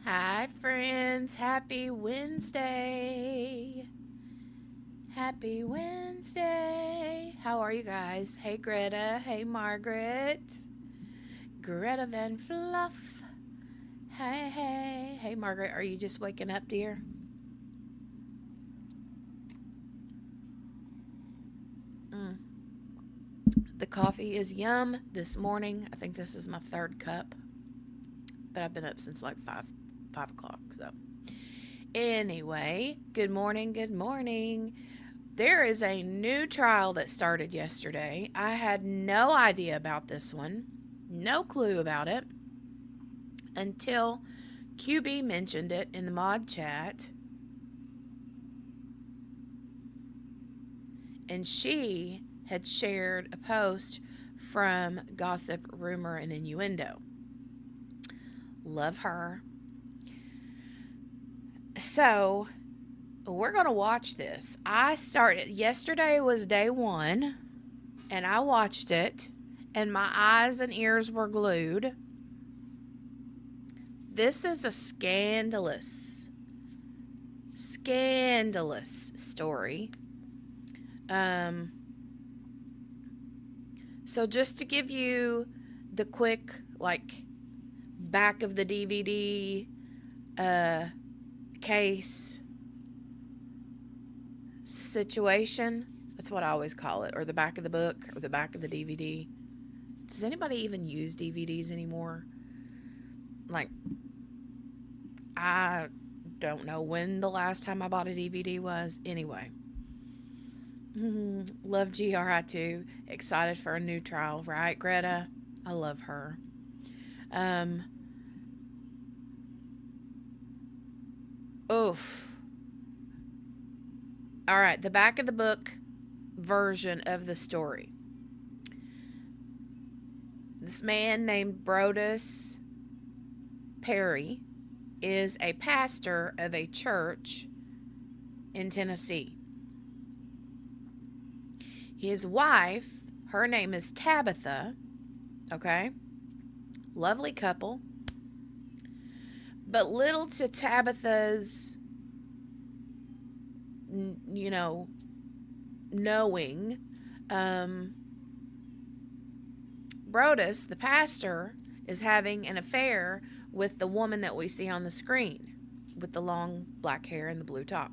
Hi, friends. Happy Wednesday. Happy Wednesday. How are you guys? Hey, Greta. Hey, Margaret. Greta Van Fluff. Hey, hey. Hey, Margaret. Are you just waking up, dear? Mm. The coffee is yum this morning. I think this is my third cup, but I've been up since like 5 o'clock. So, anyway, good morning. Good morning. There is a new trial that started yesterday. I had no idea about this one, no clue about it, until QB mentioned it in the mod chat. And she had shared a post from Gossip, Rumor, and Innuendo. Love her. So, we're going to watch this. Yesterday was day one, and I watched it, and my eyes and ears were glued. This is a scandalous story. So just to give you the quick, back of the DVD case situation, that's what I always call it, or the back of the book, or the back of the DVD. Does anybody even use DVDs anymore? I don't know when the last time I bought a DVD was. Anyway. Love GRI too. Excited for a new trial, right, Greta? I love her. Oof. All right, the back of the book version of the story. This man named Brodes Perry is a pastor of a church in Tennessee. His wife, her name is Tabitha, okay? Lovely couple. But little to Tabitha's, knowing, Brodes, the pastor, is having an affair with the woman that we see on the screen with the long black hair and the blue top.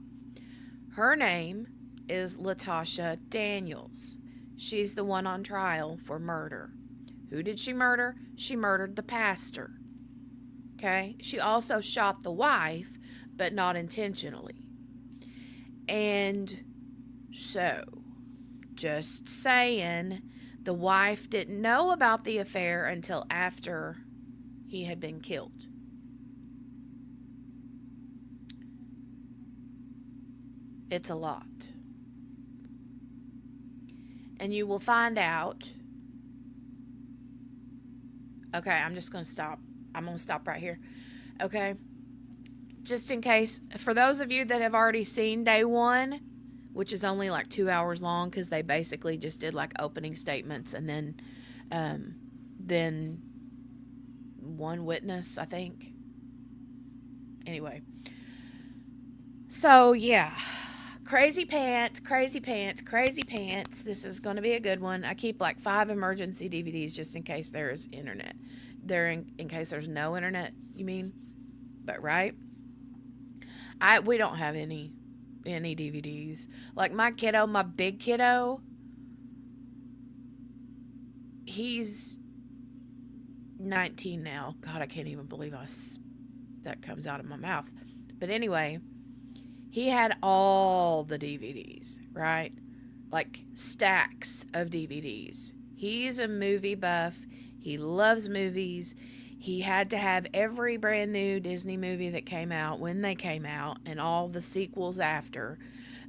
Her name is Latoshia Daniels. She's the one on trial for murder. Who did she murder? She murdered the pastor. Okay? She also shot the wife, but not intentionally. And so, just saying, the wife didn't know about the affair until after he had been killed. It's a lot. And you will find out. Okay, I'm just going to stop. I'm going to stop right here. Okay? Just in case, for those of you that have already seen day one, which is only like 2 hours long because they basically just did like opening statements and then one witness, I think. Anyway. So, yeah. Crazy pants. This is going to be a good one. I keep like 5 emergency DVDs just in case there is internet. In case there's no internet, you mean? But right? We don't have any DVDs. Like my big kiddo, he's 19 now. God, I can't even believe that comes out of my mouth. But anyway, he had all the DVDs, right? Like stacks of DVDs. He's a movie buff. He loves movies. He had to have every brand new Disney movie that came out when they came out and all the sequels after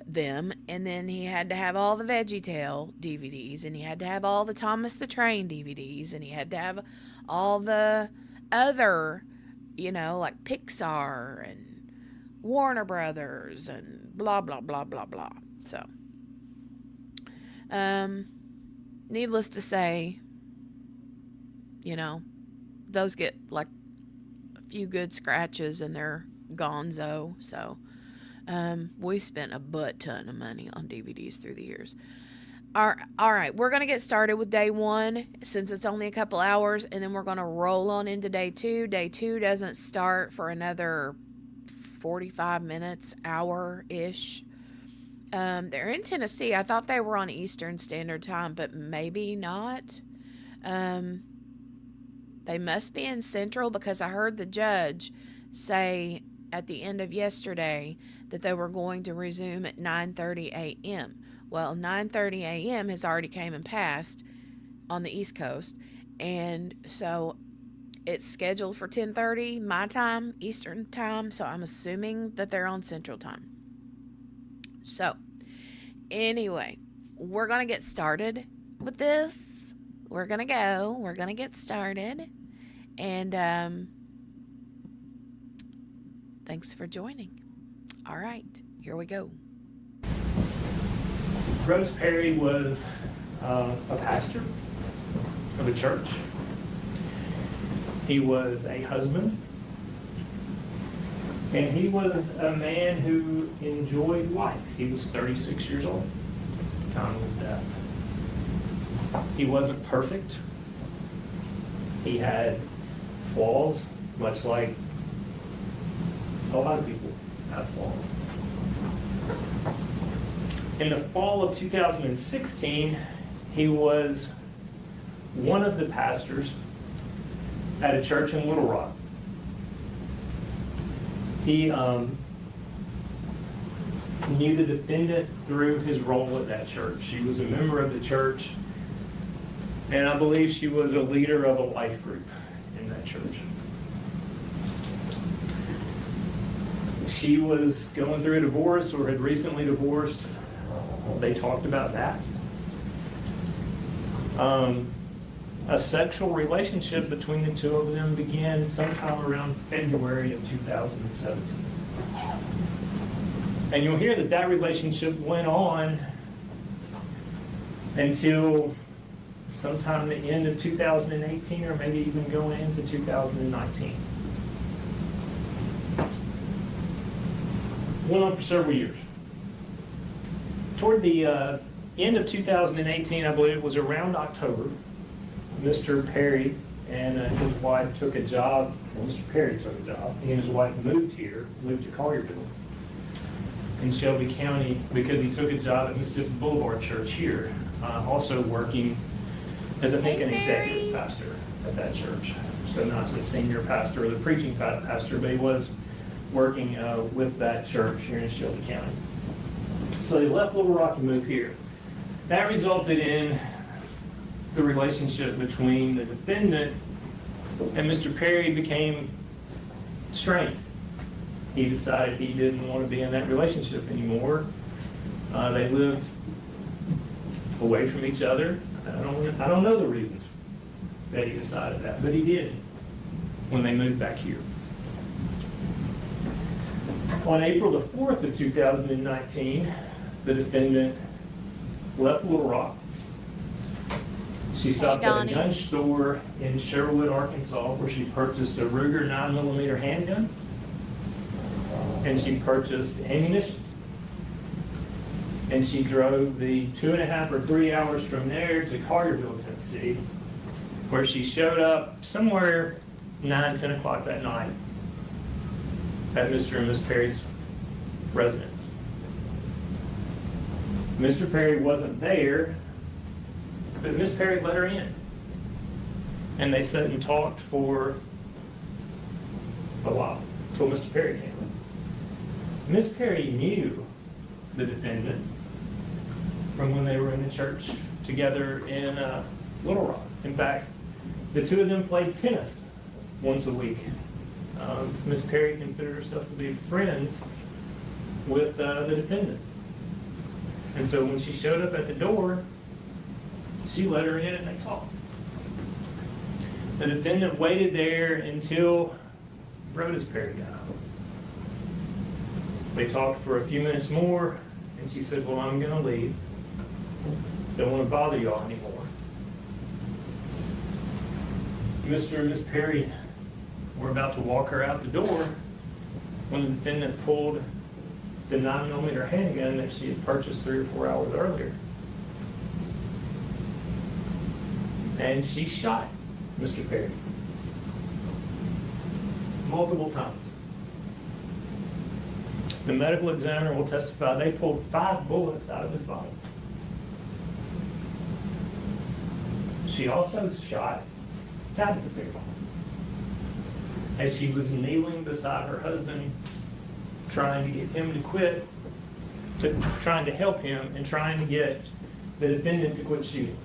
them. And then he had to have all the VeggieTale DVDs, and he had to have all the Thomas the Train DVDs, and he had to have all the other, like Pixar and Warner Brothers and blah, blah, blah, blah, blah. So, needless to say, those get like few good scratches and they're gonzo. So we spent a butt ton of money on DVDs through the years. All right, we're going to get started with day 1 since it's only a couple hours, and then we're going to roll on into day 2. Day 2 doesn't start for another 45 minutes, hour-ish. They're in Tennessee. I thought they were on Eastern Standard Time, but maybe not. They must be in Central because I heard the judge say at the end of yesterday that they were going to resume at 9:30 a.m. Well, 9:30 a.m. has already came and passed on the East Coast, and so it's scheduled for 10:30 my time, Eastern Time, so I'm assuming that they're on Central Time. So, anyway, we're going to get started with this. We're going to get started, and thanks for joining. All right, here we go. Brodes Perry was a pastor of a church. He was a husband. And he was a man who enjoyed life. He was 36 years old at the time of his death. He wasn't perfect. He had flaws, much like a lot of people have flaws. In the fall of 2016, he was one of the pastors at a church in Little Rock. He knew the defendant through his role at that church. She was a member of the church, and I believe she was a leader of a life group in that church. She was going through a divorce or had recently divorced. They talked about that. A sexual relationship between the two of them began sometime around February of 2017. And you'll hear that that relationship went on until sometime the end of 2018 or maybe even going into 2019. Went on for several years. Toward the end of 2018, I believe it was around October, Mr. Perry and his wife took a job. Well, Mr. Perry took a job. He and his wife moved to Collierville in Shelby County because he took a job at Mississippi Boulevard Church here, also working as, I think, an executive pastor at that church. So not the senior pastor or the preaching pastor, but he was working with that church here in Shelby County. So they left Little Rock and moved here. That resulted in the relationship between the defendant and Mr. Perry became strained. He decided he didn't want to be in that relationship anymore. They lived away from each other. I don't know the reasons that he decided that, but he did when they moved back here. On April the 4th of 2019, the defendant left Little Rock. She stopped at a gun store in Sherwood, Arkansas, where she purchased a Ruger 9mm handgun, and she purchased ammunition. And she drove the 2.5 or 3 hours from there to Collierville, Tennessee, where she showed up somewhere 9, 10 o'clock that night at Mr. and Miss Perry's residence. Mr. Perry wasn't there, but Miss Perry let her in. And they sat and talked for a while, until Mr. Perry came in. Miss Perry knew the defendant from when they were in the church together in Little Rock. In fact, the two of them played tennis once a week. Miss Perry considered herself to be friends with the defendant. And so when she showed up at the door, she let her in and they talked. The defendant waited there until Brodes Perry got home. They talked for a few minutes more, and she said, "Well, I'm going to leave. Don't want to bother y'all anymore." Mr. and Miss Perry were about to walk her out the door when the defendant pulled the 9mm handgun that she had purchased 3 or 4 hours earlier. And she shot Mr. Perry multiple times. The medical examiner will testify they pulled 5 bullets out of his body. She also shot Tabitha Perry as she was kneeling beside her husband, trying to get him to quit, trying to help him, and trying to get the defendant to quit shooting.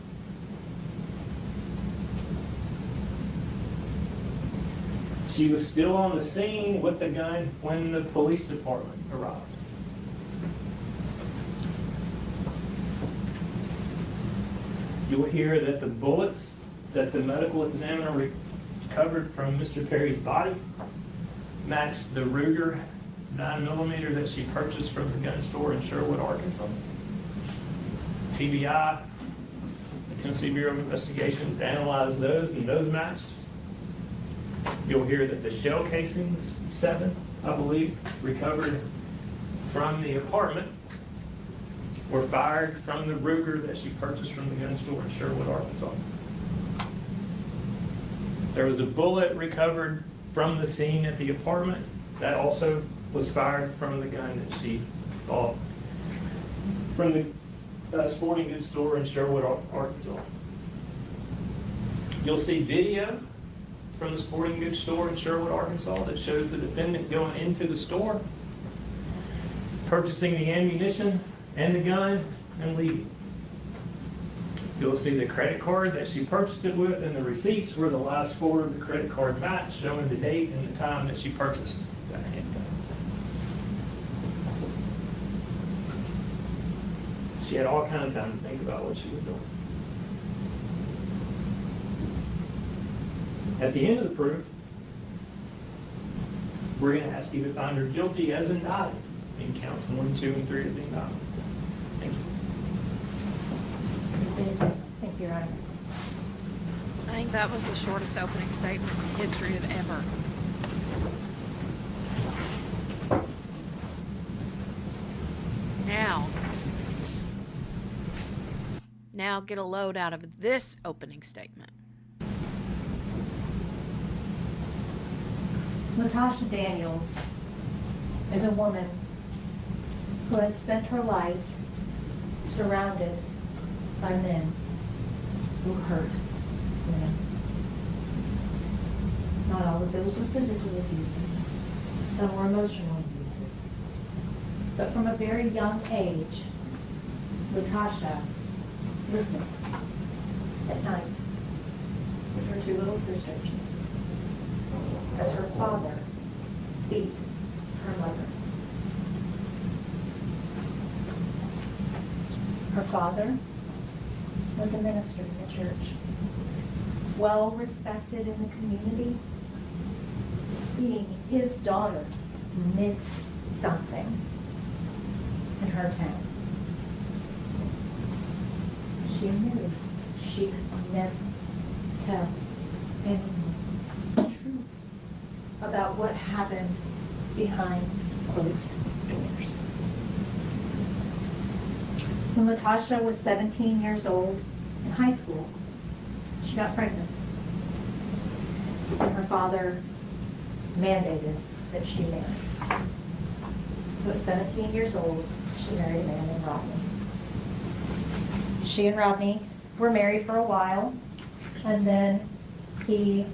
She was still on the scene with the gun when the police department arrived. You will hear that the bullets that the medical examiner recovered from Mr. Perry's body matched the Ruger 9mm that she purchased from the gun store in Sherwood, Arkansas. TBI, the Tennessee Bureau of Investigations, analyzed those, and those matched. You'll hear that the shell casings, 7, I believe, recovered from the apartment, were fired from the Ruger that she purchased from the gun store in Sherwood, Arkansas. There was a bullet recovered from the scene at the apartment that also was fired from the gun that she bought from the sporting goods store in Sherwood, Arkansas. You'll see video from the sporting goods store in Sherwood, Arkansas that shows the defendant going into the store, purchasing the ammunition and the gun, and leaving. You'll see the credit card that she purchased it with and the receipts where the last 4 of the credit card match, showing the date and the time that she purchased that handgun. She had all kinds of time to think about what she was doing. At the end of the proof, we're going to ask you to find her guilty as indicted in counts 1, 2, and 3 of the indictment. Thank you. Thank you, Your Honor. I think that was the shortest opening statement in the history of ever. Now get a load out of this opening statement. Latoshia Daniels is a woman who has spent her life surrounded by men who hurt women. Not all of those were physically abusive. Some were emotionally abusive. But from a very young age, Latoshia listened at night with her 2 little sisters as her father beat her mother. Her father was a minister in the church, well respected in the community. Seeing his daughter meant something in her town. She knew she could never tell anyone the truth about what happened behind closed doors. When Latoshia was 17 years old in high school, she got pregnant. And her father mandated that she marry. So at 17 years old, she married a man named Rodney. She and Rodney were married for a while, and then he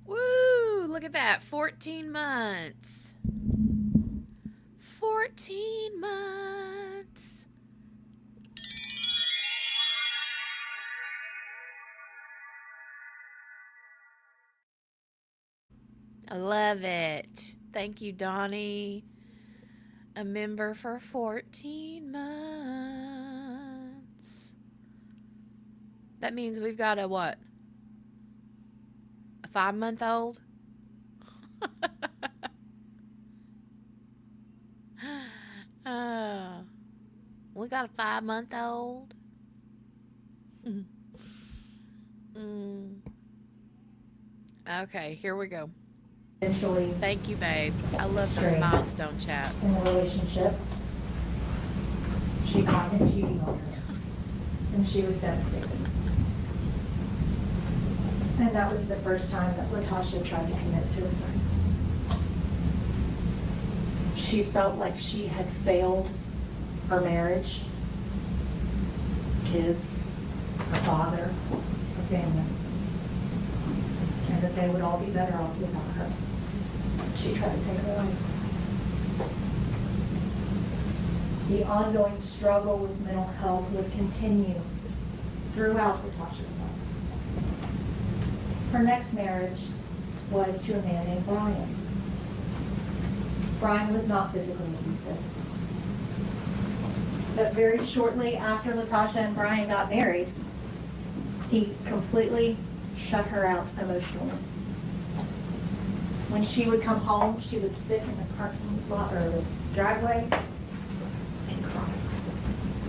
Woo! Look at that. 14 months. 14 months. I love it. Thank you, Donnie. A member for 14 months. That means we've got a what? A 5-month-old? Oh, we got a 5-month-old. Okay, here we go. Eventually Thank you, babe. I love those Strange. milestone in chats. the relationship, she caught him cheating on her, and she was devastated. And that was the first time that Latoshia tried to commit suicide. She felt like she had failed her marriage, kids, her father, her family, and that they would all be better off without her. She tried to take her life. The ongoing struggle with mental health would continue throughout Latoshia's life. Her next marriage was to a man named Brian. Brian was not physically abusive. But very shortly after Latoshia and Brian got married, he completely shut her out emotionally. When she would come home, she would sit in the parking lot or the driveway and cry.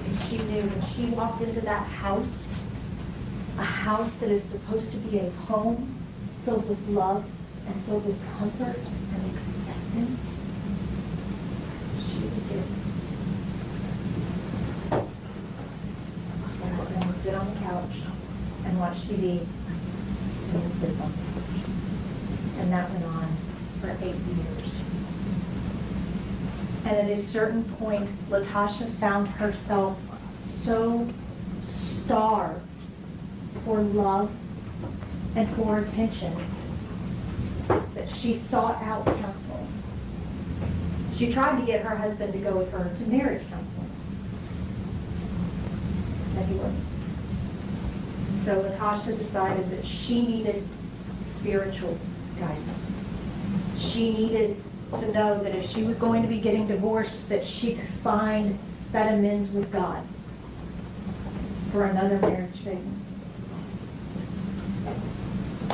And she knew when she walked into that house, a house that is supposed to be a home filled with love and filled with comfort and acceptance, she would get her husband would sit on the couch and watch TV and would sit on the couch. And that went on for 8 years. And at a certain point, Latoshia found herself so starved for love and for attention that she sought out counseling. She tried to get her husband to go with her to marriage counseling, and he wouldn't. So Latoshia decided that she needed spiritual guidance. She needed to know that if she was going to be getting divorced, that she could find that amends with God for another marriage family.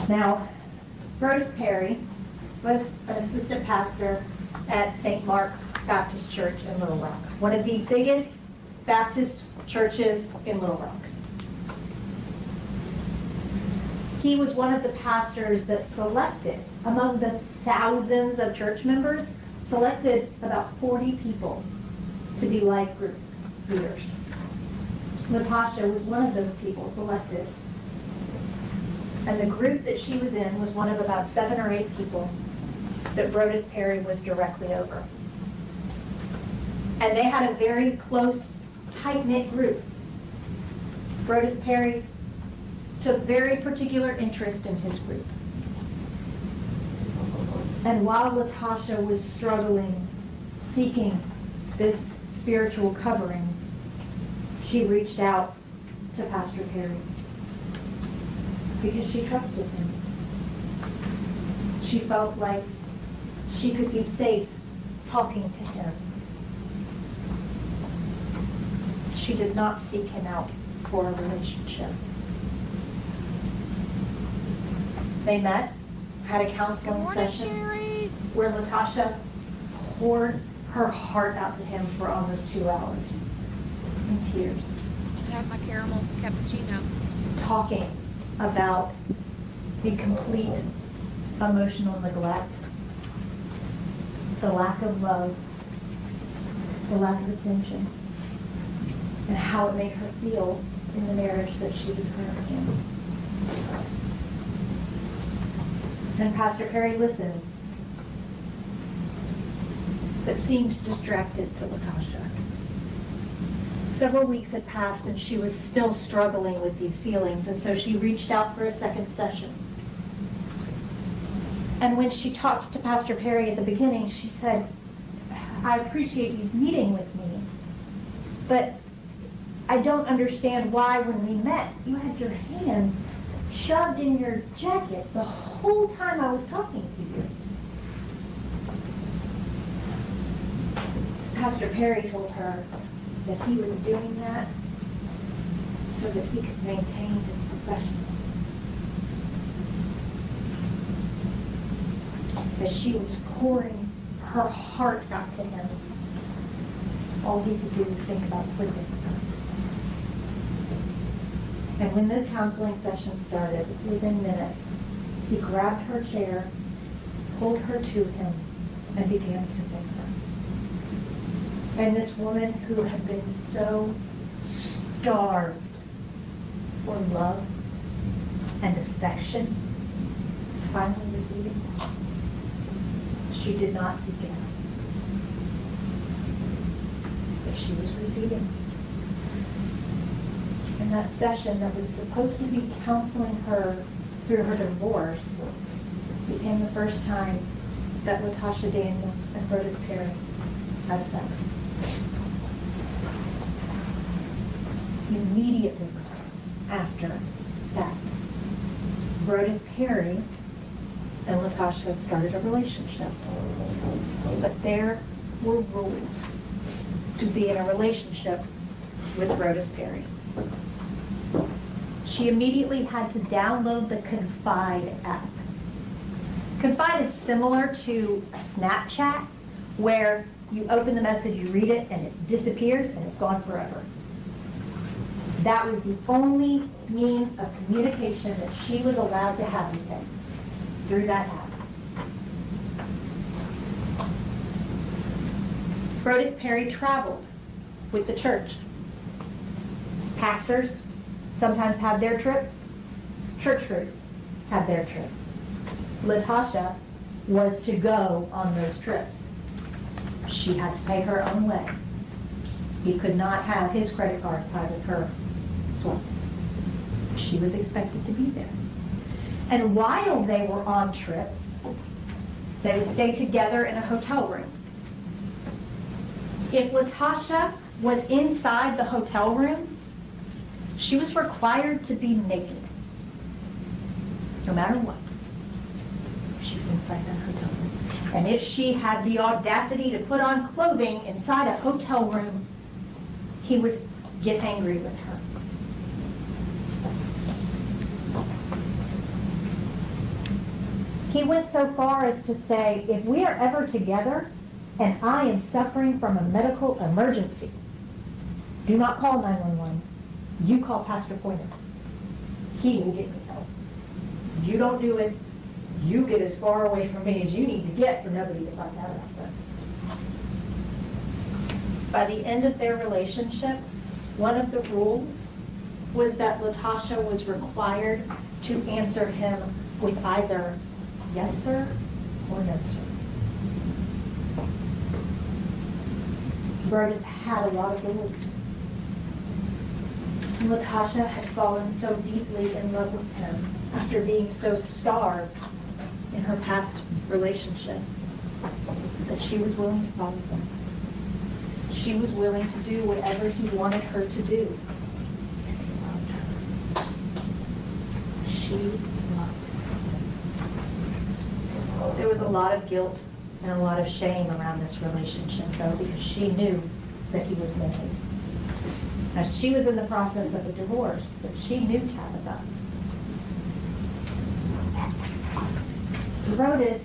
Now, Brodes Perry was an assistant pastor at St. Mark's Baptist Church in Little Rock, one of the biggest Baptist churches in Little Rock. He was one of the pastors that selected, among the thousands of church members, selected about 40 people to be life group leaders. Latoshia was one of those people selected. And the group that she was in was one of about 7 or 8 people that Brodes Perry was directly over. And they had a very close, tight-knit group. Brodes Perry took very particular interest in his group. And while Latoshia was struggling, seeking this spiritual covering, she reached out to Pastor Perry because she trusted him. She felt like she could be safe talking to him. She did not seek him out for a relationship. They met, had a counseling session where Latoshia poured her heart out to him for almost 2 hours in tears. I have my caramel cappuccino. Talking about the complete emotional neglect, the lack of love, the lack of attention, and how it made her feel in the marriage that she was currently in. And Pastor Perry listened, but seemed distracted to Latoshia. Several weeks had passed and she was still struggling with these feelings, and so she reached out for a second session. And when she talked to Pastor Perry at the beginning, she said, "I appreciate you meeting with me, but I don't understand why when we met, you had your hands shoved in your jacket the whole time I was talking to you." Pastor Perry told her that he was doing that so that he could maintain his professionalism. As she was pouring her heart out to him, all he could do was think about sleeping with her. And when this counseling session started, within minutes, He grabbed her chair, pulled her to him, and began kissing her. And this woman who had been so starved for love and affection is finally receiving that. She did not seek it out, but she was receiving it. And that session that was supposed to be counseling her through her divorce became the first time that Latoshia Daniels and Brodes Perry had sex. Immediately after that, Brodes Perry and Latoshia started a relationship. But there were rules to be in a relationship with Brodes Perry. She immediately had to download the Confide app. Confide is similar to a Snapchat, where you open the message, you read it, and it disappears, and it's gone forever. That was the only means of communication that she was allowed to have with him, through that app. Brodes Perry traveled with the church. Pastors sometimes have their trips. Church groups have their trips. Latoshia was to go on those trips. She had to pay her own way. He could not have his credit card tied with her flights. She was expected to be there. And while they were on trips, they would stay together in a hotel room. If Latoshia was inside the hotel room, she was required to be naked, no matter what. She was inside that hotel room. And if she had the audacity to put on clothing inside a hotel room, he would get angry with her. He went so far as to say, if we are ever together and I am suffering from a medical emergency, do not call 911. You call Pastor Pointer. He will get me help. You don't do it. You get as far away from me as you need to get for nobody to find out about this. By the end of their relationship, one of the rules was that Latoshia was required to answer him with either yes, sir, or no, sir. Brodes had a lot of rules. Latoshia had fallen so deeply in love with him after being so starved in her past relationship that she was willing to follow him. She was willing to do whatever he wanted her to do because he loved her. She loved him. There was a lot of guilt and a lot of shame around this relationship, though, because she knew that he was married. Now, she was in the process of a divorce, but she knew Tabitha. Brodes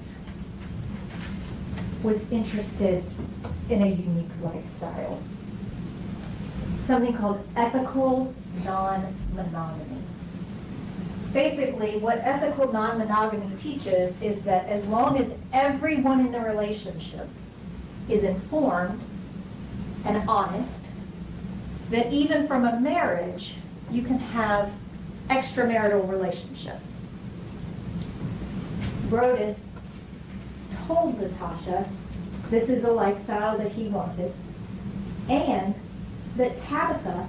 was interested in a unique lifestyle, something called ethical non-monogamy. Basically, what ethical non-monogamy teaches is that as long as everyone in the relationship is informed and honest, that even from a marriage, you can have extramarital relationships. Brodes told Latoshia this is a lifestyle that he wanted, and that Tabitha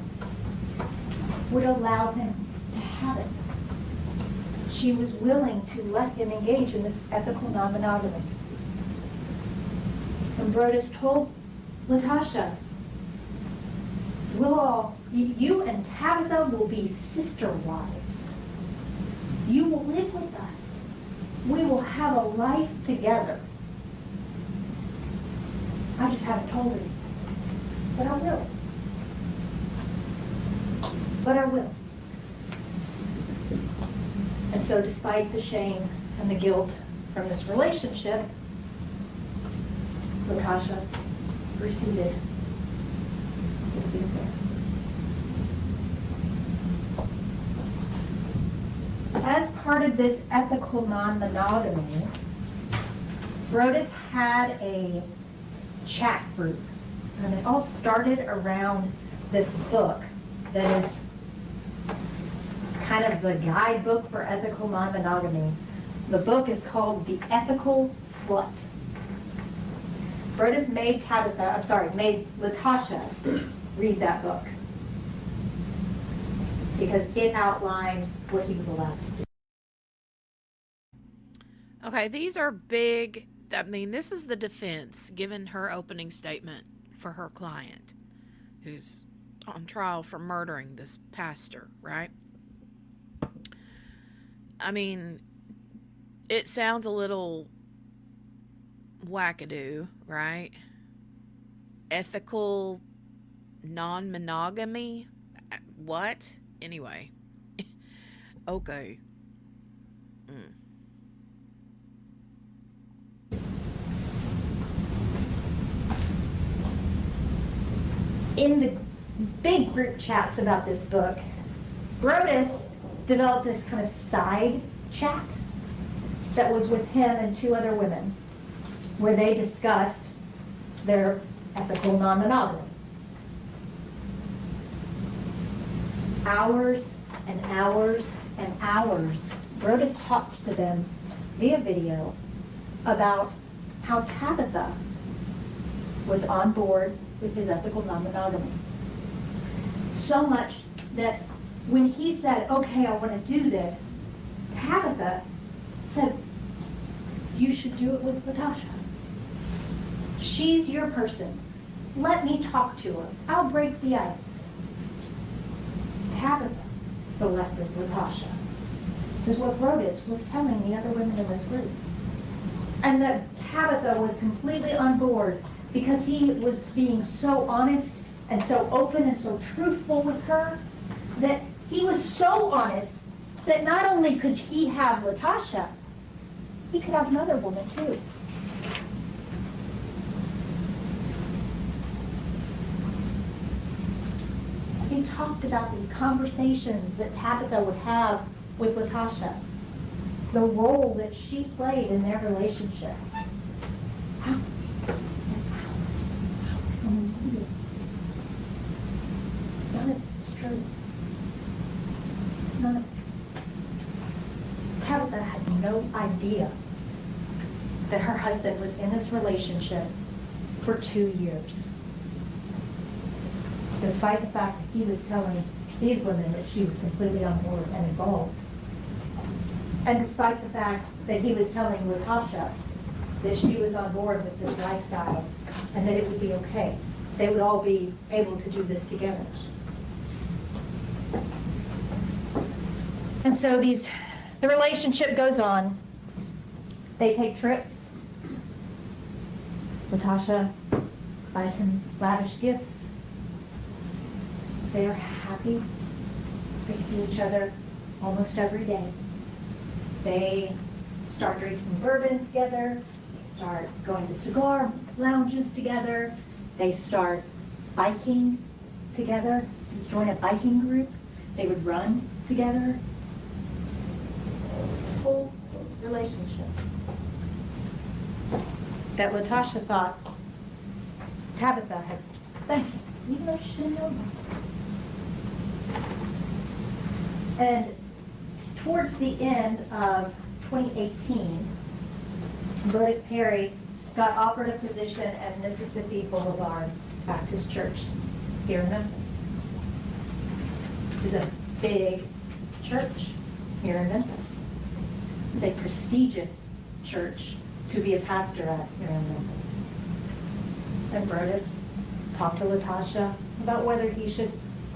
would allow him to have it. She was willing to let him engage in this ethical non-monogamy. And Brodes told Latoshia, you and Tabitha will be sister wives. You will live with us. We will have a life together. I just haven't told her, but I will. But I will. And so despite the shame and the guilt from this relationship, Latoshia proceeded to be there. As part of this ethical non-monogamy, Brodes had a chat group, and it all started around this book that is kind of the guidebook for ethical non-monogamy. The book is called The Ethical Slut. Brodes made Latasha read that book because it outlined what he was allowed to do. Okay, these are big. I mean, this is the defense given her opening statement for her client who's on trial for murdering this pastor, right? I mean, it sounds a little wackadoo, right? Ethical non-monogamy? What? Anyway. Okay. In the big group chats about this book, Brodes developed this kind of side chat that was with him and two other women, where they discussed their ethical non-monogamy. Hours and hours and hours, Brodes talked to them via video about how Tabitha was on board with his ethical non-monogamy. So much that when he said, okay, I want to do this, Tabitha said, you should do it with Latasha. She's your person. Let me talk to her. I'll break the ice. Tabitha selected Latasha, is what Brodes was telling the other women in this group. And that Tabitha was completely on board because he was being so honest and so open and so truthful with her, that he was so honest that not only could he have Latasha, he could have another woman too. He talked about these conversations that Tabitha would have with Latasha, the role that she played in their relationship. Hours on video. None of it's true. None of it. Tabitha had no idea that her husband was in this relationship for 2 years. Despite the fact that he was telling these women that she was completely on board and involved. And despite the fact that he was telling Latasha that she was on board with this lifestyle and that it would be okay. They would all be able to do this together. And so the relationship goes on. They take trips. Latasha buys some lavish gifts. They are happy. They see each other almost every day. They start drinking bourbon together. They start going to cigar lounges together. They start biking together. They join a biking group. They would run together. Full relationship. That Latasha thought Tabitha had thanked him, even though she didn't know him. And towards the end of 2018, Brodes Perry got offered a position at Mississippi Boulevard Baptist Church here in Memphis. It's a big church here in Memphis. It's a prestigious church to be a pastor at here in Memphis. And Brodes talked to Latasha about whether he should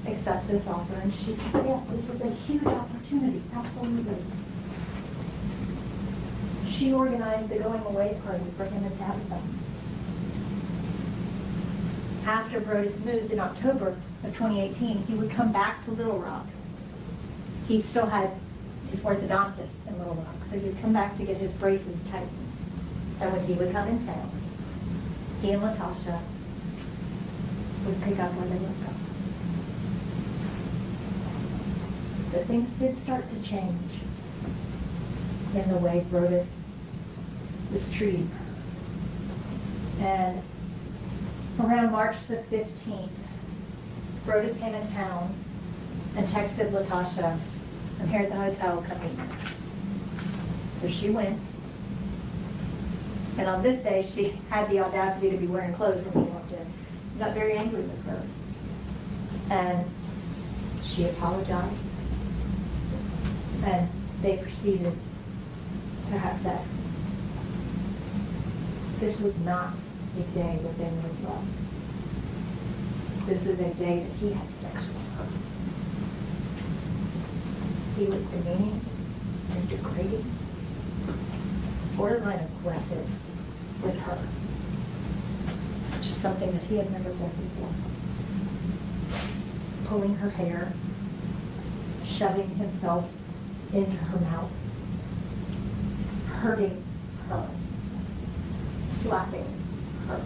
accept this offer, and she said, yes, this is a huge opportunity, absolutely. She organized the going away party for him and Tabitha. After Brodes moved in October of 2018, he would come back to Little Rock. He still had his orthodontist in Little Rock, so he'd come back to get his braces tightened. And when he would come in town, he and Latasha would pick up where they left off. But things did start to change in the way Brodes was treating her. And around March the 15th, Brodes came in town and texted Latoshia, "I'm here at the hotel, come meet me." So she went. And on this day, she had the audacity to be wearing clothes when he walked in. He got very angry with her. And she apologized. And they proceeded to have sex. This was not a day that they made love. This is a day that he had sex with her. He was demeaning and degrading, borderline aggressive with her, which is something that he had never done before. Pulling her hair, shoving himself into her mouth, hurting her, slapping her.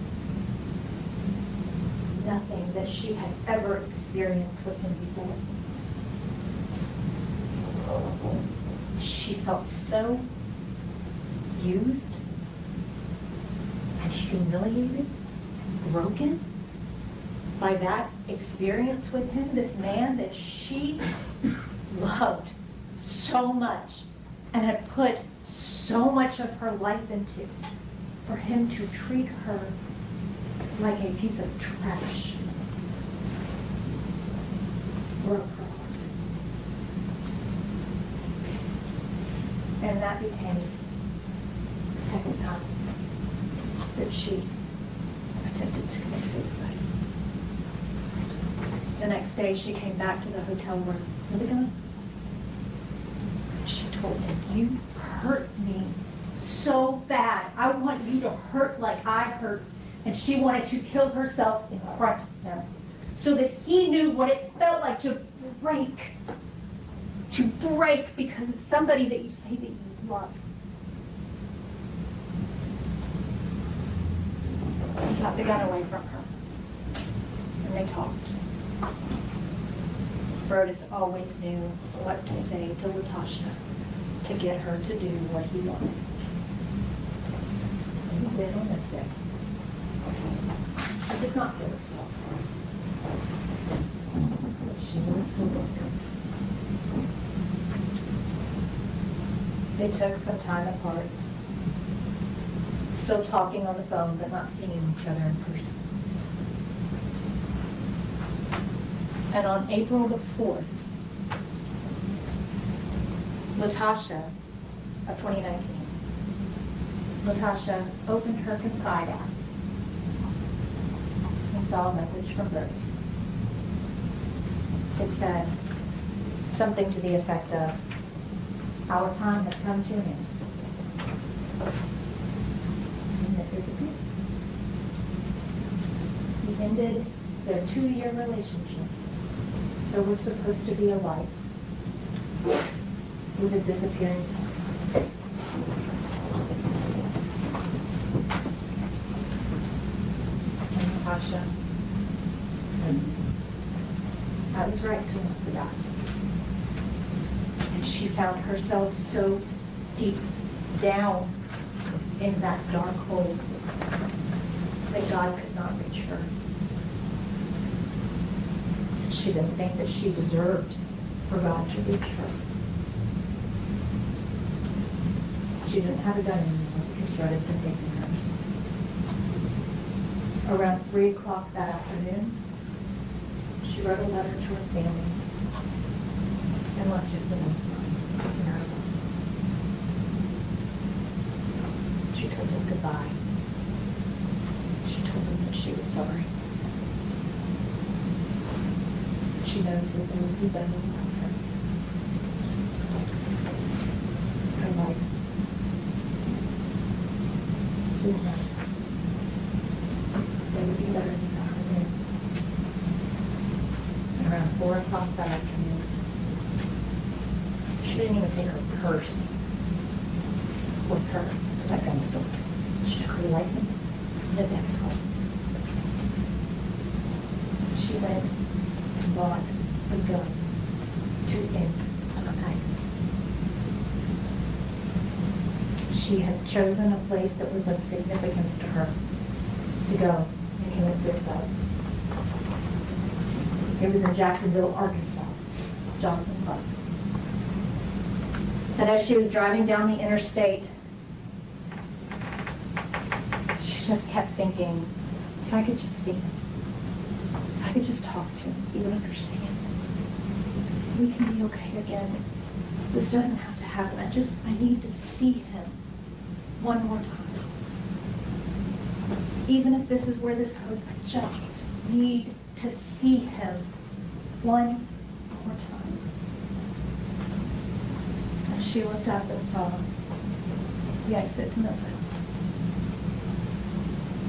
Nothing that she had ever experienced with him before. She felt so used and humiliated, broken by that experience with him, this man that she loved so much and had put so much of her life into, for him to treat her like a piece of trash broke her heart. And that became the second time that she attempted to commit suicide. The next day, she came back to the hotel room with a gun. She told him, "You hurt me so bad. I want you to hurt like I hurt." And she wanted to kill herself in front of him so that he knew what it felt like to break because of somebody that you say that you love. He got the gun away from her, and they talked. Brodes always knew what to say to Latoshia to get her to do what he wanted. So he did on this day. She did not kill herself. She was so broken. They took some time apart, still talking on the phone, but not seeing each other in person. And on April the 4th, Latoshia, of 2019, Latoshia opened her Confide app and saw a message from Brodes. It said something to the effect of, "Our time has come to an end." And it disappeared. He ended their 2-year relationship. There was supposed to be a life with a disappearing time. And Natasha said, "I was right to want to die." And she found herself so deep down in that dark hole that God could not reach her. She didn't think that she deserved for God to reach her. She didn't have a gun anymore because Brodes had taken hers. Around 3 o'clock that afternoon, she wrote a letter to her family and left it for them in her phone. She told them goodbye. She told them that she was sorry. She knows that there will be better around her. Her life will matter. There will be better than her then. And around 4 o'clock that afternoon, she didn't even take her purse with her to that gun store. She took her license and a debit card. She went and bought a gun to end her life. She had chosen a place that was of significance to her to go and commit suicide. It was in Jacksonville, Arkansas, Johnson Park. And as she was driving down the interstate, she just kept thinking, if I could just see him, if I could just talk to him, he would understand. We can be okay again. This doesn't have to happen. I need to see him one more time. Even if this is where this goes, I just need to see him one more time. And she looked up and saw the exit to Memphis.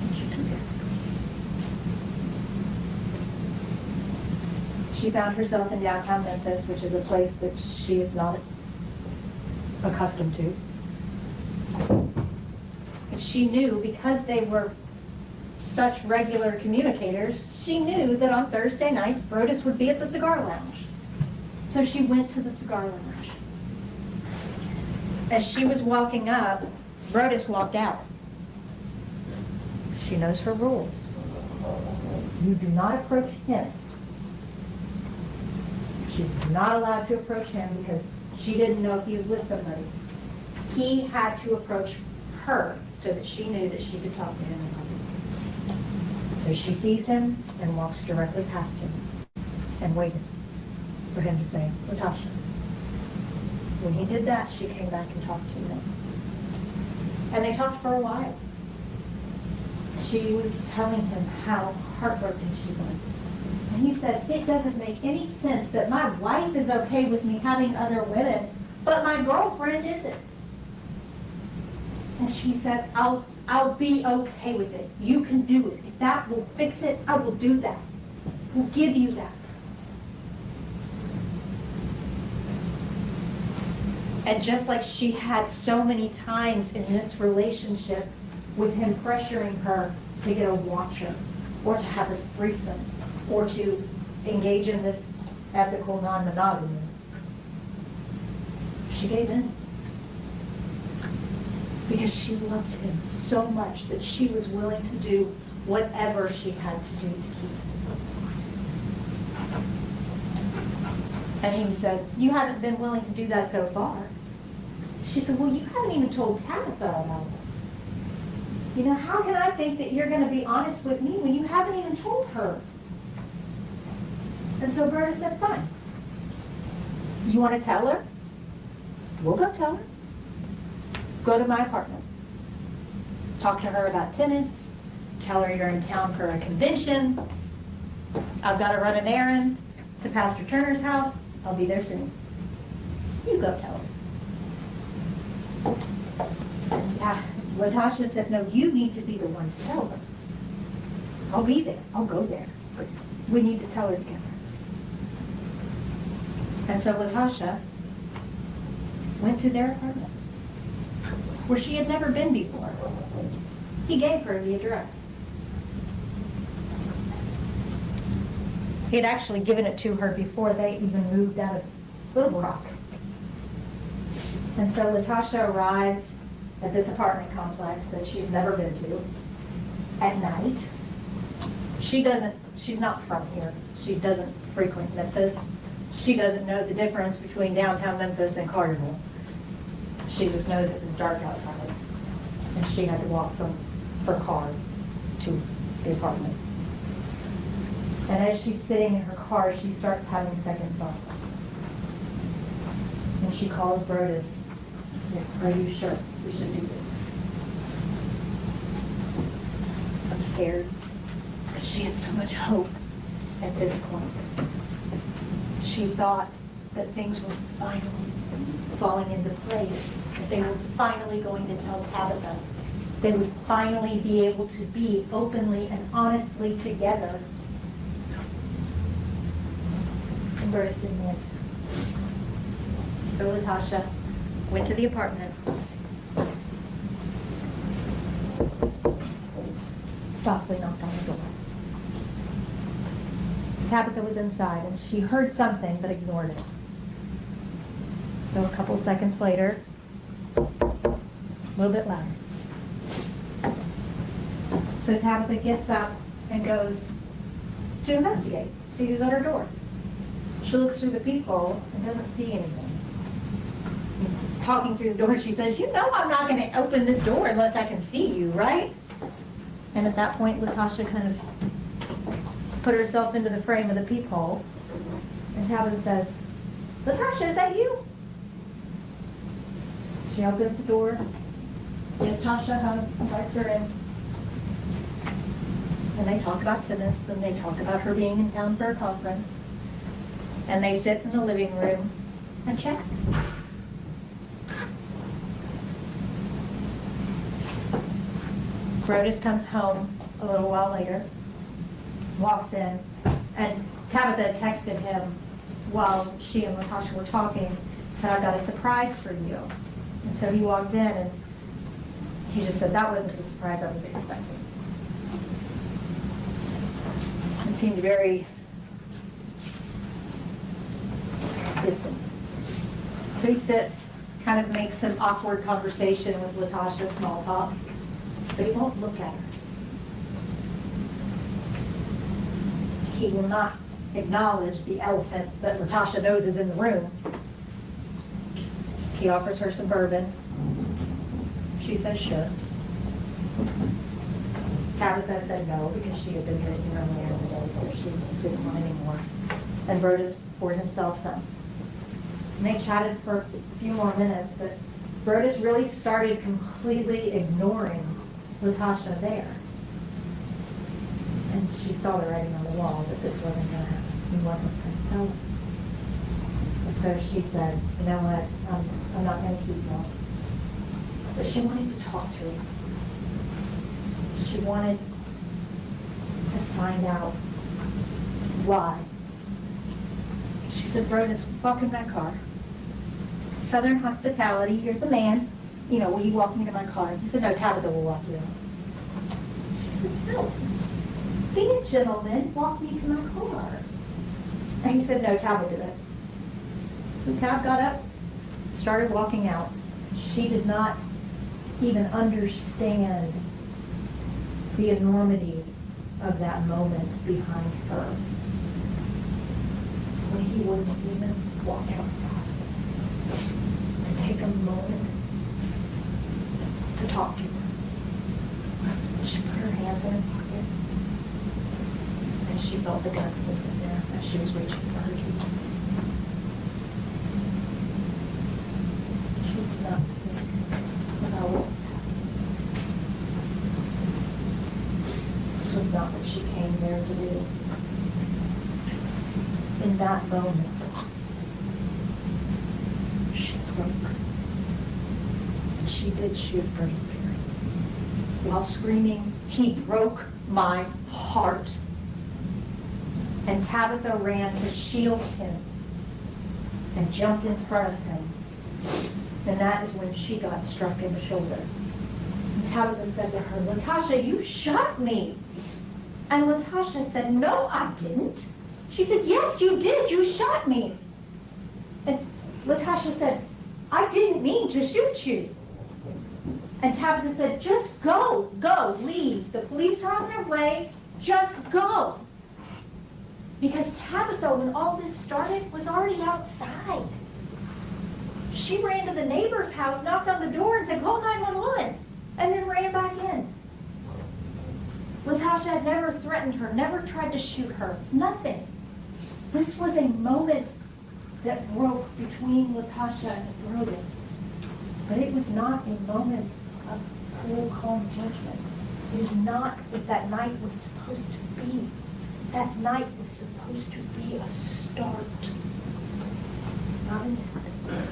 And she took it. She found herself in downtown Memphis, which is a place that she is not accustomed to. And she knew, because they were such regular communicators, she knew that on Thursday nights, Brodes would be at the cigar lounge. So she went to the cigar lounge. As she was walking up, Brodes walked out. She knows her rules. You do not approach him. She was not allowed to approach him because she didn't know if he was with somebody. He had to approach her so that she knew that she could talk to him. So she sees him and walks directly past him and waited for him to say, Latasha. When he did that, she came back and talked to him. And they talked for a while. She was telling him how heartbroken she was. And he said, it doesn't make any sense that my wife is okay with me having other women, but my girlfriend isn't. And she said, I'll be okay with it. You can do it. If that will fix it, I will do that. We'll give you that. And just like she had so many times in this relationship with him pressuring her to get a watcher or to have a threesome or to engage in this ethical non-monogamy, she gave in. Because she loved him so much that she was willing to do whatever she had to do to keep him. And he said, you haven't been willing to do that so far. She said, well, you haven't even told Tabitha about this. You know, how can I think that you're going to be honest with me when you haven't even told her? And so Berta said, fine. You want to tell her? We'll go tell her. Go to my apartment. Talk to her about tennis. Tell her you're in town for a convention. I've got to run an errand to Pastor Turner's house. I'll be there soon. You go tell her. And Latasha said, no, you need to be the one to tell her. I'll be there. I'll go there. But we need to tell her together. And so Latasha went to their apartment, where she had never been before. He gave her the address. He had actually given it to her before they even moved out of Little Rock. And so Latasha arrives at this apartment complex that she's never been to at night. She's not from here. She doesn't frequent Memphis. She doesn't know the difference between downtown Memphis and Collierville. She just knows it was dark outside, and she had to walk from her car to the apartment. And as she's sitting in her car, she starts having second thoughts. And she calls Brodes. Says, are you sure we should do this? I'm scared, because she had so much hope at this point. She thought that things were finally falling into place, that they were finally going to tell Tabitha. They would finally be able to be openly and honestly together. And Brodes didn't answer. So Latasha went to the apartment, softly knocked on the door. Tabitha was inside, and she heard something but ignored it. So a couple seconds later, little bit louder. So Tabitha gets up and goes to investigate, see who's at her door. She looks through the peephole and doesn't see anything. Talking through the door, she says, "You know I'm not going to open this door unless I can see you, right?" And at that point, Latasha kind of put herself into the frame of the peephole. And Tabitha says, "Latasha, is that you?" She opens the door, gives Tasha a hug, invites her in. And they talk about tennis, and they talk about her being in town for a conference. And they sit in the living room and chat. Brodes comes home a little while later, walks in, and Tabitha texted him while she and Latasha were talking, said, "I got a surprise for you." And so he walked in and he just said, "That wasn't the surprise I was expecting." It seemed very distant. So he sits, kind of makes some awkward conversation with Latasha, small talk, but he won't look at her. He will not acknowledge the elephant that Latasha knows is in the room. He offers her some bourbon. She says sure. Tabitha said no because she had been drinking earlier in the day, so she didn't want any more. And Brodes poured himself some. And they chatted for a few more minutes, but Brodes really started completely ignoring Latasha there. And she saw the writing on the wall that this wasn't going to happen. He wasn't going to tell her. And so she said, "You know what, I'm not going to keep going." But she wanted to talk to him. She wanted to find out why. She said, "Brodes, walk in my car. Southern hospitality, you're the man. You know, will you walk me to my car?" He said, "No, Tabitha will walk you out." She said, "No, be a gentleman, walk me to my car." And he said, "No, Tab will do it." So Tab got up, started walking out. She did not even understand the enormity of that moment behind her, when he wouldn't even walk outside and take a moment to talk to her. She put her hands in her pocket, and she felt the gun that was in there as she was reaching for her keys. She did not think about what was happening. This was not what she came there to do. In that moment, she broke. And she did shoot Brodes Perry. While screaming, "He broke my heart." And Tabitha ran to shield him and jumped in front of him. And that is when she got struck in the shoulder. And Tabitha said to her, "Latasha, you shot me." And Latasha said, "No, I didn't." She said, "Yes, you did. You shot me." And Latasha said, "I didn't mean to shoot you." And Tabitha said, "Just go, leave. The police are on their way. Just go." Because Tabitha, when all this started, was already outside. She ran to the neighbor's house, knocked on the door, and said, "Call 911," and then ran back in. Latasha had never threatened her, never tried to shoot her, nothing. This was a moment that broke between Latasha and Brodes. But it was not a moment of cool, calm judgment. It is not what that night was supposed to be. That night was supposed to be a start, not an end.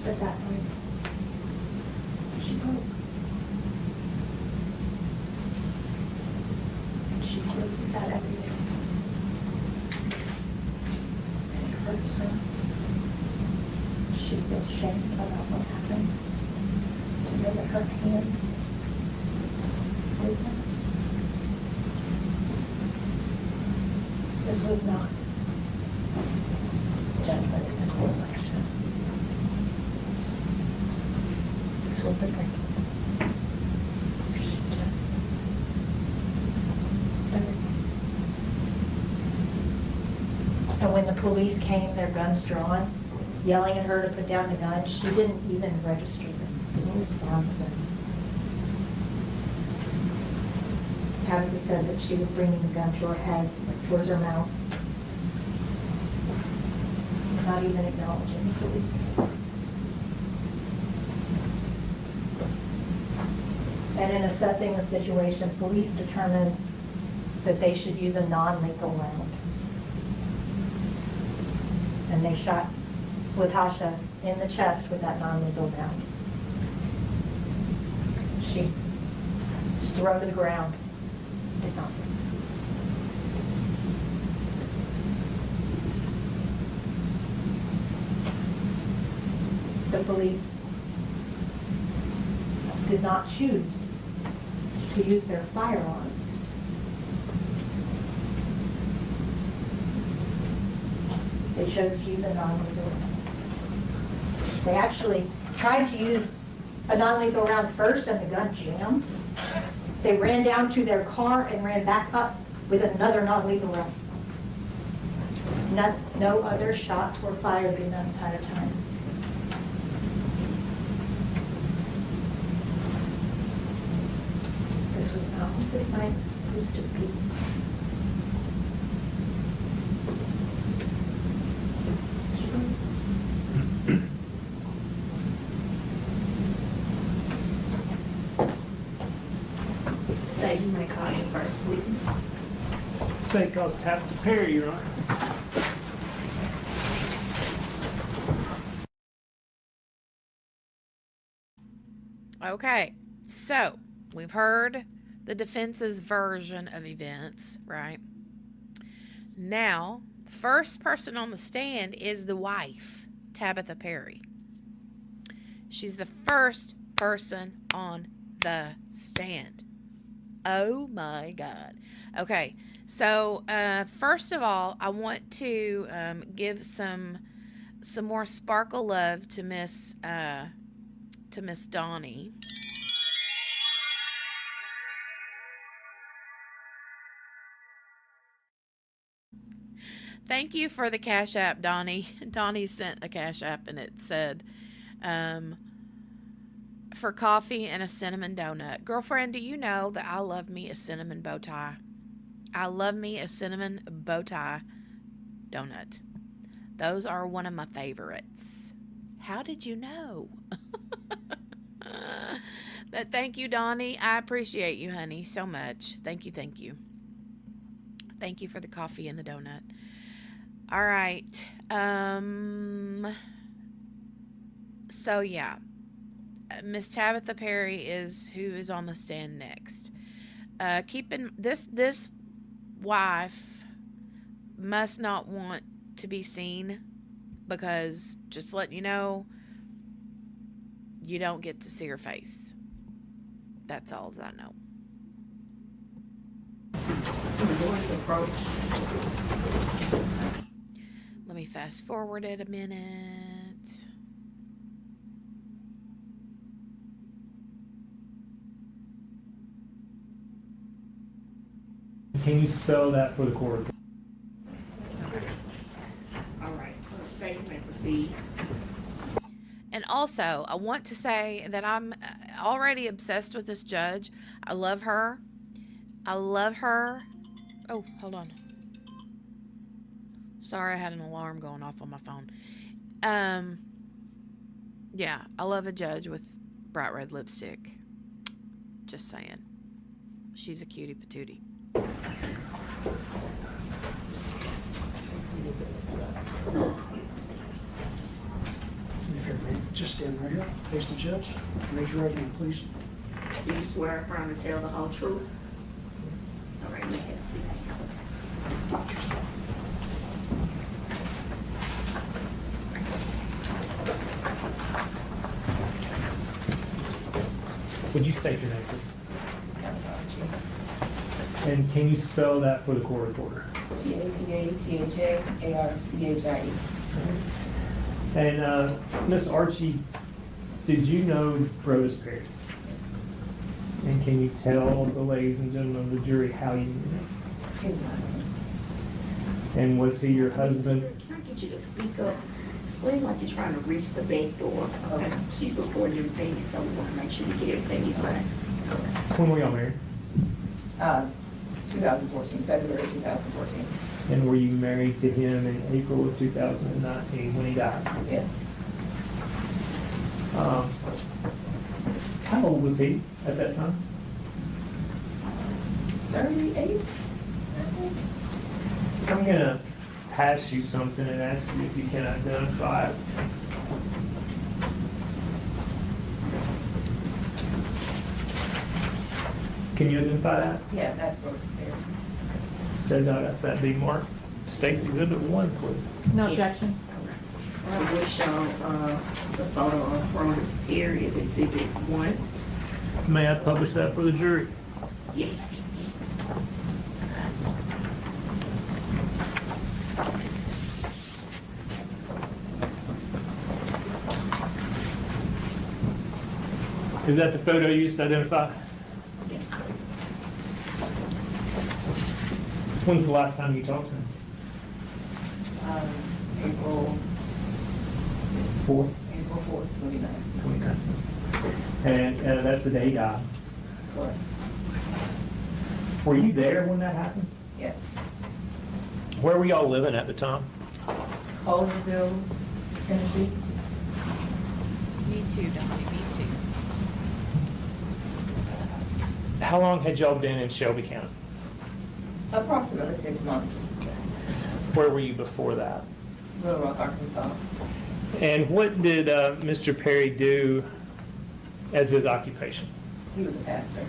But that night, she broke. And she lived with that every day. And it hurts her. She feels shame about what happened. To know that her hands were them. This was not judgment in the election. That's okay. And when the police came, their guns drawn, yelling at her to put down the gun, she didn't even register them. Didn't respond to them. Tabitha said that she was bringing the gun to her head, towards her mouth. Not even acknowledging the police. And in assessing the situation, police determined that they should use a non-lethal round. And they shot Latasha in the chest with that non-lethal round. She was thrown to the ground. Did not. The police did not choose to use their firearms. They chose to use a non-lethal round. They actually tried to use a non-lethal round first and the gun jammed. They ran down to their car and ran back up with another non-lethal round. No other shots were fired in that entire time. This was not what this night was supposed to be. State, you may call your first witness. State calls Pastor Perry, Your Honor. Okay, so we've heard the defense's version of events, right? Now, the first person on the stand is the wife, Tabitha Perry. She's the first person on the stand. Oh my God. Okay, so first of all, I want to give some more sparkle love to Miss Donnie. Thank you for the Cash App, Donnie. Donnie sent a Cash App and it said, for coffee and a cinnamon donut. Girlfriend, do you know that I love me a cinnamon bow tie? I love me a cinnamon bow tie donut. Those are one of my favorites. How did you know? But thank you, Donnie. I appreciate you, honey, so much. Thank you, thank you. Thank you for the coffee and the donut. All right. So yeah, Miss Tabitha Perry is who is on the stand next. This wife must not want to be seen, because just letting you know, you don't get to see her face. That's all that I know. Let me fast forward it a minute. Can you spell that for the court? All right, state, you may proceed. And also, I want to say that I'm already obsessed with this judge. I love her. I love her. Oh, hold on. Sorry, I had an alarm going off on my phone. Yeah, I love a judge with bright red lipstick. Just saying. She's a cutie patootie. Just stand right here, face the judge, raise your right hand, please. Do you swear affirm to tell the whole truth? All right, make it a seat. Would you state your name, please? And can you spell that for the court reporter? TAPATHAARCHIE. And Miss Archie, Did you know Brodes Perry? And can you tell the ladies and gentlemen of the jury how you knew him? He's not. And was he your husband? Can I get you to speak up? Explain like you're trying to reach the back door. Okay. She's recording everything, so we want to make sure we get everything you say. When were y'all married? 2014, February 2014. And were you married to him in April of 2019 when he died? Yes. How old was he at that time? 38, I think. I'm gonna pass you something and ask you if you can identify it. Can you identify that? Yeah, that's Brodes Perry. Judge, that's that big mark. State's Exhibit 1, please. No objection. I will show the photo of Brodes Perry as Exhibit 1. May I publish that for the jury? Yes. Is that the photo you used to identify? Yes. When's the last time you talked to him? April 4th, 4th, 29th. 2019. And that's the day he died. Correct. Were you there when that happened? Yes. Where were y'all living at the time? Collierville, Tennessee. Me too, Donnie, me too. How long had y'all been in Shelby County? Approximately 6 months. Where were you before that? Little Rock, Arkansas. And what did Mr. Perry do as his occupation? He was a pastor.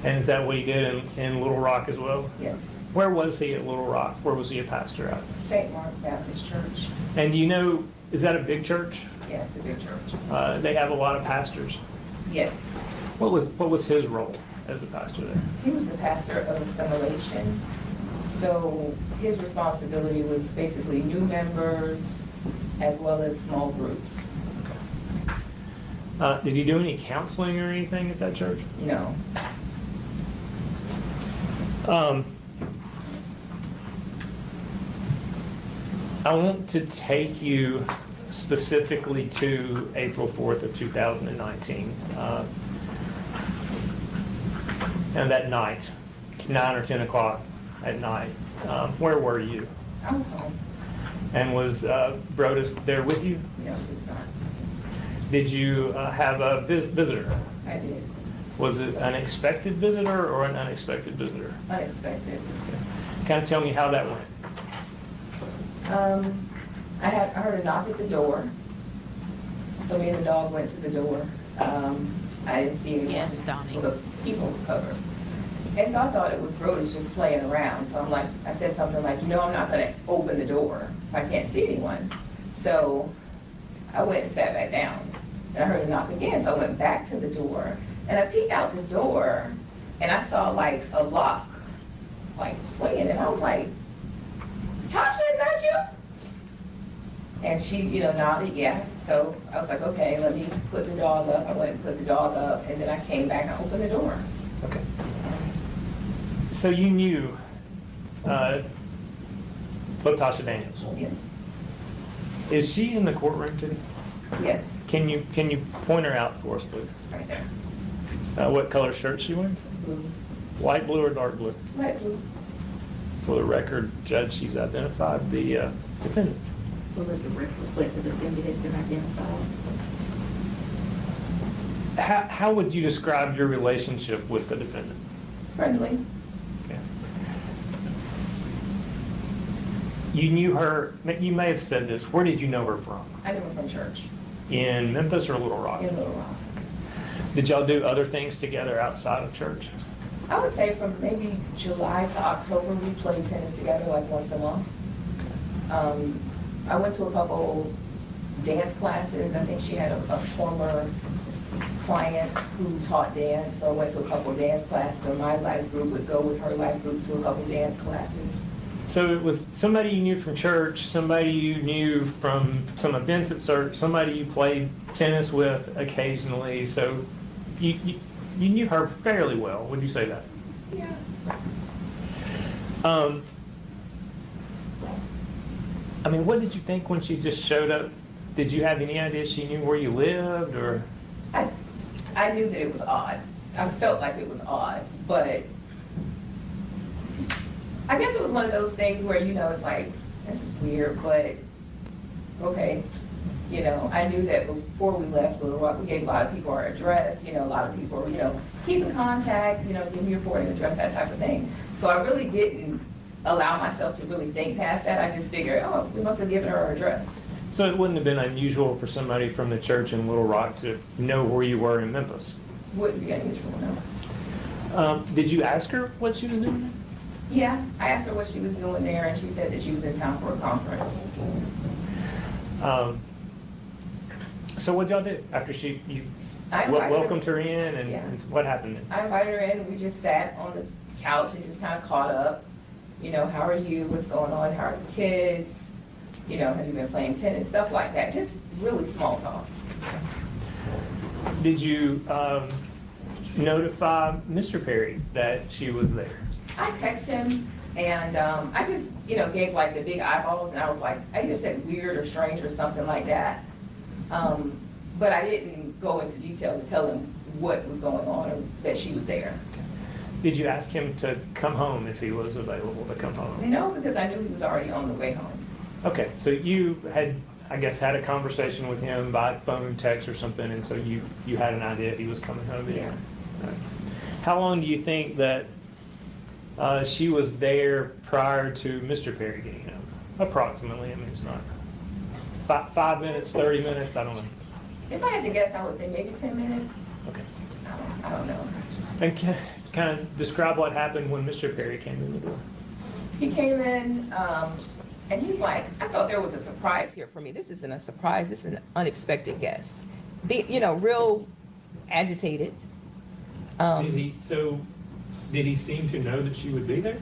And is that what he did in Little Rock as well? Yes. Where was he at Little Rock? Where was he a pastor at? St. Mark Baptist Church. And do you know, is that a big church? Yeah, it's a big church. They have a lot of pastors. Yes. What was his role as a pastor there? He was the pastor of assimilation. So his responsibility was basically new members as well as small groups. Did he do any counseling or anything at that church? No. I want to take you specifically to April 4th of 2019. And that night, 9 or 10 o'clock at night, where were you? I was home. And was Brodes there with you? No, he was not. Did you have a visitor? I did. Was it an expected visitor or an unexpected visitor? Unexpected. Kind of tell me how that went. I heard a knock at the door. So me and the dog went to the door. I didn't see anyone. Yes, Donnie. Well, the people was covered. And so I thought it was Brodes just playing around. So I'm like, I said something like, I'm not gonna open the door if I can't see anyone. So I went and sat back down. And I heard the knock again, so I went back to the door. And I peeked out the door and I saw like a lock, like swinging. And I was like, Tasha, is that you? And she, nodded, yeah. So I was like, okay, let me put the dog up. I went and put the dog up, and then I came back and opened the door. Okay. So you knew Latoshia Daniels. Yes. Is she in the courtroom today? Yes, Can you point her out for us, please? right there. What color shirt she wearing? Blue. Light blue or dark blue? Light blue. For the record, Judge, she's identified the defendant. Will let the record reflect the defendant has been identified. How would you describe your relationship with the defendant? Friendly. Okay. You knew her, you may have said this, where did you know her from? I knew her from church In Memphis or Little Rock? in Little Rock. Did y'all do other things together outside of church? I would say from maybe July to October, we played tennis together like once a month. I went to a couple dance classes. I think she had a former client who taught dance, so I went to a couple dance classes, or my life group would go with her life group to a couple dance classes. So it was somebody you knew from church, somebody you knew from some events at church, somebody you played tennis with occasionally. So you knew her fairly well. Would you say that? Yeah. I mean, what did you think when she just showed up? Did you have any idea she knew where you lived, or? I knew that it was odd. I felt like it was odd, but I guess it was one of those things where, you know, it's like, this is weird, but okay. You know, I knew that before we left Little Rock, we gave a lot of people our address, you know, a lot of people, you know, keep in contact, you know, give me your forwarding address, that type of thing. So I really didn't allow myself to really think past that. I just figured, oh, we must have given her our address. So it wouldn't have been unusual for somebody from the church in Little Rock to know where you were in Memphis? Wouldn't be unusual, no. Did you ask her what she was doing? Yeah, I asked her what she was doing there, and she said that she was in town for a conference. So what y'all did after you I invited her- welcomed her in, and, Yeah. and what happened then? I invited her in, we just sat on the couch and just kind of caught up. You know, how are you? What's going on? How are the kids? You know, have you been playing tennis? Stuff like that. Just really small talk. Did you notify Mr. Perry that she was there? I texted him and I just, you know, gave like the big eyeballs, and I was like, I either said weird or strange or something like that. But I didn't go into detail to tell him what was going on or that she was there. Did you ask him to come home if he was available to come home? No, because I knew he was already on the way home. Okay, so you had, I guess, had a conversation with him by phone, text, or something, and so you had an idea he was coming home. Yeah. Right. How long do you think that she was there prior to Mr. Perry getting home? Approximately. I mean, it's not 5 minutes, 30 minutes. I don't know. If I had to guess, I would say maybe 10 minutes. Okay. I don't know. And kind of describe what happened when Mr. Perry came in the door. He came in, and he's like, I thought there was a surprise here for me. This isn't a surprise. This is an unexpected guest. You know, real agitated. Did he seem to know that she would be there?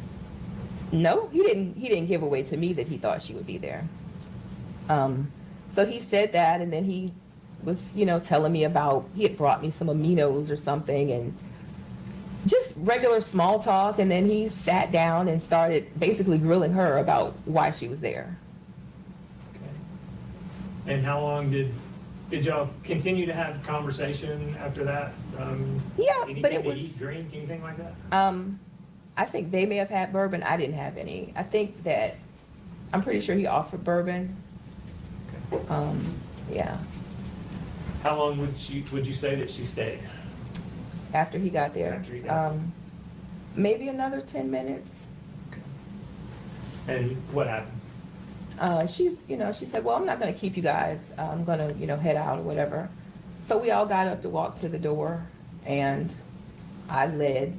No, he didn't give away to me that he thought she would be there. So he said that, and then he was, you know, telling me about, he had brought me some aminos or something, and just regular small talk. And then he sat down and started basically grilling her about why she was there. Okay. And how long did y'all continue to have conversation after that? Yeah, anything but it to was, eat, drink, anything like that? I think they may have had bourbon. I didn't have any. I think that, I'm pretty sure he offered bourbon. Okay. Yeah. How long would you say that she stayed? After he got there. After he got there. Maybe another 10 minutes. And what happened? She said, well, I'm not gonna keep you guys. I'm gonna, head out or whatever. So we all got up to walk to the door, and I led,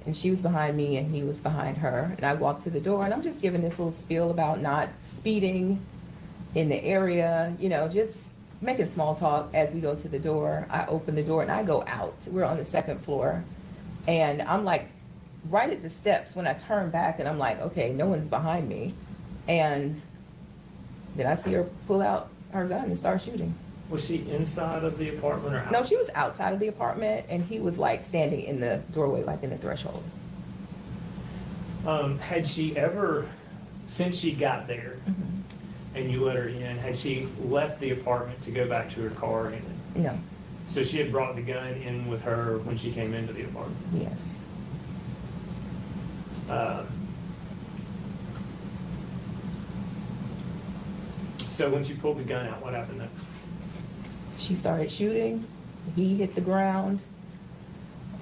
and she was behind me and he was behind her. And I walked to the door, and I'm just giving this little spiel about not speeding in the area, just making small talk as we go to the door. I open the door and I go out. We're on the second floor. And I'm like right at the steps when I turn back, and I'm like, okay, no one's behind me. And then I see her pull out her gun and start shooting. Was she inside of the apartment or out? No, she was outside of the apartment, and he was like standing in the doorway, like in the threshold. Had she ever, since she got there, Mm-hmm. and you let her in, had she left the apartment to go back to her car or anything? No, So she had brought the gun in with her when she came into the apartment? yes. So when she pulled the gun out, what happened then? She started shooting, he hit the ground,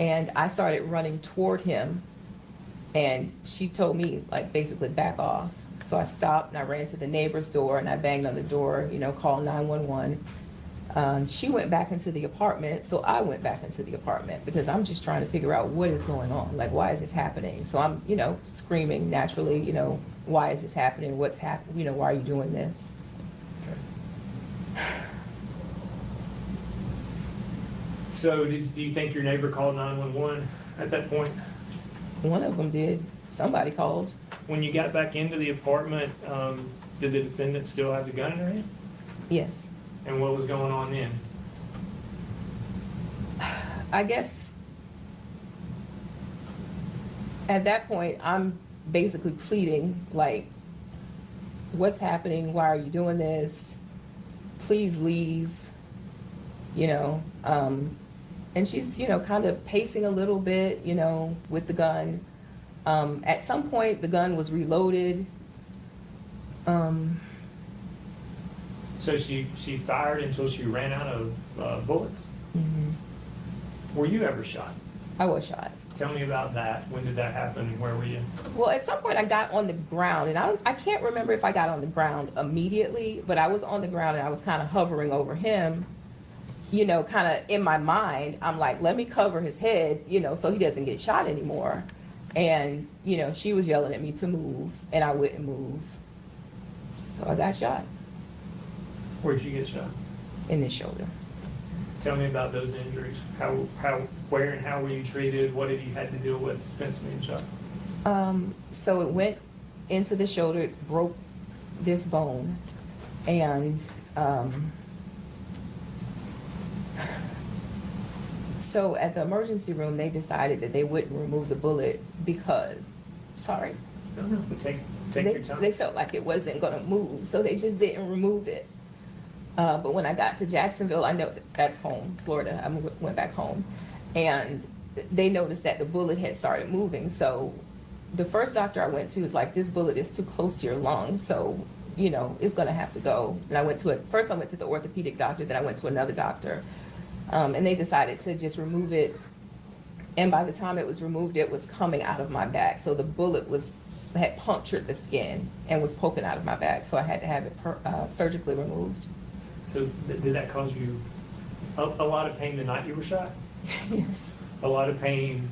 and I started running toward him, and she told me, like, basically back off. So I stopped and I ran to the neighbor's door and I banged on the door, called 911. She went back into the apartment, so I went back into the apartment because I'm just trying to figure out what is going on. Like, why is this happening? So I'm, screaming naturally, why is this happening? What's happening? Why are you doing this? So do you think your neighbor called 911 at that point? One of them did. Somebody called. when you got back into the apartment, did the defendant still have the gun in her hand? Yes. And what was going on then? I guess at that point, I'm basically pleading, like, what's happening? Why are you doing this? Please leave, you know. And she's, you know, kind of pacing a little bit, you know, with the gun. At some point, the gun was reloaded. So she fired until she ran out of bullets. Mhm. Were you ever shot? I was shot. Tell me about that. When did that happen? Where were you? Well, at some point I got on the ground, and I can't remember if I got on the ground immediately, but I was on the ground and I was kind of hovering over him, you know, kind of in my mind. I'm like, let me cover his head, you know, so he doesn't get shot anymore. And, you know, she was yelling at me to move, and I wouldn't move. So I got shot Where'd you get shot? in the shoulder. Tell me about those injuries. Where and how were you treated? What have you had to deal with since being shot? So it went into the shoulder, it broke this bone, and so at the emergency room, they decided that they wouldn't remove the bullet because, sorry, No. Take your time. they felt like it wasn't gonna move, so they just didn't remove it. But when I got to Jacksonville, I know that's home, Florida. I went back home, and they noticed that the bullet had started moving. So the first doctor I went to was like, this bullet is too close to your lung, so, you know, it's gonna have to go. And I went to first I went to the orthopedic doctor, then I went to another doctor, and they decided to just remove it. And by the time it was removed, it was coming out of my back. So the bullet had punctured the skin and was poking out of my back. So I had to have it surgically removed. So did that cause you a lot of pain the night you were shot? Yes. A lot of pain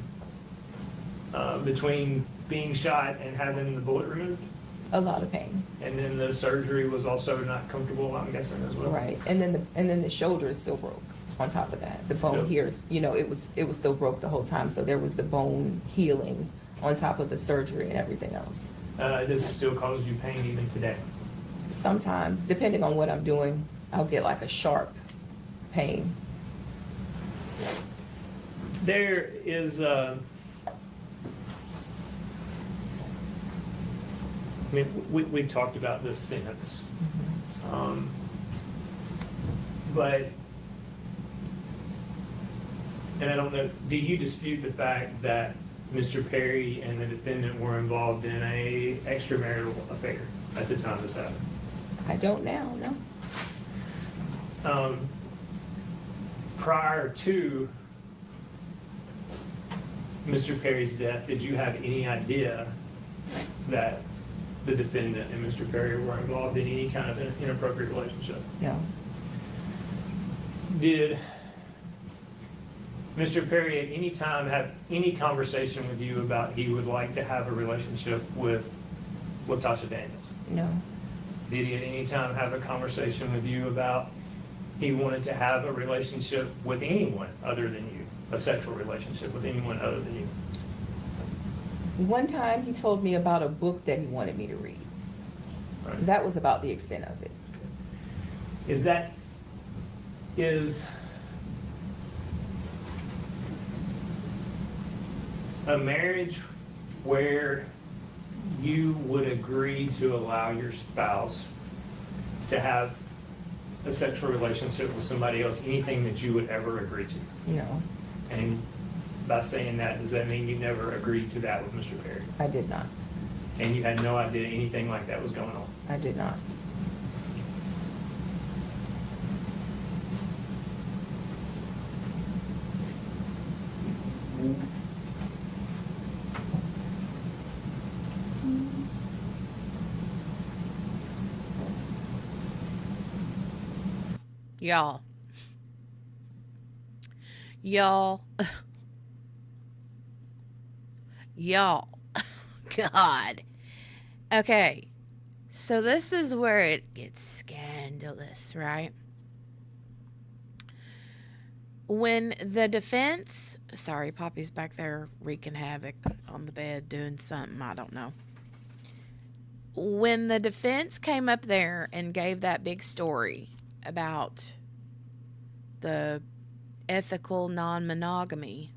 between being shot and having the bullet removed? A lot of pain. And then the surgery was also not comfortable, I'm guessing, as well? Right. And then the shoulder is still broke on top of that. The bone Still. here is, you know, it was still broke the whole time. So there was the bone healing on top of the surgery and everything else. Does it still cause you pain even today? Sometimes, depending on what I'm doing, I'll get like a sharp pain. There is, I mean, we've talked about this sentence. But, and I don't know, do you dispute the fact that Mr. Perry and the defendant were involved in a extramarital affair at the time this happened? I don't now, no. Prior to Mr. Perry's death, did you have any idea that the defendant and Mr. Perry were involved in any kind of an inappropriate relationship? No. Did Mr. Perry at any time have any conversation with you about he would like to have a relationship with Latoshia Daniels? No. Did he at any time have a conversation with you about he wanted to have a relationship with anyone other than you, a sexual relationship with anyone other than you? One time he told me about a book that he wanted me to read. Right. That was about the extent of it. Is a marriage where you would agree to allow your spouse to have a sexual relationship with somebody else, anything that you would ever agree to? No, And by saying that, does that mean you never agreed to that with Mr. Perry? I did not. And you had no idea anything like that was going on? I did not. Y'all, God. Okay, so this is where it gets scandalous, right? When the defense, sorry, Poppy's back there wreaking havoc on the bed doing something, I don't know. when the defense came up there and gave that big story about the ethical non-monogamy,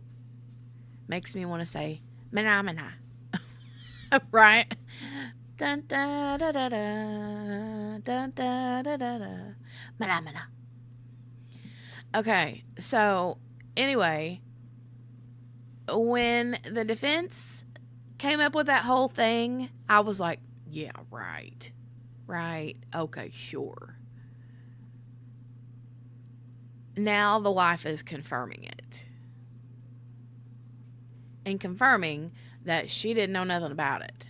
makes me want to say "mana." Right? Dun, da, da, da, da, dun, da, da, da, da. Mana. Okay, so anyway, when the defense came up with that whole thing, I was like, yeah, right, okay, sure. Now the wife is confirming it. And confirming that she didn't know nothing about it.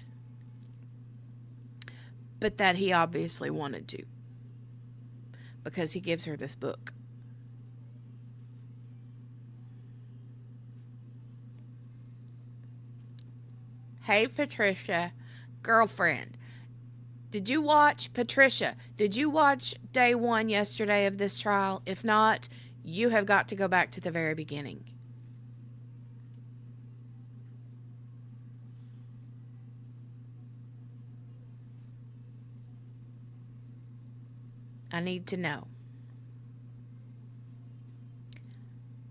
But that he obviously wanted to. Because he gives her this book. Hey, Patricia, girlfriend. Did you watch, Patricia, did you watch day 1 yesterday of this trial? If not, you have got to go back to the very beginning. I need to know.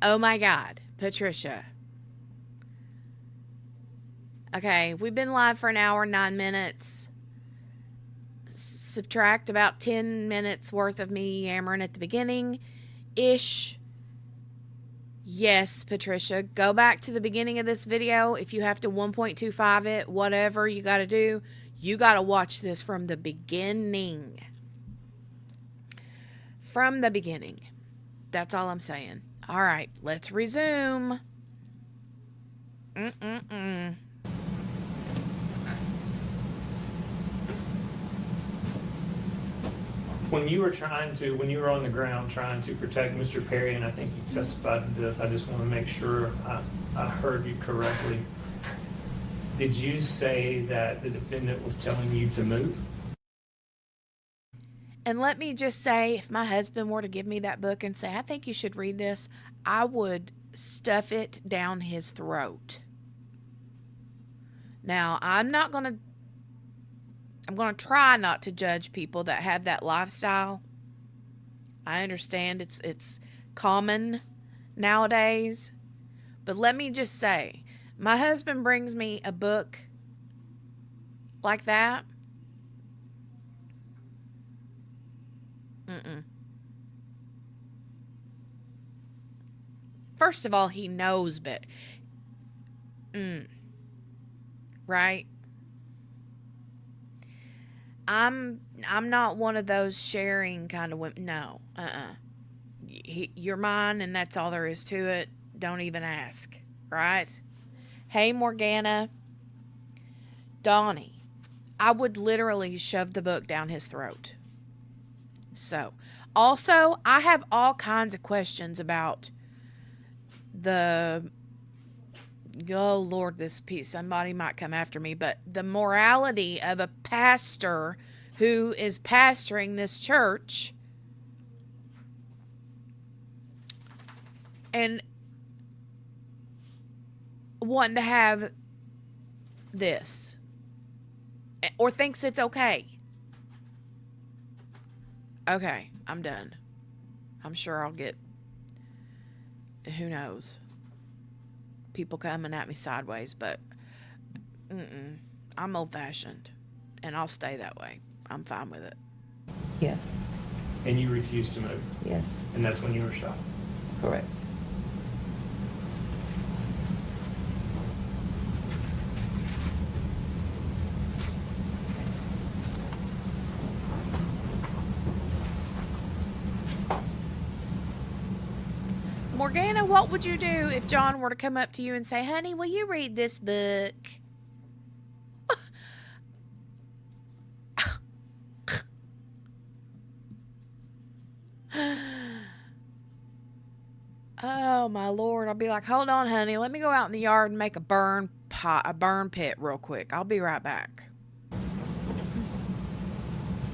Oh my God, Patricia. Okay, we've been live for an hour, 9 minutes. Subtract about 10 minutes worth of me yammering at the beginning-ish. Yes, Patricia, go back to the beginning of this video. If you have to 1.25 it, whatever you got to do, you got to watch this from the beginning. From the beginning. That's all I'm saying. All right, let's resume. When you were on the ground trying to protect Mr. Perry, and I think you testified to this, I just want to make sure I heard you correctly. Did you say that the defendant was telling you to move? And let me just say, if my husband were to give me that book and say, I think you should read this, I would stuff it down his throat. Now, I'm going to try not to judge people that have that lifestyle. I understand it's common nowadays. But let me just say, my husband brings me a book like that. First of all, he knows better. Right? I'm not one of those sharing kind of women. No. You're mine, and that's all there is to it. Don't even ask. Right? Hey, Morgana. Donnie. I would literally shove the book down his throat. So, also, I have all kinds of questions about oh Lord, this piece, somebody might come after me, but the morality of a pastor who is pastoring this church and wanting to have this or thinks it's okay. Okay, I'm done. I'm sure I'll get, who knows, people coming at me sideways, but I'm old-fashioned, and I'll stay that way. I'm fine with it. Yes, And you refused to move, yes, and that's when you were shot. correct. Morgana, what would you do if John were to come up to you and say, honey, will you read this book? Oh, my Lord. I'll be like, hold on, honey. Let me go out in the yard and make a burn pit real quick. I'll be right back.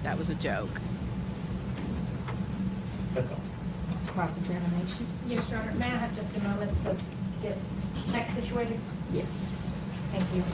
That was a joke. That's all. Cross-examination? Yes, Your Honor. May I have just a moment to get check situated? Yes. Thank you.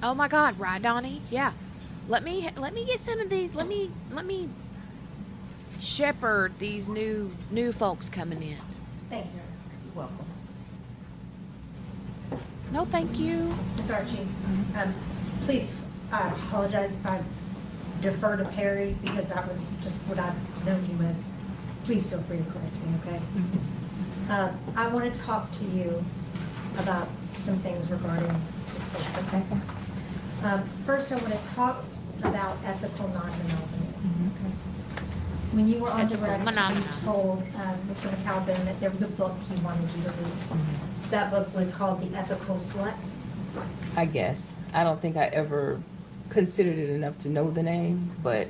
Oh my God, right, Donnie? Yeah. Let me get some of these. Let me shepherd these new folks coming in. Thank you. You're welcome. No, thank you. Ms. Archie, please, I apologize if I defer to Perry because that was just what I've known you as. Please feel free to correct me, okay? I want to talk to you about some things regarding this case, okay? First, I want to talk about ethical non-monogamy. Okay? When you were on Ethical direct, you non-monogamy. told Mr. McAlpin that there was a book he wanted you to read. That book was called The Ethical Slut. I guess. I don't think I ever considered it enough to know the name, but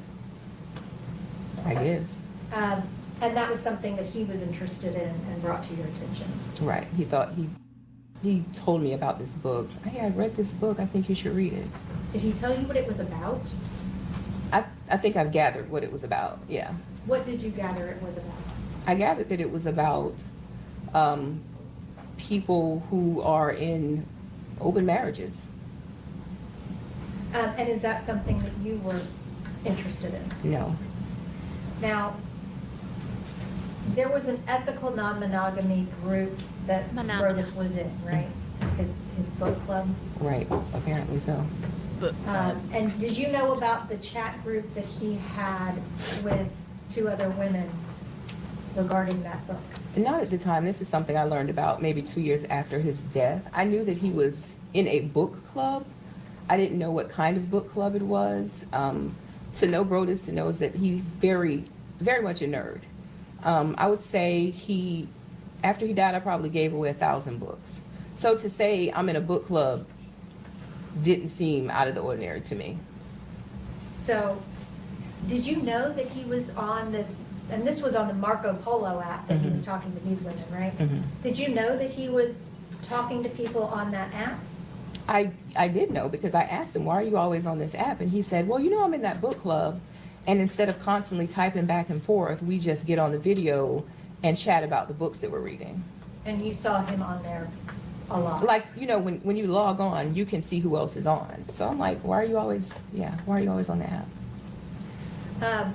I guess. And that was something that he was interested in and brought to your attention. Right. He thought he told me about this book. Hey, I read this book. I think you should read it. Did he tell you what it was about? I think I've gathered what it was about. Yeah. What did you gather it was about? I gathered that it was about people who are in open marriages. And is that something that you were interested in? No. Now, there was an ethical non-monogamy group that Monogamy. Brodes was in, right? His book club. Right. Apparently so. But And did you know about the chat group that he had with 2 other women regarding that book? Not at the time. This is something I learned about maybe 2 years after his death. I knew that he was in a book club. I didn't know what kind of book club it was. To know Brodes, to know that he's very, very much a nerd. I would say after he died, I probably gave away 1,000 books. So to say I'm in a book club didn't seem out of the ordinary to me. So, did you know that he was on this, and this was on the Marco Polo app that he was talking to these women, right? Did you know that he was talking to people on that app? I did know because I asked him, why are you always on this app? And he said, well, you know, I'm in that book club. And instead of constantly typing back and forth, we just get on the video and chat about the books that we're reading. And you saw him on there a lot? Like, you know, when you log on, you can see who else is on. So I'm like, why are you always on the app?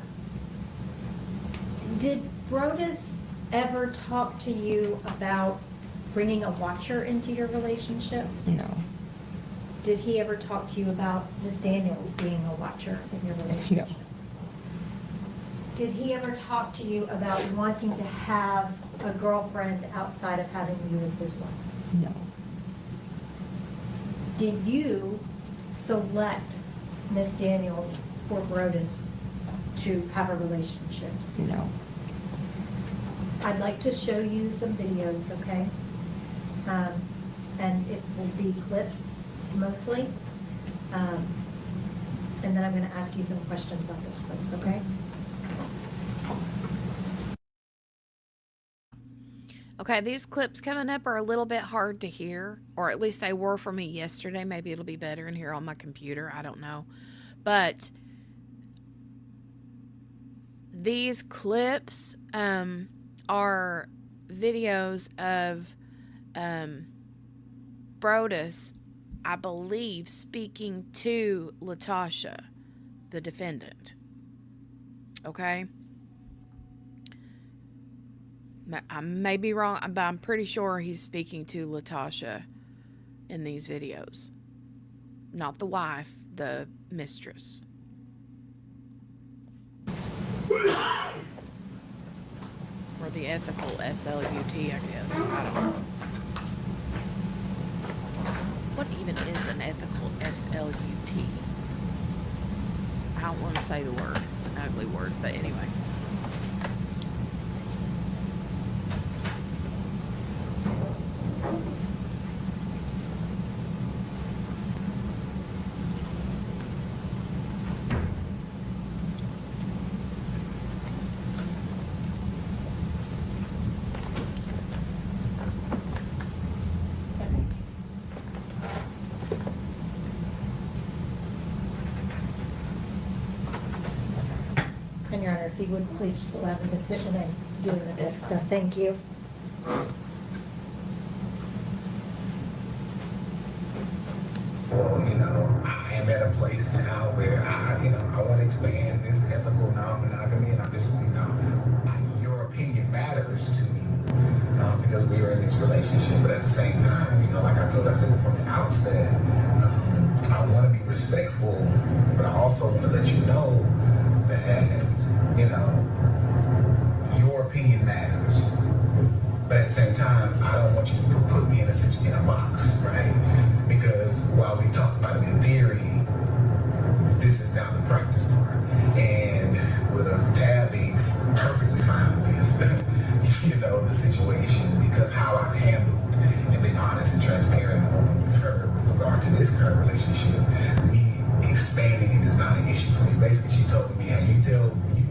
Did Brodes ever talk to you about bringing a watcher into your relationship? No. Did he ever talk to you about Ms. Daniels being a watcher in your relationship? No. Did he ever talk to you about wanting to have a girlfriend outside of having you as his wife? No. Did you select Ms. Daniels for Brodes to have a relationship? No. I'd like to show you some videos, okay? And it will be clips mostly. And then I'm going to ask you some questions about those clips, okay? okay, these clips coming up are a little bit hard to hear, or at least they were for me yesterday. Maybe it'll be better in here on my computer. I don't know. But these clips are videos of Brodes, I believe, speaking to Latoshia, the defendant. Okay? I may be wrong, but I'm pretty sure he's speaking to Latoshia in these videos. Not the wife, the mistress. Or the ethical SLUT, I guess. I don't know. What even is an ethical SLUT? I don't want to say the word. It's an ugly word, but anyway. And Your Honor, if you would please just allow me to sit when I'm doing this stuff. Thank you. Well, I am at a place now where I want to expand this ethical non-monogamy, and I'm just, your opinion matters to me because we are in this relationship. But at the same time, like I said from the outset, I want to be respectful, but I also want to let you know that, your opinion matters. But at the same time, I don't want you to put me in a box, right? Because while we talk about it in theory, this is now the practice part. And with a tab being perfectly fine with, the situation, because how I've handled and been honest and transparent and open with her with regard to this current relationship, me expanding it is not an issue for me. Basically, she told me, hey,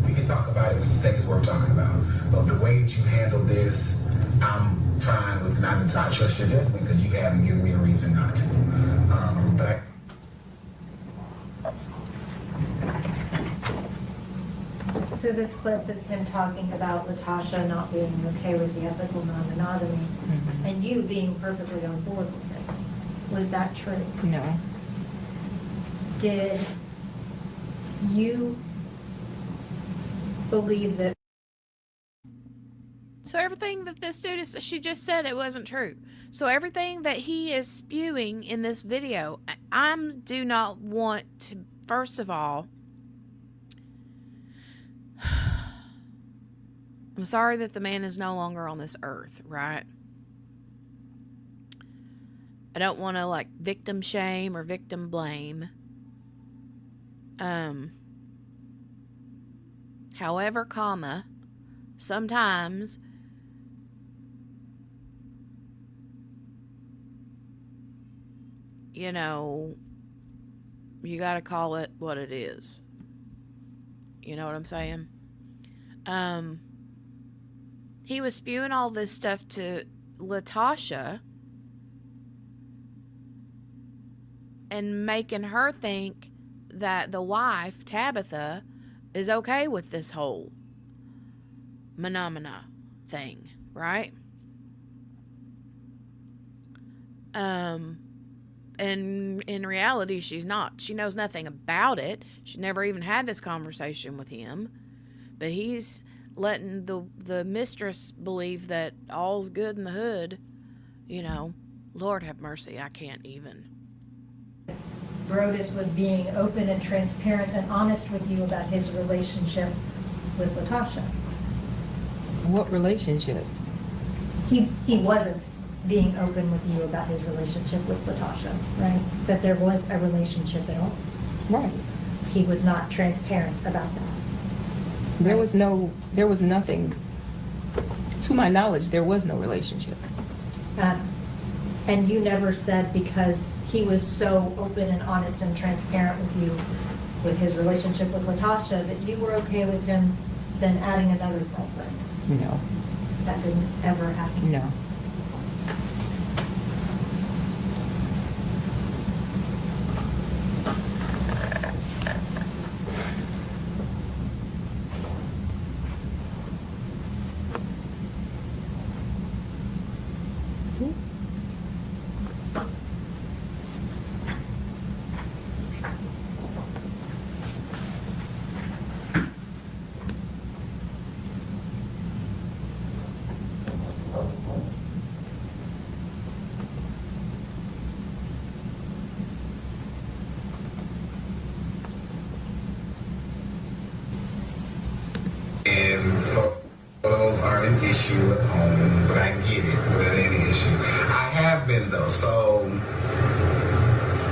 we can talk about it when you think it's worth talking about. But the way that you handle this, I'm fine with not trust your judgment because you haven't given me a reason not to. So this clip is him talking about Latasha not being okay with the ethical non-monogamy and you being perfectly on board with it. Was that true? No. Did you believe that? So everything that this dude is, she just said it wasn't true. So everything that he is spewing in this video, I do not want to, first of all, I'm sorry that the man is no longer on this earth, right? I don't want to victim shame or victim blame. However, sometimes you got to call it what it is. You know what I'm saying? He was spewing all this stuff to Latasha and making her think that the wife, Tabitha, is okay with this whole phenomena thing, right? And in reality, she's not. She knows nothing about it. She never even had this conversation with him. But he's letting the mistress believe that all's good in the hood. Lord have mercy, I can't even. Brodes was being open and transparent and honest with you about his relationship with Latasha. What relationship? He wasn't being open with you about his relationship with Latasha, right? That there was a relationship at all. Right. He was not transparent about that. There was nothing, to my knowledge, there was no relationship. And you never said because he was so open and honest and transparent with you with his relationship with Latasha that you were okay with him then adding another girlfriend. No. That didn't ever happen. No. And photos aren't an issue at home, but I get it, but it ain't an issue. I have been though, so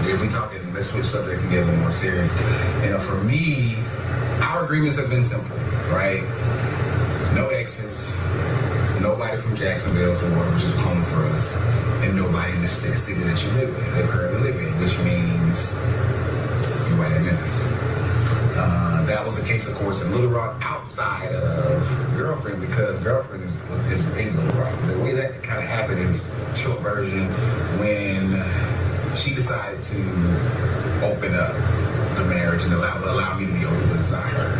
if we talking, let's switch subject and get a little more serious. For me, our agreements have been simple, right? No exes, nobody from Jacksonville, Florida, which is home for us, and nobody in the city that you live in, that currently live in, which means you're right at Memphis. That was the case, of course, in Little Rock outside of Girlfriend, because Girlfriend is in Little Rock. The way that kind of happened is, short version, when she decided to open up the marriage and allow me to be open, but it's not her.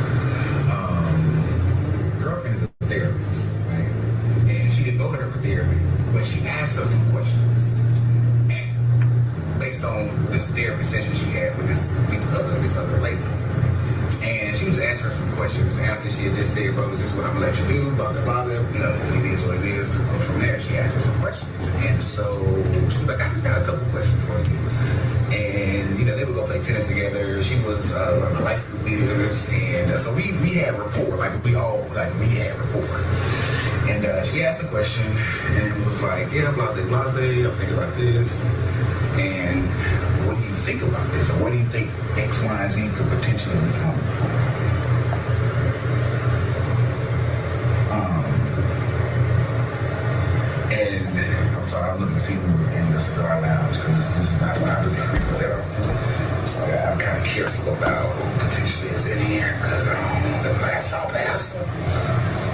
dissension she had with this other lady. And she was asking her some questions after she had just said, bro, is this what I'm gonna let you do? Blah, blah, blah. You know, it is what it is. And from there, she asked her some questions. And so she was like, I just got a couple questions for you. And, you know, they would go play tennis together. She was one of my life group leaders. And so we had rapport. We had rapport. And she asked a question and was like, yeah, blase, blase, I'm thinking about this. And what do you think about this? Or what do you think X, Y, and Z could potentially become? And I'm sorry, I'm looking to see who's in the cigar lounge because this is not what I really frequent that often. So I'm kind of careful about who potentially is in here because I don't want the last all pastor.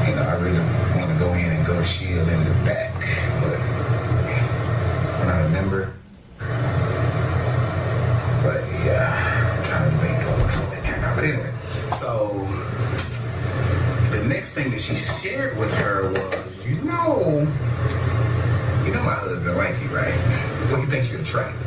You know, I really want to go in and go chill in the back, but I'm not a member. But yeah, I'm trying to make what go in here now. But anyway, so the next thing that she shared with her was, you know my husband like you, right? Well, he thinks you're attractive.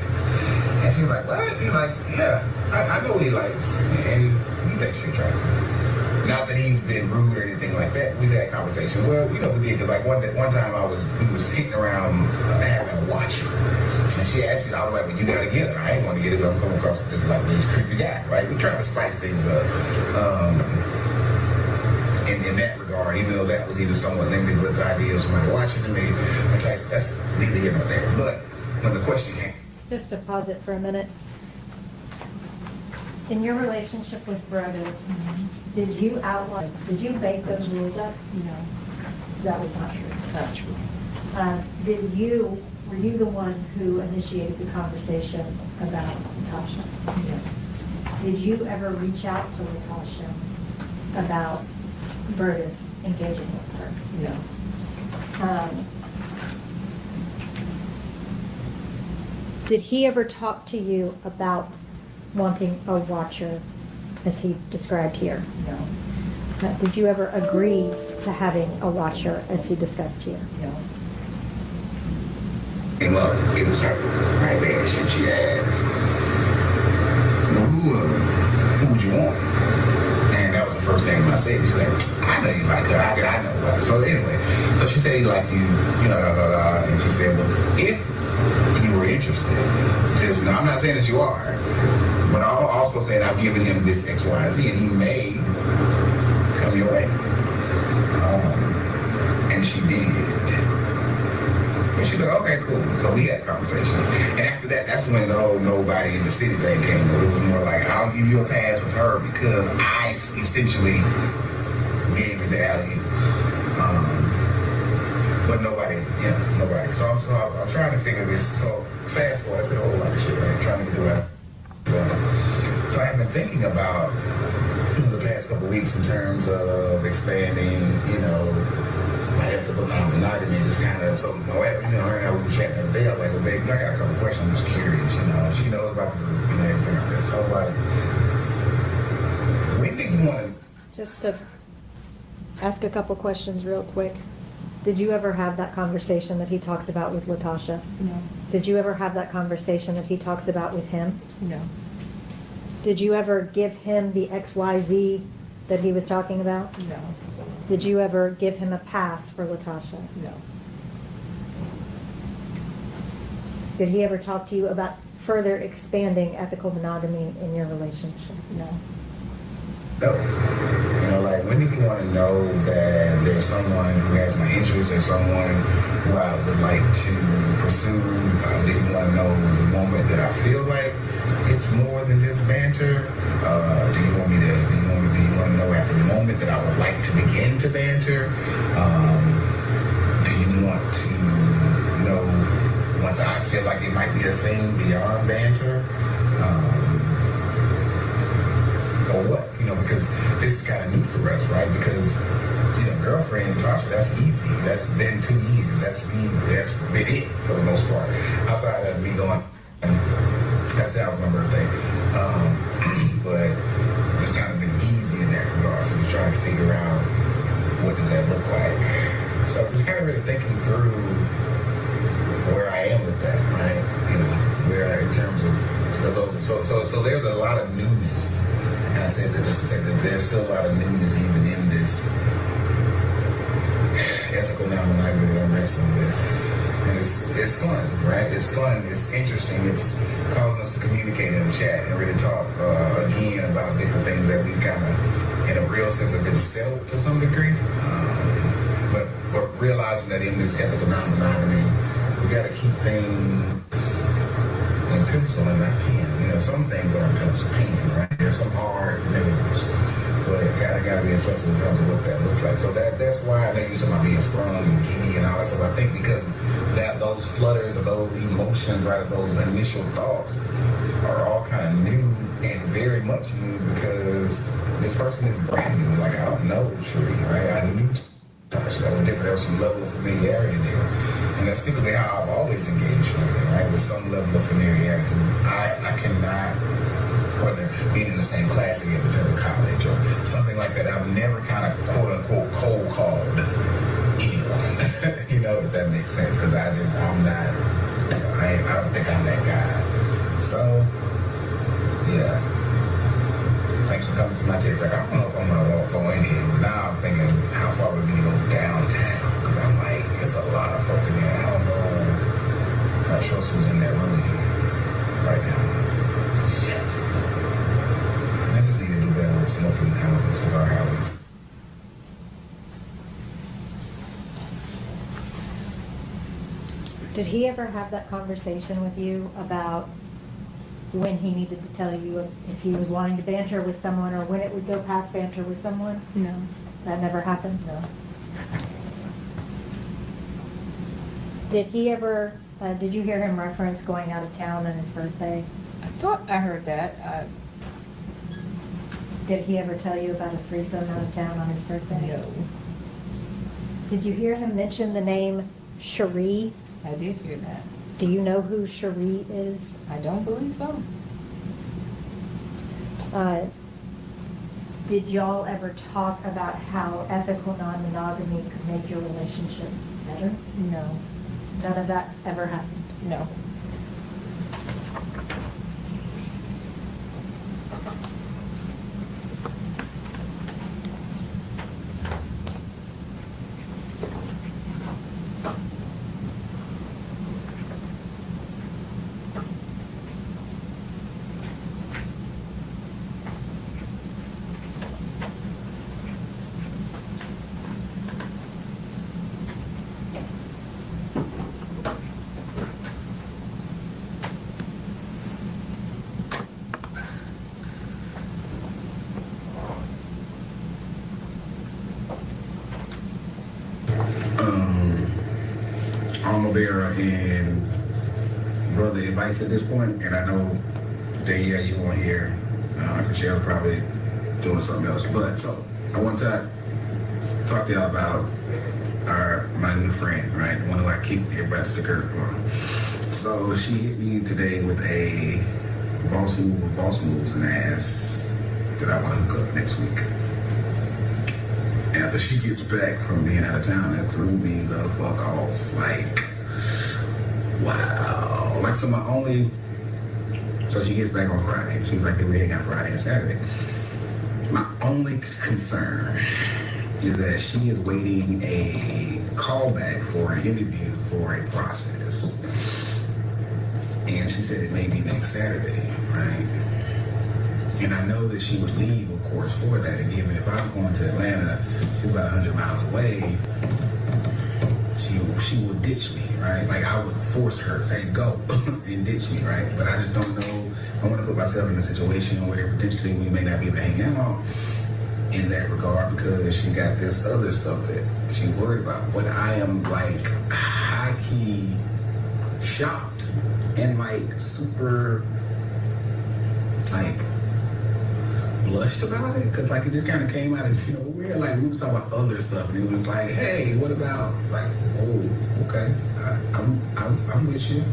And she's like, what? He's like, yeah, I know what he likes, and he thinks you're attractive. Not that he's been rude or anything like that. We've had conversation. Well, you know, we did because like one time we was sitting around having a watch, and she asked me, I was like, well, you gotta get her. I ain't gonna get it. I'm coming across this like this creepy guy, right? We're trying to spice things up. In that regard, even though that was even somewhat limited with the idea of somebody watching me, that's neither here nor there. But when the question came, Just to pause it for a minute. In your relationship with Brodes, did you make those rules up? No, So that was not true. not true. Were you the one who initiated the conversation about Latasha? No. Did you ever reach out to Latasha about Brodes engaging with her? No. Did he ever talk to you about wanting a watcher, as he described here? No. Did you ever agree to having a watcher, as he discussed here? No. came up, it was her, right there. She asked, well, who would you want? And that was the first thing I said. She's like, I know you like her. How could I know about her? So anyway, so she said he liked you, blah, blah, blah. And she said, well, if you were interested, just, I'm not saying that you are, but I'm also saying I've given him this X, Y, Z, and he may come your way. And she did. And she said, okay, cool. So we had a conversation. And after that, that's when the whole nobody in the city thing came. It was more like, I'll give you a pass with her because I essentially gave it the alley. But nobody. So I'm trying to figure this. So fast forward, I said a whole lot of shit, right? Trying to get to where I'm going. So I've been thinking about the past couple of weeks in terms of expanding, my ethical non-monogamy, just kind of, so my wife, her and I were chatting the other day. I was like, well, baby, I got a couple of questions. I'm just curious, She knows about the group, everything like that. So I was like, when did you want to? Just to ask a couple questions real quick. Did you ever have that conversation that he talks about with Latasha? No. Did you ever have that conversation that he talks about with him? No. Did you ever give him the XYZ that he was talking about? No. Did you ever give him a pass for Latasha? No. Did he ever talk to you about further expanding ethical monogamy in your relationship? No. No. Like, when do you want to know that there's someone who has my interest or someone who I would like to pursue? Do you want to know the moment that I feel like it's more than just banter? Do you want to know at the moment that I would like to begin to banter? Do you want to know once I feel like it might be a thing beyond banter? Or what? Because this is kind of new for us, right? Because, girlfriend, Tasha, that's easy. That's been 2 years. That's been it for the most part. Outside of me going, that's out of my birthday. But it's kind of been easy in that regard. So we're trying to figure out what does that look like. So I'm just kind of really thinking through where I am with that, right? Where in terms of those. So So there's a lot of newness. And I said that just to say that there's still a lot of newness even in this ethical non-monogamy that I'm wrestling with. And it's fun, right? It's fun, it's interesting, it's causing us to communicate in the chat and really talk again about different things that we've kind of, in a real sense, have been settled to some degree. But realizing that in this ethical non-monogamy, we got to keep things in pencil and not pen. You know, some things are in pencil, pen, right? There's some hard news, but it gotta be inflexible in terms of what that looks like. So that's why I know you talking about being sprung and giddy and all that stuff. I think because that those flutters or those emotions, right, or those initial thoughts are all kind of new and very much new because this person is brand new. Like, I don't know Cherie, right? I knew Tasha. That was different. There was some level of familiarity there. And that's typically how I've always engaged women, right? With some level of familiarity. I cannot, whether being in the same class again in terms of college or something like that, I've never kind of quote unquote cold called anyone. You know, if that makes sense. Because I'm not, you know, I don't think I'm that guy. So, yeah. Thanks for coming to my TED Talk. I don't know if I'm gonna go in here. Now I'm thinking, how far would we go downtown? Because I'm like, it's a lot of folk in there. I don't know if I trust who's in that room right now. Shit. I just need to do better with smoking houses, cigar houses. Did he ever have that conversation with you about when he needed to tell you if he was wanting to banter with someone or when it would go past banter with someone? No. That never happened? No. Did he ever, did you hear him reference going out of town on his birthday? I thought I heard that. Did he ever tell you about a threesome out of town on his birthday? No. Did you hear him mention the name Cherie? I did hear that. Do you know who Cherie is? I don't believe so. Did y'all ever talk about how ethical non-monogamy could make your relationship better? No. None of that ever happened? No. Alma Bear and Brother Advice at this point, and I know Danielle, you won't hear. Michelle's probably doing something else. But so I want to talk to y'all about my new friend, right? One who I keep everybody to the curb for. So she hit me today with a boss move of boss moves and asked that I want to hook up next week. After she gets back from being out of town, that threw me the fuck off. Like, wow. Like, so she gets back on Friday. She was like, we hang out Friday and Saturday. My only concern is that she is waiting a callback for an interview for a process. And she said it may be next Saturday, right? And I know that she would leave, of course, for that. And even if I'm going to Atlanta, she's about 100 miles away, she would ditch me, right? Like, I would force her to say, go and ditch me, right? But I just don't know. I want to put myself in a situation where potentially we may not be able to hang out in that regard because she got this other stuff that she's worried about. But I am, like, high-key shocked and, like, super, like, blushed about it, because like it just kind of came out of nowhere. Like, we were talking about other stuff, and it was like, hey, what about? It's like, oh, okay, I'm with you.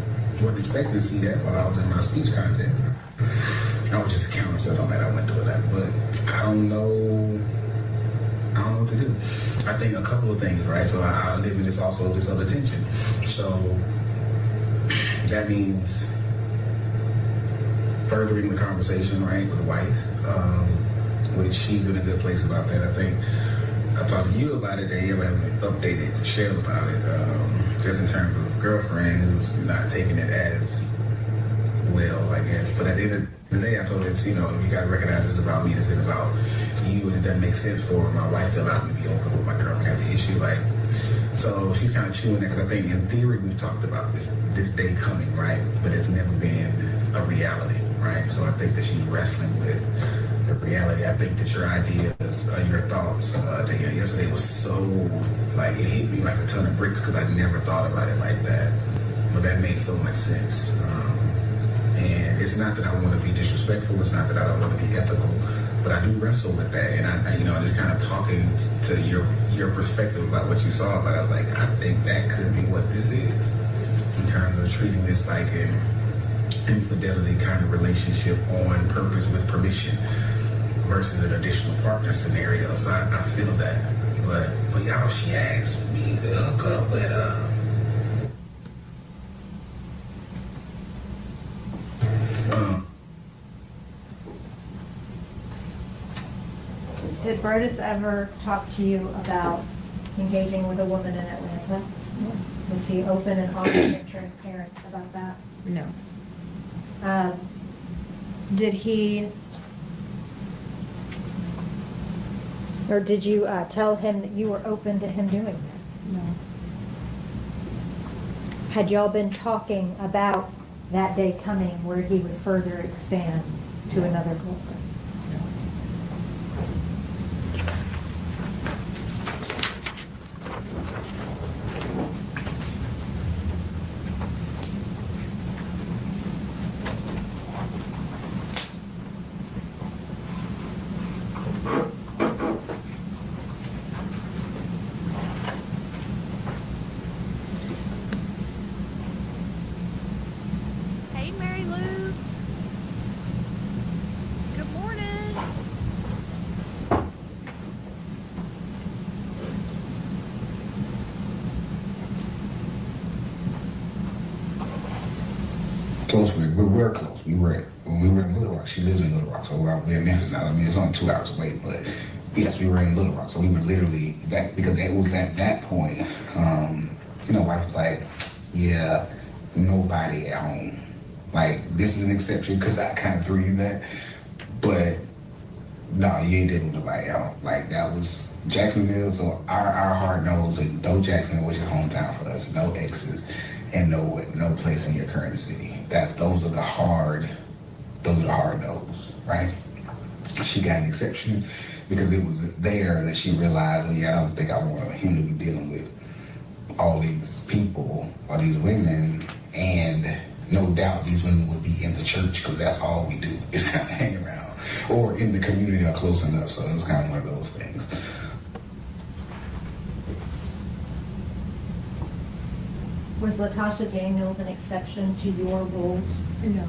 Wasn't expecting to see that while I was in my speech contest. I was just a counter, so it don't matter. I went through that, but I don't know what to do. I think a couple of things, right? So I live in this other tension. So that means furthering the conversation, right, with the wife, which she's in a good place about that. I think I talked to you about it, and you haven't updated Shell about it, just in terms of girlfriend who's not taking it as well, I guess. But at the end of the day, I told her, you know, you gotta recognize this is about me, this is about you, and it doesn't make sense for my wife to allow me to be open with my girl has an issue, like. So she's kind of chewing that, because I think in theory we've talked about this day coming, right? But it's never been a reality, right? So I think that she's wrestling with the reality. I think that your ideas, your thoughts, yesterday was so, like, it hit me like a ton of bricks, because I never thought about it like that. But that made so much sense. And it's not that I want to be disrespectful. It's not that I don't want to be ethical. But I do wrestle with that. And I you know, just kind of talking to your perspective about what you saw. But I was like, I think that could be what this is, in terms of treating this like an infidelity kind of relationship on purpose with permission versus an additional partner scenario. So I feel that. But y'all, she asked me to hook up with Did Brodes ever talk to you about engaging with a woman in Atlanta? Was he open and honest and transparent about that? No. Did he, or did you tell him that you were open to him doing that? No. Had y'all been talking about that day coming where he would further expand to another girlfriend? Hey, Mary Lou. Good morning. close. We're close. When we were in Little Rock. She lives in Little Rock, so we're in Memphis now. I mean, it's only 2 hours away, but yes, we were in Little Rock, so we were literally that, because it was at that point. Wife was like, "Yeah, nobody at home. Like, this is an exception," because I kind of threw you that, but no, you ain't dealing with nobody at home. Like, that was Jacksonville, so our heart knows that no Jacksonville, which is hometown for us, no exes, and no place in your current city. Those are the hard no's, right? She got an exception because it was there that she realized, well, yeah, I don't think I want him to be dealing with all these people, all these women, and no doubt these women would be in the church, because that's all we do is kind of hang around, or in the community or close enough. So it was kind of one of those things. Was Latoshia Daniels an exception to your rules? No.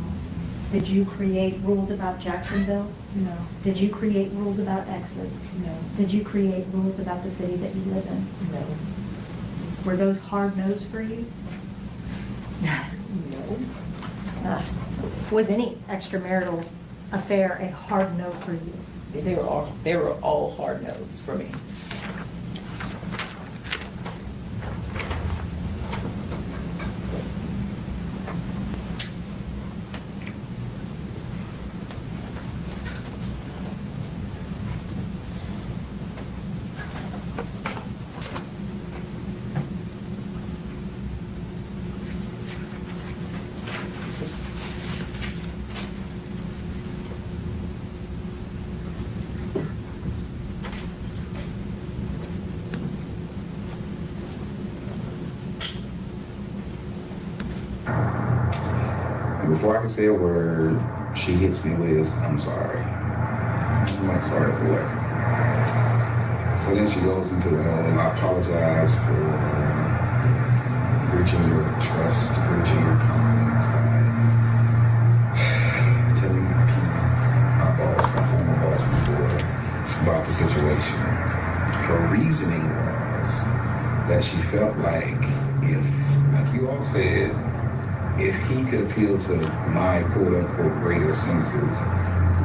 Did you create rules about Jacksonville? No. Did you create rules about exes? No. Did you create rules about the city that you live in? No. Were those hard no's for you? No. Was any extramarital affair a hard no for you? They were all hard no's for me. Before I can say a word, she hits me with, "I'm sorry." I'm like, "Sorry for what?" So then she goes into the whole, "I apologize for breaching your trust, breaching your confidence by telling my former boss before, about the situation." Her reasoning was that she felt like if, like you all said, if he could appeal to my quote-unquote greater senses,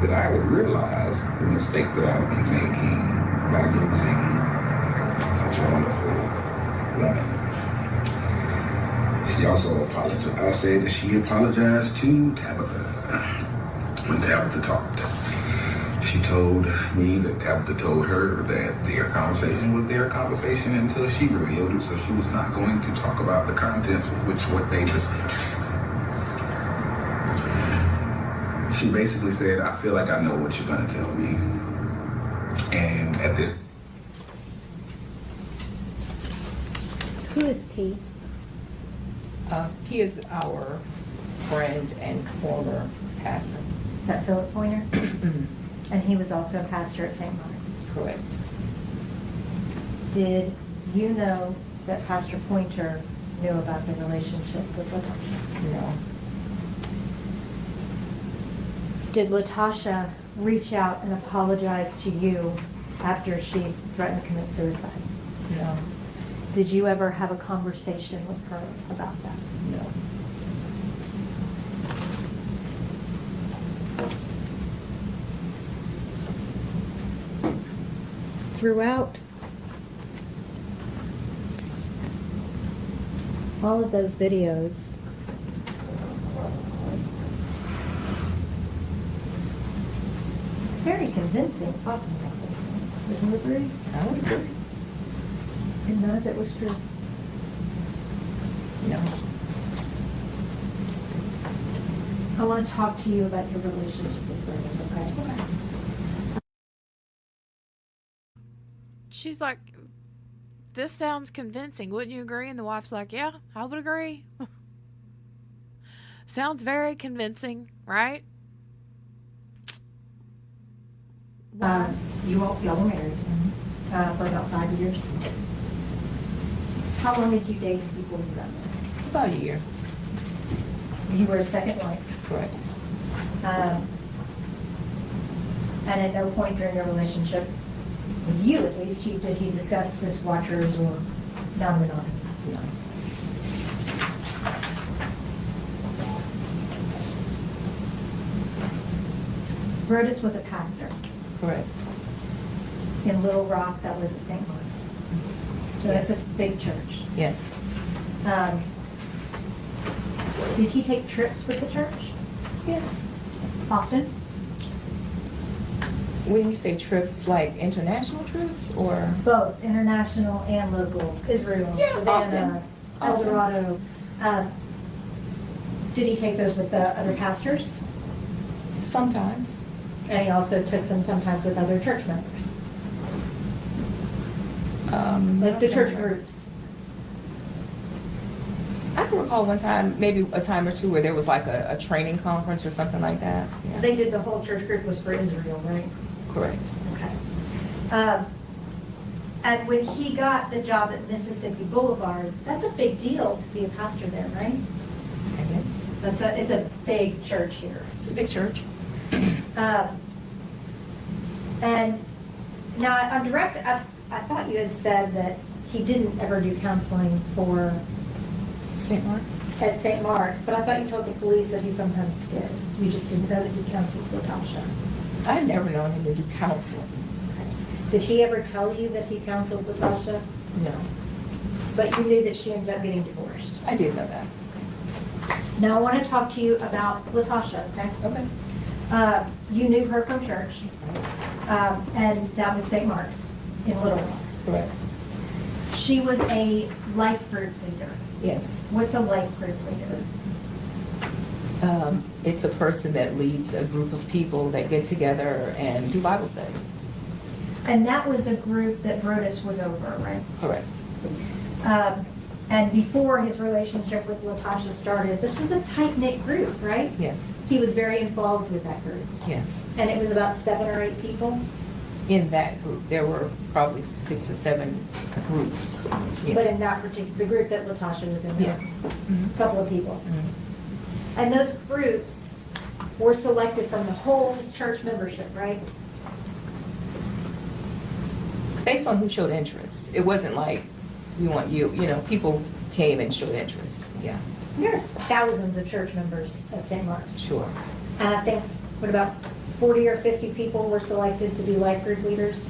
that I would realize the mistake that I would be making by losing such a wonderful woman. She also apologized. I said that she apologized to Tabitha when Tabitha talked. She told me that Tabitha told her that their conversation was their conversation until she revealed it, so she was not going to talk about the contents with which what they discussed. She basically said, I feel like I know what you're going to tell me. And at this... Who is P? He is our friend and former pastor. Is that Philip Pointer? And he was also a pastor at St. Mark's. Correct. Did you know that Pastor Pointer knew about the relationship with Latasha? No. Did Latasha reach out and apologize to you after she threatened to commit suicide? No. Did you ever have a conversation with her about that? No. Throughout all of those videos, it's very convincing talking about those things. Would you agree? I would agree. And none of it was true. No. I want to talk to you about your relationship with Brodes, okay? She's like, this sounds convincing. Wouldn't you agree? And the wife's like, yeah, I would agree. Sounds very convincing, right? Y'all were married for about 5 years. How long did you date before you got married? About a year. You were a second wife. Correct. And at no point during your relationship, with you at least, did he discuss this watchers or non-monogamy? No. Brodes was a pastor Correct. in Little Rock that was at St. Mark's. So that's a Yes. big church. Yes. Did he take trips with the church Yes. often? When you say trips, like international trips or? Both international and local, Israel, Yeah, Savannah, El often. Dorado. Did he take those with the other pastors? Sometimes. And he also took them sometimes with other church members, like the church groups. I can recall one time, maybe a time or two, where there was like a training conference or something like that. Yeah. They did, the whole church group was for Israel, right? Correct. Okay. And when he got the job at Mississippi Boulevard, that's a big deal to be a pastor there, right? I guess. It's a big church here. It's a big church. And now on direct, I thought you had said that he didn't ever do counseling for St. Mark? at St. Mark's, but I thought you told the police that he sometimes did. You just didn't know that he counseled Latasha. I had never known him to do counseling. Did he ever tell you that he counseled Latasha? No. But you knew that she ended up getting divorced. I did know that. Now I want to talk to you about Latasha, okay? Okay. You knew her from church, and that was St. Mark's in Little Rock. Correct. She was a life group leader. Yes. What's a life group leader? It's a person that leads a group of people that get together and do Bible study. And that was a group that Brodes was over, right? Correct. And before his relationship with Latasha started, this was a tight-knit group, right? Yes. He was very involved with that group. Yes. And it was about 7 or 8 people? In that group, there were probably 6 or 7 groups. Yeah. But in that particular, the group that Latasha was in, Yeah. a couple of people. Mhm. And those groups were selected from the whole church membership, right? Based on who showed interest. It wasn't like, we want you, people came and showed interest. Yeah. There are thousands of church members at St. Mark's. Sure. And I think, what about 40 or 50 people were selected to be life group leaders?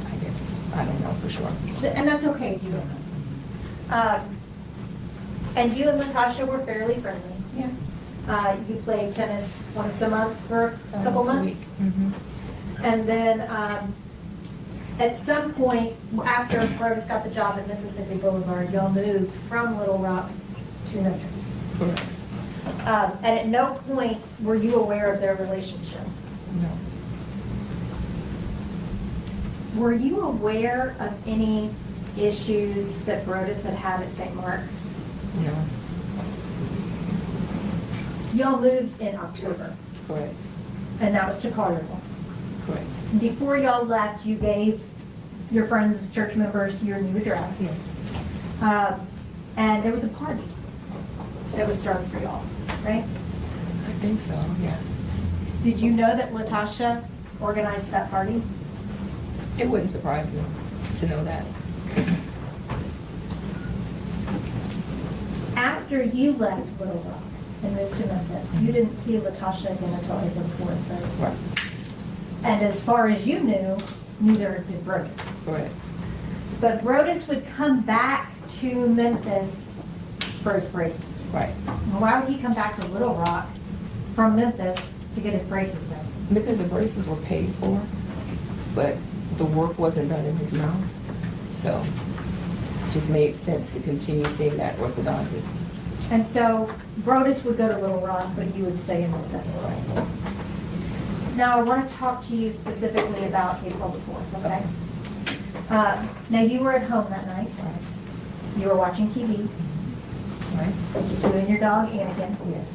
I guess, I don't know for sure. And that's okay if you don't know. And you and Latasha were fairly friendly. Yeah. You played tennis once a month for a couple months. Mm-hmm. And then at some point, after Brodes got the job at Mississippi Boulevard, y'all moved from Little Rock to Memphis. Correct. And at no point were you aware of their relationship. No. Were you aware of any issues that Brodes had at St. Mark's? No. Y'all moved in October, Correct. and that was to Collierville. Correct. Before y'all left, you gave your friends, church members, your new address. Yes. And there was a party that was started for y'all, right? I think so, yeah. Did you know that Latasha organized that party? It wouldn't surprise me to know that. After you left Little Rock and moved to Memphis, you didn't see Latasha again until April 4th, right? Right. And as far as you knew, neither did Brodes. Correct. But Brodes would come back to Memphis for his braces. Right. Why would he come back to Little Rock from Memphis to get his braces done? Because the braces were paid for, but the work wasn't done in his mouth. So it just made sense to continue seeing that orthodontist. And so Brodes would go to Little Rock, but you would stay in Memphis. Right. Now, I want to talk to you specifically about April the 4th, okay? Now, you were at home that night. Right. You were watching TV. Right. Just you and your dog, Anakin. Yes.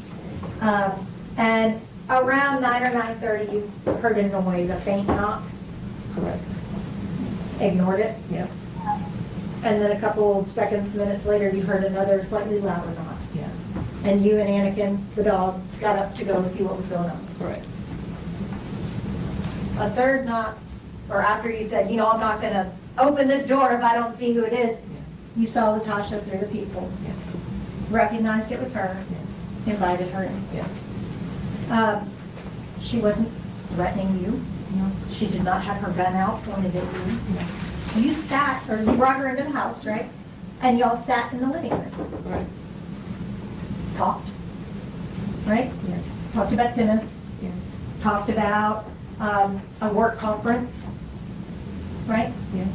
And around 9 or 9:30, you heard a noise, a faint knock. Correct. Ignored it. Yep. And then a couple of seconds, minutes later, you heard another slightly louder knock. Yeah. And you and Anakin, the dog, got up to go see what was going on. Correct. A third knock, or after you said, you know, I'm not gonna open this door if I don't see who it is, Yeah. you saw Latasha through the people, Yes. recognized it was her, Yes. invited her in. Yes. She wasn't threatening you. No. She did not have her gun out pointed at you. No. You sat, or you brought her into the house, right? And y'all sat in the living room, Right. talked, right? Yes. Talked about tennis, Yes. talked about a work conference, right? Yes.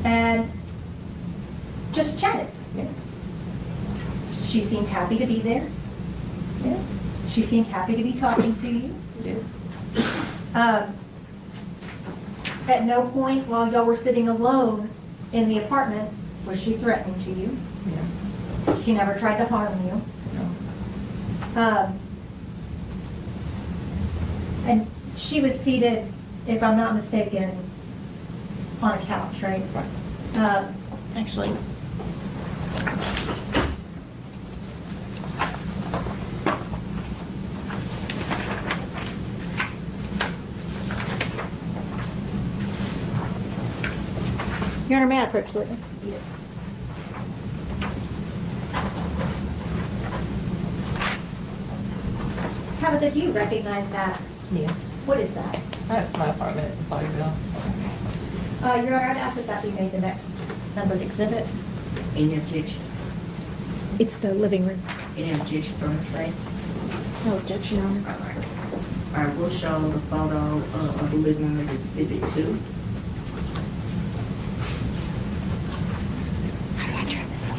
And just chatted. Yeah. She seemed happy to be there. Yeah. She seemed happy to be talking to you. Yeah. At no point while y'all were sitting alone in the apartment was she threatening to you. Yeah. She never tried to harm you. No. And she was seated, if I'm not mistaken, on a couch, right? Right. Actually. Your Honor, may I approach the witness? Yes. Tabitha, do you recognize that? Yes. What is that? That's my apartment in Collierville. Your Honor, I'd ask that that be made the next numbered exhibit. Any objection? It's the living room. Any objection from the state? No objection, Your Honor. All right. All right, we'll show the photo of the living room as exhibit 2. How do I turn this on?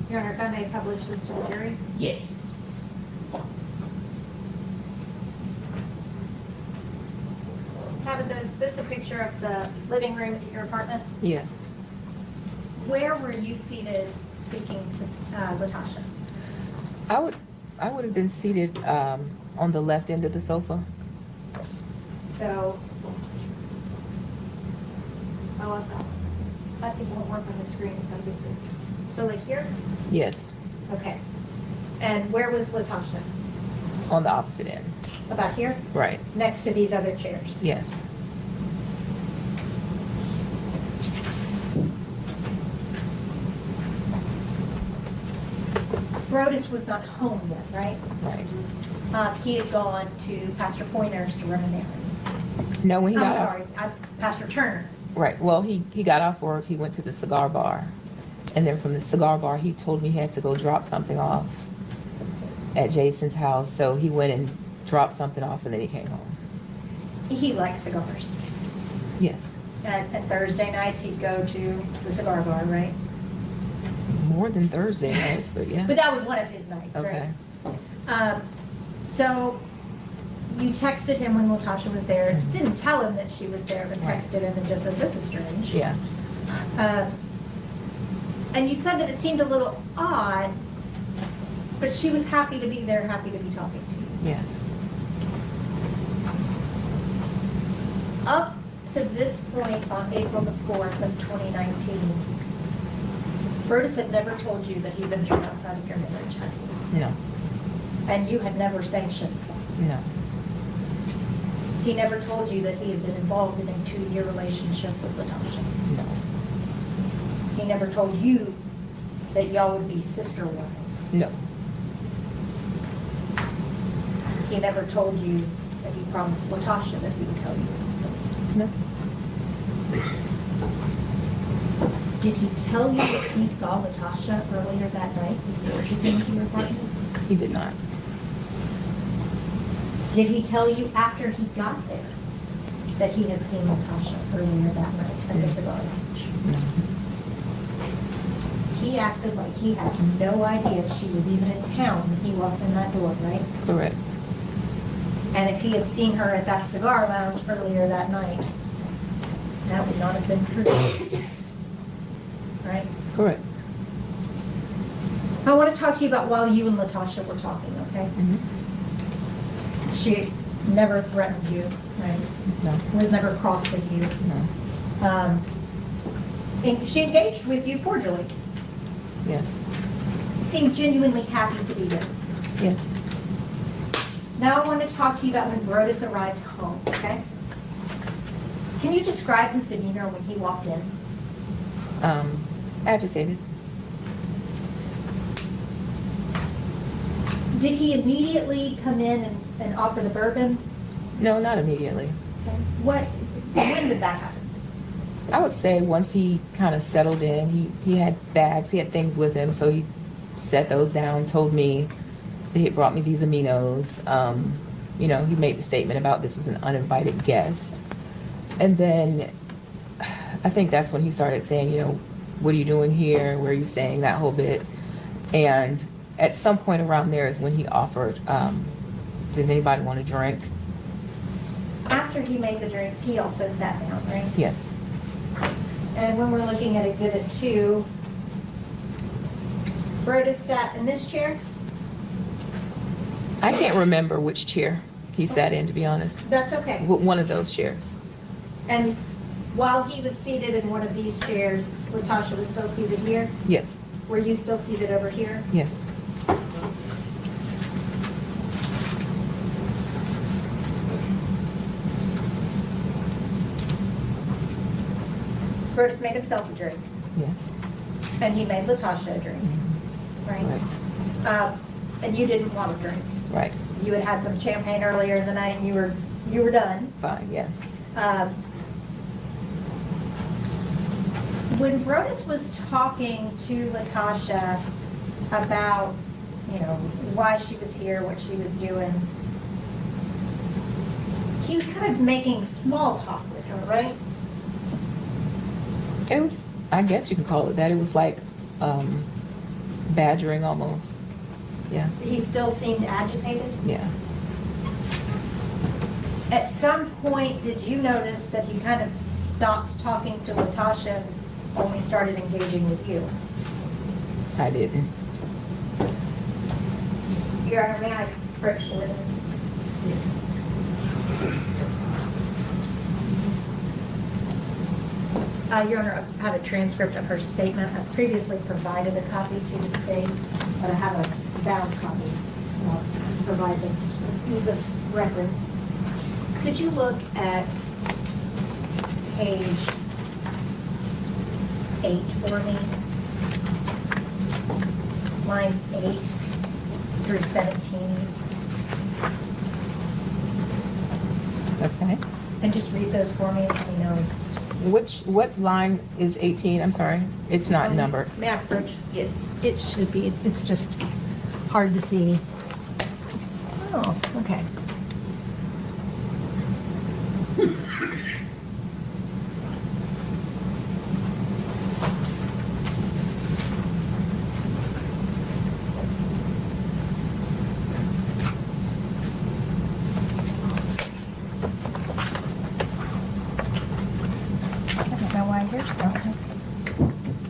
Your Honor, if I may publish this to the jury. Yes. Tabitha, is this a picture of the living room at your apartment? Yes. Where were you seated speaking to Latasha? I would have been seated on the left end of the sofa. So, oh, I think won't work on the screen, so I'll be good. So like here? Yes, Okay. And where was Latasha? on the opposite end. About here? Right, Next to these other chairs? yes. Brodes was not home yet, right? Right. He had gone to Pastor Pointer's to run an errand. No, when he I'm got off. sorry, Pastor Turner. Right, well, he got off work, he went to the cigar bar. And then from the cigar bar, he told me he had to go drop something off at Jason's house. So he went and dropped something off and then he came home. He likes cigars. Yes, And Thursday nights, he'd go to the cigar bar, right? more than Thursday nights, but yeah. But that was one of his nights, Okay, right? So you texted him when Latasha was there, didn't tell him that she was there, but Right. texted him and just said, this is strange. yeah, And you said that it seemed a little odd, but she was happy to be there, happy to be talking to you. yes. Up to this point on April the 4th of 2019, Brodes had never told you that he ventured outside of your marriage, had he? No, And you had never sanctioned. no, He never told you that he had been involved in a 2-year relationship with Latasha. no, He never told you that y'all would be sister wives. no, He never told you that he promised Latasha that he would tell you. no. Did he tell you that he saw Latasha earlier that night before she came to your apartment? He did not. Did he tell you after he got there that he had seen Latasha earlier that night at the cigar lounge? No. He acted like he had no idea she was even in town when he walked in that door, right? Correct. And if he had seen her at that cigar lounge earlier that night, that would not have been true. Right? Correct. I want to talk to you about while you and Latasha were talking, okay? Mhm. She never threatened you, right? No, Was never cross with you. no, And she engaged with you cordially. yes, Seemed genuinely happy to be there. yes. Now I want to talk to you about when Brodes arrived home, okay? Can you describe his demeanor when he walked in? Agitated. Did he immediately come in and offer the bourbon? No, not immediately. When did that happen? I would say once he kind of settled in, he had bags, he had things with him, so he set those down, told me that he had brought me these aminos. You know, he made the statement about this was an uninvited guest. And then I think that's when he started saying, you know, what are you doing here? Where are you staying? That whole bit. And at some point around there is when he offered, does anybody want a drink? After he made the drinks, he also sat down, right? Yes. And when we're looking at Exhibit 2, Brodes sat in this chair? I can't remember which chair he sat in, to be honest. That's okay. One of those chairs. And while he was seated in one of these chairs, Latasha was still seated here? Yes, Were you still seated over here? yes. Brodes made himself a drink, Yes. and he made Latasha a drink, right? Right. And you didn't want a drink. Right. You had had some champagne earlier in the night, and you were done. Fine, yes. When Brodes was talking to Latasha about, you know, why she was here, what she was doing, he was kind of making small talk with her, right? It was, I guess you can call it that. It was like badgering almost. Yeah, He still seemed agitated. yeah. At some point, did you notice that he kind of stopped talking to Latasha and only started engaging with you? I didn't. Your Honor, may I approach the witness? Your Honor, I have a transcript of her statement. I previously provided a copy to the state, but I have a bound copy. I'll provide the ease of reference. Could you look at page 8 for me? Lines 8 through 17. Okay. And just read those for me, let me know. What line is 18? I'm sorry. It's not numbered. May I approach? Yes. It should be, it's just hard to see. Oh, okay. I don't know why yours don't have.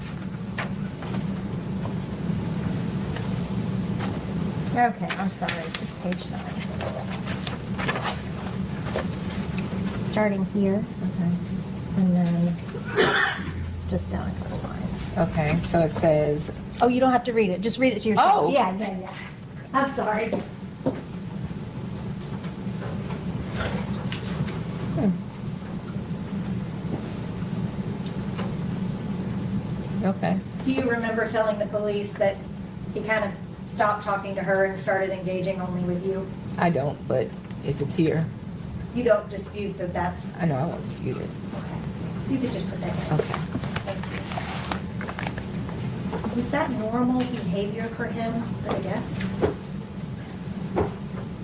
Okay, I'm sorry, it's page 9. Starting here, Okay. and then just down a couple lines. Okay, so it says, Oh, you don't have to read it, just read it to yourself. Oh. Yeah. I'm sorry. okay. Do you remember telling the police that he kind of stopped talking to her and started engaging only with you? I don't, but if it's here, You don't dispute that that's, I know I won't dispute it. okay. You could just put that in. Okay. Thank you. Was that normal behavior for him, I guess?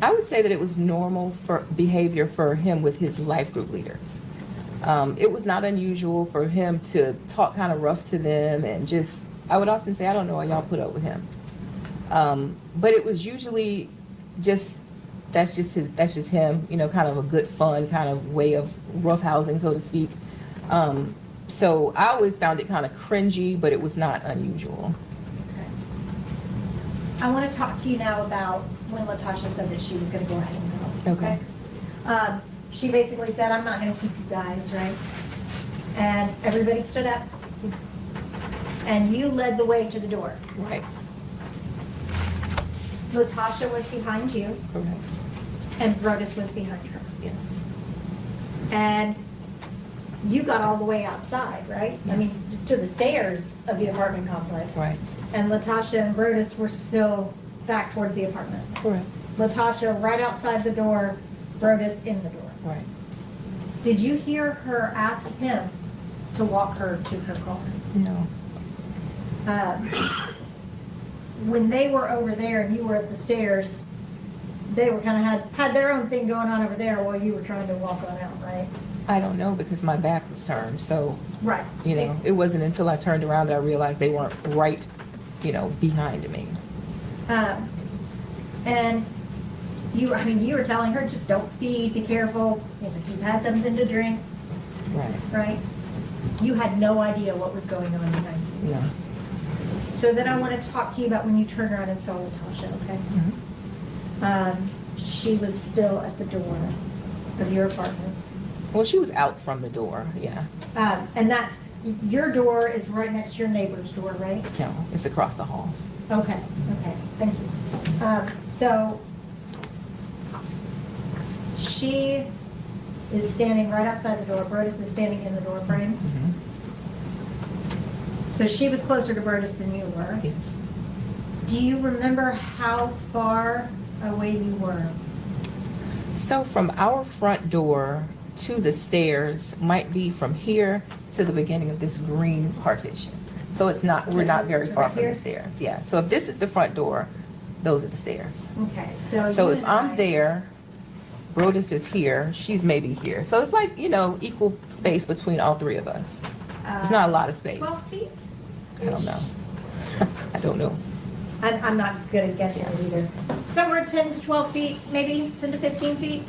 I would say that it was normal for behavior for him with his life group leaders. It was not unusual for him to talk kind of rough to them and just, I would often say, I don't know why y'all put up with him. But it was usually just, that's just him, you know, kind of a good fun kind of way of roughhousing, so to speak. So I always found it kind of cringy, but it was not unusual. Okay. I want to talk to you now about when Latasha said that she was going to go ahead and go. Okay. She basically said, I'm not going to keep you guys, right? And everybody stood up. And you led the way to the door. Right. Latasha was behind you, Correct. and Brodes was behind her. Yes. And you got all the way outside, right? I mean, to the stairs of the apartment complex. Right. And Latasha and Brodes were still back towards the apartment. Correct. Latasha right outside the door, Brodes in the door. Right. Did you hear her ask him to walk her to her car? No. When they were over there and you were at the stairs, they were kind of had their own thing going on over there while you were trying to walk on out, right? I don't know because my back was turned. So, Right. you know, it wasn't until I turned around that I realized they weren't right, you know, behind me. And you were telling her, just don't speed, be careful, if you've had something to drink, Right. right? You had no idea what was going on behind you. No. So then I want to talk to you about when you turned around and saw Latasha, okay? She was still at the door of your apartment. Well, she was out from the door. Yeah. And that's, your door is right next to your neighbor's door, right? No, it's across the hall. Okay, thank you. So she is standing right outside the door, Brodes is standing in the door frame. Mm-hmm. So she was closer to Brodes than you were. Yes. Do you remember how far away you were? So from our front door to the stairs might be from here to the beginning of this green partition. So it's not, we're not very far from the stairs. Yeah. So if this is the front door, those are the stairs. Okay, so. So you if and I'm I- there, Brodes is here, she's maybe here. So it's like, you know, equal space between all three of us. It's not a lot of space. 12 feet? I don't know. I don't know. I'm not good at guessing it either. Somewhere 10 to 12 feet, maybe 10 to 15 feet?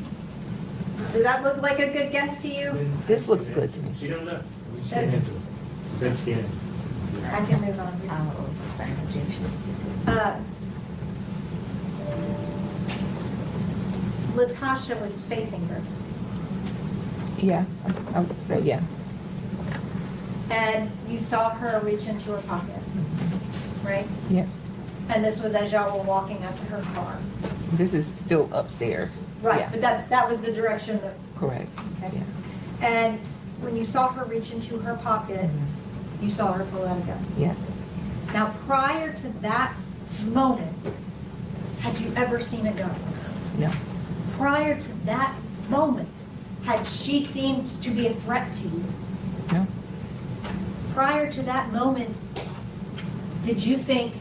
Does that look like a good guess to you? This looks good to me. She don't know. She can't answer it. She said she can't. I can move on. Oh, sustained objection. Latasha was facing Brodes. Yeah, I would say, yeah. And you saw her reach into her pocket, right? Yes. And this was as y'all were walking up to her car. This is still upstairs. Right, Yeah. but that was the direction that, Correct. okay. Yeah. And when you saw her reach into her pocket, you saw her pull out a gun. Yes. Now, prior to that moment, had you ever seen a gun? No. Prior to that moment, had she seemed to be a threat to you? No. Prior to that moment, did you think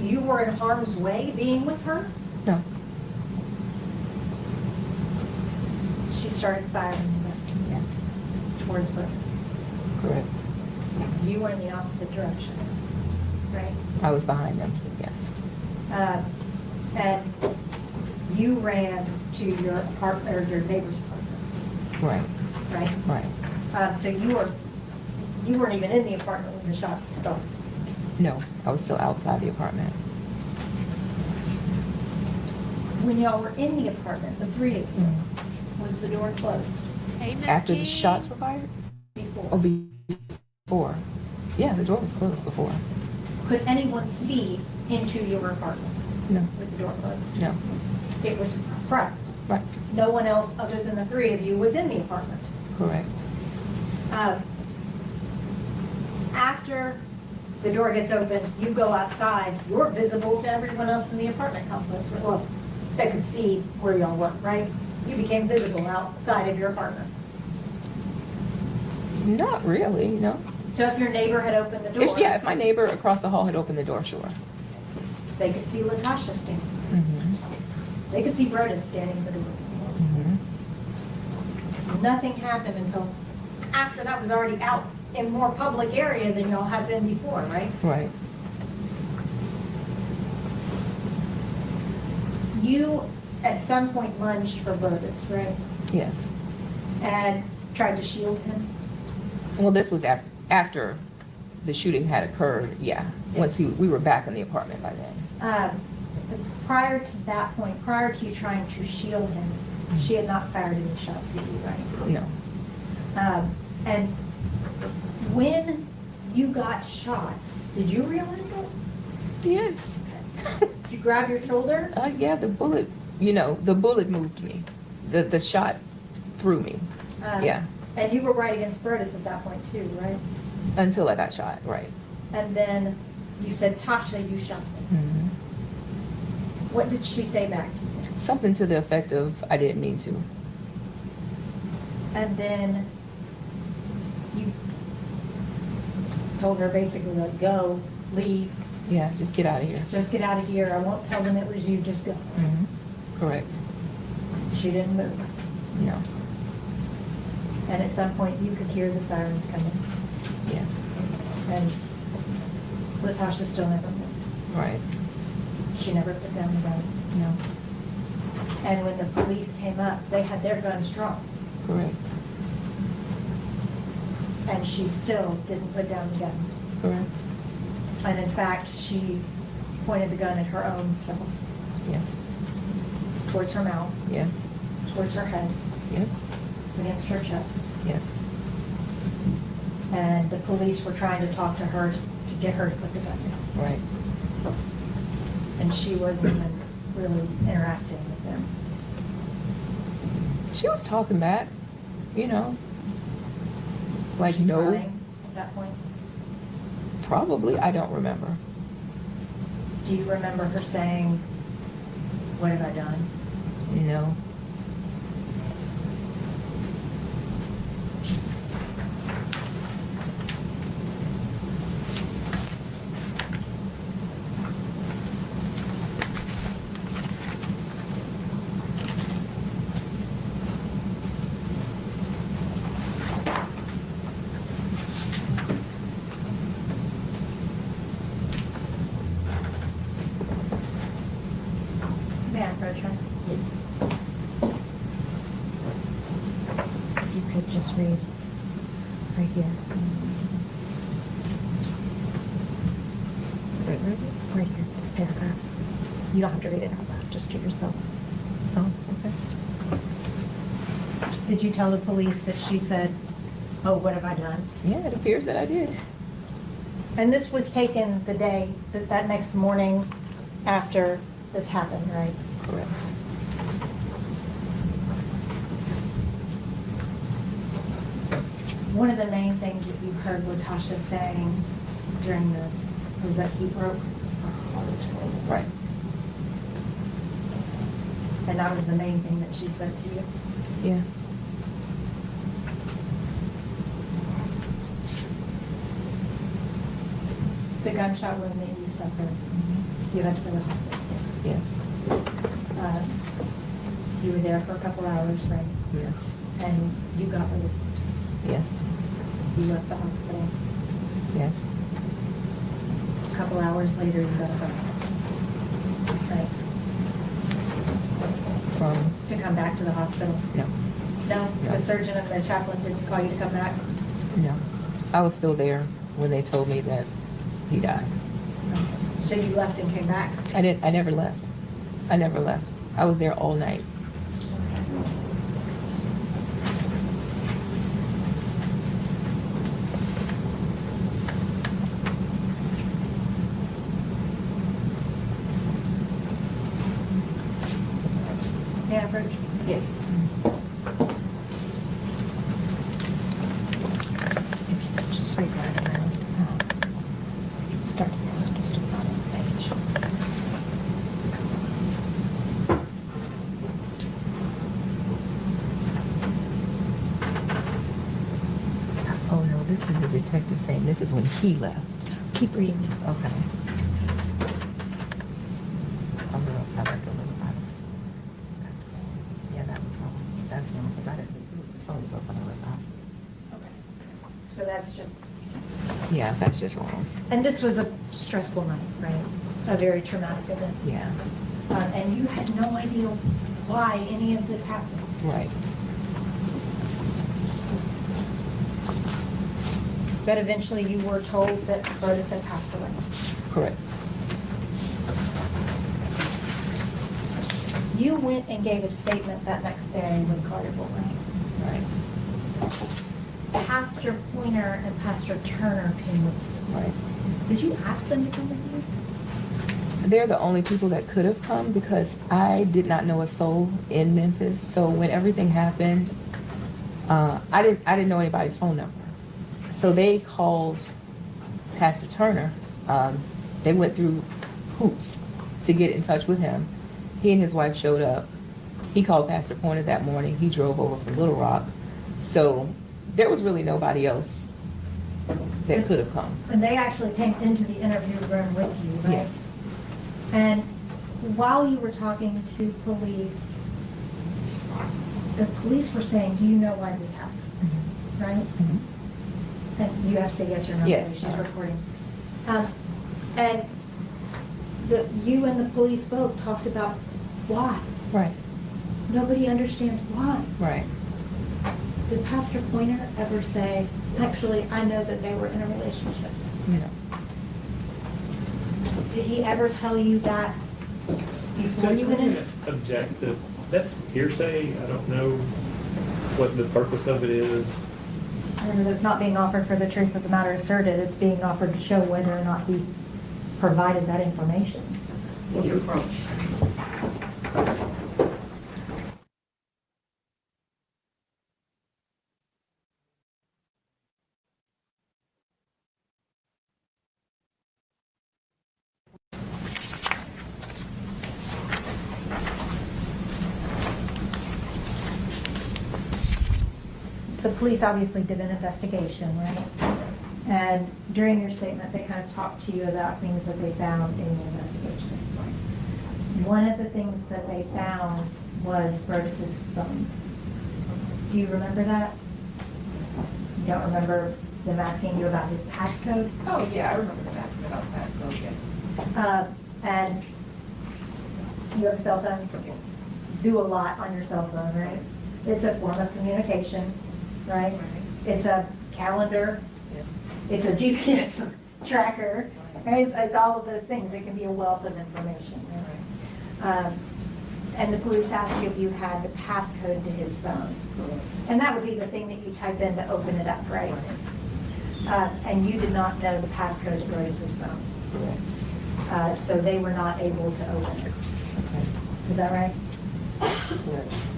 you were in harm's way being with her? No. She started firing the gun Yes. towards Brodes. Correct. You were in the opposite direction, right? I was behind them. Yes. And you ran to your apartment, or your neighbor's apartments, Right. right? Right. So you weren't even in the apartment when the shots started. No, I was still outside the apartment. When y'all were in the apartment, the three of you, was the door closed Hey, Miss After the Key. shots were fired? before? Or before? Yeah, the door was closed before. Could anyone see into your apartment No. with the door closed? No. It was correct. Right. No one else other than the three of you was in the apartment. Correct. After the door gets open, you go outside, you're visible to everyone else in the apartment complex. Well, they could see where y'all were, right? You became visible outside of your apartment. Not really, no. So if your neighbor had opened the door. If my neighbor across the hall had opened the door, sure. They could see Latosha standing. Mm-hmm. They could see Brodes standing at the door. Mm-hmm. Nothing happened until after that was already out in more public area than y'all had been before, right? Right. You, at some point, lunged for Brodes, right? Yes. And tried to shield him. Well, this was after the shooting had occurred, yeah. Once we were back in the apartment by then. Prior to that point, prior to you trying to shield him, she had not fired any shots at you, right? No. And when you got shot, did you realize it? Yes. Did you grab your shoulder? Yeah, the bullet moved me. The shot threw me. Yeah. And you were right against Brodes at that point too, right? Until I got shot, right. And then you said, Tasha, you shot me. Mm-hmm. What did she say back to you? Something to the effect of, I didn't mean to. And then you told her basically like, go, leave, Yeah, just get out of here. just get out of here. I won't tell them it was you, just go. Mm-hmm. Correct. She didn't move. No. And at some point you could hear the sirens coming. Yes. And Latasha still never moved. Right. She never put down the gun. No. And when the police came up, they had their guns drawn. Correct. And she still didn't put down the gun. Correct. And in fact, she pointed the gun at her own self, Yes. towards her mouth, Yes. towards her head, Yes. against her chest. Yes. And the police were trying to talk to her to get her to put the gun down. Right. And she wasn't even really interacting with them. She was talking back, like She no, crying at that point. probably, I don't remember. Do you remember her saying, "What have I done?" No. May I approach her? Yes. You could just read right here. Right here, this paragraph. You don't have to read it out loud, just to yourself. Oh, okay. Did you tell the police that she said, Oh, what have I done? Yeah, it appears that I did. And this was taken the day, that next morning after this happened, right? Correct. One of the main things that you heard Latasha saying during this was that he broke her heart. Right. And that was the main thing that she said to you. Yeah. The gunshot wound that you suffered, you had to go to the hospital. Yes. You were there for a couple hours, right? Yes. And you got released. Yes. You left the hospital. Yes. A couple hours later, you got a phone call. Right? From? To come back to the hospital. No. No? No. The surgeon and the chaplain didn't call you to come back? No. I was still there when they told me that he died. So you left and came back? I never left. I never left. I was there all night. Yeah, Bridge? Yes. Just right around. Start just about on the page. Oh no, this is the detective saying this is when he left. Keep reading. Okay. I'm gonna have to go look at it. Yeah, that was wrong. That's wrong, because I didn't, the phone was up when I left the hospital. Okay. So that's just, Yeah, that's just wrong. and this was a stressful night, right? A very traumatic event. Yeah, And you had no idea why any of this happened. right. But eventually you were told that Brodes had passed away. Correct. You went and gave a statement that next day when Collierville, right? Right. Pastor Pointer and Pastor Turner came with you. Right. Did you ask them to come with you? They're the only people that could have come because I did not know a soul in Memphis. So when everything happened, I didn't know anybody's phone number. So they called Pastor Turner. They went through hoops to get in touch with him. He and his wife showed up. He called Pastor Pointer that morning. He drove over from Little Rock. So there was really nobody else that could have come. And they actually came into the interview room with you, right? Yes. And while you were talking to police, the police were saying, do you know why this happened? Mm-hmm. Right? Mm-hmm. And you have to say yes or no. Yes. She's recording. And you and the police both talked about why. Right. Nobody understands why. Right. Did Pastor Pointer ever say, actually, I know that they were in a relationship? No. Did he ever tell you that before you went in? Object to, that's hearsay. I don't know what the purpose of it is. And it's not being offered for the truth of the matter asserted, it's being offered to show whether or not he provided that information. Your approach. The police obviously did an investigation, right? And during your statement, they kind of talked to you about things that they found in the investigation. One of the things that they found was Brodes' phone. Do you remember that? You don't remember them asking you about his passcode? Oh, yeah, I remember them asking about the passcode, yes. And you have a cell phone? Do a lot on your cell phone, right? It's a form of communication, right? It's a calendar. Yeah. It's a GPS tracker. Right? It's all of those things. It can be a wealth of information. Right? and the police asked you if you had the passcode to his phone. And that would be the thing that you type in to open it up, right? And you did not know the passcode to Brodes' phone. So they were not able to open it. Is that right?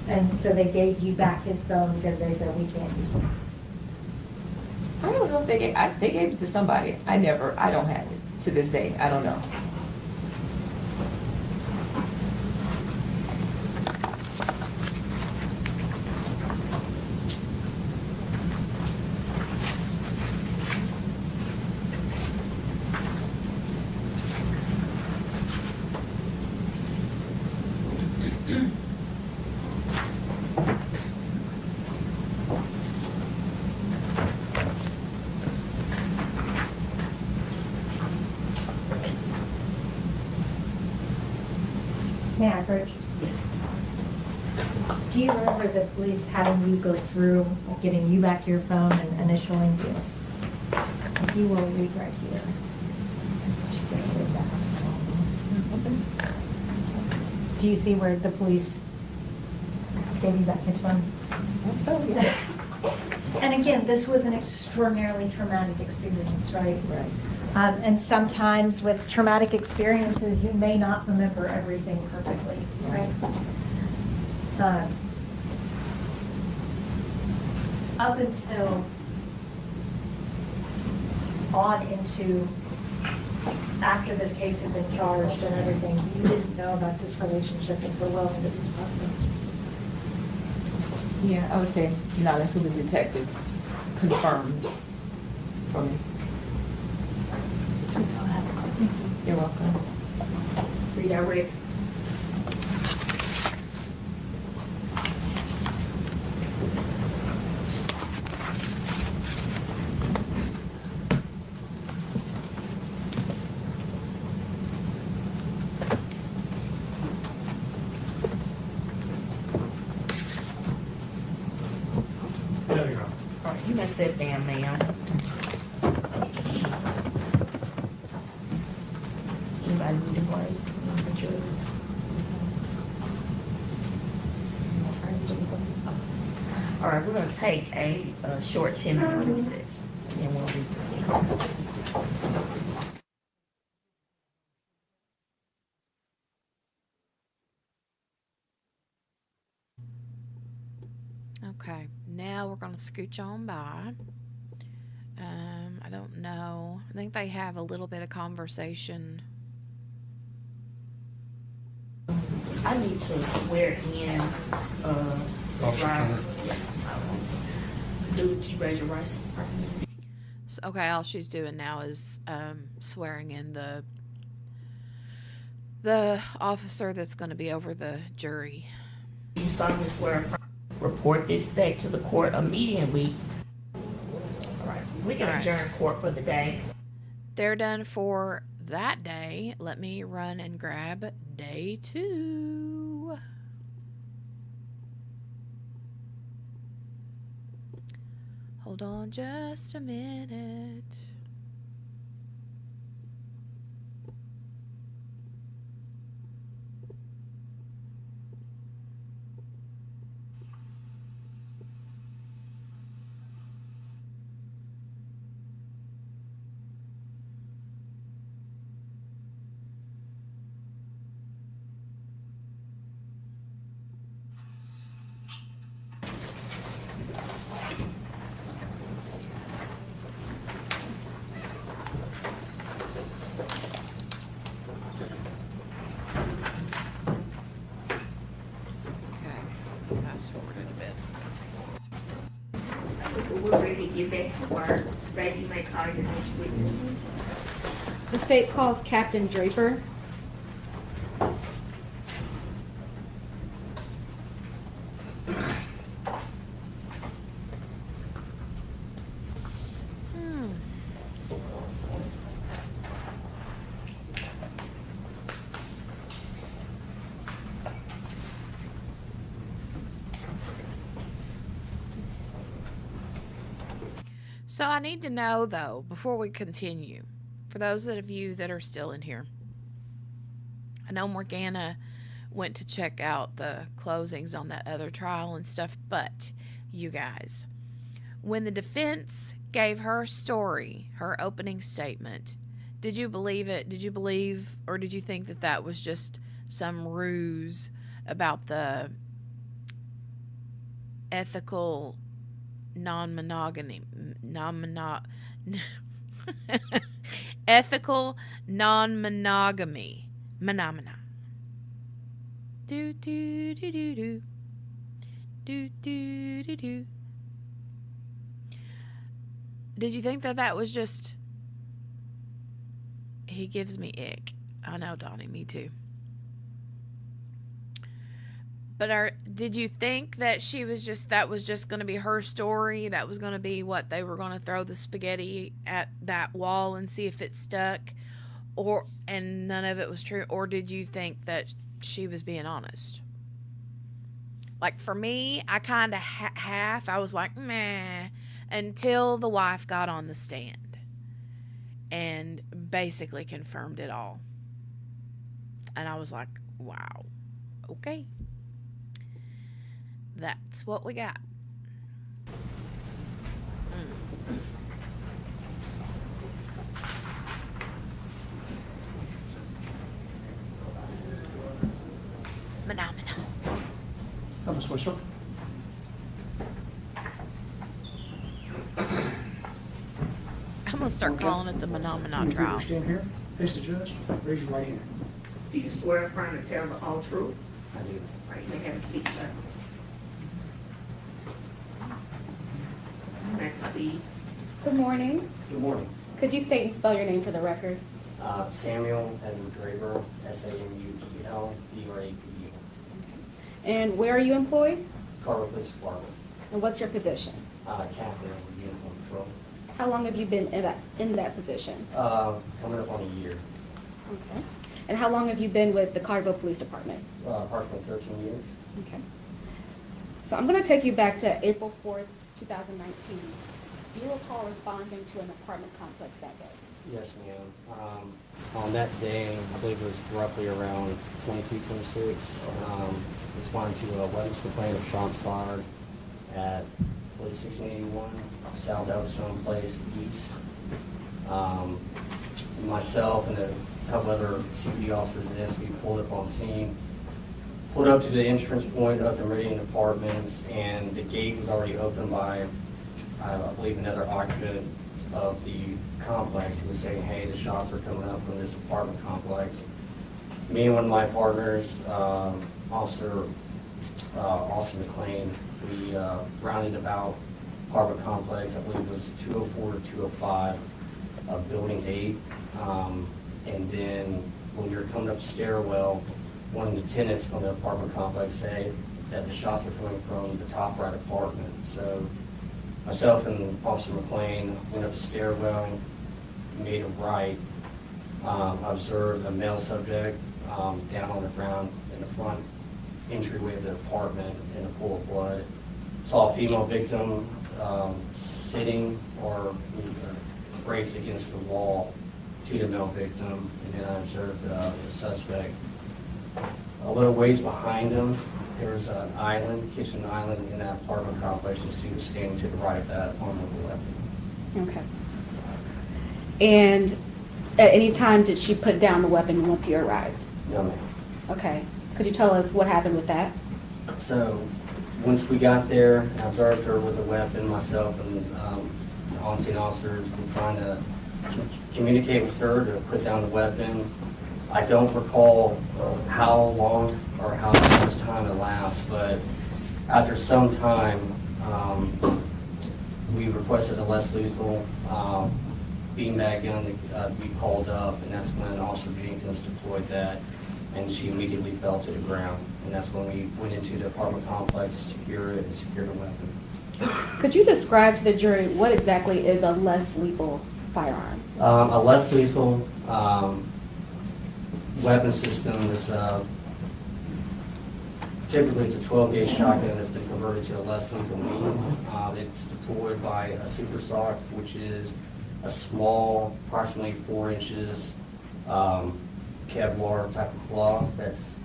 And so they gave you back his phone because they said, we can't use it. I don't know if they gave it to somebody. I don't have it to this day. I don't know. May I approach? Yes. Do you remember the police having you go through, giving you back your phone and initialing this? If you will read right here. Do you see where the police gave you back his phone? So, yeah. And again, this was an extraordinarily traumatic experience, right? Right. And sometimes with traumatic experiences, you may not remember everything perfectly, right? Up until on into after this case had been charged and everything, you didn't know about this relationship until well into this process. Yeah, I would say not until the detectives confirmed for me. That's all I have. Thank you. You're welcome. Redirect. No, you're not. All right, you may sit down, ma'am. Anybody need to wait for juries? All right, we're gonna take a short 10-minute recess, and then we'll reconvene. Okay, now we're gonna scooch on by. I don't know. I think they have a little bit of conversation. I need to swear in, Officer Ryan. Turner. Yeah. Would you raise your right hand? So, okay, all she's doing now is swearing in the officer that's going to be over the jury. You solemnly swear to report this back to the court immediately. All right, we can All right. adjourn court for the day. They're done for that day. Let me run and grab day 2. Hold on just a minute. Okay, fast forwarded a bit. We're ready to get back to work. Today you may call your next witness. The state calls Captain Draper. So I need to know, though, before we continue, for those of you that are still in here, I know Morgana went to check out the closings on that other trial and stuff. But, you guys, when the defense gave her story, her opening statement, did you believe it? Did you believe, or did you think that that was just some ruse about the ethical non-monogamy, ethical non-monogamy, phenomena? Do do do do do do do do do. Did you think that that was just? He gives me ick. I know, Donnie. Me too. But did you think that she was just, that was just going to be her story? That was going to be what they were going to throw the spaghetti at that wall and see if it stuck? And none of it was true? Or did you think that she was being honest? Like for me, I kind of half, I was like, meh, until the wife got on the stand and basically confirmed it all. And I was like, wow, okay. That's what we got. Phenomena. I'm a Swisher. I'm going to start calling it the Phenomena If you trial. stand here, face the judge, raise your right hand. Do you swear upon to tell the whole truth? I do. All right, you may have a seat, sir. Back to seat. Good morning. Good morning. Could you state and spell your name for the record? Samuel Edward Draper, SAMUEL, And where are you employed? Collierville Police Department, And what's your position? captain of the uniform patrol. How long have you been in that position? Coming up on a year, Okay. And how long have you been with the Collierville Police Department? approximately 13 years. Okay. So I'm going to take you back to April 4th, 2019. Do you recall responding to an apartment complex that day? Yes, ma'am. On that day, I believe it was roughly around 22, 26, responding to a weapons complaint of shots fired at, I believe, 1681 South Elstone Place East. Myself and a couple other CP officers at SB pulled up on scene, pulled up to the entrance point of the Meridian Apartments, and the gate was already open by, I believe, another occupant of the complex. He was saying, hey, the shots are coming up from this apartment complex. Me and one of my partners, Officer Austin McLean, we rounded about apartment complex, I believe it was 204 to 205 of Building 8. And then when we were coming up the stairwell, one of the tenants from the apartment complex said that the shots were coming from the top right apartment. So myself and Officer McLean went up the stairwell, made a right, observed a male subject down on the ground in the front entryway of the apartment in a pool of blood. Saw a female victim sitting or braced against the wall to the male victim, and then I observed the suspect. A little ways behind him, there's an island, kitchen island in that apartment complex. You see the standing to the right of that arm of the weapon. Okay. And at any time did she put down the weapon once you arrived? No, ma'am. Okay. Could you tell us what happened with that? So once we got there, I observed her with the weapon, myself and on-scene officers were trying to communicate with her to put down the weapon. I don't recall how long or how much time elapsed, but after some time, we requested a less lethal beanbag gun to be called up, and that's when Officer Jenkins deployed that, and she immediately fell to the ground. And that's when we went into the apartment complex, secure it, and secured the weapon. Could you describe to the jury what exactly is a less lethal firearm? A less lethal weapon system is typically it's a 12-gauge shotgun that's been converted to a less lethal means. It's deployed by a super sock, which is a small, approximately 4 inches Kevlar type of cloth that's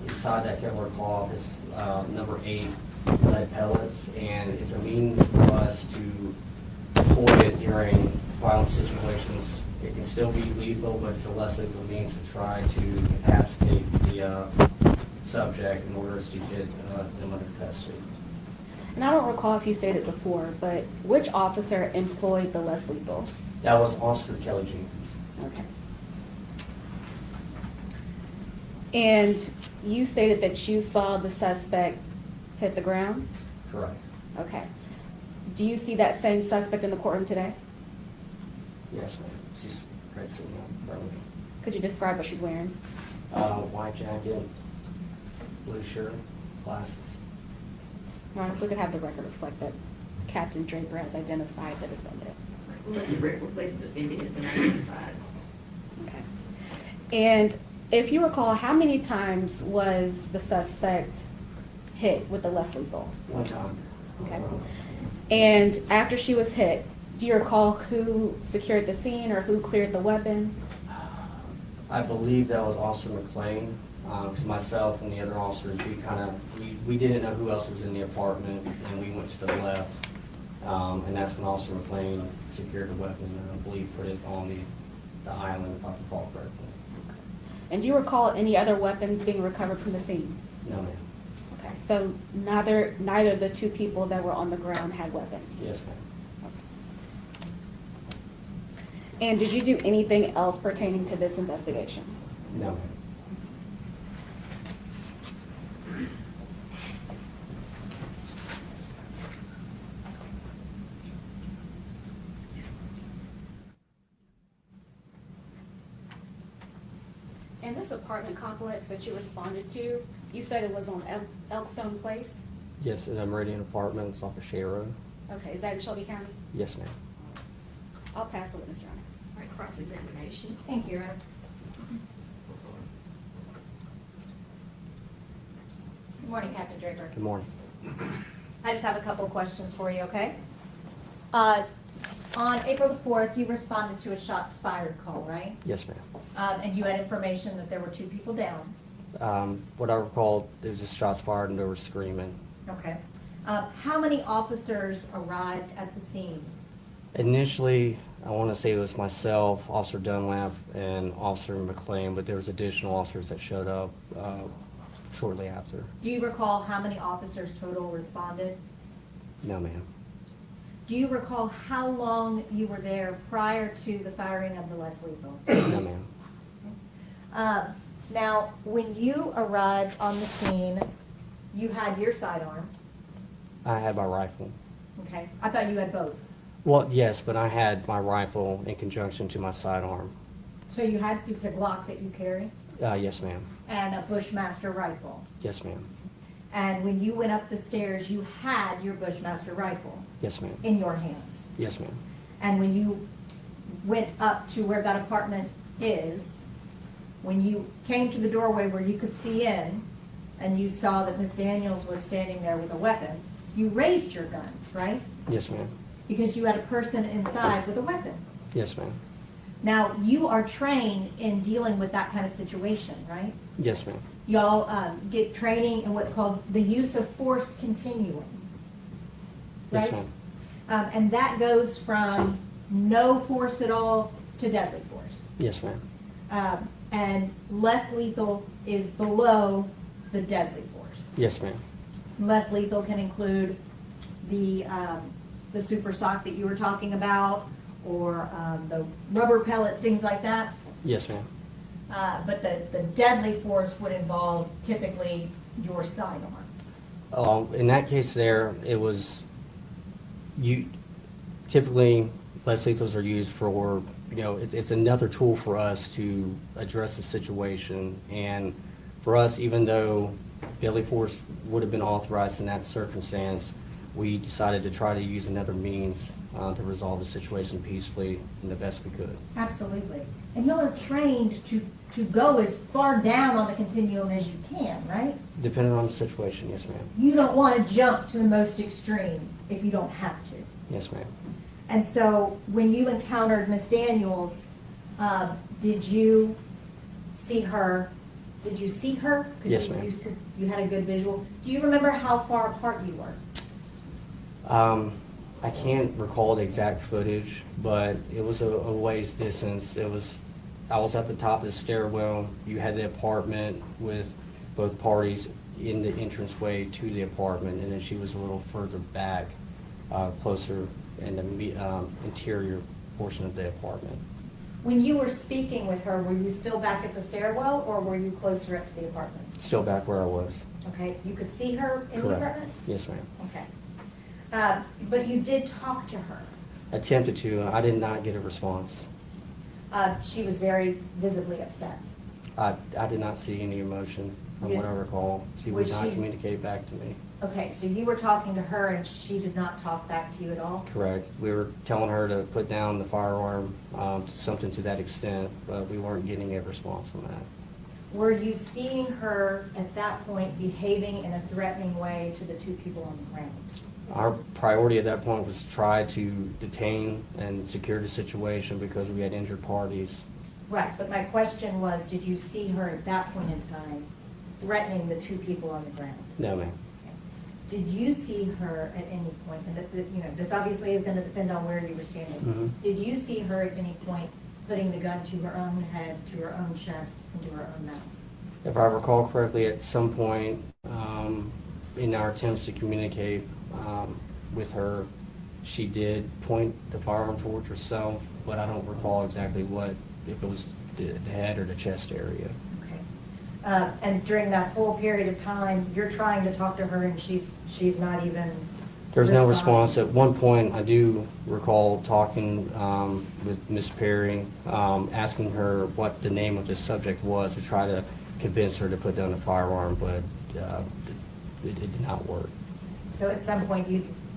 inside that Kevlar cloth is number 8 lead pellets, and it's a means for us to deploy it during violent situations. It can still be lethal, but it's a less lethal means to try to incapacitate the subject in order to get them under custody. And I don't recall if you stated before, but which officer employed the less lethal? That was Officer Kelly Jenkins. Okay. And you stated that you saw the suspect hit the ground? Correct. Okay. Do you see that same suspect in the courtroom today? Yes, ma'am. She's right sitting in front of me. Could you describe what she's wearing? White jacket, blue shirt, glasses. All right, if we could have the record reflect that Captain Draper has identified the defendant. Let the record reflect the defendant has been identified. Okay. And if you recall, how many times was the suspect hit with the less lethal? One time. Okay. And after she was hit, do you recall who secured the scene or who cleared the weapon? I believe that was Officer McLean, because myself and the other officers, we didn't know who else was in the apartment, and we went to the left, and that's when Officer McLean secured the weapon, and I believe put it on the island, if I recall correctly. And do you recall any other weapons being recovered from the scene? No, ma'am. Okay, so neither of the two people that were on the ground had weapons? Yes, ma'am. And did you do anything else pertaining to this investigation? No, ma'am. And this apartment complex that you responded to, you said it was on Elkstone Place? Yes, in the Meridian Apartments off of Shea Road. Okay, is that in Shelby County? Yes, ma'am. I'll pass the witness, Your Honor. All right, cross-examination. Thank you, Your Honor. Good morning, Captain Draper. Good morning. I just have a couple of questions for you, okay? On April the 4th, you responded to a shots fired call, right? Yes, ma'am. And you had information that there were 2 people down. What I recall, there was just shots fired and there was screaming. Okay. How many officers arrived at the scene? Initially, I want to say it was myself, Officer Dunlap, and Officer McLean, but there was additional officers that showed up shortly after. Do you recall how many officers total responded? No, ma'am. Do you recall how long you were there prior to the firing of the less lethal? No, ma'am. Now, when you arrived on the scene, you had your sidearm, I had my rifle. okay? I thought you had both. Well, yes, but I had my rifle in conjunction to my sidearm. So you had, it's a Glock that you carry, Yes, ma'am. and a Bushmaster rifle. Yes, ma'am. And when you went up the stairs, you had your Bushmaster rifle Yes, ma'am. in your hands. Yes, ma'am. And when you went up to where that apartment is, when you came to the doorway where you could see in, and you saw that Miss Daniels was standing there with a weapon, you raised your gun, right? Yes, ma'am. Because you had a person inside with a weapon. Yes, ma'am. Now, you are trained in dealing with that kind of situation, right? Yes, ma'am. Y'all get training in what's called the use of force continuum. Yes, right? ma'am. And that goes from no force at all to deadly force. Yes, ma'am. And less lethal is below the deadly force. Yes, ma'am. Less lethal can include the super sock that you were talking about, or the rubber pellets, things like that. Yes, ma'am. But the deadly force would involve typically your sidearm. In that case there, it was, typically, less lethals are used for, it's another tool for us to address the situation. And for us, even though deadly force would have been authorized in that circumstance, we decided to try to use another means to resolve the situation peacefully and the best we could. Absolutely. And y'all are trained to go as far down on the continuum as you can, right? Depending on the situation, yes, ma'am. You don't want to jump to the most extreme if you don't have to. Yes, ma'am. And so when you encountered Miss Daniels, did you see her Did you see her? Yes, ma'am. You had a good visual. Do you remember how far apart you were? I can't recall the exact footage, but it was a ways distance. I was at the top of the stairwell. You had the apartment with both parties in the entranceway to the apartment, and then she was a little further back, closer in the interior portion of the apartment. When you were speaking with her, were you still back at the stairwell, or were you closer up to the apartment? Still back where I was. Okay, you could see her in the Correct. apartment? Yes, ma'am. Okay. But you did talk to her. Attempted to. I did not get a response. She was very visibly upset. I did not see any emotion from what I recall. She would Was not she- communicate back to me. Okay, so you were talking to her and she did not talk back to you at all? Correct. We were telling her to put down the firearm, something to that extent, but we weren't getting a response from that. Were you seeing her at that point behaving in a threatening way to the two people on the ground? Our priority at that point was to try to detain and secure the situation because we had injured parties. Right, but my question was, did you see her at that point in time threatening the two people on the ground? No, ma'am. Did you see her at any point, and this obviously is going to depend on where you were standing. Mhm. Did you see her at any point putting the gun to her own head, to her own chest, and to her own mouth? If I recall correctly, at some point in our attempts to communicate with her, she did point the firearm towards herself, but I don't recall exactly what, if it was the head or the chest area. Okay. And during that whole period of time, you're trying to talk to her and she's not even There's no responding? response. At one point, I do recall talking with Miss Perry, asking her what the name of the subject was to try to convince her to put down the firearm, but it did not work. So at some point,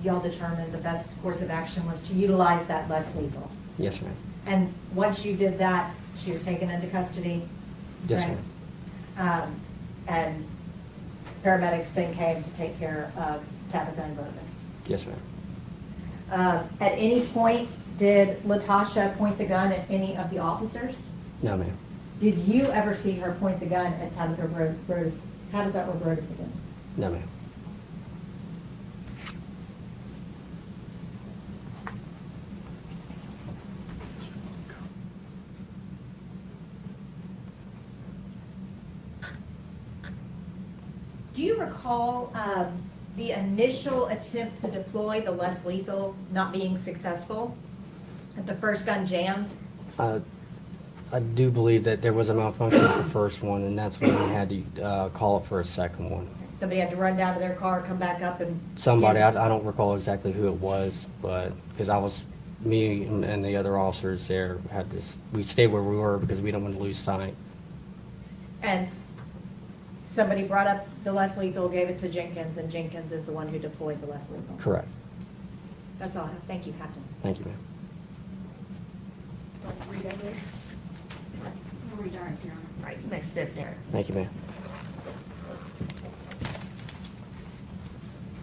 y'all determined the best course of action was to utilize that less lethal. Yes, ma'am. And once you did that, she was taken into custody? Yes, right? ma'am. And paramedics then came to take care of Tabitha and Burgess. Yes, ma'am. At any point, did Latasha point the gun at any of the officers? No, ma'am. Did you ever see her point the gun at Tabitha or Brodes again? No, ma'am. Do you recall the initial attempt to deploy the less lethal not being successful? That the first gun jammed? I do believe that there was a malfunction with the first one, and that's when we had to call it for a second one. Somebody had to run down to their car, come back up and... Somebody, I don't recall exactly who it was, but, because me and the other officers there we stayed where we were because we don't want to lose sight. And somebody brought up the less lethal, gave it to Jenkins, and Jenkins is the one who deployed the less lethal. Correct. That's all I have. Thank you, Captain. Thank you, ma'am. Read that, please. I'll redirect, Your Honor. Right, next step there. Thank you, ma'am.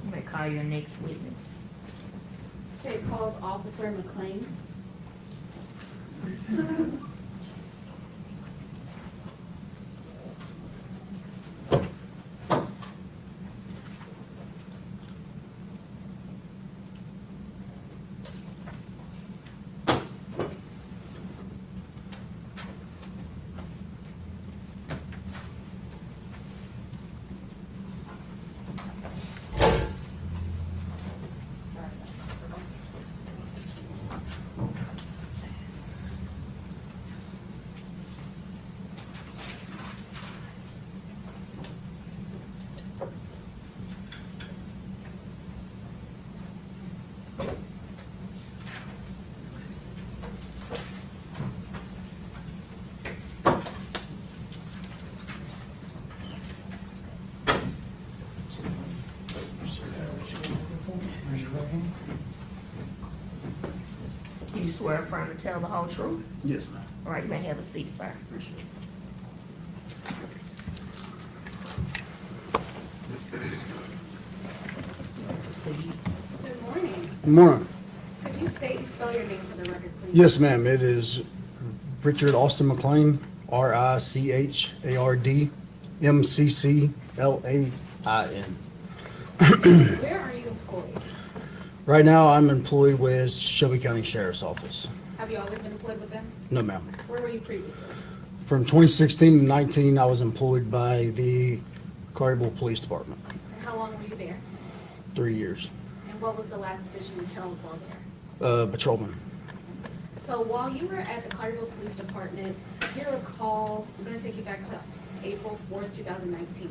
I'm gonna call your next witness. State calls Officer McLean. Sorry about that. Raise your right hand. You swear affirm to tell the whole truth? Yes, ma'am. All right, you may have a seat, sir. Appreciate it. Good morning. Good morning. Could you state and spell your name for the record, please? Yes, ma'am. It is Richard Austin McLean, Richard, MCCLAIN. Where are you employed? Right now, I'm employed with Shelby County Sheriff's Office. Have you always been employed with them? No, ma'am. Where were you previously? From 2016 to 19, I was employed by the Collierville Police Department. And how long were you there? 3 years. And what was the last position you held while there? Patrolman. So while you were at the Collierville Police Department, do you recall, I'm going to take you back to April 4th, 2019.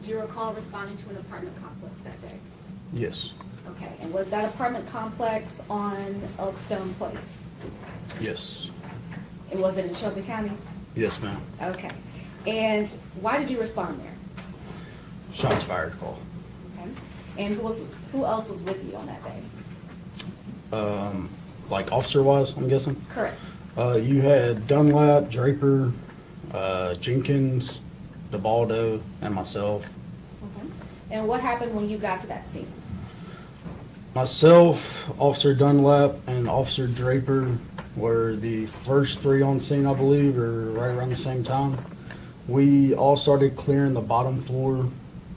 Do you recall responding to an apartment complex that day? Yes. Okay, and was that apartment complex on Oakstone Place? Yes. It was in Shelby County? Yes, ma'am. Okay. And why did you respond there? Shots fired call. Okay. And who else was with you on that day? Like officer-wise, I'm guessing? Correct. You had Dunlap, Draper, Jenkins, DeBaldo, and myself. Okay. And what happened when you got to that scene? Myself, Officer Dunlap, and Officer Draper were the first three on scene, I believe, or right around the same time. We all started clearing the bottom floor,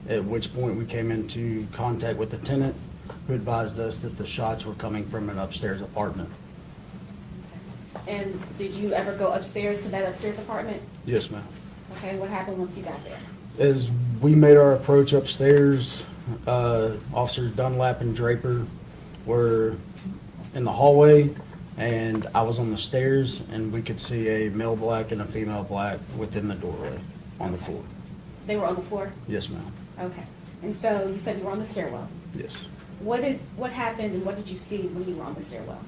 at which point we came into contact with the tenant, who advised us that the shots were coming from an upstairs apartment. And did you ever go upstairs to that upstairs apartment? Yes, ma'am. Okay, what happened once you got there? As we made our approach upstairs, Officers Dunlap and Draper were in the hallway, and I was on the stairs, and we could see a male black and a female black within the doorway on the floor. They were on the floor? Yes, ma'am. Okay. And so you said you were on the stairwell. Yes. What happened and what did you see when you were on the stairwell?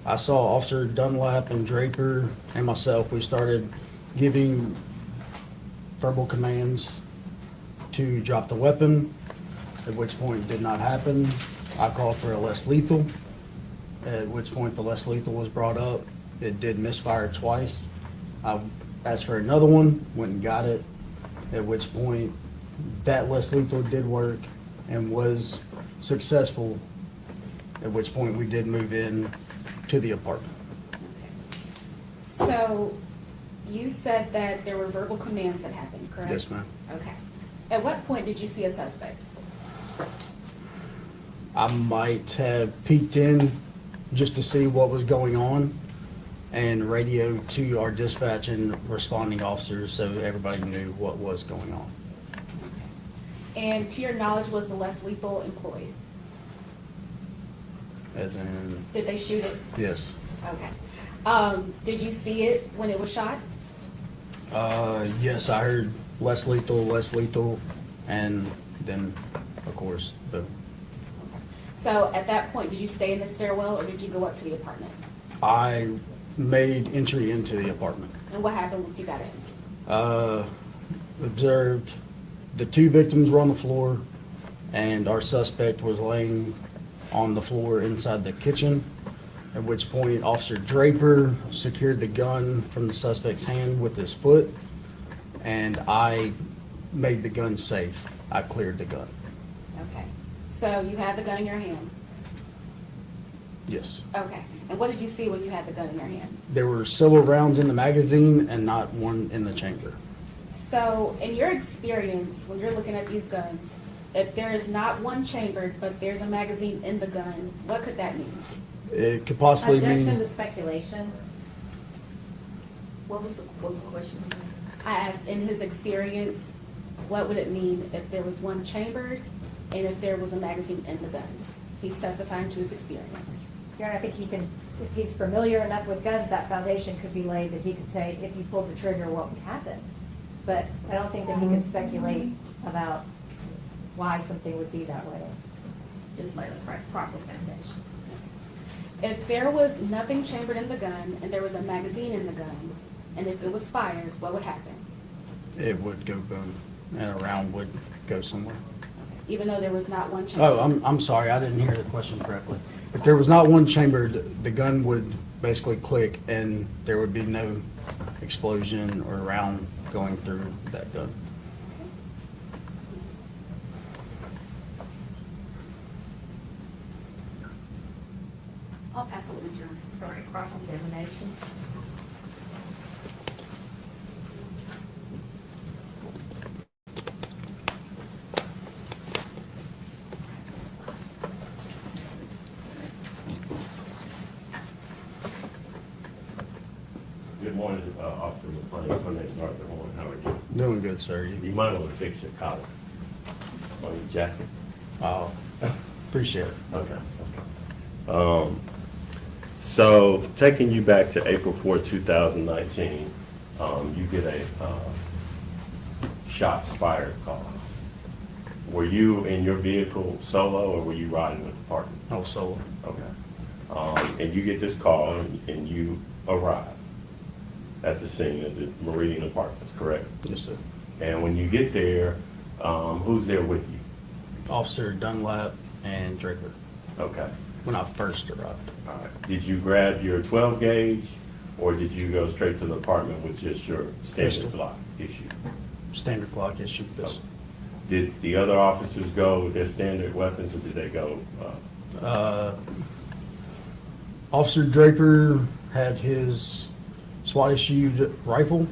I saw Officer Dunlap and Draper and myself. We started giving verbal commands to drop the weapon, at which point it did not happen. I called for a less lethal, at which point the less lethal was brought up. It did misfire twice. I asked for another one, went and got it, at which point that less lethal did work and was successful, at which point we did move in to the apartment. So you said that there were verbal commands that happened, correct? Yes, ma'am. Okay. At what point did you see a suspect? I might have peeked in just to see what was going on and radioed to our dispatch and responding officers so everybody knew what was going on. And to your knowledge, was the less lethal employed? As in, Did they shoot it? yes. Okay. Did you see it when it was shot? Yes, I heard less lethal, and then, of course, boom. So at that point, did you stay in the stairwell or did you go up to the apartment? I made entry into the apartment. And what happened once you got in? Observed the two victims were on the floor, and our suspect was laying on the floor inside the kitchen, at which point Officer Draper secured the gun from the suspect's hand with his foot, and I made the gun safe. I cleared the gun. Okay. So you had the gun in your hand? Yes. Okay. And what did you see when you had the gun in your hand? There were several rounds in the magazine and not one in the chamber. So in your experience, when you're looking at these guns, if there is not one chambered, but there's a magazine in the gun, what could that mean? It could possibly Objection mean, to speculation. What was the question? I asked, in his experience, what would it mean if there was one chambered and if there was a magazine in the gun? He's testifying to his experience. Yeah, I think he can, if he's familiar enough with guns, that foundation could be laid that he could say, if you pulled the trigger, what would happen? But I don't think that he can speculate about why something would be that way. Just lay the proper foundation. If there was nothing chambered in the gun and there was a magazine in the gun, and if it was fired, what would happen? it would go boom, and a round would go somewhere. Even though there was not one chambered? Oh, I'm sorry, I didn't hear the question correctly. If there was not one chambered, the gun would basically click and there would be no explosion or round going through that gun. I'll pass it with Mr. Honor. All right, cross-examination. Good morning, Officer McClain. My name is Arthur Horn. How are you? Doing good, sir. You might want to fix your collar on your jacket. Oh, appreciate it. Okay. So taking you back to April 4, 2019, you get a shots fired call. Were you in your vehicle solo or were you riding with the partner? I was solo. Okay. And you get this call and you arrive at the scene of the Meridian Apartments, correct? Yes, sir. And when you get there, who's there with you? Officer Dunlap and Draper, Okay. when I first arrived. All right. Did you grab your 12 gauge or did you go straight to the apartment with just your Pistol. standard block issue? Standard Glock issue pistol. Did the other officers go with their standard weapons or did they go? Officer Draper had his SWAT issued rifle,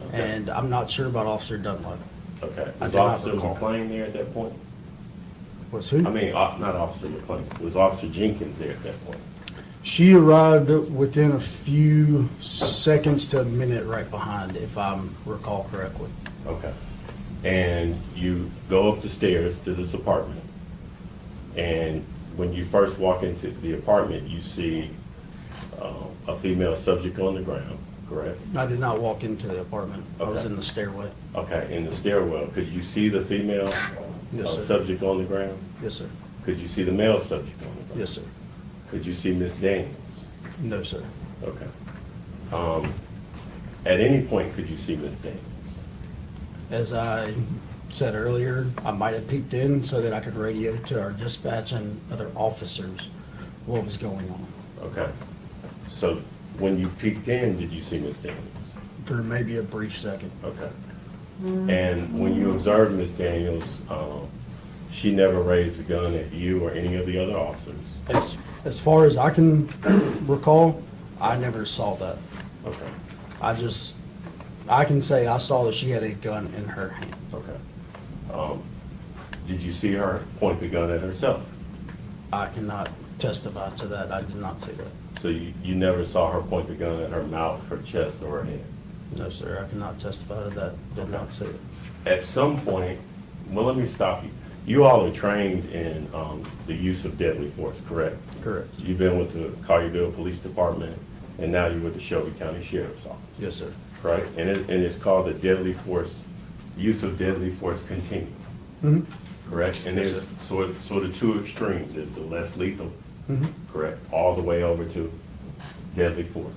Okay. and I'm not sure about Officer Dunlap. Okay. I Was do not Officer recall. McClain there at that point? Was who? I mean, not Officer McClain. Was Officer Jenkins there at that point? She arrived within a few seconds to a minute right behind, if I recall correctly. Okay. And you go up the stairs to this apartment. And when you first walk into the apartment, you see a female subject on the ground, correct? I did not walk into the apartment. I was Okay. in the stairway. Okay, in the stairwell. Could you see the female Yes, sir. subject on the ground? Yes, sir. Could you see the male subject on the ground? Yes, sir. Could you see Miss Daniels? No, sir. Okay. At any point, could you see Miss Daniels? As I said earlier, I might have peeked in so that I could radio to our dispatch and other officers what was going on. Okay. So when you peeked in, did you see Miss Daniels? For maybe a brief second. Okay. And when you observed Miss Daniels, she never raised a gun at you or any of the other officers? As far as I can recall, I never saw that. Okay. I can say I saw that she had a gun in her hand. Okay. Did you see her point the gun at herself? I cannot testify to that. I did not see that. So you never saw her point the gun at her mouth, her chest, or her head? No, sir. I cannot testify to that. Did not see it. At some point, well, let me stop you. You all are trained in the use of deadly force, correct? Correct. You've been with the Collierville Police Department, and now you're with the Shelby County Sheriff's Office. Yes, sir. Right? And it's called the deadly force, use of deadly force continuum, Mm-hmm. correct? And Yes, there's sir. sort of two extremes. There's the less lethal, Mm-hmm. correct, all the way over to deadly force.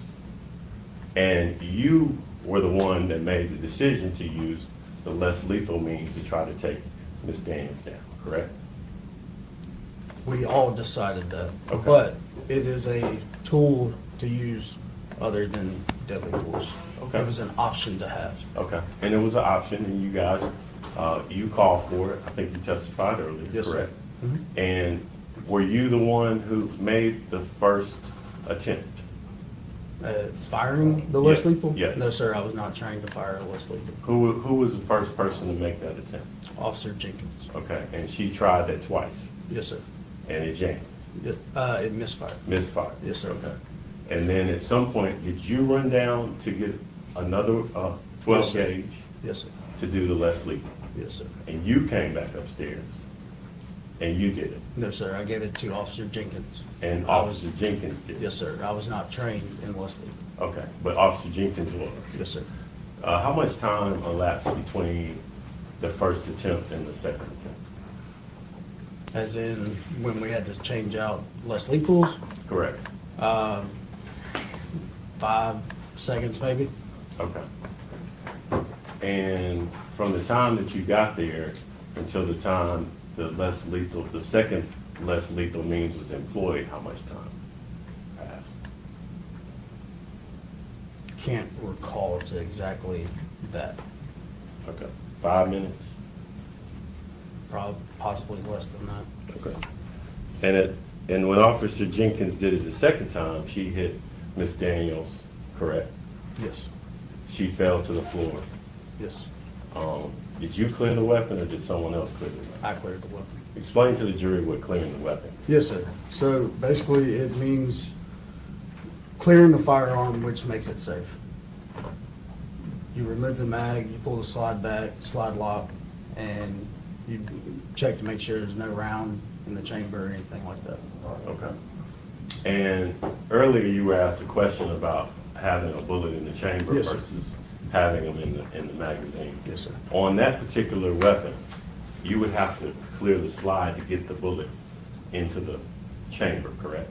And you were the one that made the decision to use the less lethal means to try to take Ms. Daniels down, correct? We all decided that. Okay. But it is a tool to use other than deadly force. Okay. It was an option to have. Okay. And it was an option, and you guys, you called for it. I think you testified earlier, Yes, sir. correct? Mhm. And were you the one who made the first attempt? Firing the less Yes, lethal? yes. No, sir. I was not trained to fire less lethal. Who was the first person to make that attempt? Officer Jenkins. Okay, and she tried that twice, Yes, sir. and it jammed, Yes, it misfired. misfired. Yes, sir. Okay. And then at some point, did you run down to get another 12 Yes, sir. gauge Yes, sir. to do the less lethal? Yes, sir. And you came back upstairs, and you did it, No, sir. I gave it to Officer Jenkins. and I was- Officer Jenkins did it? Yes, sir. I was not trained in less lethal. Okay, but Officer Jenkins was. Yes, sir. How much time elapsed between the first attempt and the second attempt? As in when we had to change out less lethals, Correct. 5 seconds maybe. Okay. And from the time that you got there until the time the less lethal, the second less lethal means was employed, how much time passed? Can't recall to exactly that. Okay, 5 minutes? Probably possibly less than that. Okay. And when Officer Jenkins did it the second time, she hit Miss Daniels, correct? Yes. She fell to the floor. Yes. Did you clear the weapon or did someone else clear the weapon? I cleared the weapon. Explain to the jury what clearing the weapon. Yes, sir. So basically it means clearing the firearm, which makes it safe. You remove the mag, you pull the slide back, slide lock, and you check to make sure there's no round in the chamber or anything like that. Okay. And earlier you were asked a question about having a bullet in the chamber Yes, sir. versus having them in the magazine. Yes, sir. On that particular weapon, you would have to clear the slide to get the bullet into the chamber, correct?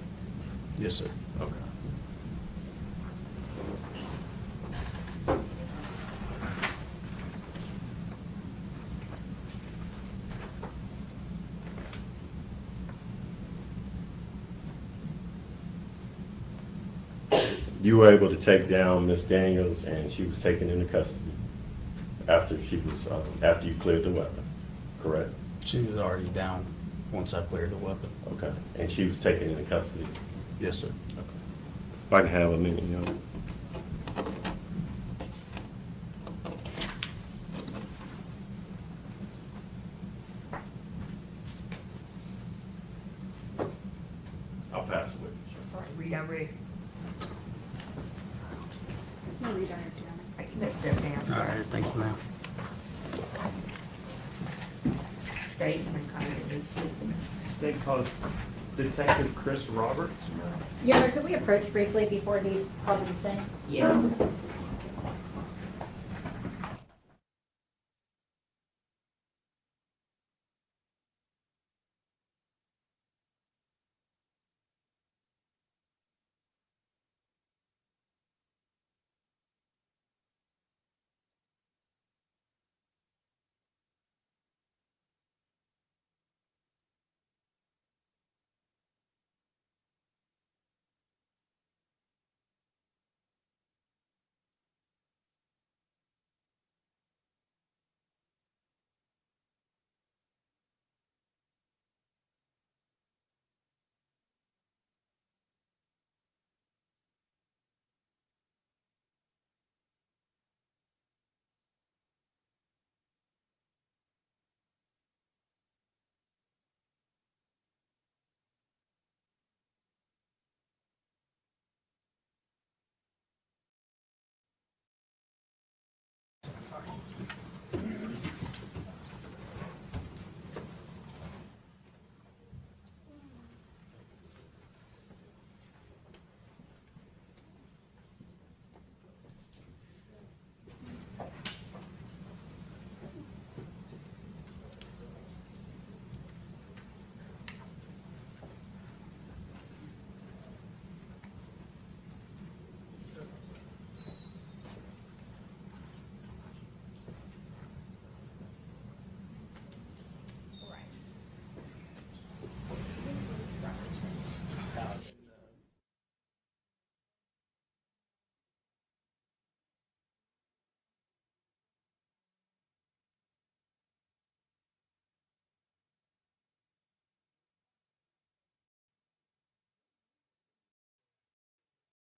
Yes, sir. Okay. You were able to take down Miss Daniels, and she was taken into custody after after you cleared the weapon, correct? She was already down once I cleared the weapon. Okay. And she was taken into custody. Yes, sir. If I can have a minute, you know. I'll pass it with you, sir. All right, redirect. No redirect, Your Honor. Let's step down, All sir. right, thank you, ma'am. Statement, kind of, it's- They called Detective Chris Roberts. Your Honor, could we approach briefly before these problems stand? yes.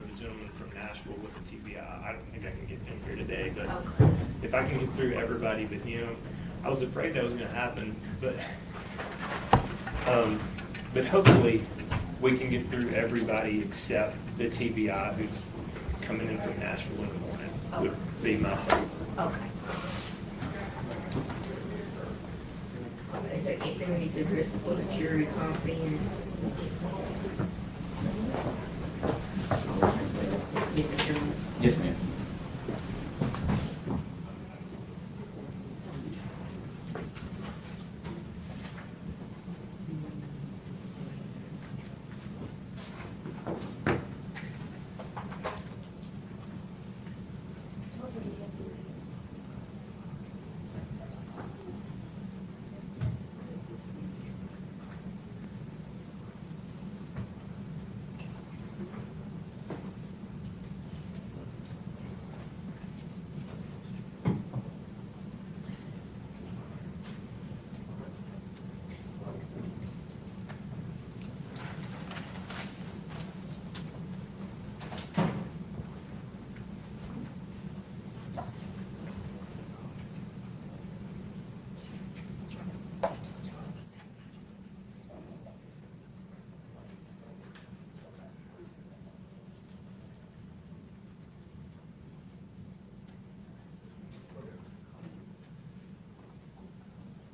The gentleman from Nashville with the TBI. I don't think I can get him here today, but if I can get through everybody but him, I was afraid that was going to happen, but hopefully we can get through everybody except the TBI who's coming in from Nashville in the morning. Would be my hope. Okay. Is there anything we need to address before the jury comes in? Get the jury. Yes, ma'am.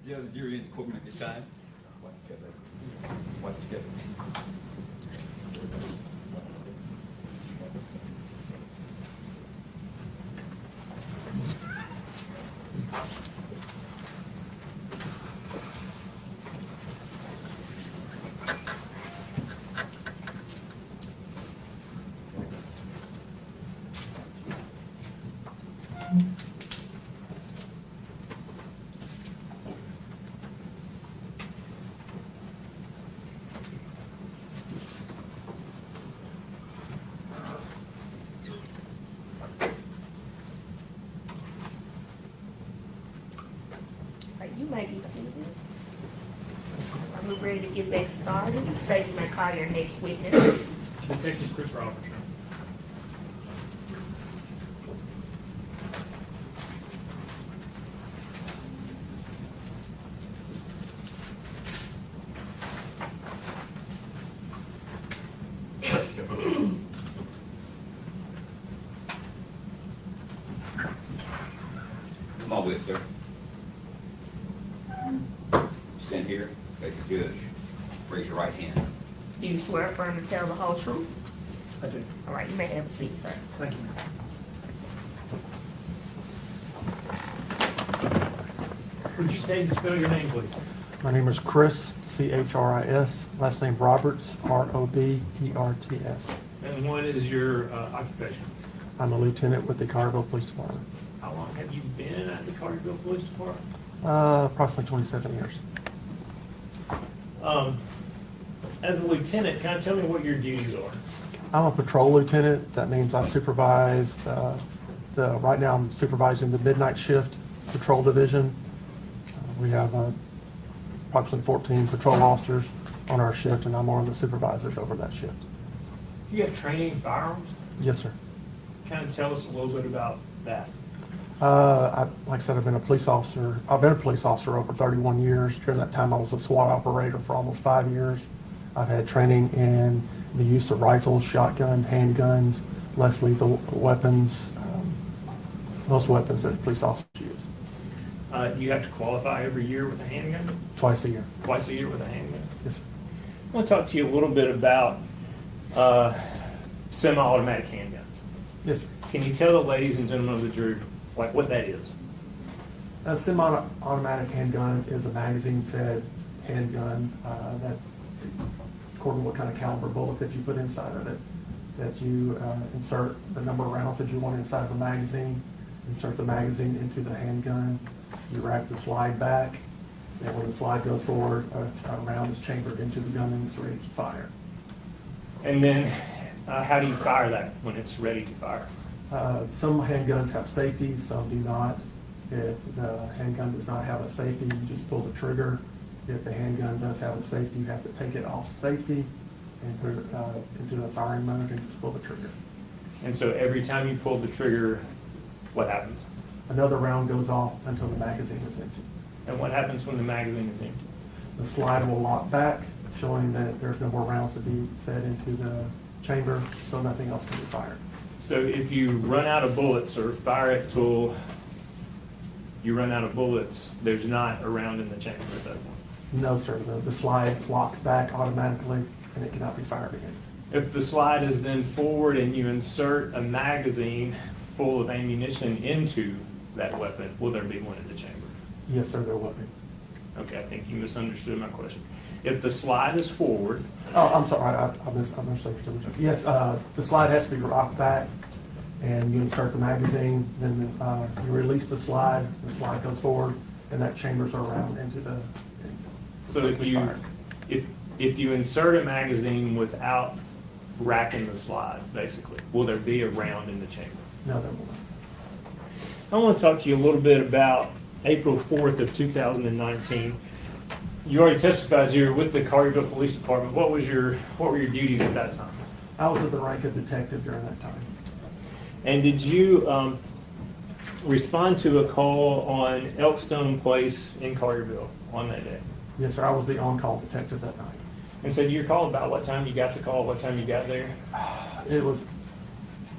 Judge, you're in the courtroom at this time. Watch your step. You may be seated. We're ready to get back started. The state may call your next witness. Detective Chris Roberts. Come on with it, sir. Stand here, face the judge. Raise your right hand. Do you swear affirm to tell the whole truth? I do. All right, you may have a seat, sir. Thank you. Would you state and spell your name, please? My name is Chris, C-H-R-I-S, last name Roberts, R-O-B-E-R-T-S. And what is your occupation? I'm a lieutenant with the Collierville Police Department. How long have you been at the Collierville Police Department? Approximately 27 years. As a lieutenant, kind of tell me what your duties are. I'm a patrol lieutenant. That means I supervise right now I'm supervising the midnight shift patrol division. We have approximately 14 patrol officers on our shift, and I'm one of the supervisors over that shift. Do you have training in firearms? Yes, sir. Kind of tell us a little bit about that. Like I said, I've been a police officer. I've been a police officer over 31 years. During that time, I was a SWAT operator for almost 5 years. I've had training in the use of rifles, shotgun, handguns, less lethal weapons, most weapons that police officers use. You have to qualify every year with a handgun? Twice a year. Twice a year with a handgun? Yes, sir. I want to talk to you a little bit about semi-automatic handguns. Yes, sir. Can you tell the ladies and gentlemen of the jury what that is? A semi-automatic handgun is a magazine-fed handgun that, according to what kind of caliber bullet that you put inside of it, that you insert the number of rounds that you want inside of the magazine, insert the magazine into the handgun, you rack the slide back, and when the slide goes forward, a round is chambered into the gun and it's ready to fire. And then how do you fire that when it's ready to fire? Some handguns have safety, some do not. If the handgun does not have a safety, you just pull the trigger. If the handgun does have a safety, you have to take it off safety and put it into the firing mode and just pull the trigger. And so every time you pull the trigger, what happens? Another round goes off until the magazine is empty. And what happens when the magazine is empty? The slide will lock back, showing that there's no more rounds to be fed into the chamber, so nothing else can be fired. So if you run out of bullets or fire it till you run out of bullets, there's not a round in the chamber at that point? No, sir. The slide locks back automatically, and it cannot be fired again. If the slide is then forward and you insert a magazine full of ammunition into that weapon, will there be one in the chamber? Yes, sir, there will be. Okay, I think you misunderstood my question. If the slide is forward. Oh, I'm sorry, I misunderstood. Yes, the slide has to be rocked back, and you insert the magazine, then you release the slide goes forward, and that chambers around into the. So if you insert a magazine without racking the slide, basically, will there be a round in the chamber? No, there will not. I want to talk to you a little bit about April 4th of 2019. You already testified you were with the Collierville Police Department. What were your duties at that time? I was at the rank of detective during that time. And did you respond to a call on Elkstone Place in Collierville on that day? Yes, sir, I was the on-call detective that night. And so you called about what time you got the call, what time you got there? It was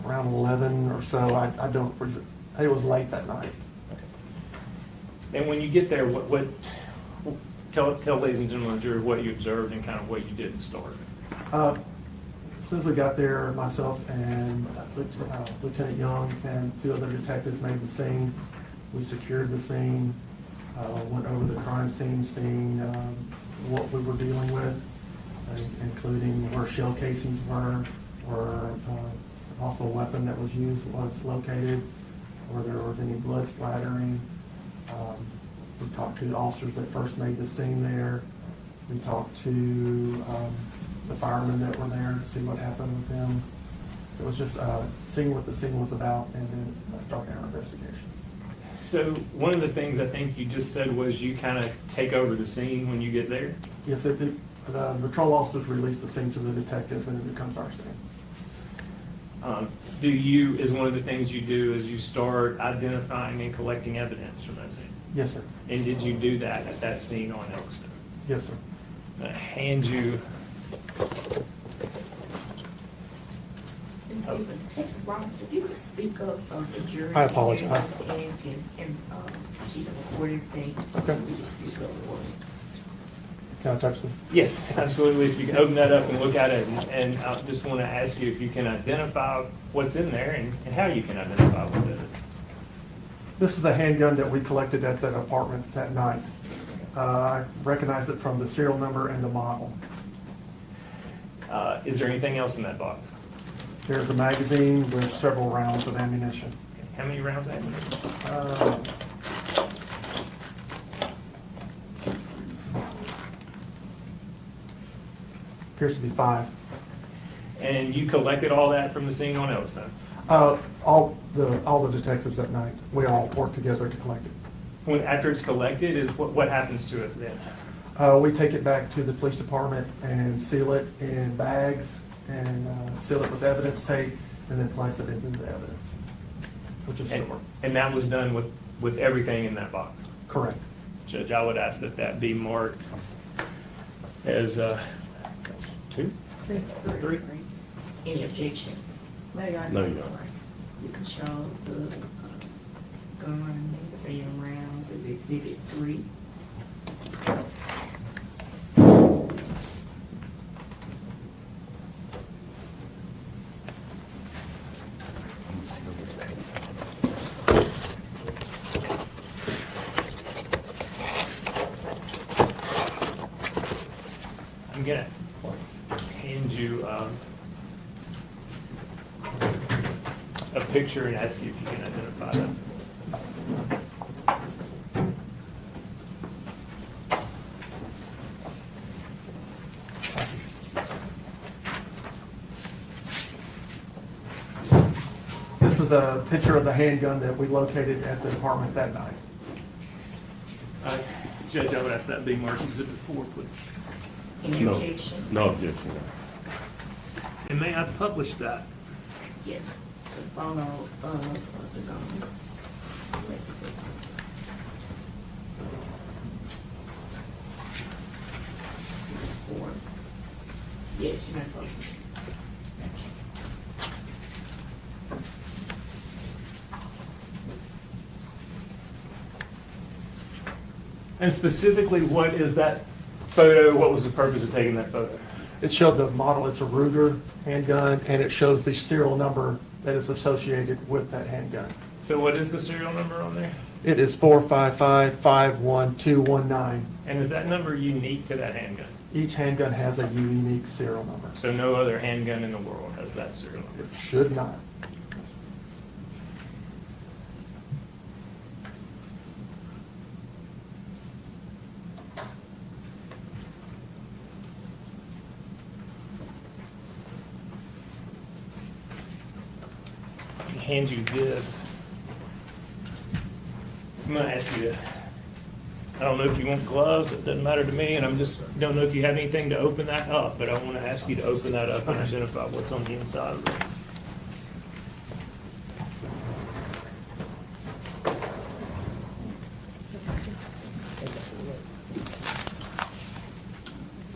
around 11 or so. It was late that night. Okay. And when you get there, tell ladies and gentlemen, jury, what you observed and kind of what you did to start. As soon as we got there, myself and Lieutenant Young and 2 other detectives made the scene. We secured the scene, went over the crime scene, seeing what we were dealing with, including where shell casings were, where a possible weapon that was used was located, where there was any blood splattering. We talked to the officers that first made the scene there. We talked to the firemen that were there to see what happened with them. It was just seeing what the scene was about and then starting our investigation. So one of the things I think you just said was you kind of take over the scene when you get there? Yes, the patrol officers release the scene to the detectives and it becomes our scene. Is one of the things you do is you start identifying and collecting evidence from that scene? Yes, sir. And did you do that at that scene on Elkstone? Yes, sir. I'm gonna hand you. And so, Detective Roberts, if you could speak up so the jury. I apologize. And she can record everything. Okay. We just speak up for it. Can I touch this? Yes, absolutely. If you can open that up and look at it, and I just want to ask you if you can identify what's in there and how you can identify what's in it. This is the handgun that we collected at that apartment that night. I recognize it from the serial number and the model. Is there anything else in that box? There's a magazine with several rounds of ammunition. How many rounds of ammunition? Appears to be 5. And you collected all that from the scene on Elkstone? All the detectives that night, we all worked together to collect it. After it's collected, what happens to it then? We take it back to the police department and seal it in bags and seal it with evidence tape and then place it into the evidence, which is stored. And that was done with everything in that box? Correct. Judge, I would ask that be marked as 2? 3? Any objection? No, you don't. You can show the gun, saying rounds as exhibit 3. I'm gonna hand you a picture and ask you if you can identify that. This is the picture of the handgun that we located at the apartment that night. Judge, I would ask that be marked exhibit 4, please. Any No. objection? No objection. And may I publish that? Yes. The photo of the gun. 4. Yes, you may publish. And specifically, what is that photo? What was the purpose of taking that photo? It showed the model, it's a Ruger handgun, and it shows the serial number that is associated with that handgun. So what is the serial number on there? It is 455-51219. And is that number unique to that handgun? Each handgun has a unique serial number. So no other handgun in the world has that serial number? It should not. Hand you this. I'm gonna ask you to, I don't know if you want gloves, it doesn't matter to me, and don't know if you have anything to open that up, but I wanna ask you to open that up and identify what's on the inside of it.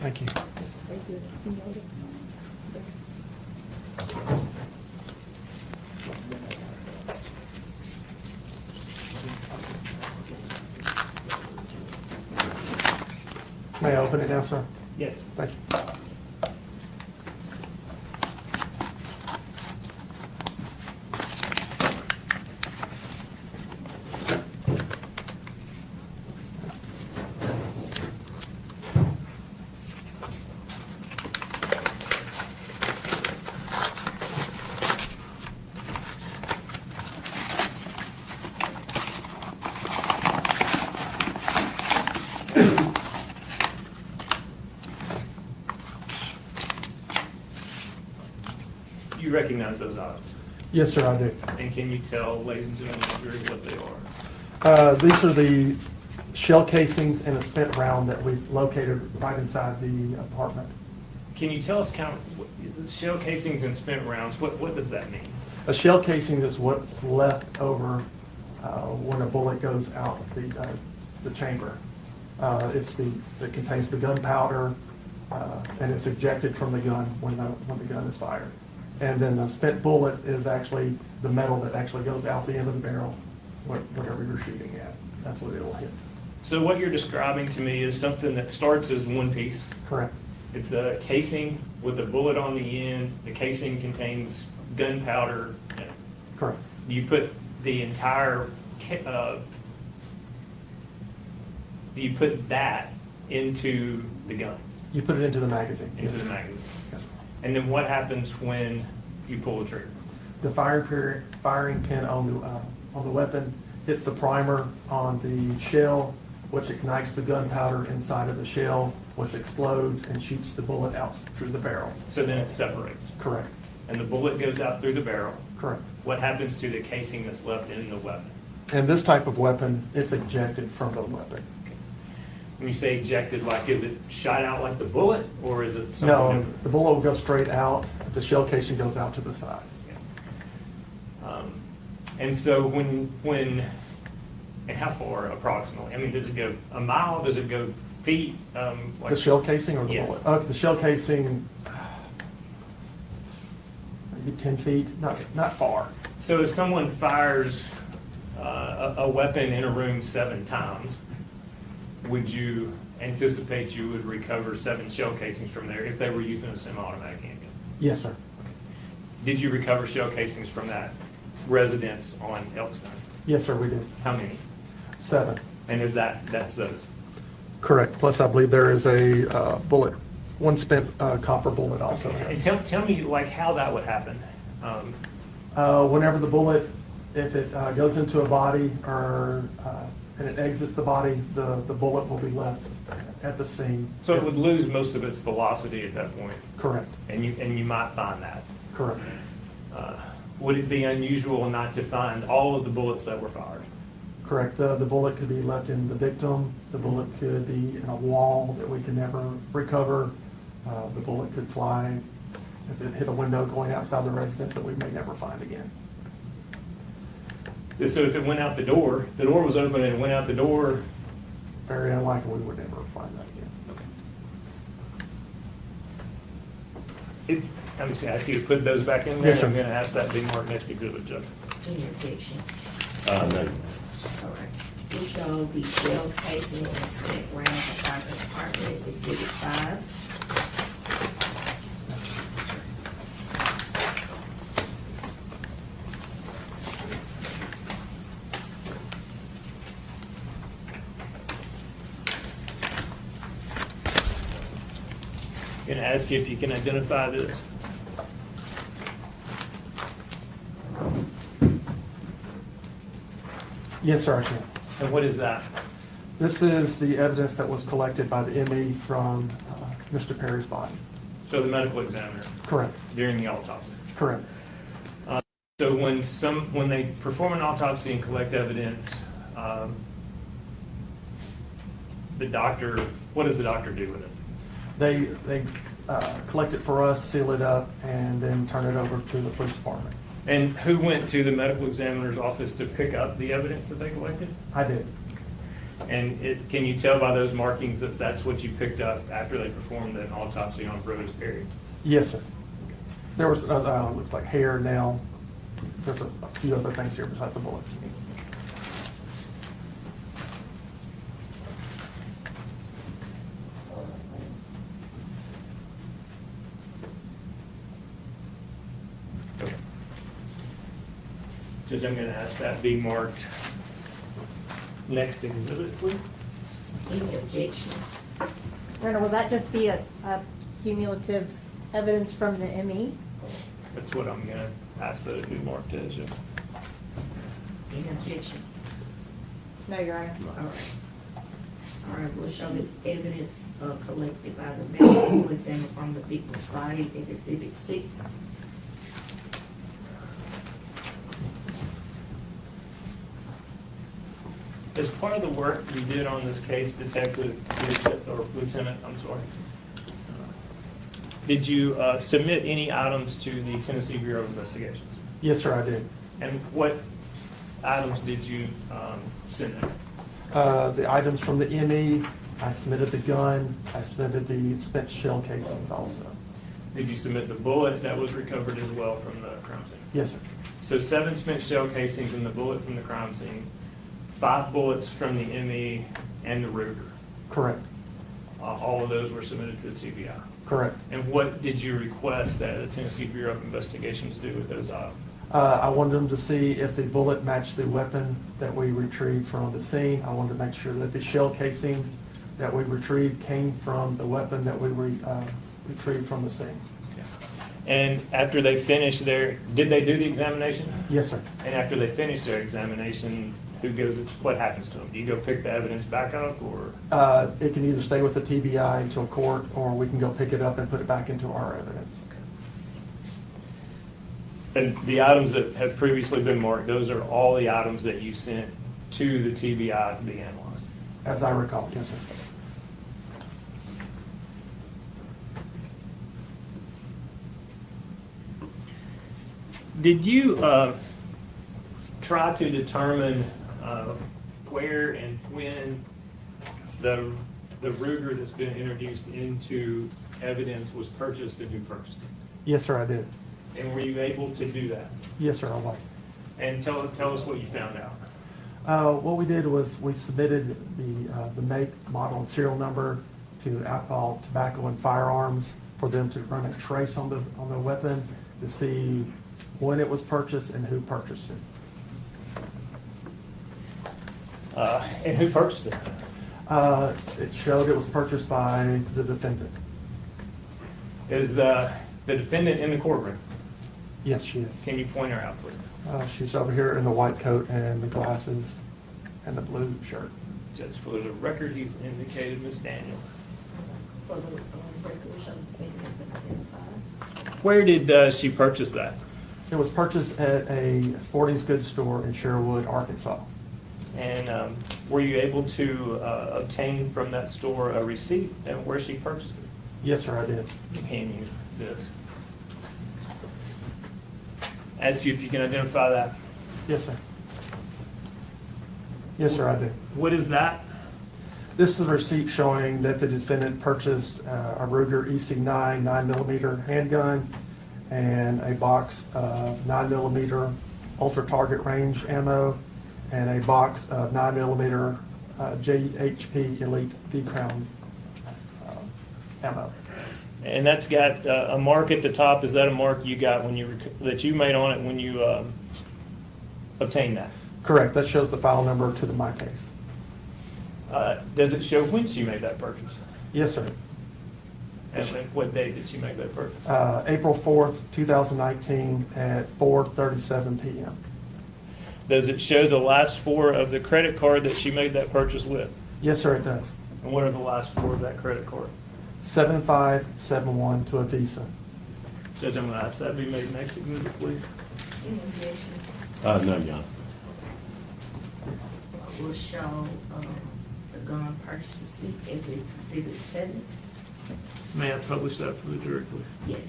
Thank you. May I open it now, sir? Yes. Thank you. You recognize those items? Yes, sir, I do. And can you tell, ladies and gentlemen, of the jury, what they are? These are the shell casings and a spent round that we've located right inside the apartment. Can you tell us shell casings and spent rounds, what does that mean? A shell casing is what's left over when a bullet goes out the chamber. It contains the gunpowder, and it's ejected from the gun when the gun is fired. And then the spent bullet is actually the metal that actually goes out the end of the barrel, whatever you're shooting at. That's what it'll hit. So what you're describing to me is something that starts as one piece. Correct. It's a casing with a bullet on the end. The casing contains gunpowder. Correct. You put the entire, you put that into the gun, You put it into the magazine. into Yes. the magazine. Yes, sir. And then what happens when you pull the trigger? The firing pin on the weapon hits the primer on the shell, which ignites the gunpowder inside of the shell, which explodes and shoots the bullet out through the barrel. So then it separates. Correct. And the bullet goes out through the barrel. Correct. What happens to the casing that's left in the weapon? And this type of weapon, it's ejected from the weapon. When you say ejected, like, is it shot out like the bullet, or is it something No, different? the bullet will go straight out, the shell casing goes out to the side. And so when, and how far approximately? I mean, does it go a mile? Does it go feet? The shell casing or the Yes. bullet? The shell casing, maybe 10 feet, not far. So if someone fires a weapon in a room 7 times, would you anticipate you would recover 7 shell casings from there if they were using a semi-automatic handgun? Yes, sir. Did you recover shell casings from that residence on Elkstone? Yes, sir, we did. How many? 7. And that's those? Correct. Plus, I believe there is a bullet, one spent copper bullet also. And tell me like how that would happen. Whenever the bullet, if it goes into a body or and it exits the body, the bullet will be left at the scene. So it would lose most of its velocity at that point. Correct. And you might find that. Correct. Would it be unusual not to find all of the bullets that were fired? Correct. The bullet could be left in the victim. The bullet could be in a wall that we could never recover. The bullet could fly if it hit a window going outside the residence that we may never find again. So if it went out the door was open and it went out the door. Very unlikely we would never find that again. I'm just going to ask you to put those back in there. Yes, sir. I'm going to ask that be marked next exhibit, Judge. In your objection. No. All right. We show the shell casing and spent round inside the apartment as exhibit 5. I'm going to ask you if you can identify this. Yes, sir, I can. And what is that? This is the evidence that was collected by the ME from Mr. Perry's body. So the medical examiner Correct. during the autopsy. Correct. So when they perform an autopsy and collect evidence, the doctor, what does the doctor do with it? They collect it for us, seal it up, and then turn it over to the police department. And who went to the medical examiner's office to pick up the evidence that they collected? I did. And can you tell by those markings that that's what you picked up after they performed an autopsy on Brodes Perry? Yes, sir. There was, looks like hair, nail. There's a few other things here besides the bullets. Judge, I'm gonna ask that be marked next exhibit, please. Any objection? Brenda, will that just be a cumulative evidence from the ME? That's what I'm gonna ask that it be marked as, yeah. Any objection? No, Your Honor. All right. All right, we'll show this evidence collected by the medical examiner from the victim's body as exhibit 6. As part of the work you did on this case, Detective, or Lieutenant, I'm sorry, did you submit any items to the Tennessee Bureau of Investigations? Yes, sir, I did. And what items did you send in? The items from the ME, I submitted the gun, I submitted the spent shell casings also. Did you submit the bullet that was recovered as well from the crime scene? Yes, sir. So 7 spent shell casings and the bullet from the crime scene, 5 bullets from the ME and the Ruger. Correct, All of those were submitted to the TBI. correct. And what did you request that the Tennessee Bureau of Investigations do with those items? I wanted them to see if the bullet matched the weapon that we retrieved from the scene. I wanted to make sure that the shell casings that we retrieved came from the weapon that we retrieved from the scene. And after they finished did they do the examination? Yes, sir. And after they finish their examination, what happens to them? Do you go pick the evidence back up, or? It can either stay with the TBI until court, or we can go pick it up and put it back into our evidence. And the items that have previously been marked, those are all the items that you sent to the TBI to be analyzed? As I recall, yes, sir. Did you try to determine where and when the Ruger that's been introduced into evidence was purchased and who purchased it? Yes, sir, I did. And were you able to do that? Yes, sir, I was. And tell us what you found out. What we did was we submitted the make, model, and serial number to Alcohol, Tobacco, and Firearms for them to run a trace on the weapon to see when it was purchased and who purchased it. And who purchased it? It showed it was purchased by the defendant. Is the defendant in the courtroom? Yes, she is. Can you point her out, please? She's over here in the white coat and the glasses and the blue shirt. Judge, for the record, he's indicated Ms. Daniels. For the record, we'll show the defendant has been identified. Where did she purchase that? It was purchased at a sporting goods store in Sherwood, Arkansas. And were you able to obtain from that store a receipt and where she purchased it? Yes, sir, I did. Can you this? Ask you if you can identify that. Yes, sir. Yes, sir, I did. What is that? This is a receipt showing that the defendant purchased a Ruger EC9 9mm handgun and a box of 9mm ultra target range ammo and a box of 9mm JHP Elite V-Crown ammo. And that's got a mark at the top. Is that a mark you got that you made on it when you obtained that? Correct. That shows the file number to my case. Does it show when she made that purchase? Yes, sir. And what date did she make that purchase? April 4th, 2019 at 4:37 p.m. Does it show the last 4 of the credit card that she made that purchase with? Yes, sir, it does. And what are the last 4 of that credit card? 7571 to a Visa. Judge, I'm going to ask that be made next exhibit, please. Any objection? No, Your Honor. We'll show the gun purchase receipt as exhibit 7. May I publish that for the jury, please? Yes.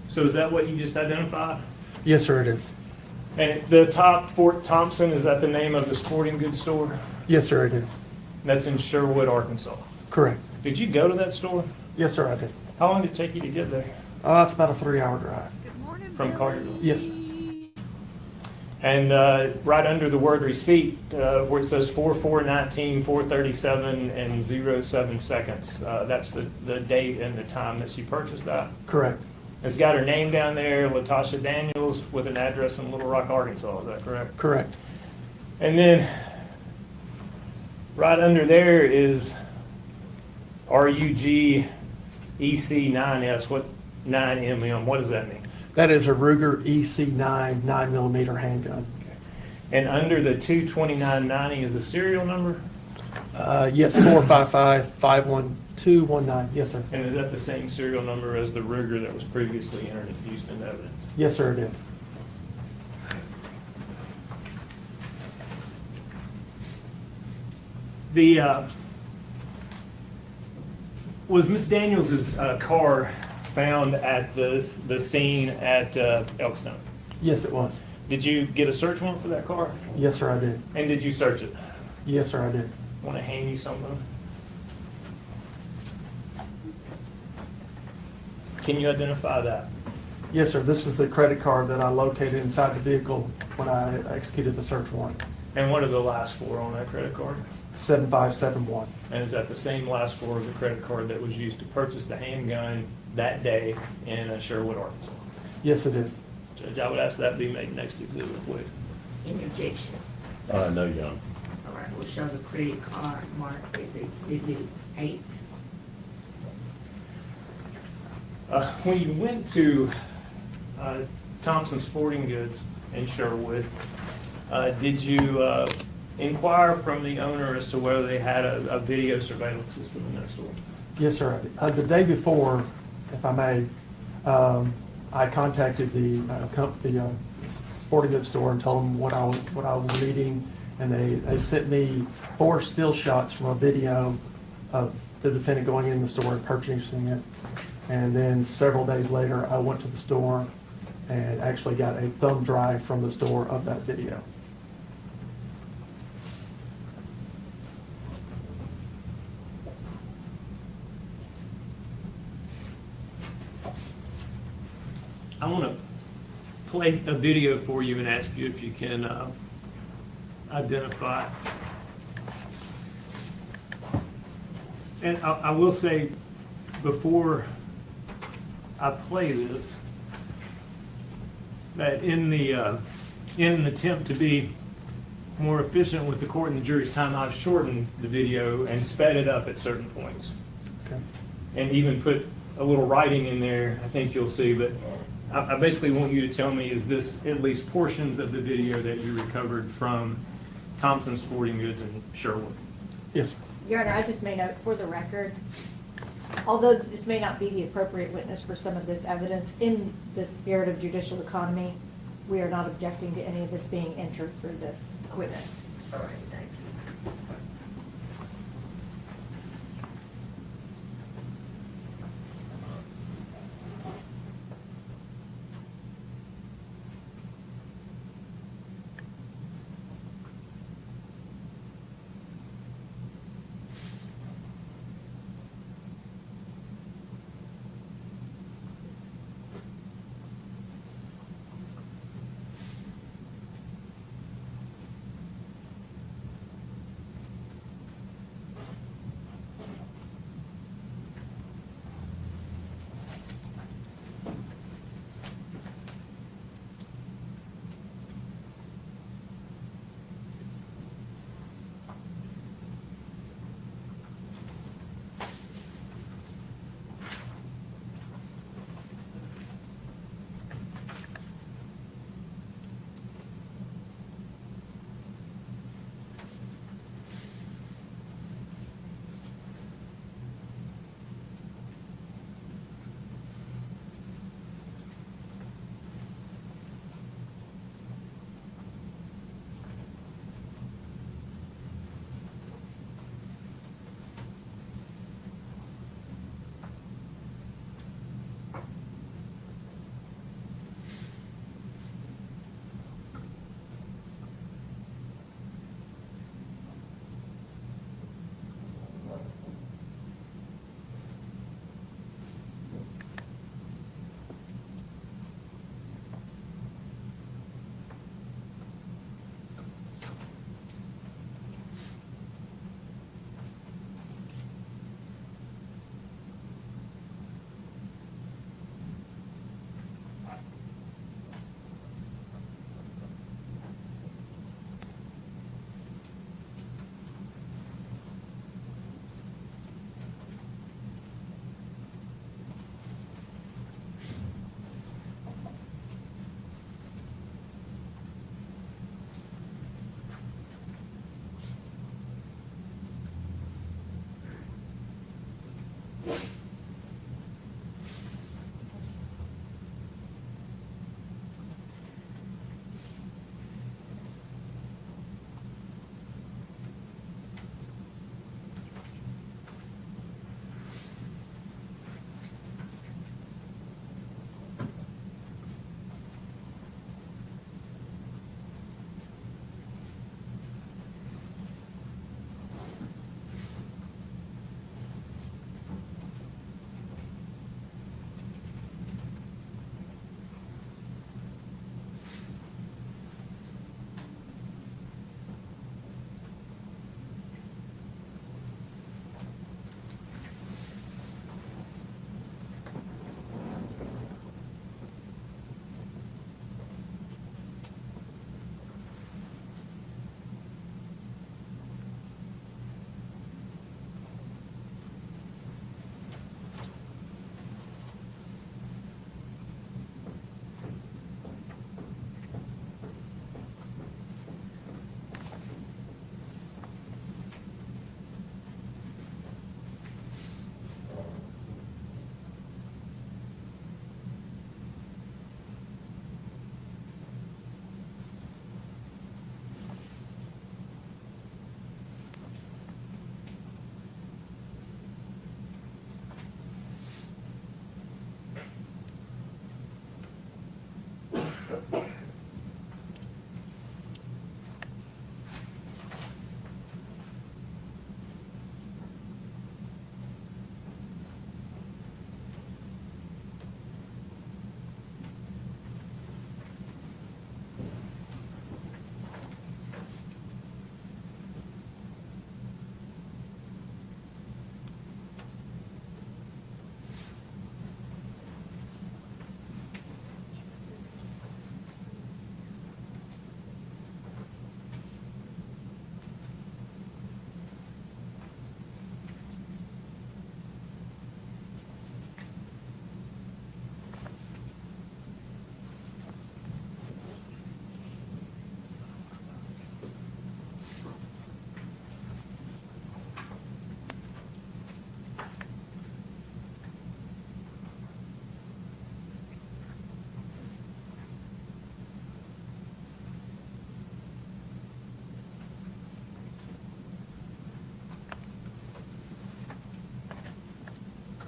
So is that what you just identified? Yes, sir, it is. And the top Fort Thompson, is that the name of the sporting goods store? Yes, sir, it is. That's in Sherwood, Arkansas. Correct. Did you go to that store? Yes, sir, I did. How long did it take you to get there It's about a 3-hour drive. from Collierville? Yes. And right under the word receipt, where it says 4/4/19, 4:37 and 07 seconds, that's the date and the time that she purchased that. Correct. It's got her name down there, Latoshia Daniels, with an address in Little Rock, Arkansas. Is that correct? Correct. And then right under there is RUG EC9S. What 9mm? What does that mean? That is a Ruger EC9 9mm handgun. And under the 22990 is the serial number? Yes, 455-51219. Yes, sir. And is that the same serial number as the Ruger that was previously entered into Houston evidence? Yes, sir, it is. Was Miss Daniels' car found at the scene at Elkstone? Yes, it was. Did you get a search warrant for that car? Yes, sir, I did. And did you search it? Yes, sir, I did. Want to hand you something? Can you identify that? Yes, sir. This is the credit card that I located inside the vehicle when I executed the search warrant. And what are the last four on that credit card? 7571. And is that the same last four of the credit card that was used to purchase the handgun that day in Sherwood, Arkansas? Yes, it is. Judge, I would ask that be made next exhibit, please. Any objection? No, Your Honor. All right, we'll show the credit card marked as Exhibit 8. When you went to Thompson Sporting Goods in Sherwood, did you inquire from the owner as to whether they had a video surveillance system in that store? Yes, sir. The day before, if I may, I contacted the sporting goods store and told them what I was needing, and they sent me 4 still shots from a video of the defendant going in the store and purchasing it. And then several days later, I went to the store and actually got a thumb drive from the store of that video. I want to play a video for you and ask you if you can identify. And I will say, before I play this, that in an attempt to be more efficient with the court and the jury's time, I've shortened the video and sped it up at certain points. Okay. And even put a little writing in there, I think you'll see. But I basically want you to tell me, is this at least portions of the video that you recovered from Thompson Sporting Goods in Sherwood? Yes. Your Honor, I just may note for the record, although this may not be the appropriate witness for some of this evidence, in the spirit of judicial economy, we are not objecting to any of this being entered through this witness. All right, thank you.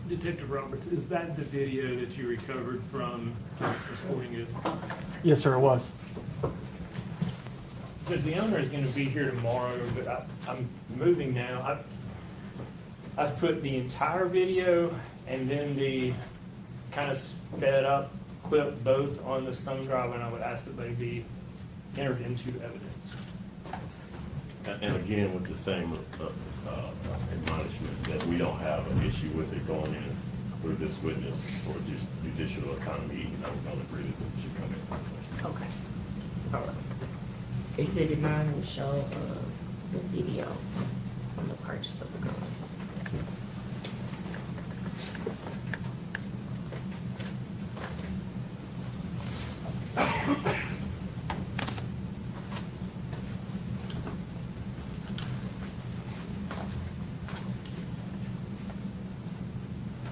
Detective Roberts, is that the video that you recovered from Mr. Sporting Goods? Yes, sir, it was. Because the owner is gonna be here tomorrow, but I'm moving now. I've put the entire video and then the kind of sped up clip both on the thumb drive, and I would ask that they be entered into evidence. And again, with the same admonishment that we don't have an issue with it going in through this witness for judicial economy, I don't agree that it should come in. Okay. All right. Exhibit 9 will show the video on the purchase of the gun.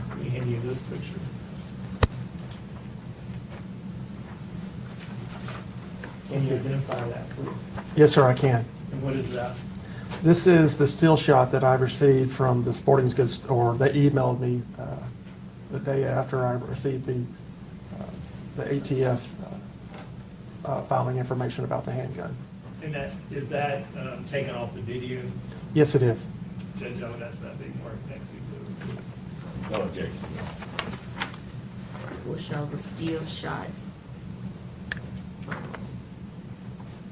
Let me hand you this picture. Can you identify that, please? Yes, sir, I can. And what is that? This is the still shot that I received from the sporting goods store. They emailed me the day after I received the ATF filing information about the handgun. And is that taken off the video? Yes, it is. Judge, I would ask that big mark next week. No objection. Will show the still shot.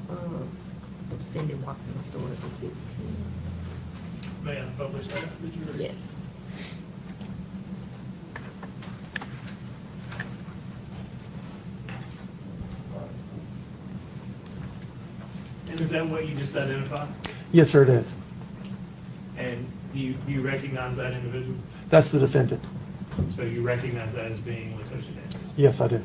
The defendant walked in the store as exhibit 10. May I publish that? Did you read it? Yes. And is that what you just identified? Yes, sir, it is. And do you recognize that individual? That's the defendant. So you recognize that as being Latoshia Daniels? Yes, I do.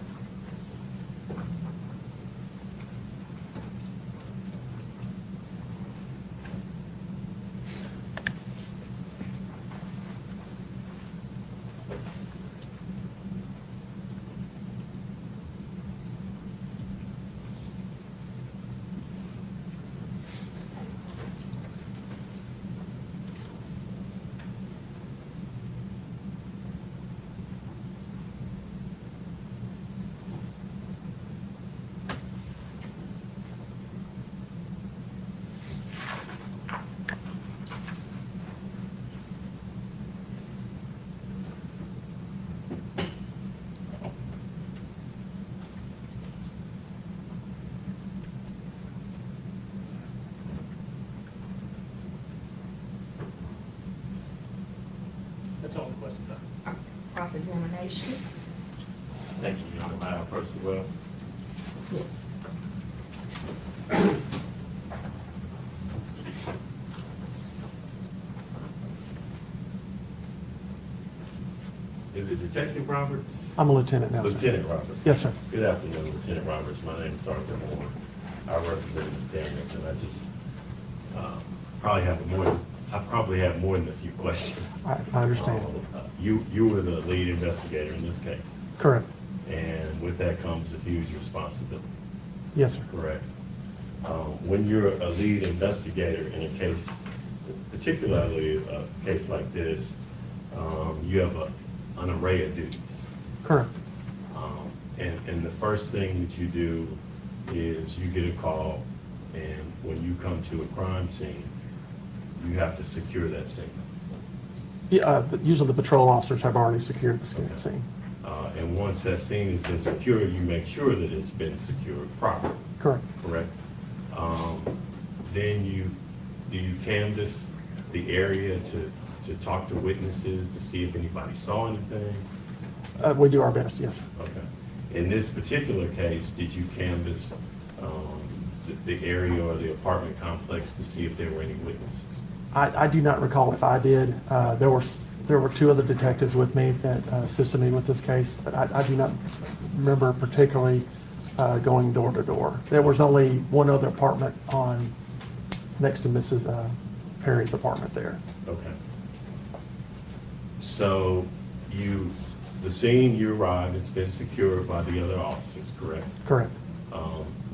That's all the questions I have. Cross-examination? Thank you, Your Honor. May I first as well? Yes. Is it Detective Roberts? I'm a lieutenant now, sir. Lieutenant Roberts. Yes, sir. Good afternoon, Lieutenant Roberts. My name is Sergeant Moore. I represent Ms. Daniels, and I just probably have more than a few questions. I understand. You were the lead investigator in this case, Correct. and with that comes a huge responsibility, Yes, sir. correct? When you're a lead investigator in a case, particularly a case like this, you have an array of duties. Correct. And the first thing that you do is you get a call, and when you come to a crime scene, you have to secure that scene. Yeah, usually the patrol officers have already secured the scene. And once that scene has been secured, you make sure that it's been secured properly. Correct. Correct? Then do you canvass the area to talk to witnesses, to see if anybody saw anything? We do our best, yes, sir. Okay. In this particular case, did you canvass the area or the apartment complex to see if there were any witnesses? I do not recall if I did. There were two other detectives with me that assisted me with this case, but I do not remember particularly going door to door. There was only one other apartment next to Mrs. Perry's apartment there. Okay. So the scene you arrived, it's been secured by the other officers, correct? Correct.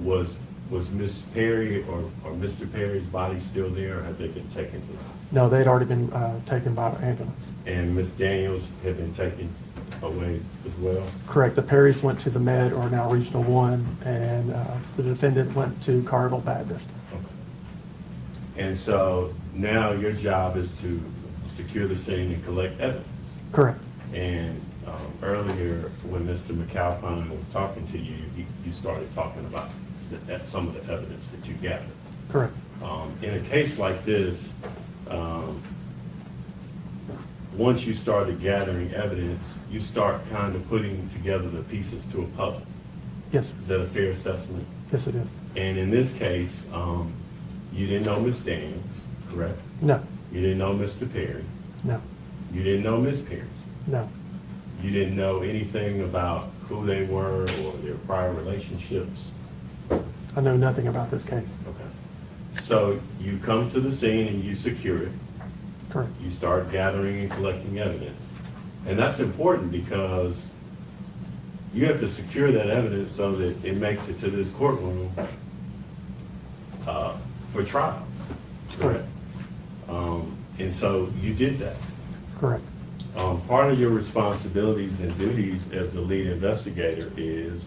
Was Was Miss Perry or Mr. Perry's body still there, or had they been taken to the hospital? No, they'd already been taken by ambulance. And Miss Daniels had been taken away as well? Correct. The Perrys went to the Med, or now Regional 1, and the defendant went to Collierville Baptist. Okay. And so now your job is to secure the scene and collect evidence. Correct. And earlier, when Mr. McAlpine was talking to you, you started talking about some of the evidence that you gathered. Correct. In a case like this, once you started gathering evidence, you start kind of putting together the pieces to a puzzle. Yes, sir. Is that a fair assessment? Yes, it is. And in this case, you didn't know Miss Daniels, correct? No, You didn't know Mr. Perry. no, You didn't know Miss Perry. no, You didn't know anything about who they were or their prior relationships. I know nothing about this case. Okay. So you come to the scene and you secure it. Correct. You start gathering and collecting evidence. And that's important because you have to secure that evidence so that it makes it to this courtroom for trials. Correct. And so you did that. Correct. Part of your responsibilities and duties as the lead investigator is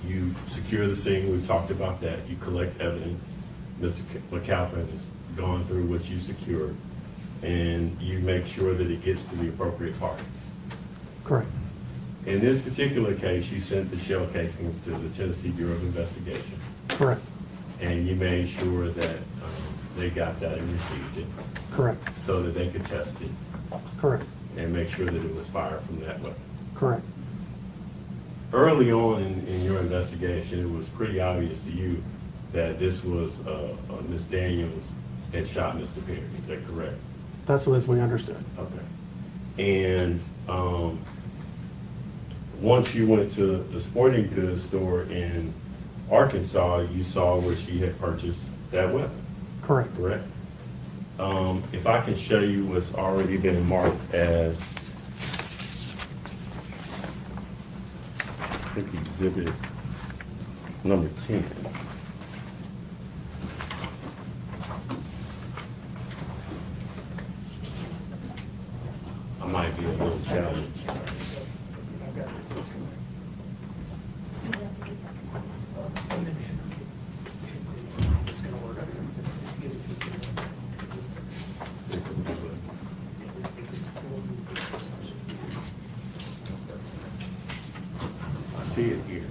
you secure the scene. We've talked about that. You collect evidence. Mr. McAlpin has gone through what you secured, and you make sure that it gets to the appropriate parties. Correct. In this particular case, you sent the shell casings to the Tennessee Bureau of Investigation, Correct. and you made sure that they got that and received it Correct. so that they could test it Correct. and make sure that it was fired from that weapon. Correct. Early on in your investigation, it was pretty obvious to you that this was Ms. Daniels had shot Mr. Perry. Is that correct? That's what we understood. Okay. And once you went to the sporting goods store in Arkansas, you saw where she had purchased that weapon. Correct. Correct? If I can show you what's already been marked as, I think, exhibit number 10. I might be a little challenged. I see it here.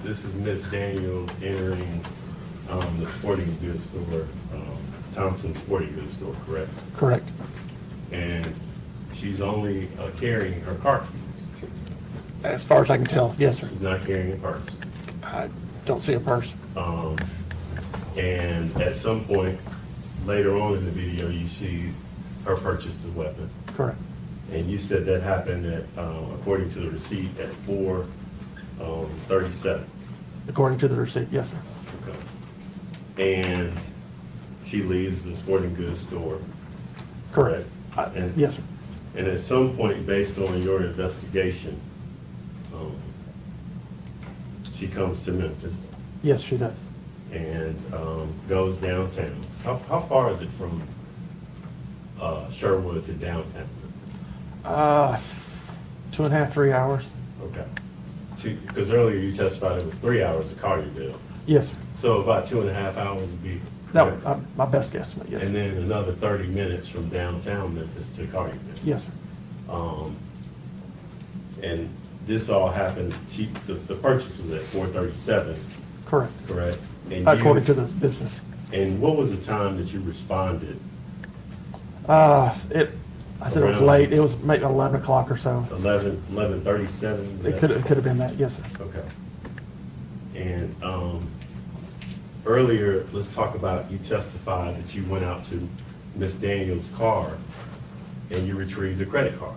This is Miss Daniel entering the sporting goods store, Thompson Sporting Goods Store, correct? Correct. And she's only carrying her car keys. As far as I can tell, yes, sir. She's not carrying a purse. I don't see a purse. And at some point later on in the video, you see her purchase the weapon. Correct. And you said that happened at, according to the receipt, at 4:37. According to the receipt, yes, sir. Okay. And she leaves the sporting goods store. Correct. And- Yes, sir. And at some point, based on your investigation, she comes to Memphis Yes, she does. and goes downtown. How far is it from Sherwood to downtown? 2.5, 3 hours. Okay. Because earlier you testified it was 3 hours to Collierville. Yes, sir. So about 2.5 hours would be. That was my best guesstimate, yes. And Sir. then another 30 minutes from downtown Memphis to Collierville. Yes, sir. And this all happened, the purchase was at 4:37, Correct. correct? And According to the business. And what was the time that you responded? I said it was Around- late. It was maybe 11 o'clock or so. 11:37? It could have been that, yes, sir. Okay. And earlier, let's talk about, you testified that you went out to Miss Daniels' car and you retrieved a credit card.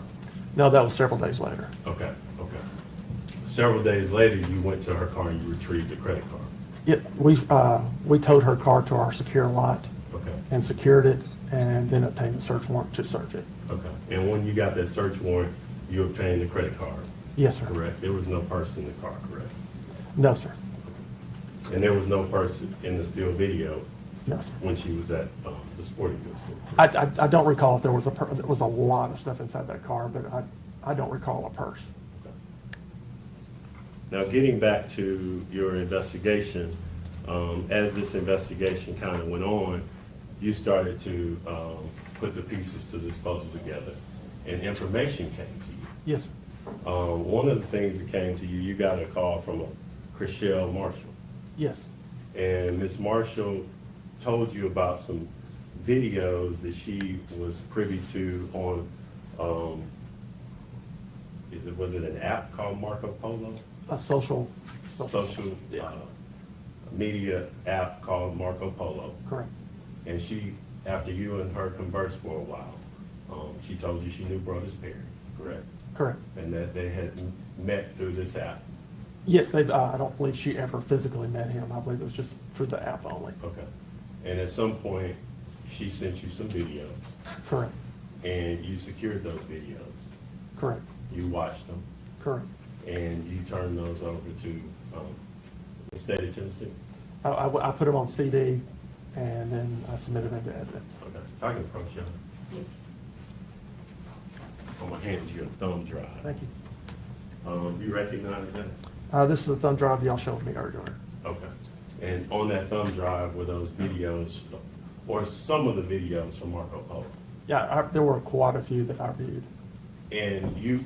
No, that was several days later. Okay, okay. Several days later, you went to her car and you retrieved a credit card. Yeah, we towed her car to our secure lot Okay, and secured it, and then obtained a search warrant to search it. okay. And when you got that search warrant, you obtained the credit card, Yes, sir. correct? There was no purse in the car, correct? No, sir. And there was no purse in the still video No, sir. when she was at the sporting goods store? I don't recall if there was there was a lot of stuff inside that car, but I don't recall a purse. Now, getting back to your investigation, as this investigation kind of went on, you started to put the pieces to this puzzle together, and information came to you. Yes, sir. One of the things that came to you, you got a call from a Chriselle Marshall, Yes. and Miss Marshall told you about some videos that she was privy to on, was it an app called Marco Polo? A social. Social Yeah. media app called Marco Polo. Correct. And she, after you and her conversed for a while, she told you she knew Brodes Perry, correct? Correct. And that they had met through this app. Yes, I don't believe she ever physically met him. I believe it was just through the app only. Okay. And at some point, she sent you some videos, Correct. and you secured those videos. Correct. You watched them, Correct. and you turned those over to the state of Tennessee. I put them on CD, and then I submitted them to evidence. Okay. If I can approach you. Yes. I'm gonna hand you a thumb drive. Thank you. You recognize that? This is the thumb drive y'all showed me earlier. Okay. And on that thumb drive were those videos, or some of the videos from Marco Polo. Yeah, there were quite a few that I reviewed. And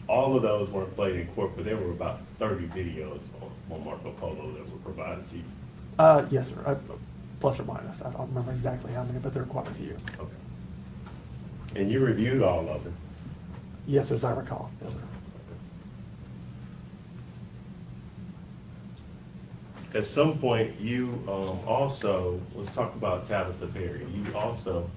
all of those weren't played in court, but there were about 30 videos on Marco Polo that were provided to you. Yes, sir. Plus or minus. I don't remember exactly how many, but there are quite a few. Okay. And you reviewed all of them? Yes, as I recall. Yes, sir. At some point, you also, let's talk about Tabitha Perry. You also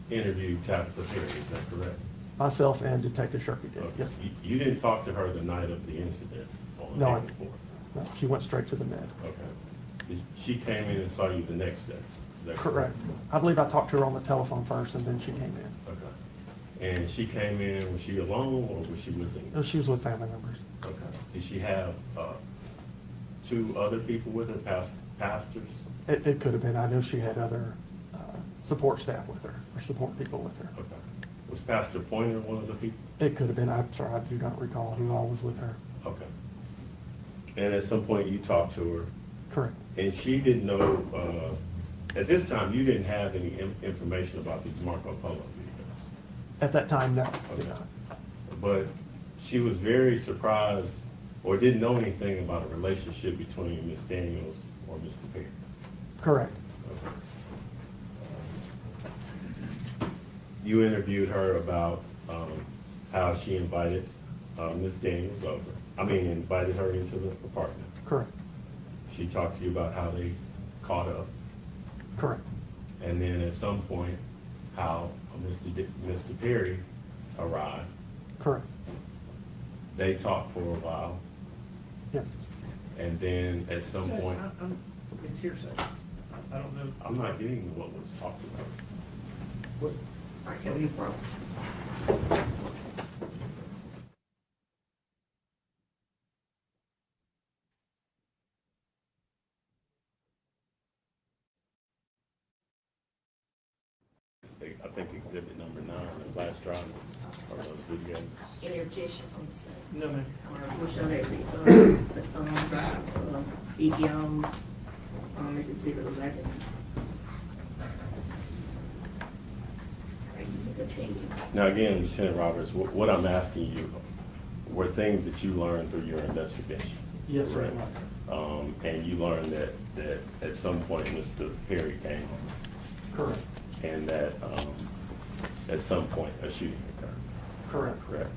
interviewed Tabitha Perry, is that correct? Myself and Detective Shirky did. Okay. Yes. You didn't talk to her the night of the incident on No, April 4th? No, she went straight to the med. Okay. She came in and saw you the next day? Is that Correct. I believe I talked to her on the telephone first, and then she came in. Okay. And she came in, was she alone or was she with No, them? she was with family members. Okay. Did she have two other people with her, pastors? It could have been. I know she had other support staff with her, or support people with her. Okay. Was Pastor Pointer one of the people? It could have been. I'm sorry, I do not recall who all was with her. Okay. And at some point you talked to her, Correct. and she didn't know, at this time, you didn't have any information about these Marco Polo videos. At that time, no, I did Okay. not. But she was very surprised or didn't know anything about a relationship between Miss Daniels or Mr. Perry. Correct. Okay. You interviewed her about how she invited Miss Daniels over. Invited her into the apartment. Correct. She talked to you about how they caught up, Correct. and then at some point, how Mr. Perry arrived. Correct. They talked for a while, Yes. and then at some point, It's hearsay. I don't know. I'm not getting what was talked about. Where are you from? I think exhibit number 9, the flash drive, or those videos. Any objection from the state? No, ma'am. We'll show that the drive, videos, is exhibit 11. All right, you can continue. Now, again, Lieutenant Roberts, what I'm asking you were things that you learned through your investigation. Yes, sir. correct? and you learned that at some point Mr. Perry came home, Correct. and that at some point a shooting occurred. Correct. Correct.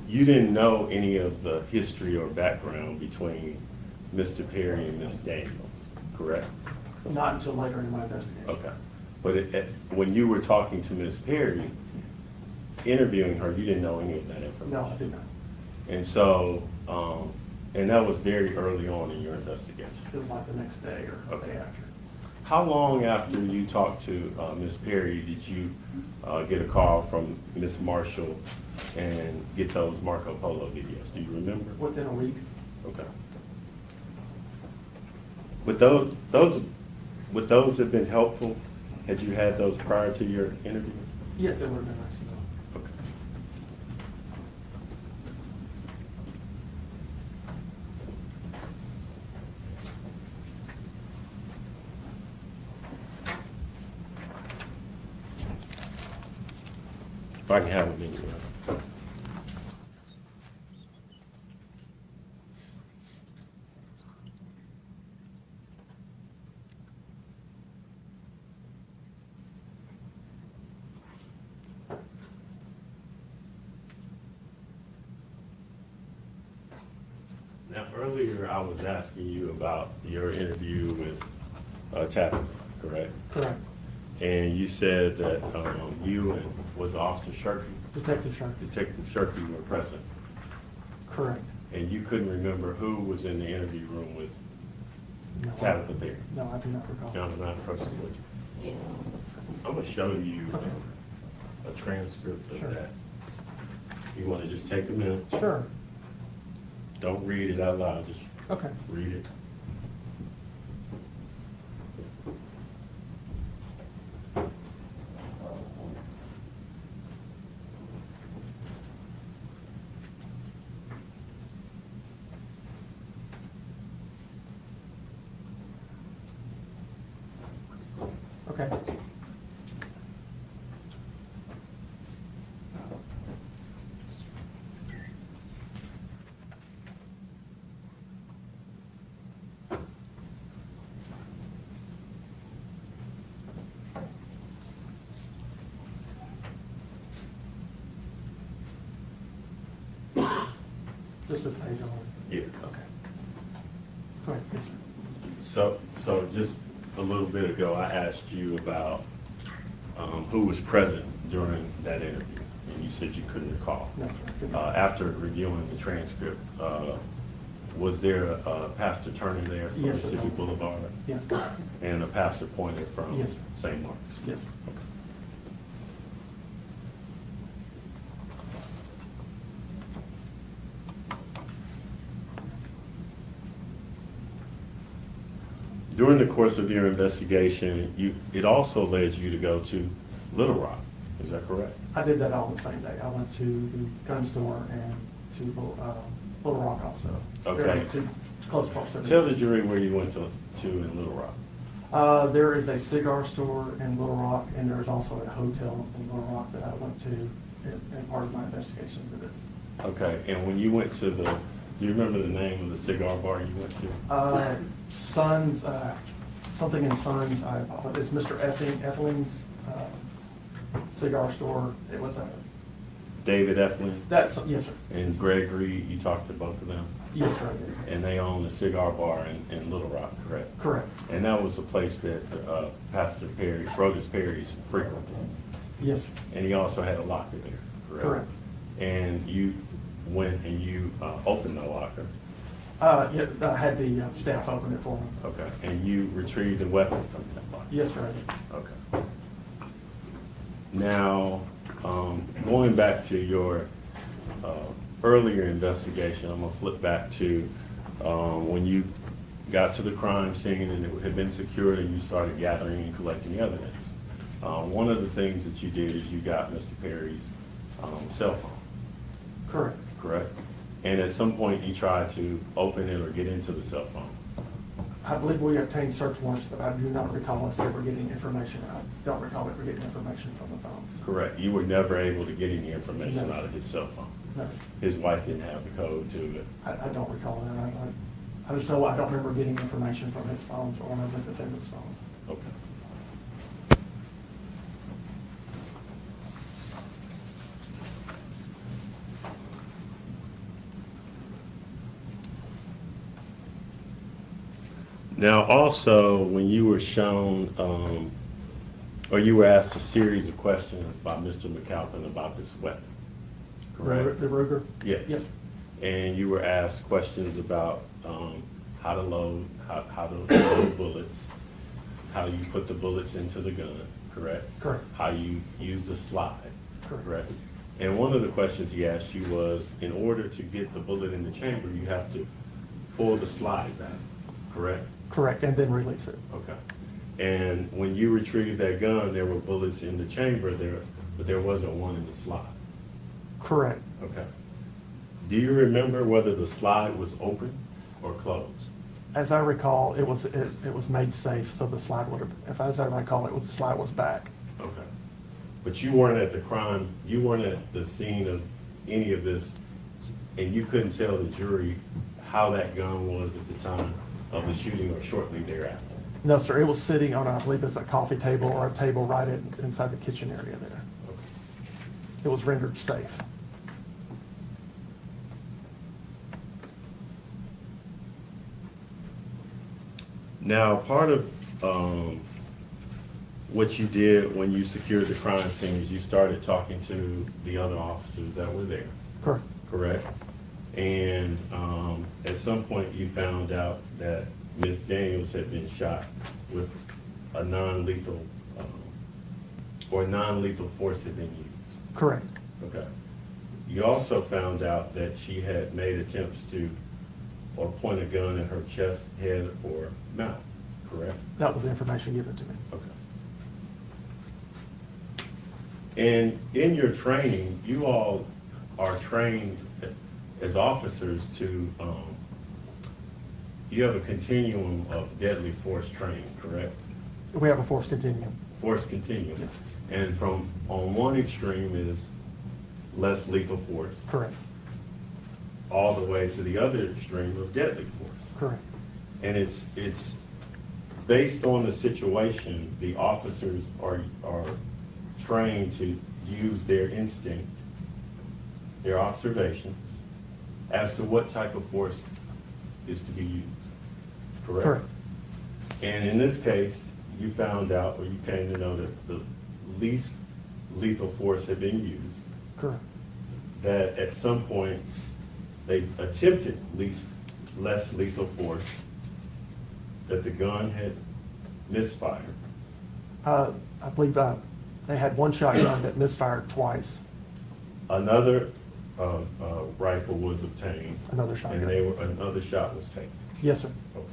You didn't know any of the history or background between Mr. Perry and Miss Daniels, correct? Not until later in my investigation. Okay. But when you were talking to Miss Perry, interviewing her, you didn't know any of that information? No, I did not. And so, and that was very early on in your investigation? It was like the next day or the day after. How long after you talked to Miss Perry did you get a call from Miss Marshall and get those Marco Polo videos? Do you remember? Within a week. Okay. Would those have been helpful had you had those prior to your interview? Yes, it would have been nice to know. Okay. If I can have a minute. Now, earlier I was asking you about your interview with Tappan, correct? Correct. And you said that you and was Officer Sharkey? Detective Sharkey. Detective Sharkey were present. Correct. And you couldn't remember who was in the interview room with No, Tabitha Perry? No, I do not recall. John, not approaching with you. Yes. I'm gonna show you a transcript of Sure. that. You wanna just take a minute? Sure. Don't read it out loud, just Okay. read it. Okay. Just this page on. Yeah. Okay. Go ahead. Yes, sir. So just a little bit ago, I asked you about who was present during that interview, and you said you couldn't recall. No, sir. After reviewing the transcript, was there a Pastor Turner there from Yes, sir. Mississippi Boulevard? Yes. And a Pastor Pointer from Yes, sir. St. Mark's? Yes. Sir. Okay. During the course of your investigation, it also led you to go to Little Rock, is that correct? I did that all the same day. I went to the gun store and to Little Rock also. Okay. They're two close proximity. Tell the jury where you went to in Little Rock. There is a cigar store in Little Rock, and there's also a hotel in Little Rock that I went to in part of my investigation into this. Okay, and when you went to do you remember the name of the cigar bar you went to? Sons, something in Sons, it's Mr. Effeling's cigar store. It was a, David Eflin that's, yes, sir. and Gregory, you talked to both of them? Yes, sir, I did. And they own a cigar bar in Little Rock, correct? Correct. And that was the place that Pastor Perry, Brodes Perry's frequented? Yes, sir. And he also had a locker there, correct? Correct. And you went and you opened the locker? Yeah, I had the staff open it for me. Okay, and you retrieved a weapon from that locker? Yes, sir, I did. Okay. Now, going back to your earlier investigation, I'm gonna flip back to when you got to the crime scene and it had been secured and you started gathering and collecting evidence. One of the things that you did is you got Mr. Perry's cell phone. Correct. Correct? And at some point you tried to open it or get into the cell phone. I believe we obtained search warrants, but I do not recall us ever getting information. I don't recall ever getting information from the phones. Correct. You were never able to get any information No. out of his cell phone. No, His wife didn't have the code to it. I don't recall that. I just know I don't remember getting information from his phones or one of the defendant's phones. Okay. Now, also, when you were shown, or you were asked a series of questions by Mr. McAlpin about this weapon, correct? The Ruger? Yes. Yes. And you were asked questions about how to load, how to load bullets, how you put the bullets into the gun, correct? Correct. How you use the slide, Correct. And one of the questions he asked you was, in order to get the bullet in the chamber, you have to pull the slide back, correct? Correct, and then release it. Okay. And when you retrieved that gun, there were bullets in the chamber there, but there wasn't one in the slide. Correct. Okay. Do you remember whether the slide was open or closed? As I recall, it was made safe, so the slide would have, as I recall, the slide was back. Okay. But you weren't at the crime, you weren't at the scene of any of this, and you couldn't tell the jury how that gun was at the time of the shooting or shortly thereafter? No, sir, it was sitting on, I believe it's a coffee table or a table right inside the kitchen area there. Okay. It was rendered safe. Now, part of what you did when you secured the crime scene is you started talking to the other officers that were there, Correct. correct? And at some point, you found out that Ms. Daniels had been shot with a non-lethal, or non-lethal force had been used. Correct. Okay. You also found out that she had made attempts to, or point a gun at her chest, head, or mouth, correct? That was the information given to me. Okay. And in your training, you all are trained as officers to, you have a continuum of deadly force training, correct? We have a force continuum. Force continuum. Yes. And from, on one extreme is less lethal force, Correct. all the way to the other extreme of deadly force. Correct. And it's based on the situation, the officers are trained to use their instinct, their observations, as to what type of force is to be used, correct? Correct. And in this case, you found out, or you came to know that the least lethal force had been used, Correct. that at some point, they attempted less lethal force, that the gun had misfired. I believe they had one shotgun that misfired twice. Another rifle was obtained. Another shotgun. And another shot was taken. Yes, sir. Okay.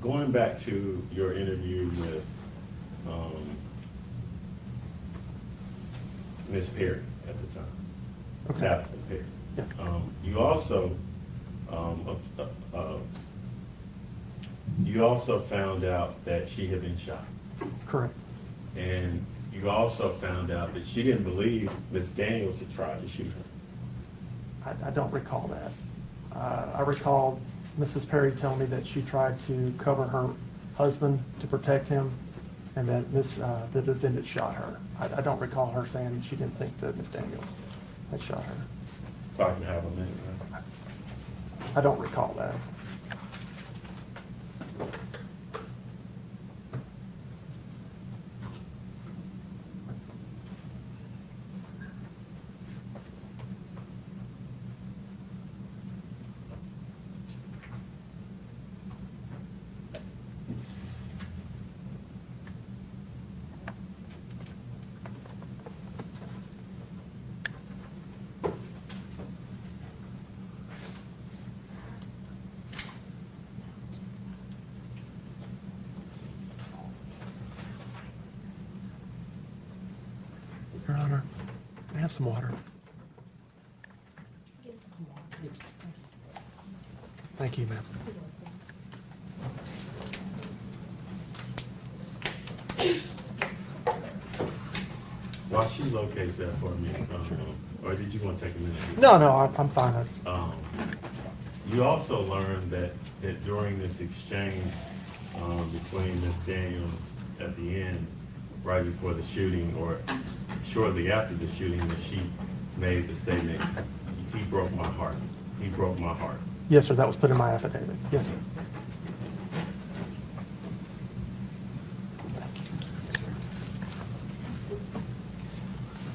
Going back to your interview with Ms. Perry at the time, Okay. Captain Perry. Yes. You also found out that she had been shot. Correct. And you also found out that she didn't believe Ms. Daniels had tried to shoot her. I don't recall that. I recall Mrs. Perry telling me that she tried to cover her husband to protect him, and that the defendant shot her. I don't recall her saying she didn't think that Ms. Daniels had shot her. If I can have a minute. I don't recall that. have some water? Thank you, ma'am. While she locates that for me, or did you want to take a minute? No, I'm fine. You also learned that during this exchange between Ms. Daniels at the end, right before the shooting, or shortly after the shooting, that she made the statement, "He broke my heart. He broke my heart." Yes, sir, that was put in my affidavit. Yes, sir.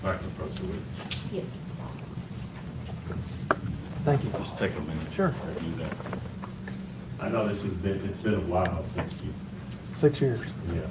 All right, approach the witness. Yes. Thank you. Just take a minute. Sure. to do that. I know it's been a while since you, 6 years. yeah.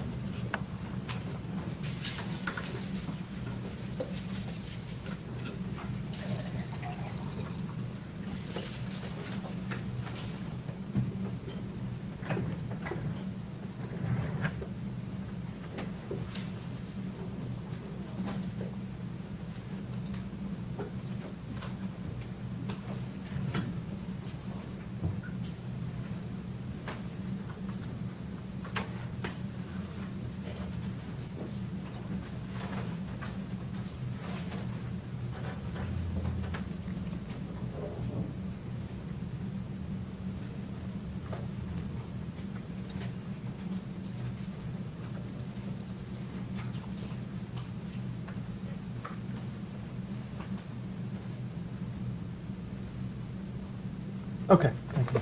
Okay, thank you.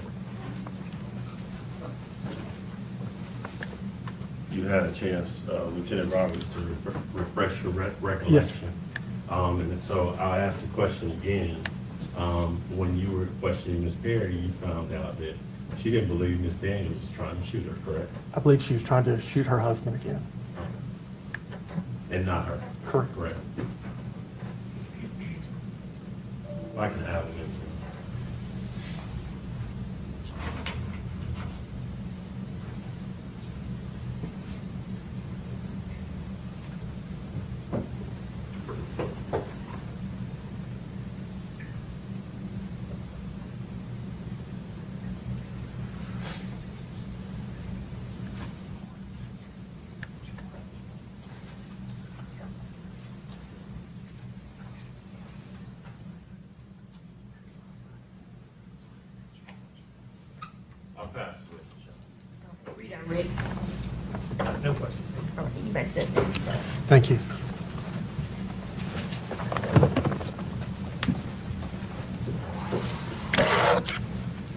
You had a chance, Lieutenant Roberts, to refresh your recollection. And so I'll ask the question again. When you were questioning Ms. Perry, you found out that she didn't believe Ms. Daniels was trying to shoot her, correct? I believe she was trying to shoot her husband again. And not her? Correct. Correct. I can have it. I'll pass it. We done ready? No question. Okay, you better sit there. Thank you.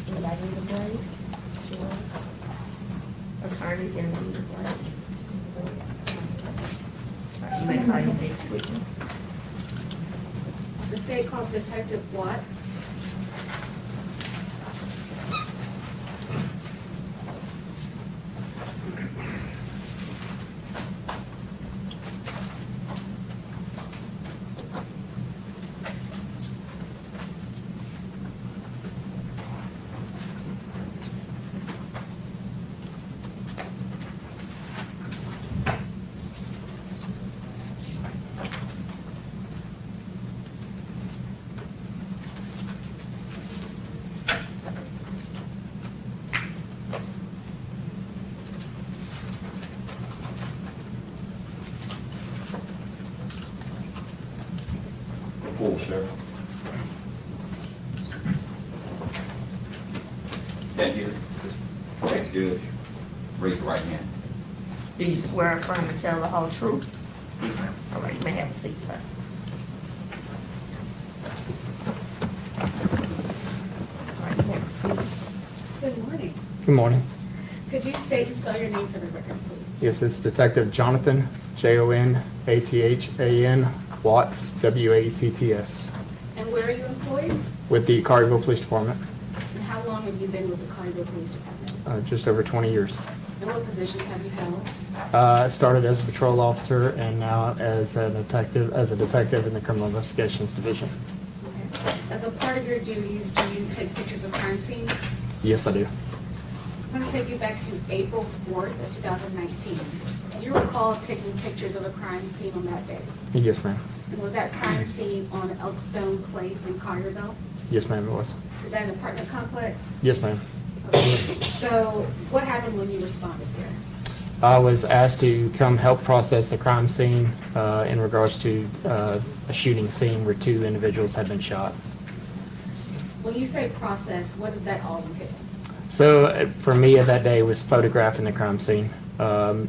Anybody need a break? Attorneys in need of break? You may call your next witness. The state calls Detective Watts. Cool, sir. Stand here. Just face good. Raise your right hand. Do you swear and affirm to tell the whole truth? Yes, ma'am. All right, you may have a seat, sir. All right, you have a seat. Good morning. Good morning. Could you state and spell your name for the record, please? Yes, this is Detective Jonathan, Jonathan, Watts, Watts, And where are you employed? with the Collierville Police Department, And how long have you been with the Collierville Police Department? just over 20 years. And what positions have you held? I started as a patrol officer and now as a detective in the Criminal Investigations Division. Okay. As a part of your duties, do you take pictures of crime scenes? Yes, I do. I'm going to take you back to April 4th of 2019. Do you recall taking pictures of a crime scene on that day? Yes, ma'am. And was that crime scene on Elkstone Place in Collierville? Yes, ma'am, it was. Is that an apartment complex? Yes, ma'am. So what happened when you responded there? I was asked to come help process the crime scene in regards to a shooting scene where 2 individuals had been shot. When you say process, what does that all entail? So for me that day was photographing the crime scene.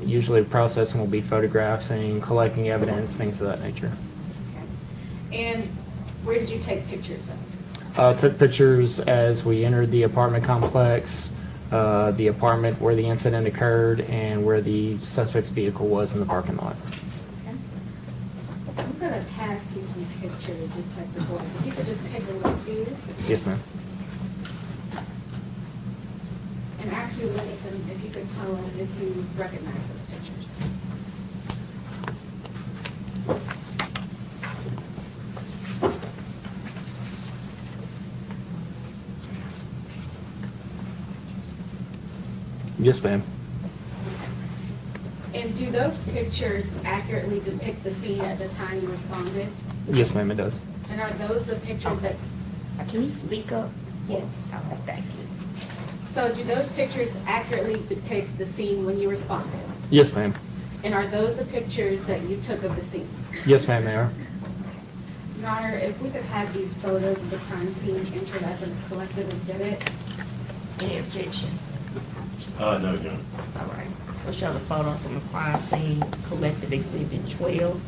Usually processing will be photographing, collecting evidence, things of that nature. Okay. And where did you take pictures of? Took pictures as we entered the apartment complex, the apartment where the incident occurred, and where the suspect's vehicle was in the parking lot. Okay. I'm gonna pass you some pictures, Detective Brodes. If you could just take a look at these. Yes, ma'am. And after you look at them, if you could tell us if you recognize those pictures. Yes, ma'am. And do those pictures accurately depict the scene at the time you responded? Yes, ma'am, it does. And are those the pictures that, Can you speak up? yes. All right, thank you. So do those pictures accurately depict the scene when you responded? Yes, ma'am. And are those the pictures that you took of the scene? Yes, ma'am, they are. Your Honor, if we could have these photos of the crime scene entered as a collective exhibit. Any objection? No, Your Honor. All right. We'll show the photos from the crime scene, collective exhibit 12.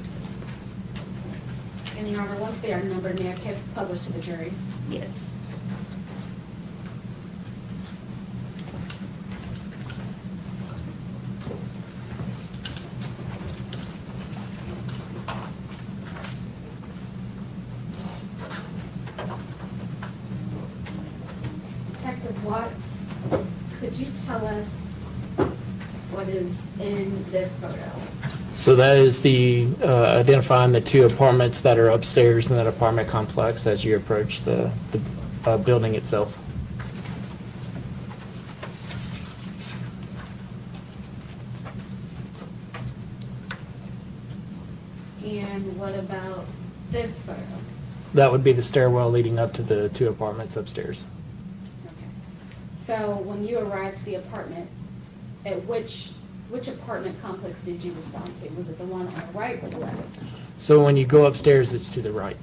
And Your Honor, once they are numbered, may I publish to the jury? Yes. Detective Watts, could you tell us what is in this photo? So that is the, identifying the 2 apartments that are upstairs in that apartment complex as you approach the building itself. And what about this photo? That would be the stairwell leading up to the 2 apartments upstairs. Okay. So when you arrived at the apartment, at which apartment complex did you respond to? Was it the one on the right or the left? So when you go upstairs, it's to the right.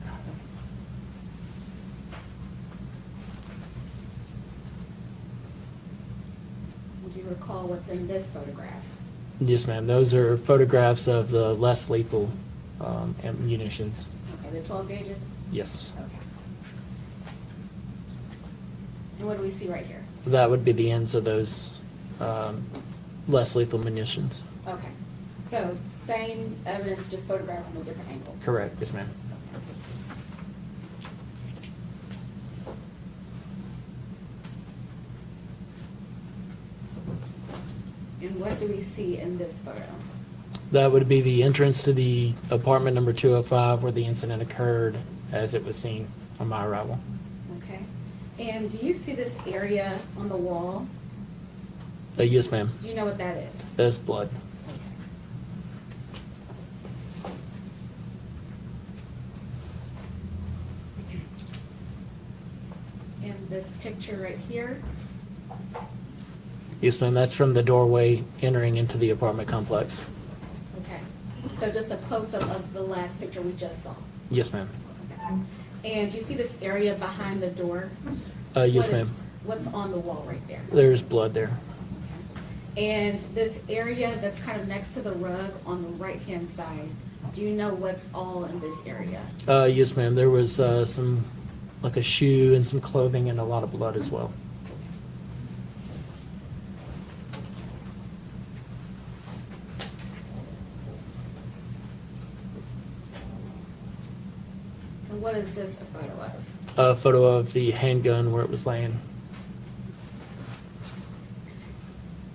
Do you recall what's in this photograph? Yes, ma'am. Those are photographs of the less lethal munitions. Okay, the 12 gauges? Yes. Okay. And what do we see right here? That would be the ends of those less lethal munitions. Okay. So same evidence, just photographed from a different angle? Correct. Yes, ma'am. And what do we see in this photo? That would be the entrance to the apartment number 205 where the incident occurred as it was seen on my arrival. Okay. And do you see this area on the wall? Yes, ma'am. Do you know what that is? That's blood. And this picture right here? Yes, ma'am. That's from the doorway entering into the apartment complex. Okay. So just a close-up of the last picture we just saw? Yes, ma'am. Okay. And do you see this area behind the door? Yes, ma'am. What's on the wall right there? There's blood there. And this area that's kind of next to the rug on the right-hand side, do you know what's all in this area? Yes, ma'am. There was some, like a shoe and some clothing and a lot of blood as well. And what is this a photo of? A photo of the handgun where it was laying.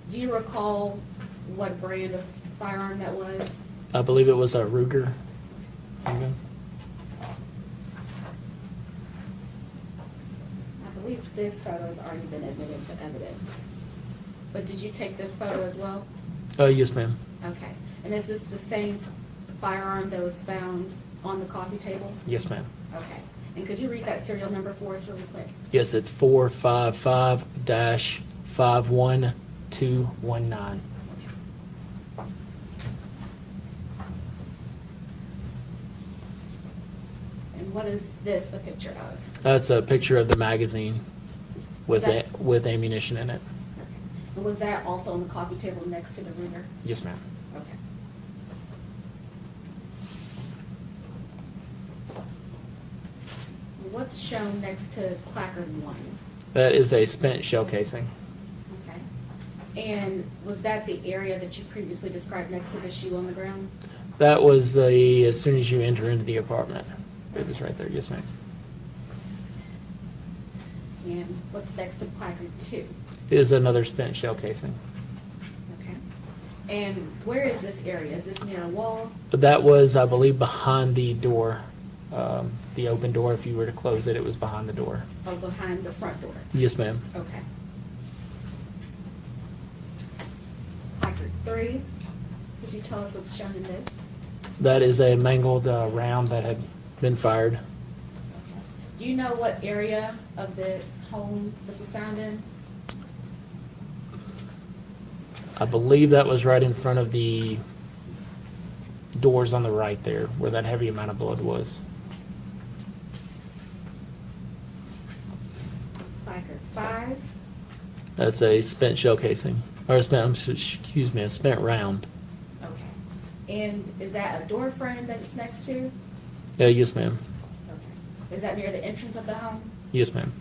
Do you recall what brand of firearm that was? I believe it was a Ruger handgun. I believe this photo has already been admitted to evidence. But did you take this photo as well? Yes, ma'am. Okay. And is this the same firearm that was found on the coffee table? Yes, ma'am. Okay. And could you read that serial number for us really quick? Yes, it's 455-51219. And what is this a picture of? That's a picture of the magazine with Is with ammunition in it. And was that also on the coffee table next to the Ruger? Yes, ma'am. Okay. What's shown next to placard 1? That is a spent shell casing. Okay. And was that the area that you previously described next to the shoe on the ground? That was as soon as you enter into the apartment. It was right there. Yes, ma'am. And what's next to placard 2? It is another spent shell casing. Okay. And where is this area? Is this near a wall? But that was, I believe, behind the door. The open door, if you were to close it, it was behind the door. Oh, behind the front door? Yes, ma'am. Okay. Placard 3, could you tell us what's shown in this? That is a mangled round that had been fired. Do you know what area of the home this was found in? I believe that was right in front of the doors on the right there, where that heavy amount of blood was. Placard 5, That's a spent shell casing, or a spent round. okay. And is that a door frame that it's next to? Yeah, yes, ma'am. Okay. Is that near the entrance of the home? Yes, ma'am.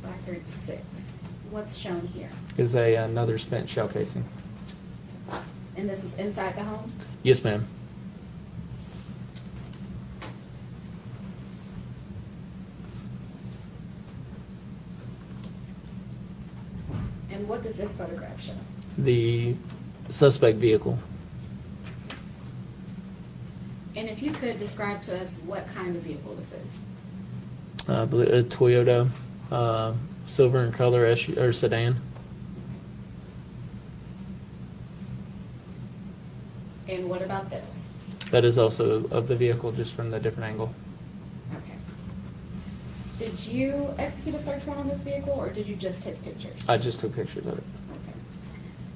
Placard 6, what's shown here? Is another spent shell casing. And this was inside the home? Yes, ma'am. And what does this photograph show? The suspect vehicle. And if you could describe to us what kind of vehicle this is? I believe a Toyota silver in color or sedan. And what about this? That is also of the vehicle, just from the different angle. Okay. Did you execute a search warrant on this vehicle, or did you just take pictures? I just took pictures of it. Okay.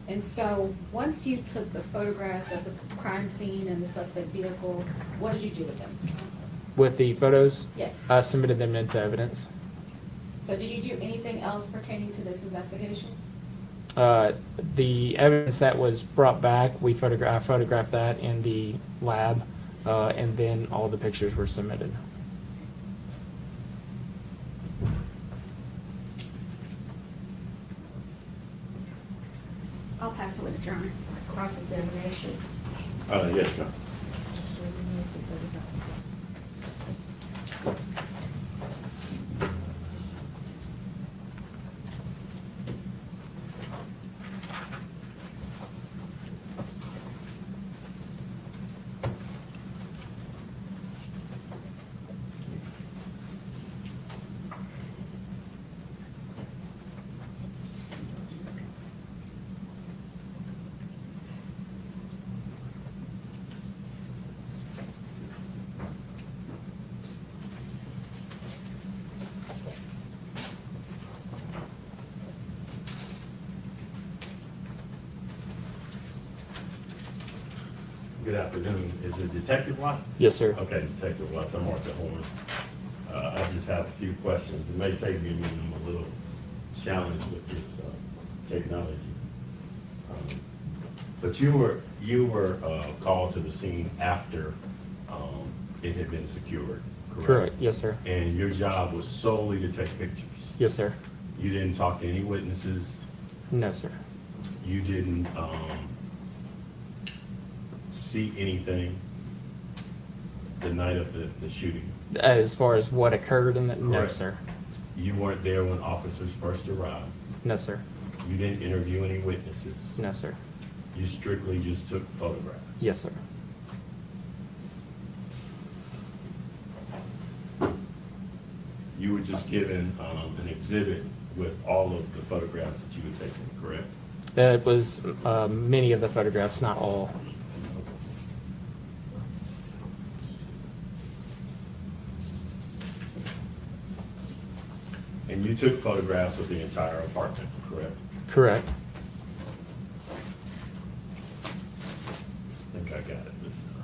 And so, once you took the photographs of the crime scene and the suspect vehicle, what did you do with them? With the photos? Yes. I submitted them into evidence. So did you do anything else pertaining to this investigation? The evidence that was brought back, I photographed that in the lab, and then all the pictures were submitted. I'll pass the witness, Your Honor. Cross-examination. Yes, ma'am. Good afternoon. Is it Detective Watts? Yes, sir. Okay, Detective Watts, I'm Arthur Horn. I just have a few questions. It may take me a little challenge with this technology. But you were called to the scene after it had been secured, correct? Correct. Yes, sir. And your job was solely to take pictures? Yes, sir. You didn't talk to any witnesses? No, sir. You didn't see anything the night of the shooting? As far as what occurred in the, no, Correct. sir. You weren't there when officers first arrived? No, sir. You didn't interview any witnesses? No, sir. You strictly just took photographs? Yes, sir. You were just given an exhibit with all of the photographs that you had taken, correct? It was many of the photographs, not all. And you took photographs of the entire apartment, correct? Correct. I think I got it this time.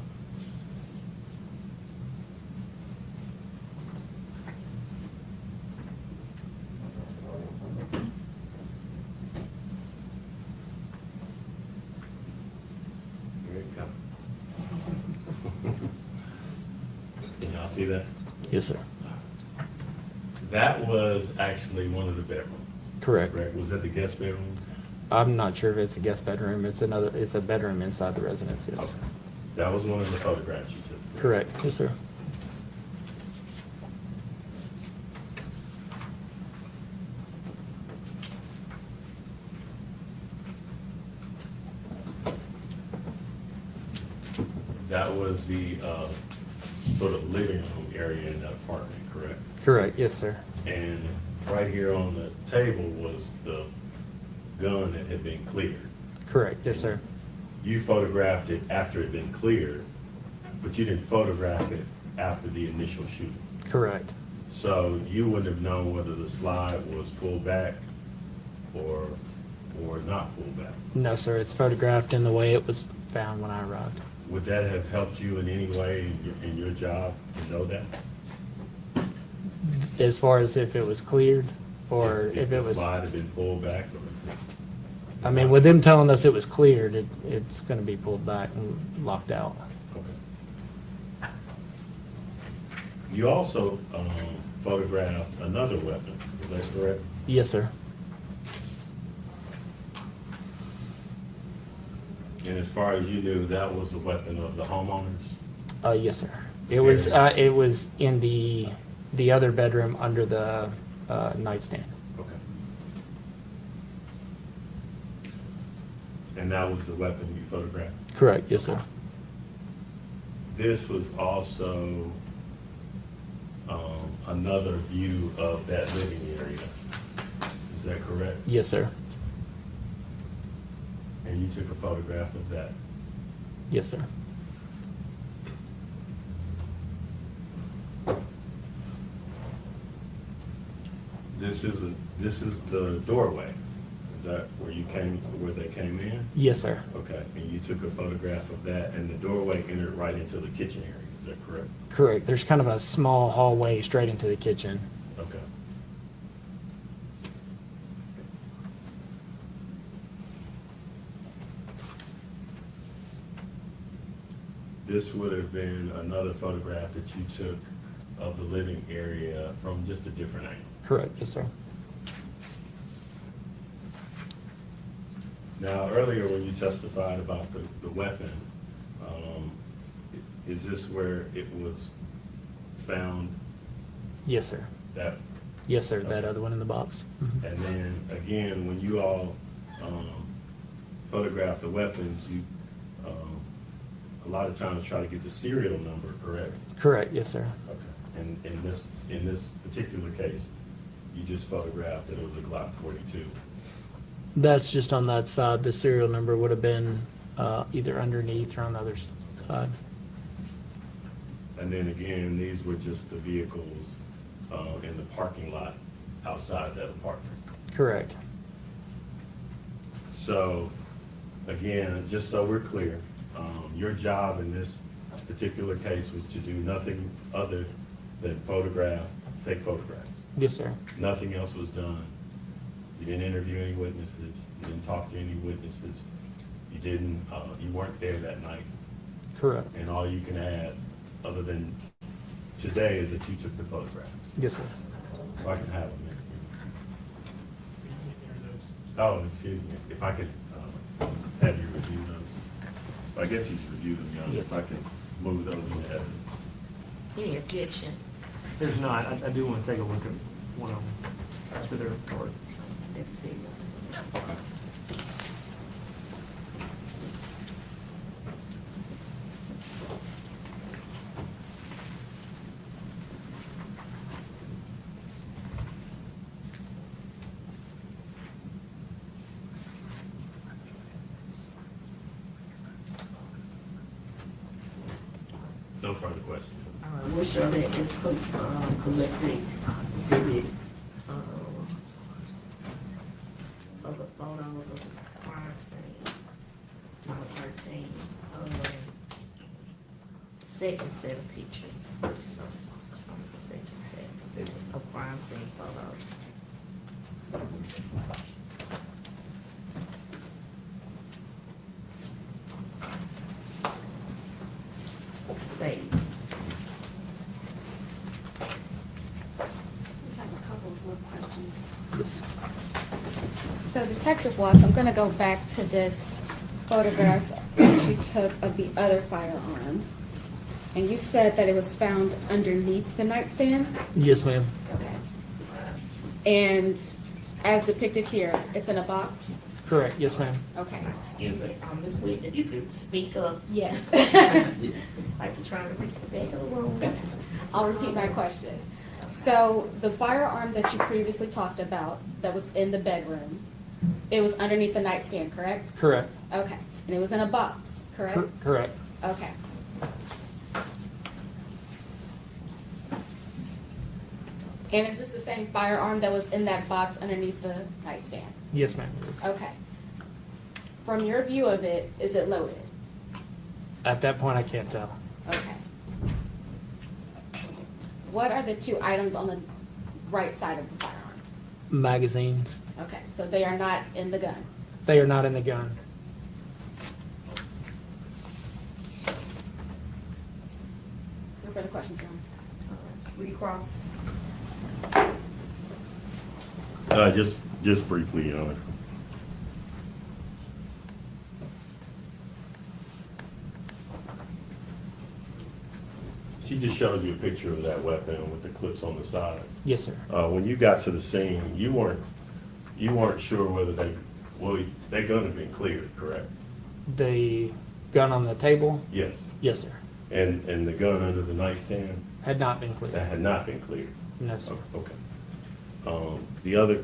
Here it comes. Can y'all see that? Yes, sir. That was actually one of the bedrooms. Correct. Was that the guest bedroom? I'm not sure if it's a guest bedroom. It's a bedroom inside the residence, yes. Okay. That was one of the photographs you took? Correct. Yes, sir. That was the sort of living room area in that apartment, correct? Correct. Yes, sir. And right here on the table was the gun that had been cleared. Correct. Yes, sir. You photographed it after it had been cleared, but you didn't photograph it after the initial shooting. Correct. So you wouldn't have known whether the slide was pulled back or not pulled back. No, sir. It's photographed in the way it was found when I arrived. Would that have helped you in any way in your job to know that? As far as if it was cleared or if it the was, slide had been pulled back? Or I mean, with them telling us it was cleared, it's going to be pulled back and locked out. Okay. You also photographed another weapon, is that correct? Yes, sir. And as far as you knew, that was a weapon of the homeowners? Yes, sir. It was in the other bedroom under the nightstand. Okay. And that was the weapon you photographed? Correct. Yes, sir. This was also another view of that living area. Is that correct? Yes, sir. And you took a photograph of that? Yes, sir. This is the doorway. Is that where they came in? Yes, sir. Okay, and you took a photograph of that, and the doorway entered right into the kitchen area, is that correct? Correct. There's kind of a small hallway straight into the kitchen. Okay. This would have been another photograph that you took of the living area from just a different angle. Correct. Yes, sir. Now, earlier when you testified about the weapon, is this where it was found? Yes, sir. Yes, sir. That other one in the box. Mhm. And then again, when you all photograph the weapons, you a lot of times try to get the serial number, correct? Correct. Yes, sir. Okay. And in this particular case, you just photographed that it was a Glock 42. That's just on that side. The serial number would have been either underneath or on the other side. And then again, these were just the vehicles in the parking lot outside that apartment. Correct. So, again, just so we're clear, your job in this particular case was to do nothing other than take photographs. Yes, sir. Nothing else was done. You didn't interview any witnesses. You didn't talk to any witnesses. You weren't there that night. Correct. And all you can add, other than today, is that you took the photographs. Yes, sir. If I can have them. Oh, excuse me. If I could have you review those. I guess he's reviewed them, Young. Yes. If I could move those into evidence. Any objection? There's not. I do want to take a look at one of them after their report. No further questions. We'll show that it's collecting exhibit, of the photos of the crime scene, number 13, second set of pictures. So, what's the second set of crime scene photos? State. Just have a couple of more questions. So Detective Watts, I'm gonna go back to this photograph that you took of the other firearm. And you said that it was found underneath the nightstand? Yes, ma'am. Okay. And as depicted here, it's in a box? Correct. Yes, ma'am. Okay. Excuse me, Ms. Whit, if you could speak up. Yes. Like you're trying to reach the back of the room. I'll repeat my question. So the firearm that you previously talked about that was in the bedroom, it was underneath the nightstand, correct? Correct. Okay. And it was in a box, correct? Correct. Okay. And is this the same firearm that was in that box underneath the nightstand? Yes, ma'am. It is. Okay. From your view of it, is it loaded? At that point, I can't tell. Okay. What are the two items on the right side of the firearm? Magazines. Okay, so they are not in the gun. They are not in the gun. No further questions, Your Honor. Recross. Just briefly, Your Honor. She just showed you a picture of that weapon with the clips on the side. Yes, sir. When you got to the scene, you weren't sure whether that gun had been cleared, correct? The gun on the table? Yes. Yes, sir. And the gun under the nightstand? Had not been cleared. That had not been cleared. No, sir. Okay. The other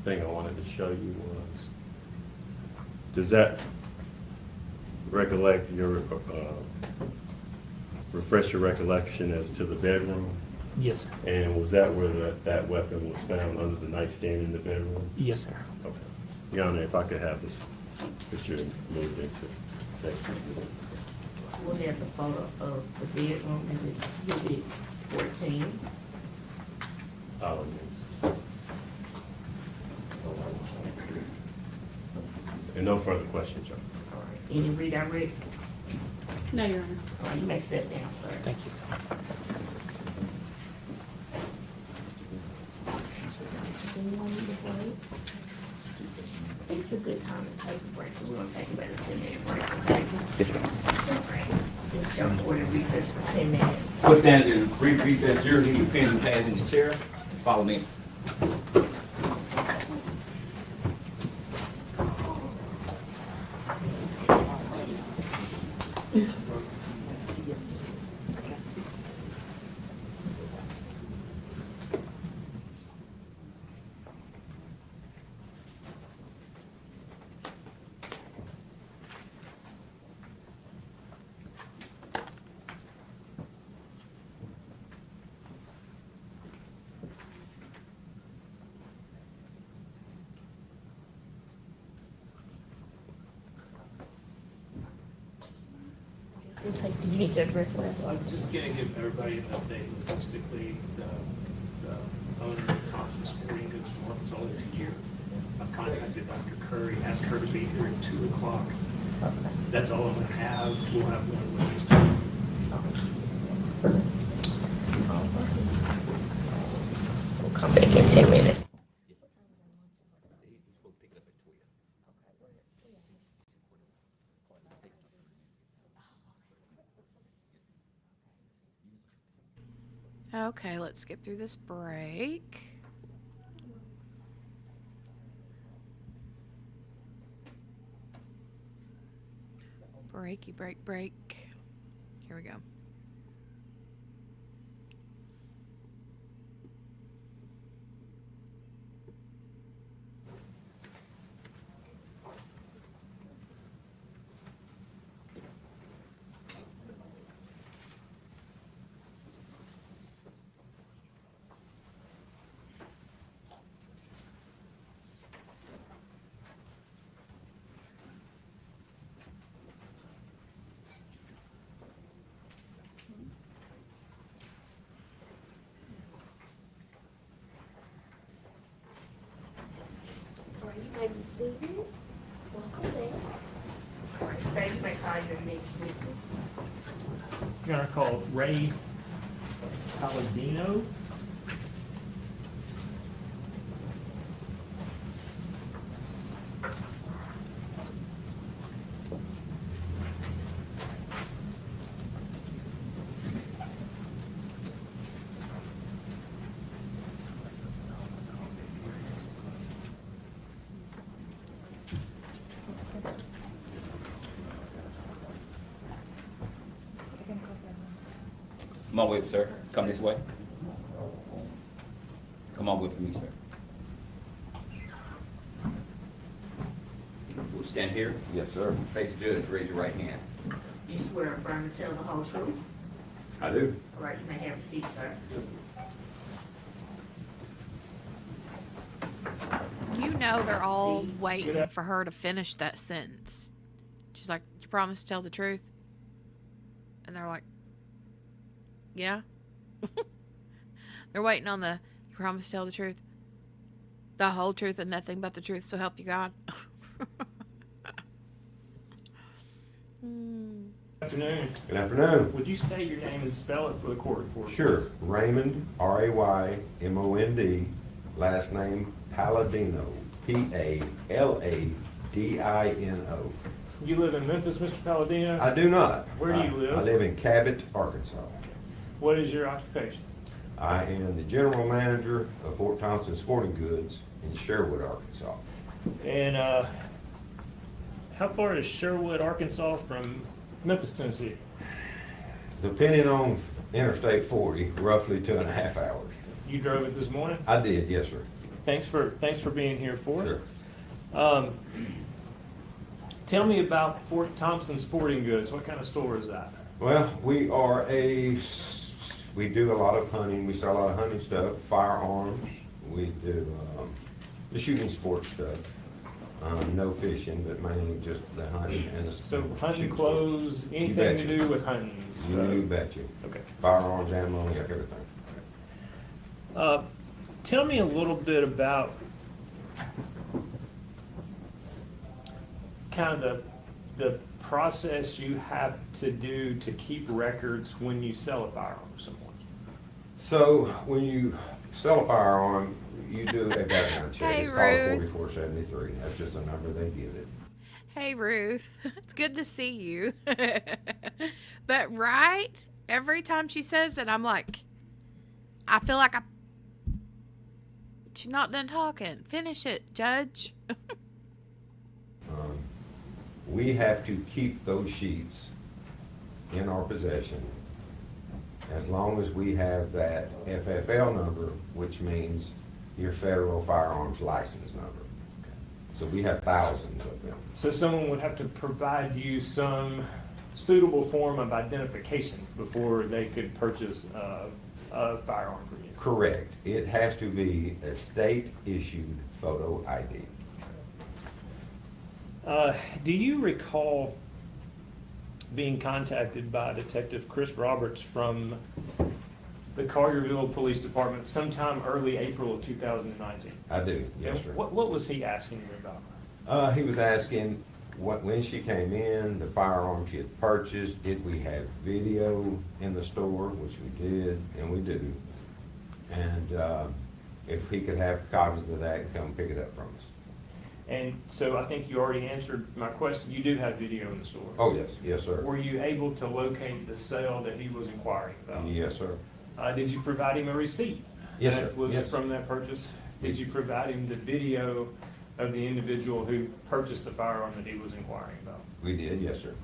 thing I wanted to show you was, does that recollect your, refresh your recollection as to the bedroom? Yes, sir. And was that where that weapon was found, under the nightstand in the bedroom? Yes, sir. Okay. Your Honor, if I could have this picture moved into next exhibit. We'll have the photo of the bedroom and the exhibit 14. And no further questions, Your Honor. All right. Any redirect? No, Your Honor. All right, you may step down, sir. Thank you. Does anyone need a break? I think it's a good time to take a break, so we're gonna take about a 10-minute break, okay? Yes, ma'am. All right. Let's jump forward and recess for 10 minutes. We'll stand in brief recess, you're leave your pens and pads in the chair, follow me. We'll take, you need to address us. I'm just gonna give everybody an update logistically. The owner of Thompson Sporting Goods North is always here. I've contacted Dr. Curry, asked her to be here at 2 o'clock. That's all I'm gonna have. We'll have one witness. We'll come back in 10 minutes. Okay, let's skip through this break. Breaky break. Here we go. Welcome there. All right, stay, you may call your next witness. I'm gonna call Ray Palladino. Come on with, sir. Come this way. Come on with me, sir. We'll stand here. Yes, sir. Face the judge. Raise your right hand. You swear and affirm to tell the whole truth? I do. All right, you may have a seat, sir. You know they're all Yeah. waiting for her to finish that sentence. She's like, "You promise to tell the truth?" And they're like, "Yeah." They're waiting on the, "You promise to tell the truth? The whole truth and nothing but the truth, so help you God." Afternoon. Good afternoon. Would you state your name and spell it for the court report? Sure. Raymond, Raymond, last name Palladino, Palladino. You live in Memphis, Mr. Palladino? I do not. Where do you live? I live in Cabot, Arkansas. What is your occupation? I am the general manager of Fort Thompson Sporting Goods in Sherwood, Arkansas. And how far is Sherwood, Arkansas from Memphis, Tennessee? Depending on Interstate 40, roughly 2.5 hours. You drove it this morning? I did, yes, sir. Thanks for being here for us. Sure. Tell me about Fort Thompson Sporting Goods. What kind of store is that? Well, we do a lot of hunting. We sell a lot of hunting stuff, firearms. We do the shooting sports stuff. No fishing, but mainly just the hunting and the. So hunting shooting clothes, sports. anything You to betcha. do with hunting? You betcha. Okay. Firearms, ammo, yeah, everything. Tell me a little bit about kind of the process you have to do to keep records when you sell a firearm to someone. So when you sell a firearm, you do a background check. Hey, It's Ruth. called 4473. That's just a number they give it. Hey, Ruth. It's good to see you. But right, every time she says it, I'm like, I feel like she's not done talking. Finish it, Judge. We have to keep those sheets in our possession as long as we have that FFL number, which means your federal firearms license number. So we have thousands of them. So someone would have to provide you some suitable form of identification before they could purchase a firearm from you. Correct. It has to be a state-issued photo ID. Do you recall being contacted by Detective Chris Roberts from the Collierville Police Department sometime early April of 2019? I do, yes, sir. What was he asking you about? He was asking when she came in, the firearm she had purchased, did we have video in the store, which we did, and we do. And if he could have copies of that and come pick it up from us. And so I think you already answered my question. You do have video in the store. Oh, yes, yes, sir. Were you able to locate the sale that he was inquiring about? Yes, sir. Did you provide him a receipt? Yes, that sir. was Yes. from that purchase? Did you provide him the video of the individual who purchased the firearm that he was inquiring about? We did, yes, sir.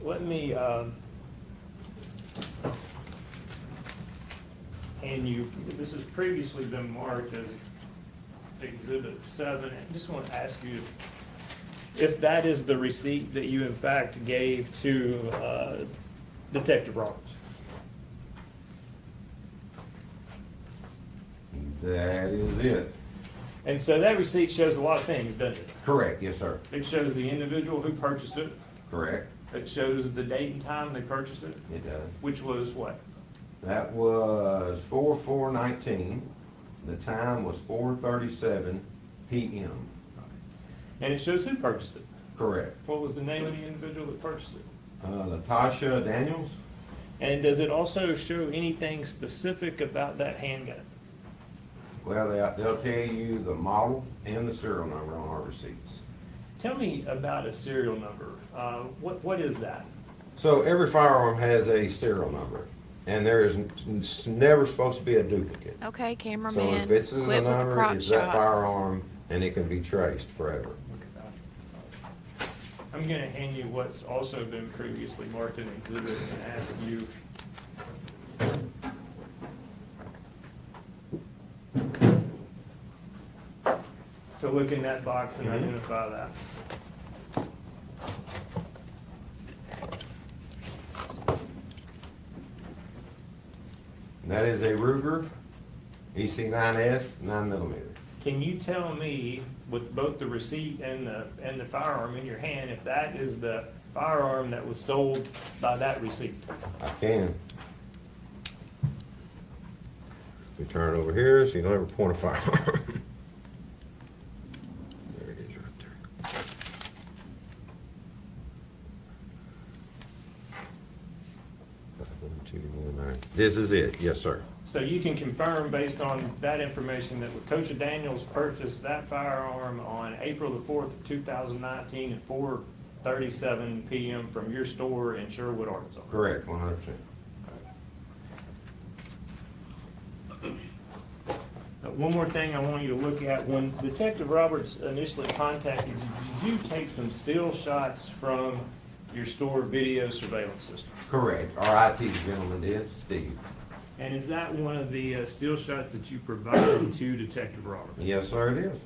Let me hand you, this has previously been marked as Exhibit 7. I just want to ask you if that is the receipt that you in fact gave to Detective Roberts. That is it. And so that receipt shows a lot of things, doesn't it? Correct, yes, sir. It shows the individual who purchased it. Correct. It shows the date and time they purchased it, It does. which was what? That was 4/4/19. The time was 4:37 p.m. And it shows who purchased it. Correct. What was the name of the individual that purchased it? Latoshia Daniels? And does it also show anything specific about that handgun? Well, they'll tell you the model and the serial number on our receipts. Tell me about a serial number. What is that? So every firearm has a serial number, and there is never supposed to be a duplicate. Okay, So cameraman, if it's a quit with the number, crotch it's that shots. firearm, and it can be traced forever. I'm going to hand you what's also been previously marked in exhibit and ask you. To look in that box and identify that. And that is a Ruger EC9S 9mm. Can you tell me, with both the receipt and the firearm in your hand, if that is the firearm that was sold by that receipt? I can. We turn it over here so you don't ever point a firearm. There it is right there. This is it, yes, sir. So you can confirm based on that information that Latoshia Daniels purchased that firearm on April the 4th of 2019 at 4:37 p.m. from your store in Sherwood, Arkansas? Correct, 100%. One more thing I want you to look at. When Detective Roberts initially contacted you, did you take some still shots from your store video surveillance system? Correct. Our IT gentleman did, Steve. And is that one of the still shots that you provided to Detective Roberts? Yes, sir, it is.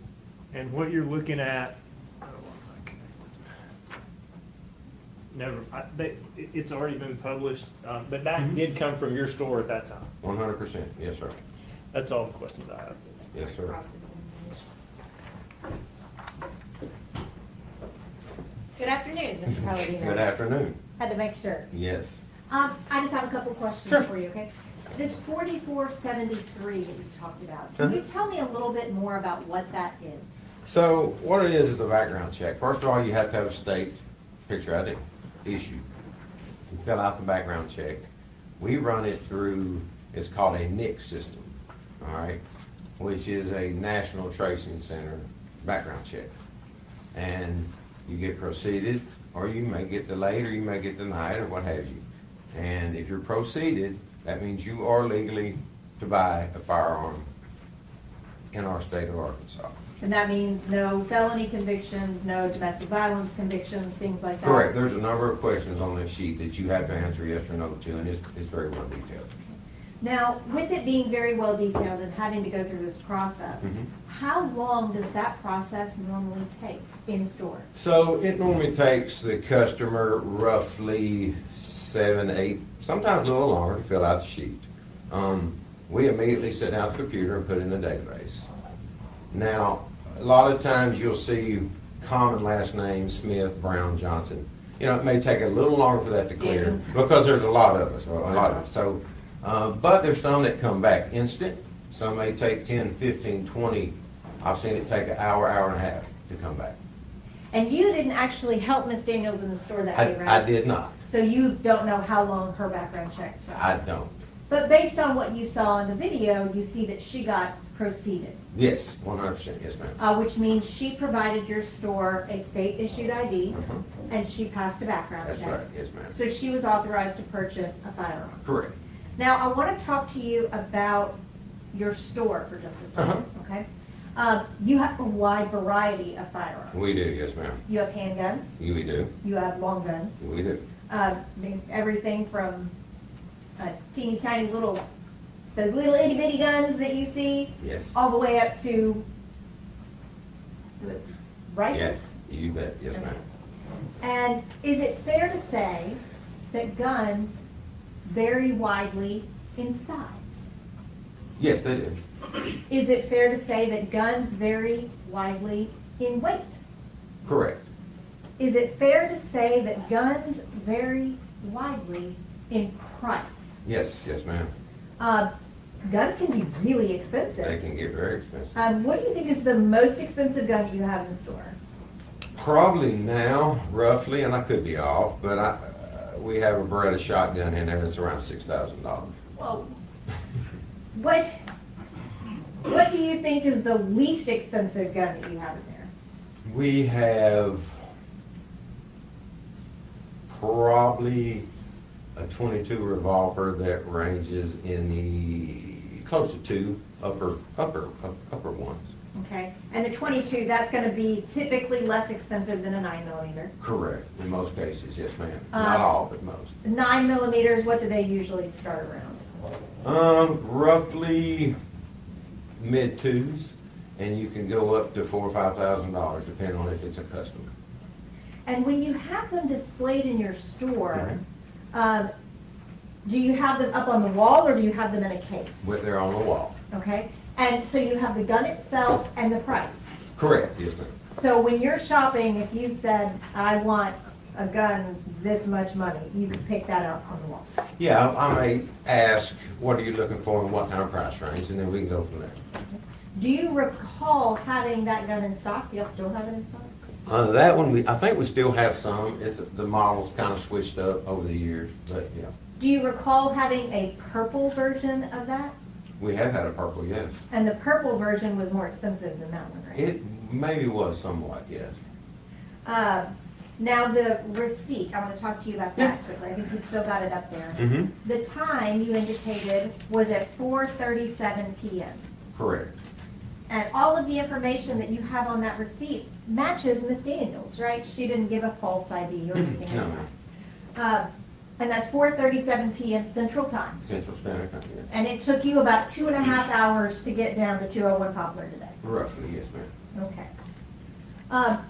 And what you're looking at, it's already been published, but that did come from your store at that time? 100%, yes, sir. That's all the questions I have. Yes, sir. Good afternoon, Mr. Palladino. Good afternoon. Had to make sure. Yes. I just have a couple questions Sure. for you, okay? This 4473 that you talked about, can you tell me a little bit more about what that is? So what it is the background check. First of all, you have to have a state picture ID issued. You fill out the background check. We run it through, it's called a NICS system, all right, which is a National Tracing Center background check. And you get proceeded, or you may get delayed, or you may get denied, or what have you. And if you're proceeded, that means you are legally to buy a firearm in our state of Arkansas. And that means no felony convictions, no domestic violence convictions, things like that? Correct. There's a number of questions on this sheet that you have to answer yes or no to, and it's very well detailed. Now, with it being very well detailed and having to go through this process, how long does that process normally take in store? So it normally takes the customer roughly 7, 8, sometimes a little longer to fill out the sheet. We immediately sit down at the computer and put it in the database. Now, a lot of times you'll see common last names, Smith, Brown, Johnson. You know, it may take a little longer for that to clear because there's a lot of us, So, but there's some that come back instant. Some may take 10, 15, 20. I've seen it take an hour, hour and a half to come back. And you didn't actually help Miss Daniels in the store that day, right? I did not. So you don't know how long her background check took? I don't. But based on what you saw in the video, you see that she got proceeded. Yes, 100%, yes, ma'am. Which means she provided your store a state-issued ID, and she passed a background check. That's right, yes, ma'am. So she was authorized to purchase a firearm. Correct. Now, I want to talk to you about your store for just a second, okay? You have a wide variety of firearms. We do, yes, ma'am. You have handguns, We do. you have long guns, We do. everything from teeny tiny little, those little itty bitty guns that you see, Yes. all the way up to rifles. Yes, you bet, yes, ma'am. And is it fair to say that guns vary widely in size? Yes, they do. Is it fair to say that guns vary widely in weight? Correct. Is it fair to say that guns vary widely in price? Yes, yes, ma'am. Guns can be really expensive. They can get very expensive. What do you think is the most expensive gun that you have in the store? Probably now, roughly, and I could be off, but we have a Beretta shotgun in there that's around $6,000. Well, what do you think is the least expensive gun that you have in there? We have probably a .22 revolver that ranges in the close to 2 upper ones. Okay, and the .22, that's going to be typically less expensive than a 9mm. Correct, in most cases, yes ma'am. Not all, but most. 9mm, what do they usually start around? Roughly mid-2s, and you can go up to $4,000 or $5,000 depending on if it's a customer. And when you have them displayed in your store, do you have them up on the wall or do you have them in a case? They're on the wall. Okay, and so you have the gun itself and the price. Correct, yes ma'am. So when you're shopping, if you said, I want a gun this much money, you could pick that up on the wall. Yeah, I may ask, what are you looking for and what kind of price range, and then we can go from there. Do you recall having that gun in stock? Do you still have it in stock? That one, I think we still have some. The model's kind of switched up over the years, but yeah. Do you recall having a purple version of that? We have had a purple, yes. And the purple version was more expensive than that one, right? It maybe was somewhat, yes. Now the receipt, I want to talk to you about that quickly. I think you've still got it up there. Mm-hmm. The time you indicated was at 4:37 p.m. Correct. And all of the information that you have on that receipt matches Miss Daniels, right? She didn't give a false ID or anything No, like ma'am. that. And that's 4:37 p.m. Central Time. Central Standard Time, yes. And it took you about 2.5 hours to get down to 201 Poplar today. Roughly, yes ma'am. Okay.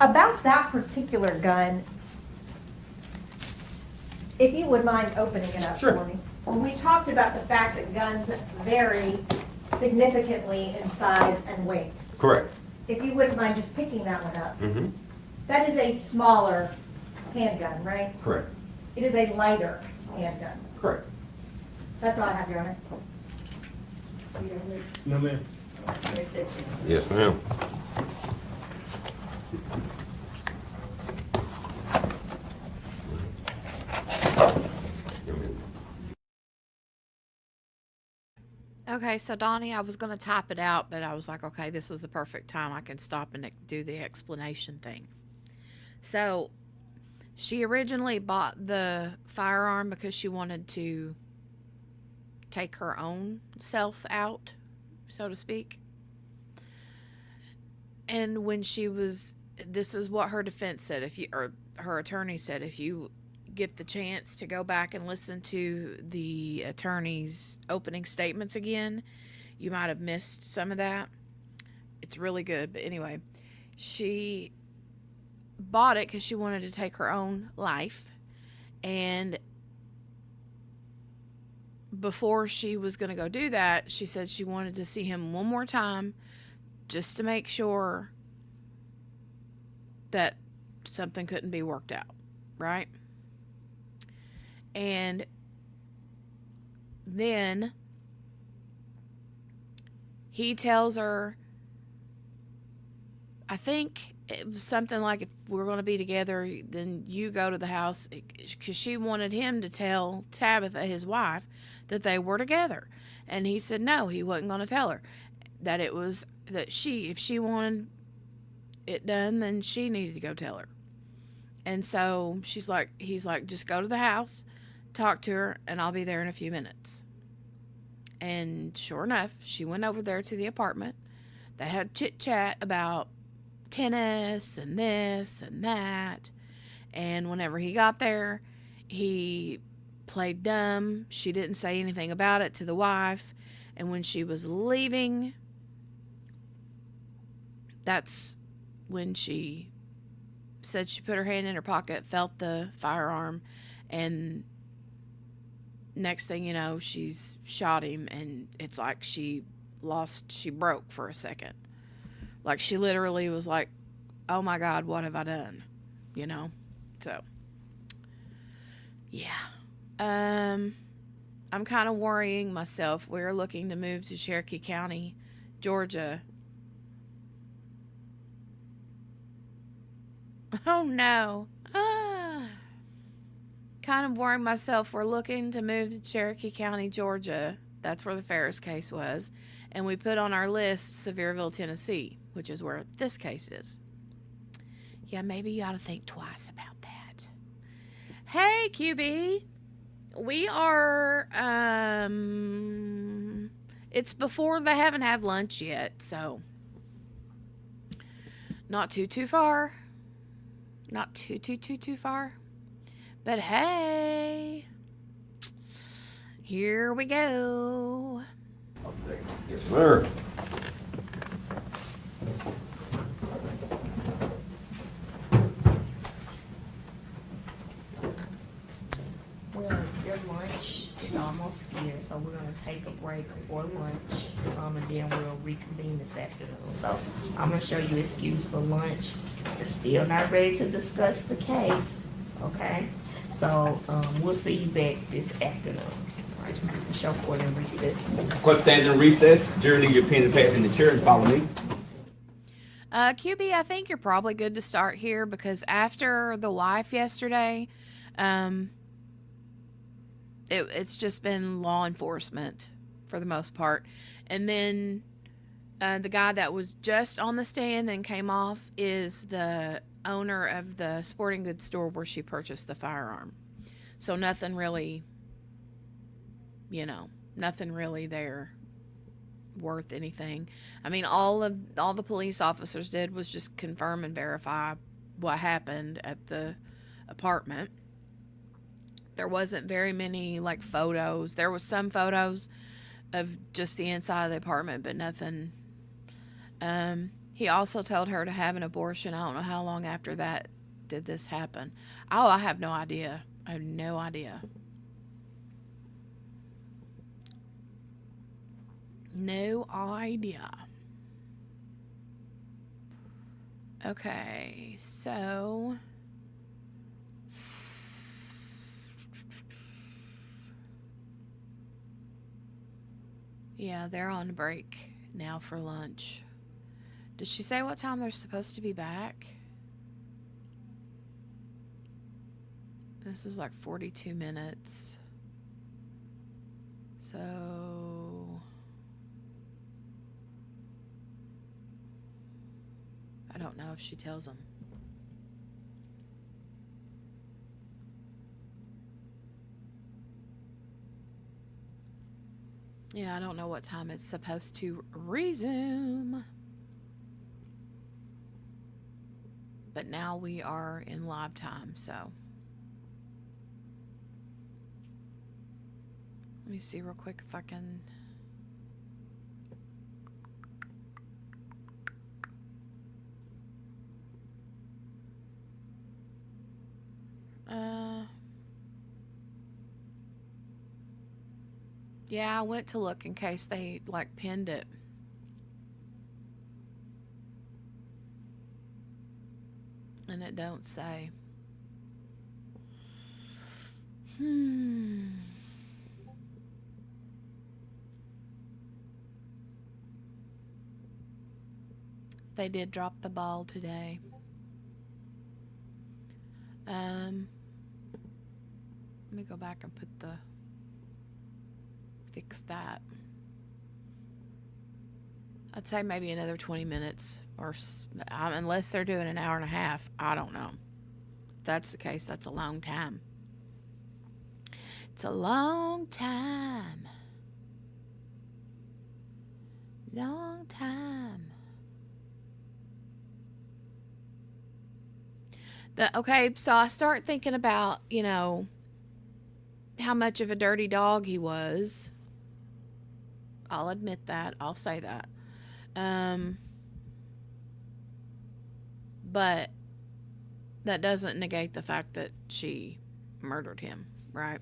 About that particular gun, if you would mind opening it up Sure. for me. We talked about the fact that guns vary significantly in size and weight. Correct. If you wouldn't mind just picking that one up. Mm-hmm. That is a smaller handgun, right? Correct. It is a lighter handgun. Correct. That's all I have, Your Honor. No, ma'am. Yes ma'am. Okay, so Donnie, I was going to type it out, but I was like, okay, this is the perfect time. I can stop and do the explanation thing. So, she originally bought the firearm because she wanted to take her own self out, so to speak. And when she was, this is what her defense said, or her attorney said, if you get the chance to go back and listen to the attorney's opening statements again, you might have missed some of that. It's really good. But anyway, she bought it because she wanted to take her own life. And before she was going to go do that, she said she wanted to see him one more time just to make sure that something couldn't be worked out, right? And then he tells her, I think it was something like, if we're going to be together, then you go to the house, because she wanted him to tell Tabitha, his wife, that they were together. And he said no, he wasn't going to tell her. That it was that if she wanted it done, then she needed to go tell her. And so he's like, just go to the house, talk to her, and I'll be there in a few minutes. And sure enough, she went over there to the apartment. They had chit-chat about tennis and this and that. And whenever he got there, he played dumb. She didn't say anything about it to the wife. And when she was leaving, that's when she said she put her hand in her pocket, felt the firearm, and next thing you know, she's shot him, and it's like she broke for a second. Like, she literally was like, oh my God, what have I done? You know? So, yeah. I'm kind of worrying myself. We're looking to move to Cherokee County, Georgia. Oh no. Kind of worrying myself. We're looking to move to Cherokee County, Georgia. That's where the Ferris case was. And we put on our list Sevierville, Tennessee, which is where this case is. Yeah, maybe you ought to think twice about that. Hey, QB. We are, it's before they haven't had lunch yet, so not too far. Not too far. But hey, here we go. Yes, sir. Well, your lunch is almost here, so we're gonna take a break for lunch, and then we'll reconvene this afternoon. So I'm gonna show you excuse for lunch. We're still not ready to discuss the case, okay? So, we'll see you back this afternoon. All right, show court in recess. Court stands in recess. Jury, leave your pen and pass in the chair and follow me. QB, I think you're probably good to start here because after the wife yesterday, it's just been law enforcement for the most part. And then the guy that was just on the stand and came off is the owner of the sporting goods store where she purchased the firearm. So nothing really, nothing really there worth anything. I mean, all the police officers did was just confirm and verify what happened at the apartment. There wasn't very many photos. There was some photos of just the inside of the apartment, but nothing. He also told her to have an abortion. I don't know how long after that did this happen. Oh, I have no idea. I have no idea. No idea. Okay, so yeah, they're on break now for lunch. Did she say what time they're supposed to be back? This is 42 minutes. So I don't know if she tells them. Yeah, I don't know what time it's supposed to resume. But now we are in live time, so. Let me see real quick if I can. Yeah, I went to look in case they pinned it. And it don't say. They did drop the ball today. Let me go back and fix that. I'd say maybe another 20 minutes or unless they're doing an hour and a half. I don't know. If that's the case, that's a long time. It's a long time. Long time. Okay, so I start thinking about, how much of a dirty dog he was. I'll admit that. I'll say that. But that doesn't negate the fact that she murdered him, right?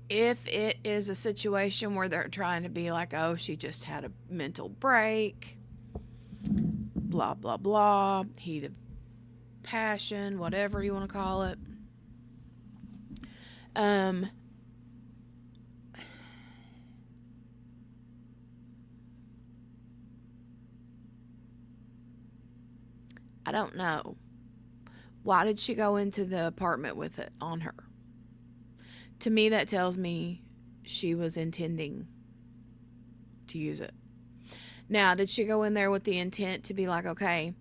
If it is a situation where they're trying to be like, oh, she just had a mental break, blah, blah, blah, heat of passion, whatever you want to call it. don't know. Why did she go into the apartment with it on her? To me, that tells me she was intending to use it. Now, did she go in there with the intent to be like, okay,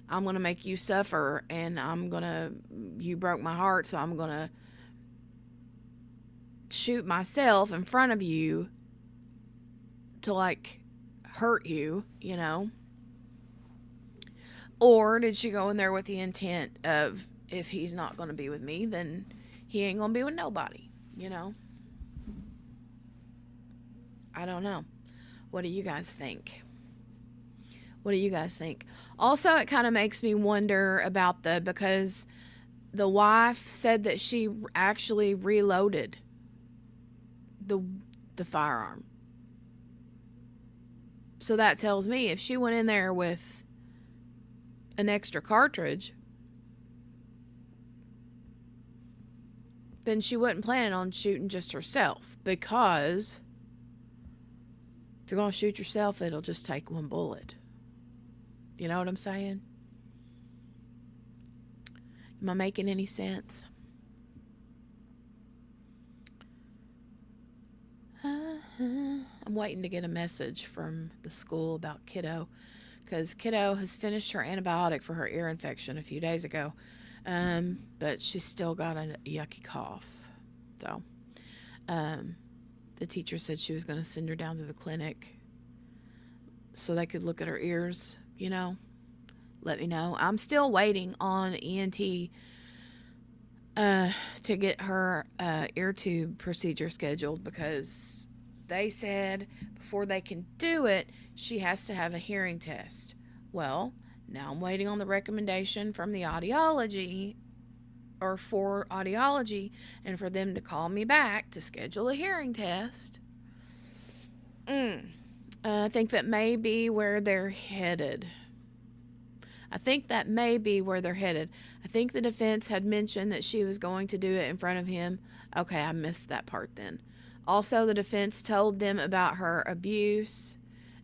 I'm going to make you suffer, and you broke my heart, so I'm going to shoot myself in front of you to, like, hurt you, you know? Or did she go in there with the intent of, if he's not going to be with me, then he ain't going to be with nobody, you know? I don't know. What do you guys think? What do you guys think? Also, it kind of makes me wonder about because the wife said that she actually reloaded the firearm. So that tells me if she went in there with an extra cartridge, then she wasn't planning on shooting just herself, because if you're going to shoot yourself, it'll just take one bullet. You know what I'm saying? Am I making any sense? I'm waiting to get a message from the school about Kiddo, because Kiddo has finished her antibiotic for her ear infection a few days ago, but she's still got a yucky cough. So the teacher said she was going to send her down to the clinic so they could look at her ears, you know. Let me know. I'm still waiting on ENT to get her ear tube procedure scheduled, because they said before they can do it, she has to have a hearing test. Well, now I'm waiting on the recommendation from the audiology, or for audiology, and for them to call me back to schedule a hearing test. I think that may be where they're headed. I think the defense had mentioned that she was going to do it in front of him. Okay, I missed that part then. Also, the defense told them about her abuse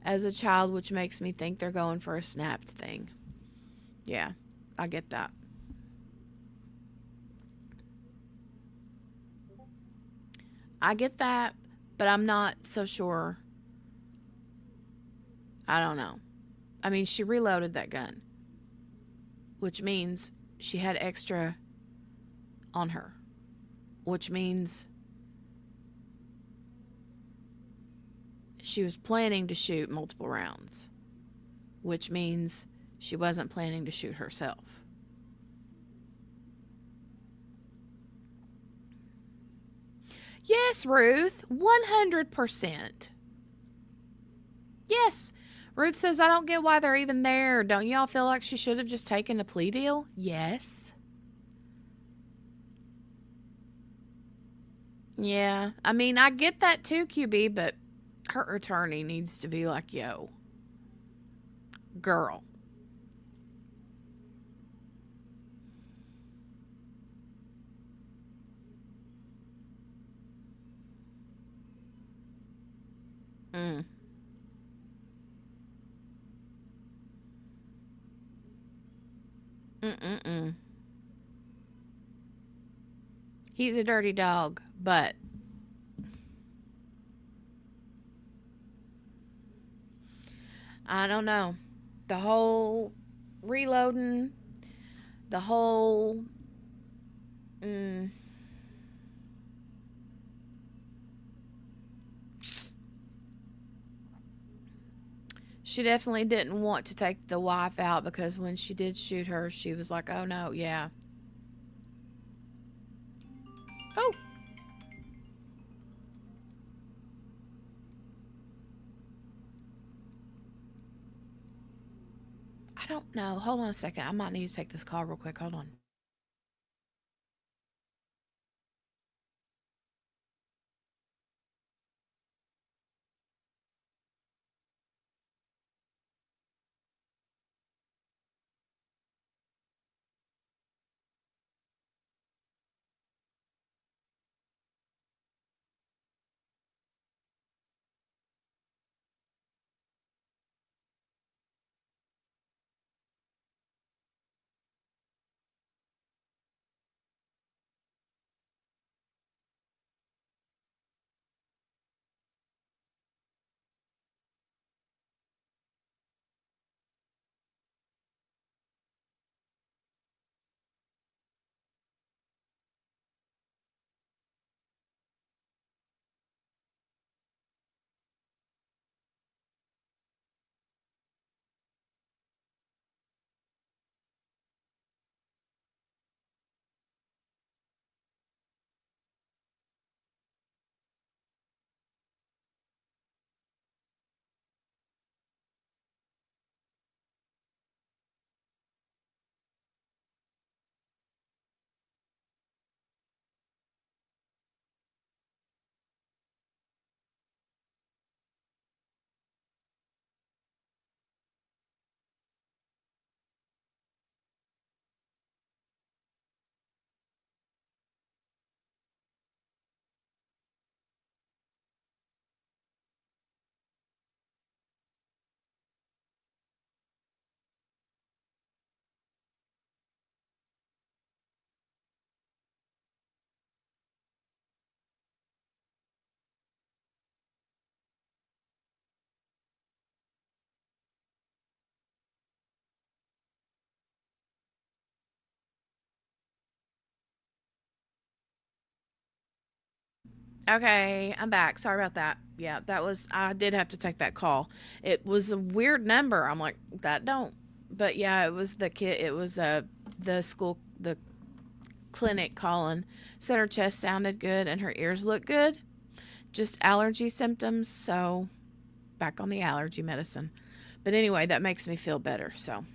as a child, which makes me think they're going for a snapped thing. Yeah, I get that. But I'm not so sure. I don't know. I mean, she reloaded that gun, which means she had extra on her, which means she was planning to shoot multiple rounds, which means she wasn't planning to shoot herself. Yes, Ruth, 100%. Yes. Ruth says, I don't get why they're even there. Don't y'all feel like she should have just taken the plea deal? Yes. Yeah. I mean, I get that too, QB, but her attorney needs to be like, yo, girl. He's a dirty dog, but I don't know. The whole reloading, the whole she definitely didn't want to take the wife out, because when she did shoot her, she was like, oh no, yeah. Oh. I don't know. Hold on a second. I might need to take this call real quick. Hold on. Okay, I'm back. Sorry about that. Yeah, I did have to take that call. It was a weird number. I'm like, that don't. But yeah, it was the kid. It was the school, the clinic calling. Said her chest sounded good and her ears looked good. Just allergy symptoms. So back on the allergy medicine. But anyway, that makes me feel better. So.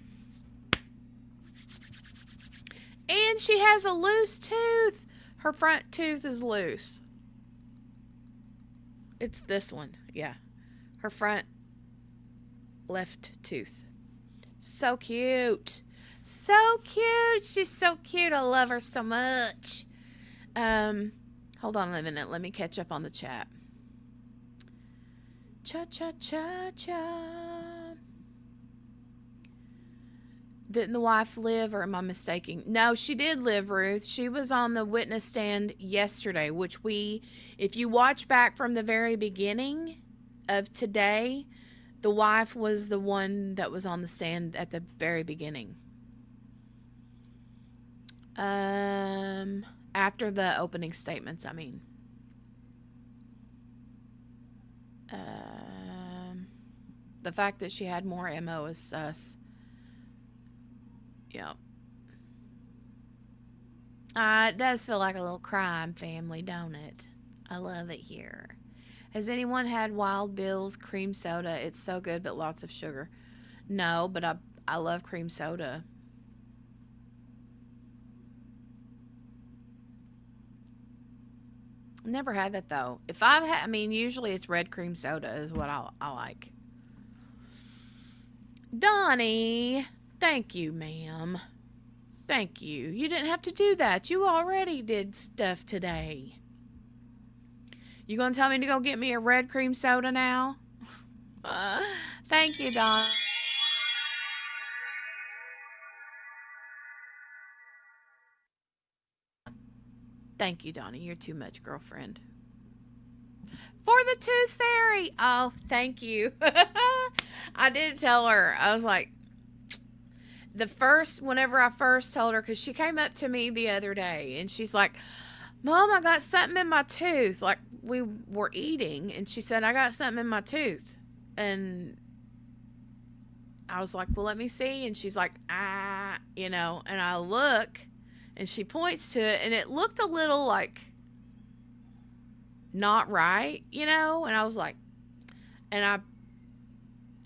And she has a loose tooth. Her front tooth is loose. It's this one. Yeah. Her front left tooth. So cute. So cute. She's so cute. I love her so much. Hold on a minute. Let me catch up on the chat. Cha-cha-cha-cha. Didn't the wife live, or am I mistaking? No, she did live, Ruth. She was on the witness stand yesterday, which if you watch back from the very beginning of today, the wife was the one that was on the stand at the very beginning. After the opening statements, I mean. The fact that she had more MO is sus. Yep. It does feel like a little crime family, don't it? I love it here. Has anyone had Wild Bill's cream soda? It's so good, but lots of sugar. No, but I love cream soda. Never had that though. If I've had, I mean, usually it's red cream soda is what I like. Donnie, thank you, ma'am. Thank you. You didn't have to do that. You already did stuff today. You gonna tell me to go get me a red cream soda now? Thank you, Don. Thank you, Donnie. You're too much, girlfriend. For the Tooth Fairy. Oh, thank you. I did tell her. I was like, whenever I first told her, because she came up to me the other day, and she's like, Mom, I got something in my tooth. Like, we were eating, and she said, I got something in my tooth. And I was like, well, let me see. And she's like, and I look, and she points to it, and it looked a little like not right, and I was like, and I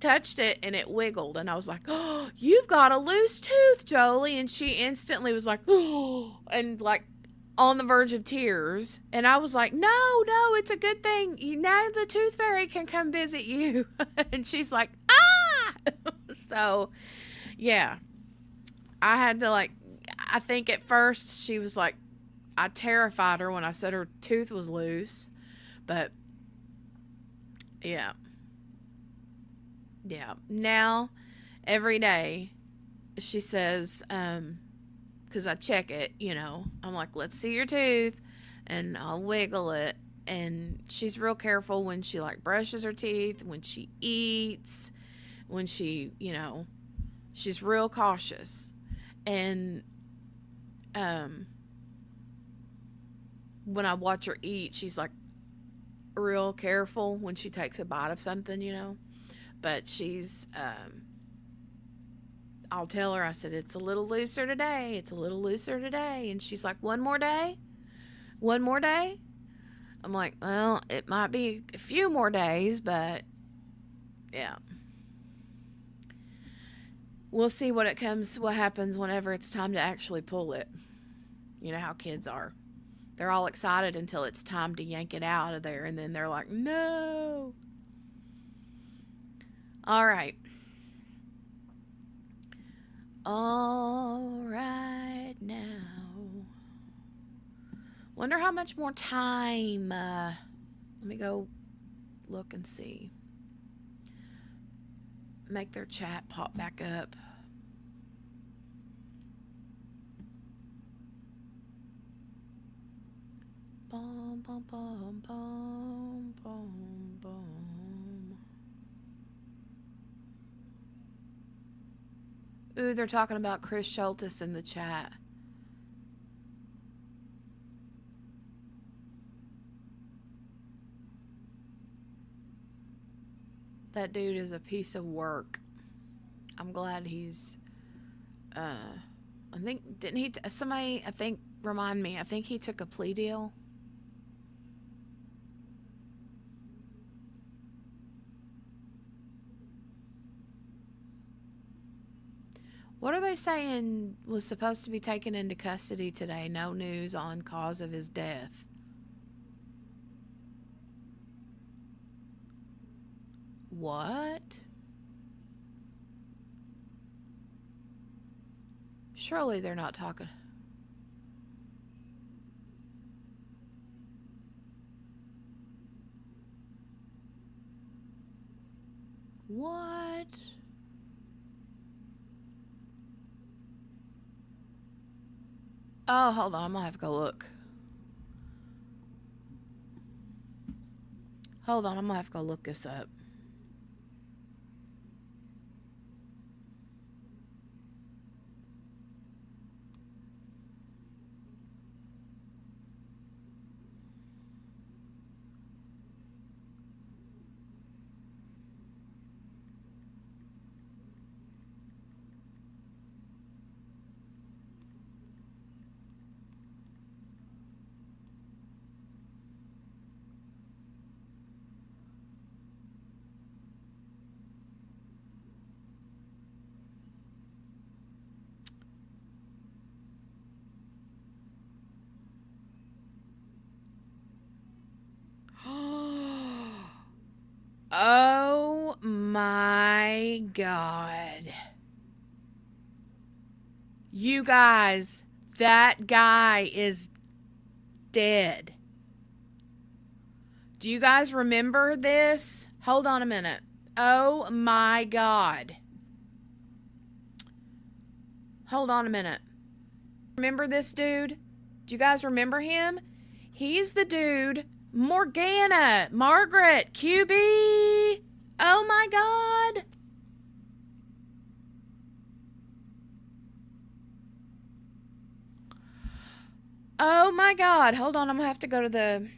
touched it and it wiggled, and I was like, oh, you've got a loose tooth, Jolie. And she instantly was like, oh, and like on the verge of tears. And I was like, no, it's a good thing. Now the Tooth Fairy can come visit you. And she's like, So yeah, I had to I think at first she was like, I terrified her when I said her tooth was loose, but yeah. Now every day she says, because I check it, I'm like, let's see your tooth, and I'll wiggle it. And she's real careful when she brushes her teeth, when she eats, when she, she's real cautious. And when I watch her eat, she's real careful when she takes a bite of something, but she's, I'll tell her, I said, it's a little looser today. It's a little looser today. And she's like, one more day? One more day? I'm like, well, it might be a few more days, but yeah. We'll see what happens whenever it's time to actually pull it. You know how kids are. They're all excited until it's time to yank it out of there, and then they're like, no. All right. All right now. Wonder how much more time. Let me go look and see. Make their chat pop back up. Bum, bum, bum, bum, bum, bum. Ooh, they're talking about Chris Schultes in the chat. That dude is a piece of work. I'm glad he's, I think, didn't he, somebody, I think, remind me, I think he took a plea deal. What are they saying was supposed to be taken into custody today? No news on cause of his death. What? Surely they're not talking. What? Oh, hold on. I'm gonna have to go look. Hold on. I'm gonna have to go look this up. Oh my God. You guys, that guy is dead. Do you guys remember this? Hold on a minute. Oh my God. Hold on a minute. Remember this dude? Do you guys remember him? He's the dude. Morgana. Margaret. QB. Oh my God. Oh my God. Hold on. I'm going to have to go to the...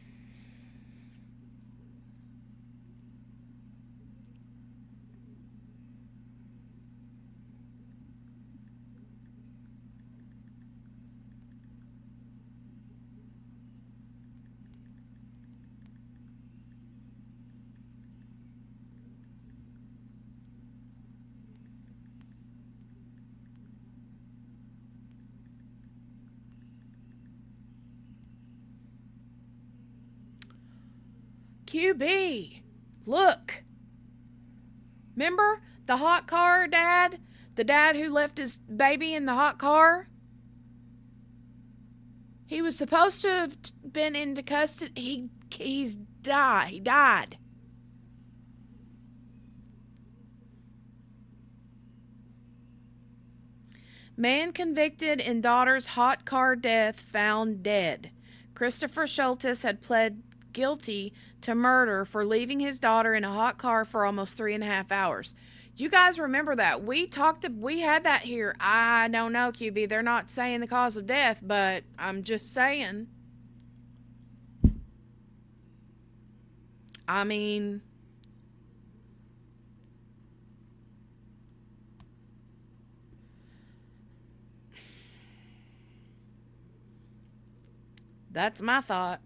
QB, look. Remember the hot car dad? The dad who left his baby in the hot car? He was supposed to have been into custody. He died. Man convicted in daughter's hot car death found dead. Christopher Schultes had pled guilty to murder for leaving his daughter in a hot car for almost 3.5 hours. You guys remember that? We had that here. I don't know, QB. They're not saying the cause of death, but I'm just saying. I mean, that's my thought.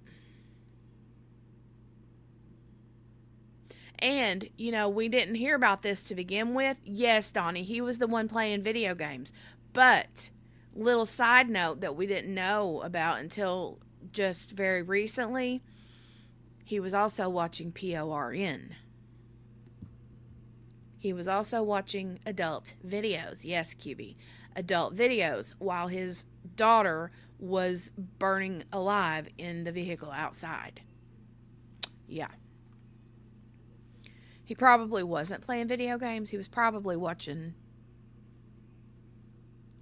And, you know, we didn't hear about this to begin with. Yes, Donnie, he was the one playing video games. But, little side note that we didn't know about until just very recently, he was also watching PORN. He was also watching adult videos. Yes, QB. Adult videos while his daughter was burning alive in the vehicle outside. Yeah. He probably wasn't playing video games. He was probably watching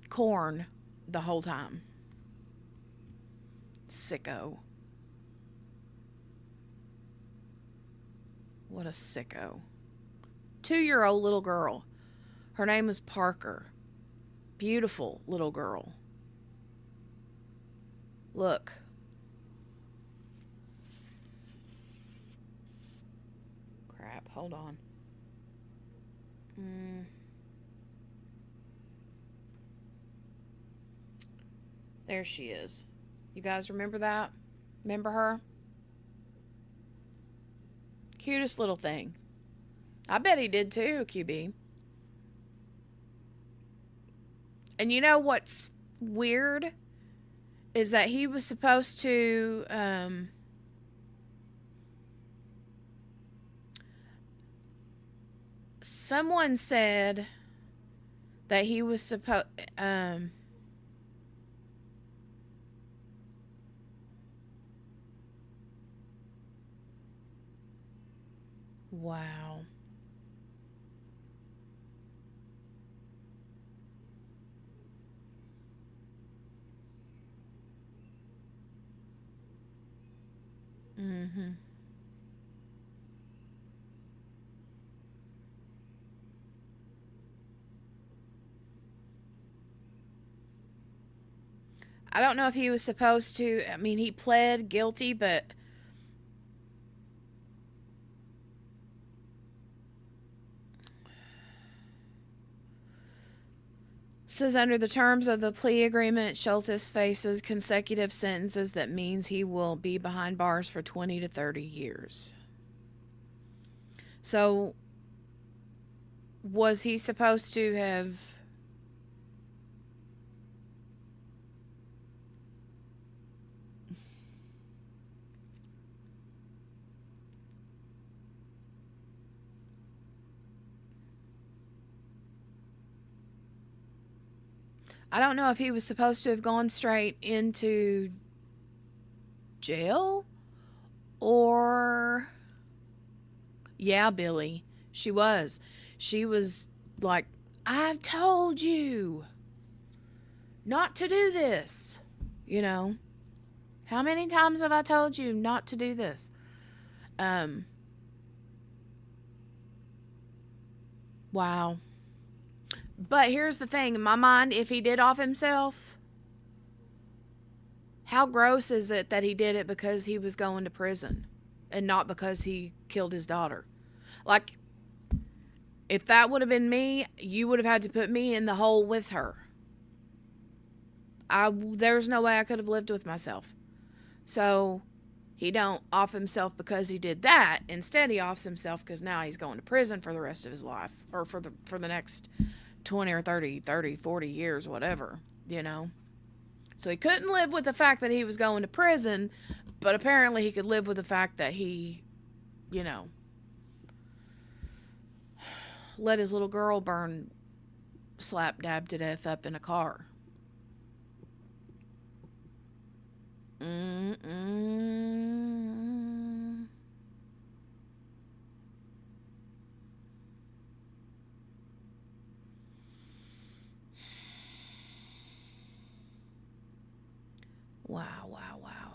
Corn the whole time. Sicko. What a sicko. 2-year-old little girl. Her name was Parker. Beautiful little girl. Look. Crap, hold on. There she is. You guys remember that? Remember her? Cutest little thing. I bet he did too, QB. And you know what's weird? Is that he was supposed to, someone said that he was supposed, wow. Mm-hmm. I don't know if he was supposed to, I mean, he pled guilty, but says under the terms of the plea agreement, Schultes faces consecutive sentences that means he will be behind bars for 20 to 30 years. So, was he supposed to have... I don't know if he was supposed to have gone straight into jail or... Yeah, Billy. She was. She was like, I've told you not to do this. You know? How many times have I told you not to do this? Wow. But here's the thing. In my mind, if he did off himself, how gross is it that he did it because he was going to prison and not because he killed his daughter? Like, if that would have been me, you would have had to put me in the hole with her. There's no way I could have lived with myself. So he don't off himself because he did that. Instead, he offs himself because now he's going to prison for the rest of his life, or for the next 20 or 30, 40 years, whatever, you know. So he couldn't live with the fact that he was going to prison, but apparently he could live with the fact that he, you know, let his little girl burn slap dab to death up in a car. Wow.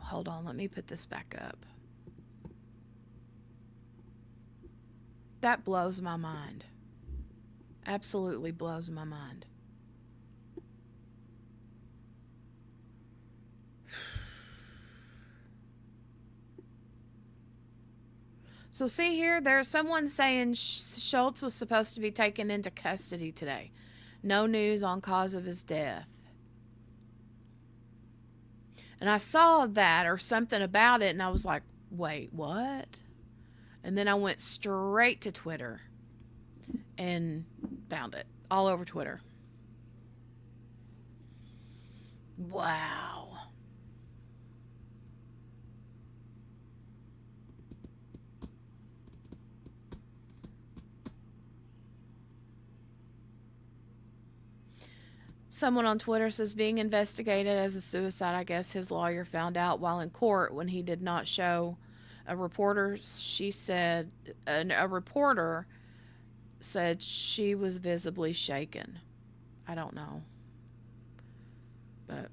Hold on, let me put this back up. That blows my mind. Absolutely blows my mind. So see here, there's someone saying Schultz was supposed to be taken into custody today. No news on cause of his death. And I saw that or something about it, and I was like, wait, what? And then I went straight to Twitter and found it all over Twitter. Wow. Someone on Twitter says being investigated as a suicide. I guess his lawyer found out while in court when he did not show a reporter. A reporter said she was visibly shaken. I don't know. But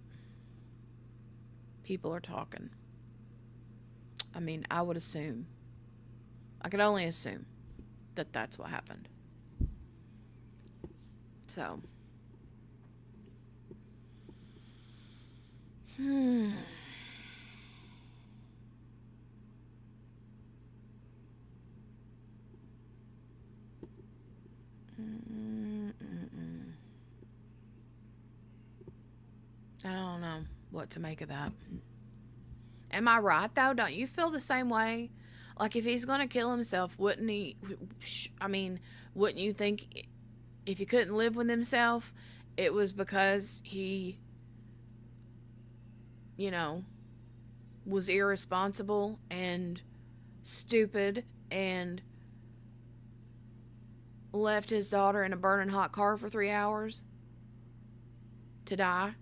people are talking. I mean, I would assume. I could only assume that that's what happened. So... I don't know what to make of that. Am I right, though? Don't you feel the same way? Like, if he's going to kill himself, wouldn't he? I mean, wouldn't you think if he couldn't live with himself, it was because he, you know, was irresponsible and stupid and left his daughter in a burning hot car for 3 hours to die?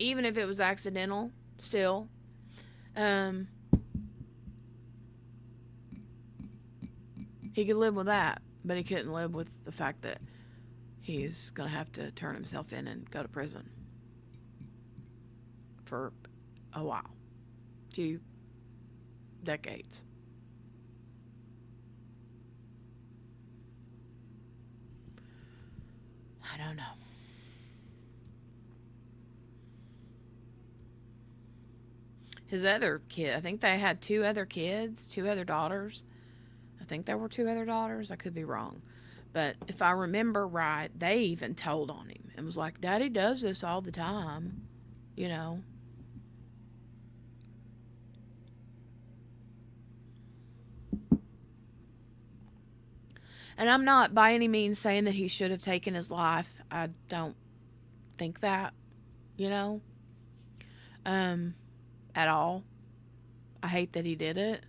Even if it was accidental, still. He could live with that, but he couldn't live with the fact that he's going to have to turn himself in and go to prison for a while. 2 decades. I don't know. His other kid, I think they had 2 other kids, 2 other daughters. I think there were 2 other daughters. I could be wrong. But if I remember right, they even told on him and was like, Daddy does this all the time, you know. And I'm not by any means saying that he should have taken his life. I don't think that, you know, at all. I hate that he did it.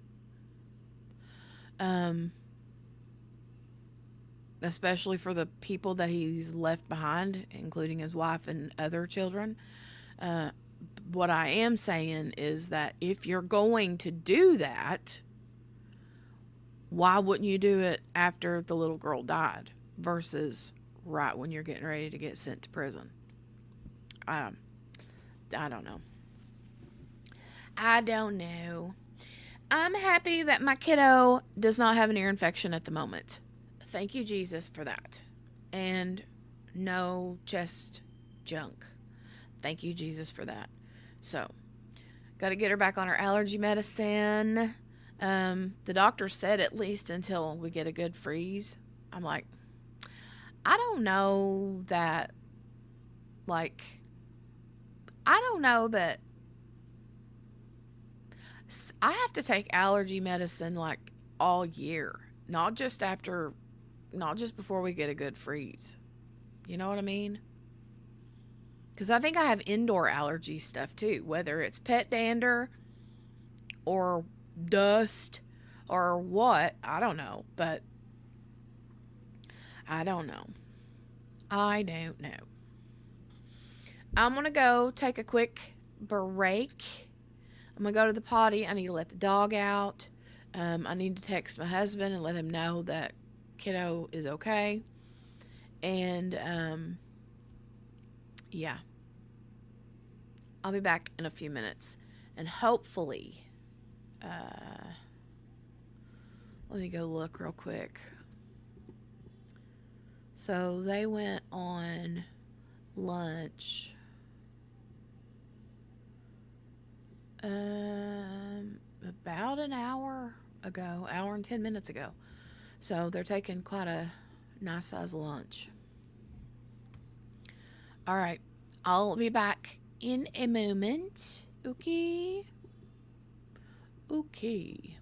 Especially for the people that he's left behind, including his wife and other children. What I am saying is that if you're going to do that, why wouldn't you do it after the little girl died versus right when you're getting ready to get sent to prison? I don't know. I don't know. I'm happy that my kiddo does not have an ear infection at the moment. Thank you, Jesus, for that. And no chest junk. Thank you, Jesus, for that. So, got to get her back on her allergy medicine. The doctor said at least until we get a good freeze. I'm like, I don't know that, like, I don't know that I have to take allergy medicine like all year, not just before we get a good freeze. You know what I mean? Because I think I have indoor allergy stuff too, whether it's pet dander or dust or what. I don't know, but I don't know. I don't know. I'm going to go take a quick break. I'm going to go to the potty. I need to let the dog out. I need to text my husband and let him know that kiddo is okay. And, yeah. I'll be back in a few minutes. And hopefully, let me go look real quick. So they went on lunch. About an hour ago, hour and 10 minutes ago. So they're taking quite a nice size lunch. All right. I'll be back in a moment. Okay. Okay.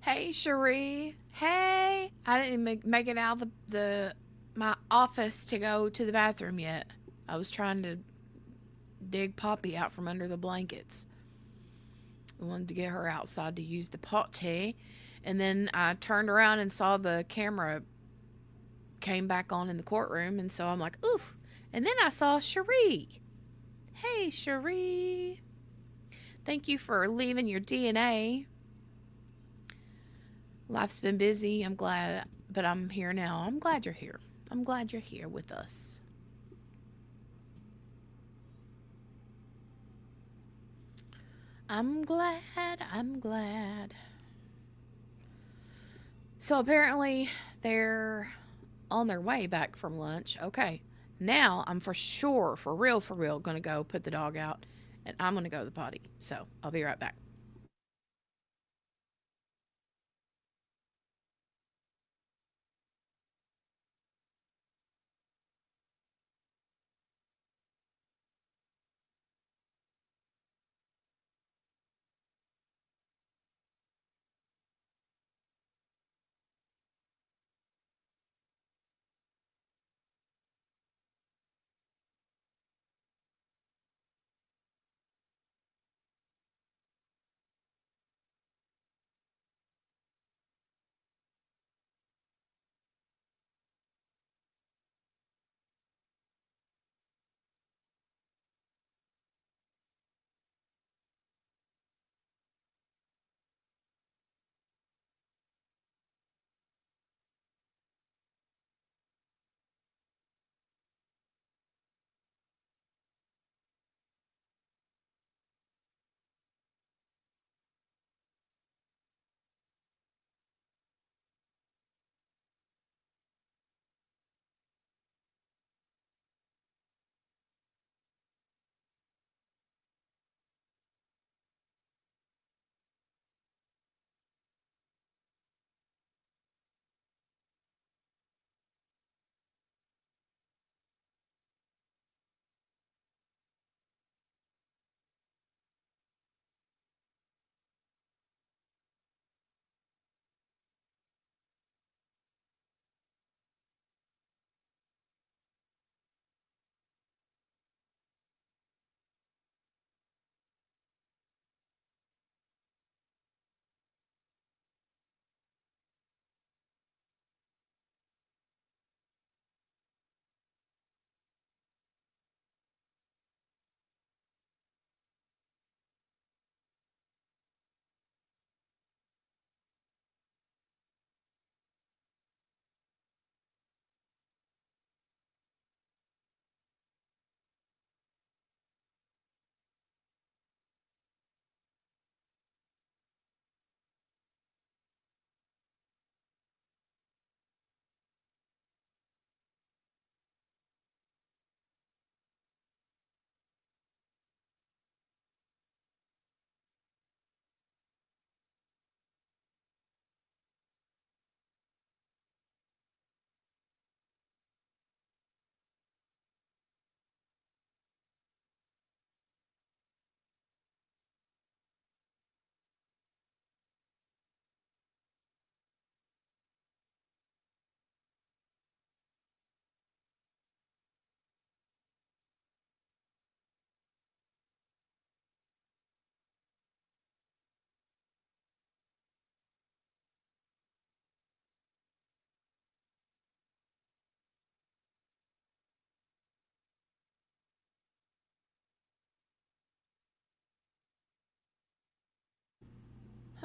Hey, Cherie. Hey. I didn't even make it out of my office to go to the bathroom yet. I was trying to dig Poppy out from under the blankets. I wanted to get her outside to use the potty. And then I turned around and saw the camera came back on in the courtroom. And so I'm like, oof. And then I saw Cherie. Hey, Cherie. Thank you for leaving your DNA. Life's been busy. I'm glad, but I'm here now. I'm glad you're here. I'm glad you're here with us. I'm glad. So apparently they're on their way back from lunch. Okay. Now I'm for sure, for real, going to go put the dog out, and I'm going to go to the potty. So I'll be right back.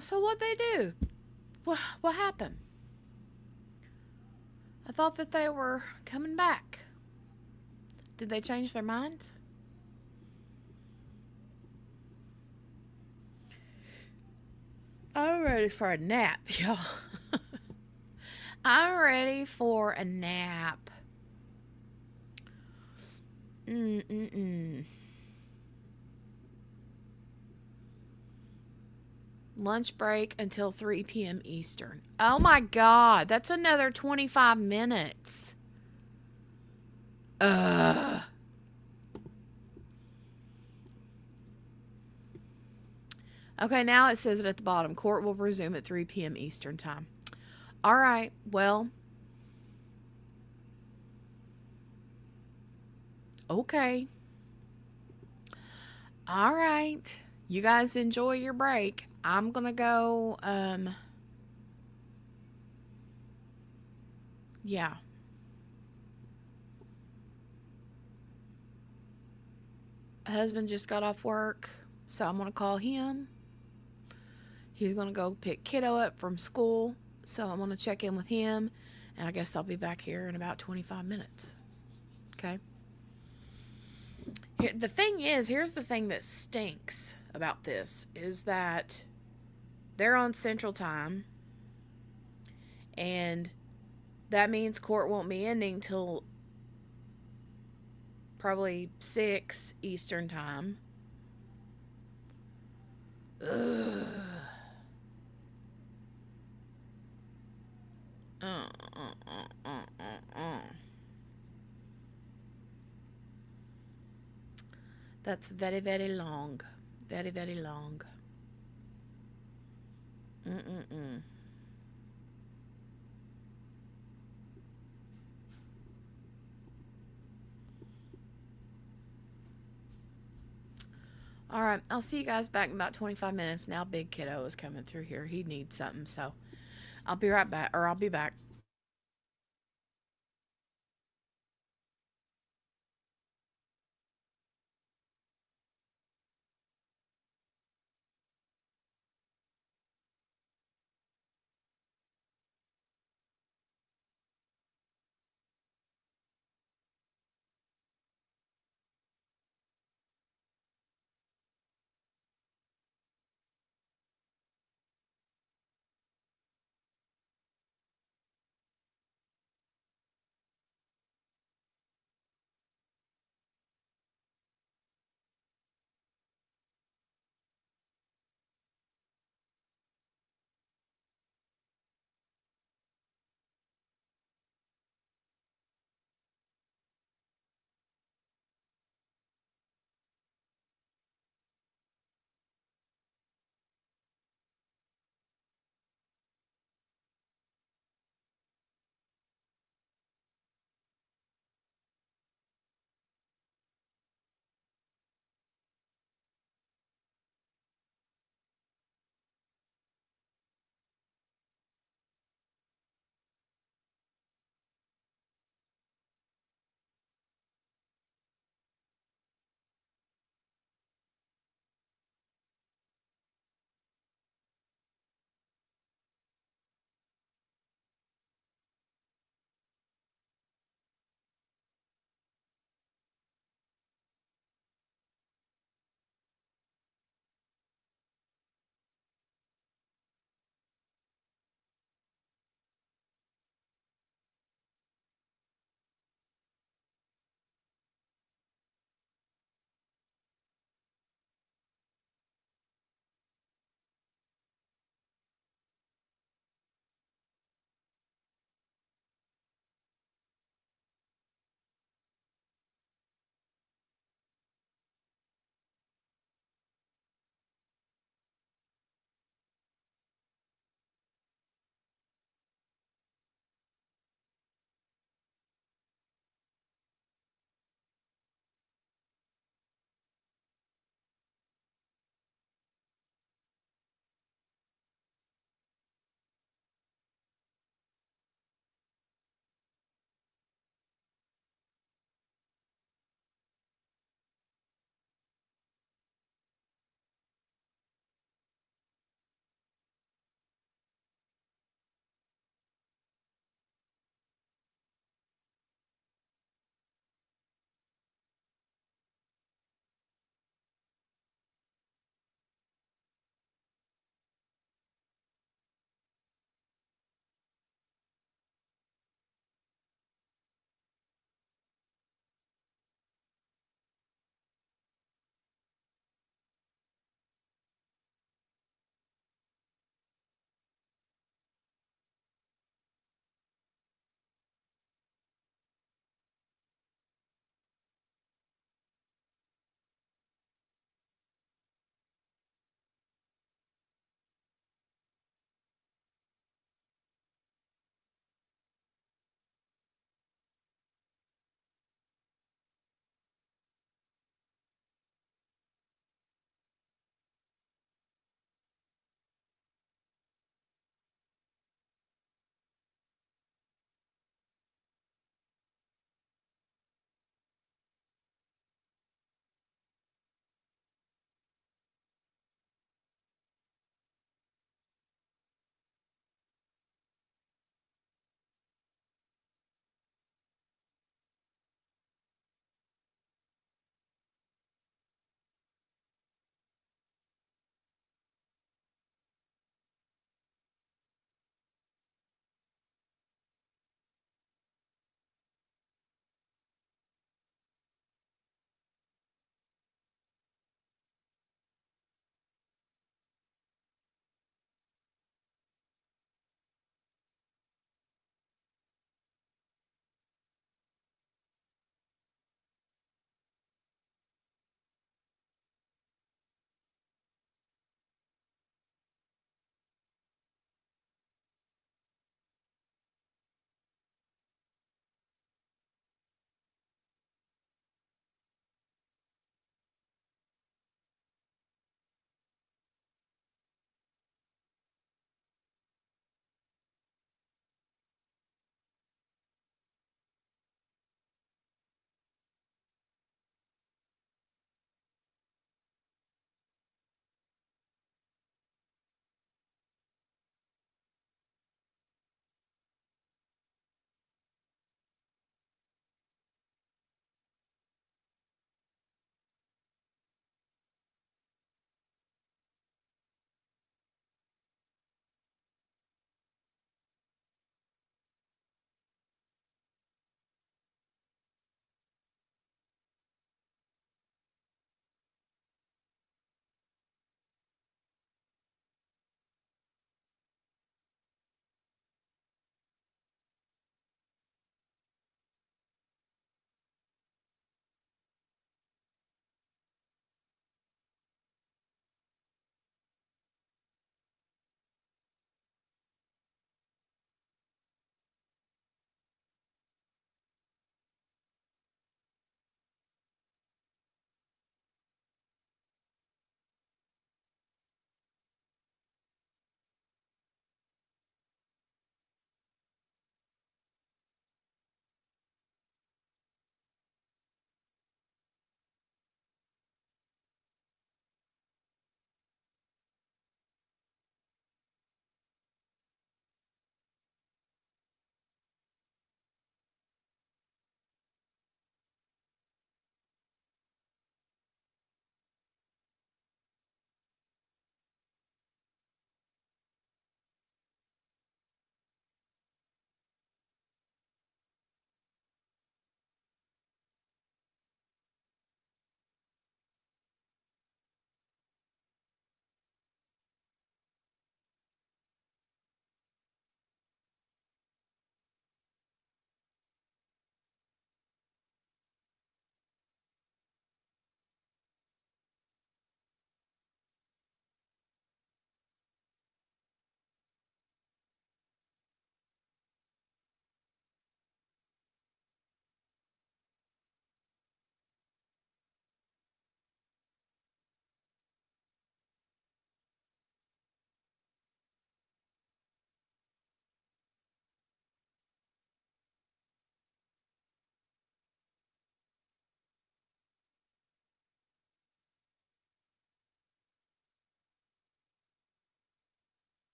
So what'd they do? What happened? I thought that they were coming back. Did they change their minds? I'm ready for a nap, y'all. I'm ready for a nap. Lunch break until 3 p.m. Eastern. Oh my God, that's another 25 minutes. Okay, now it says it at the bottom. Court will resume at 3 p.m. Eastern Time. All right, well, okay. All right. You guys enjoy your break. I'm going to go, yeah. Husband just got off work, so I'm going to call him. He's going to go pick kiddo up from school, so I'm going to check in with him, and I guess I'll be back here in about 25 minutes. Okay? The thing is, here's the thing that stinks about this, is that they're on Central Time, and that means court won't be ending till probably 6 Eastern Time. Ugh. That's very, very long. Very, very long. All right, I'll see you guys back in about 25 minutes. Now Big Kiddo is coming through here. He needs something, so I'll be right back, or I'll be back.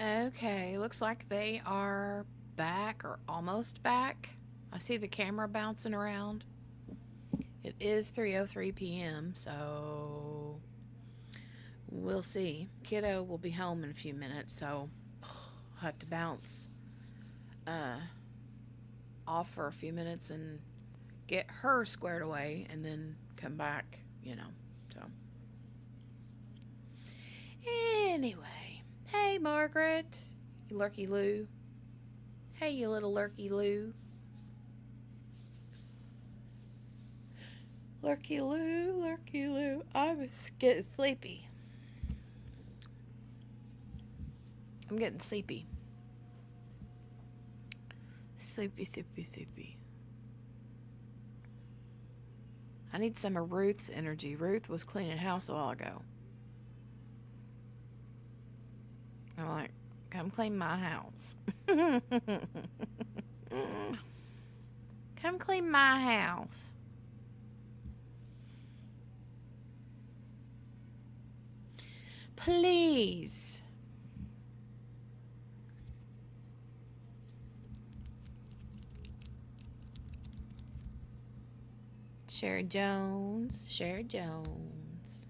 Okay, looks like they are back or almost back. I see the camera bouncing around. It is 3:03 p.m., so we'll see. Kiddo will be home in a few minutes, so I'll have to bounce off for a few minutes and get her squared away and then come back, so. Anyway, hey Margaret, you lurky Lou. Hey, you little lurky Lou. Lurky Lou, lurky Lou. I'm getting sleepy. I'm getting sleepy. Sleepy, sleepy, sleepy. I need some of Ruth's energy. Ruth was cleaning house a while ago. I'm like, come clean my house. Come clean my house. Please. Sherry Jones. Sherry Jones.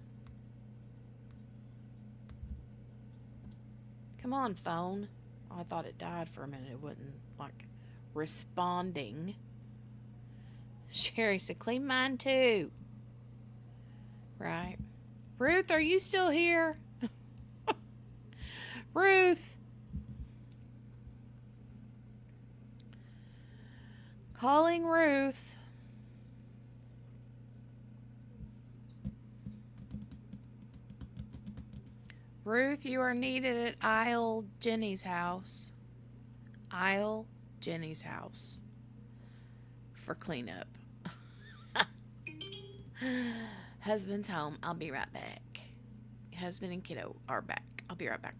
Come on, phone. Oh, I thought it died for a minute. It wasn't, responding. Sherry said, clean mine too. Right. Ruth, are you still here? Ruth. Calling Ruth. Ruth, you are needed at Isle Jenny's house. Isle Jenny's house. For cleanup. Husband's home. I'll be right back. Husband and kiddo are back. I'll be right back.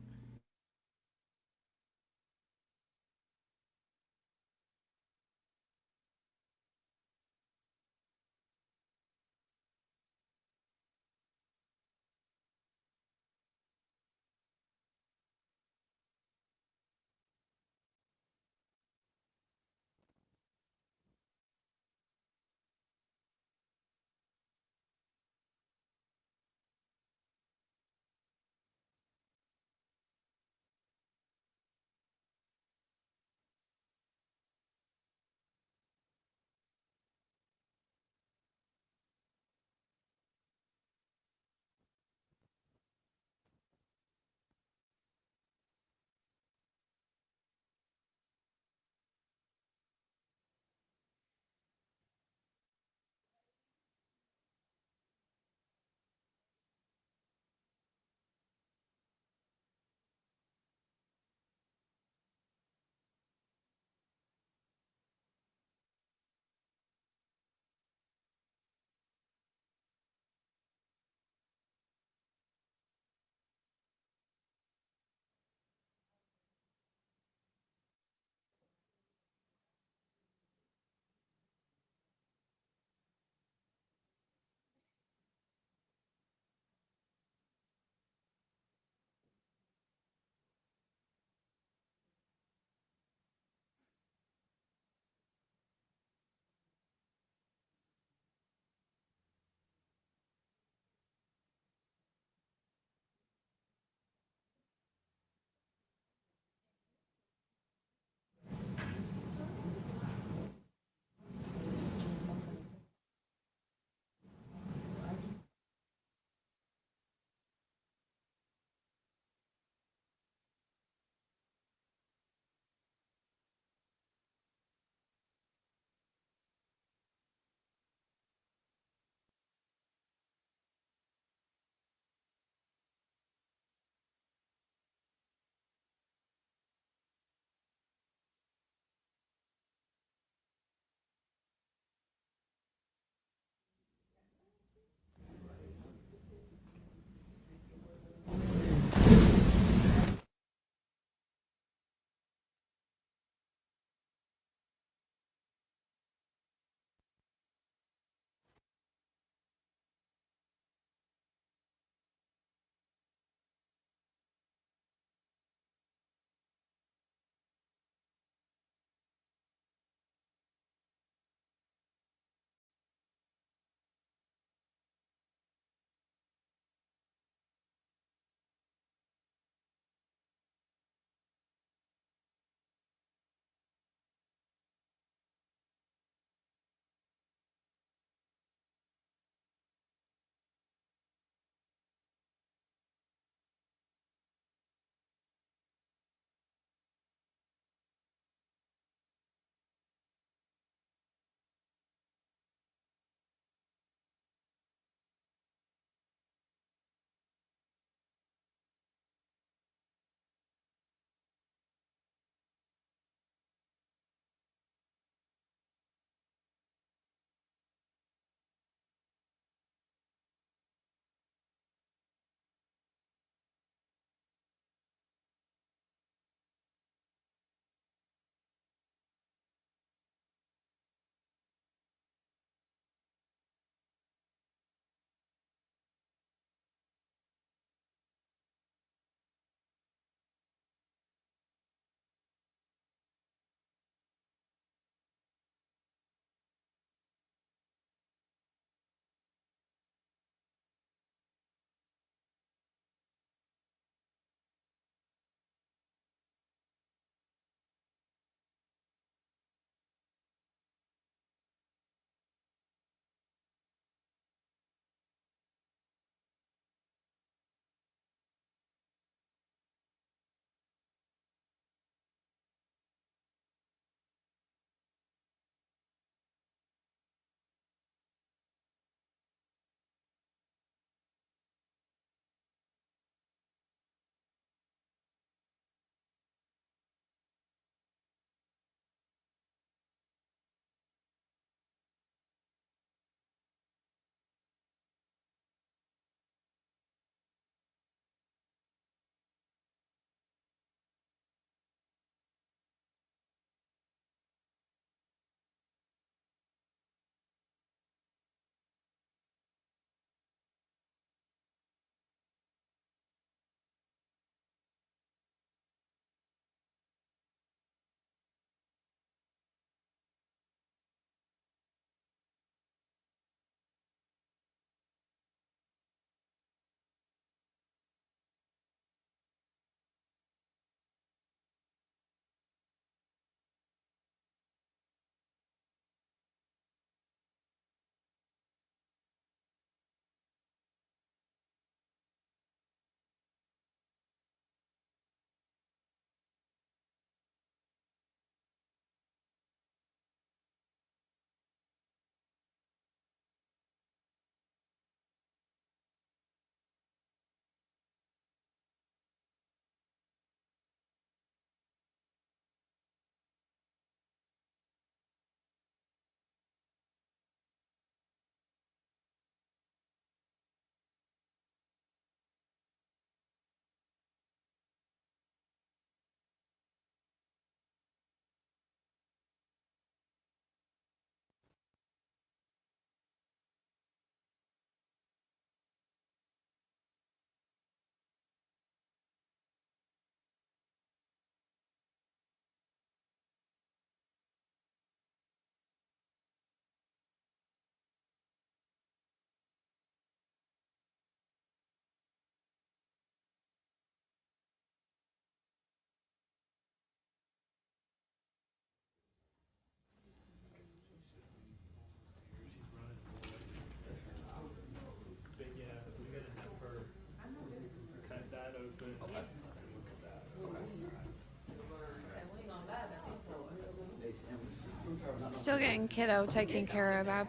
Still getting kiddo taken care of. I've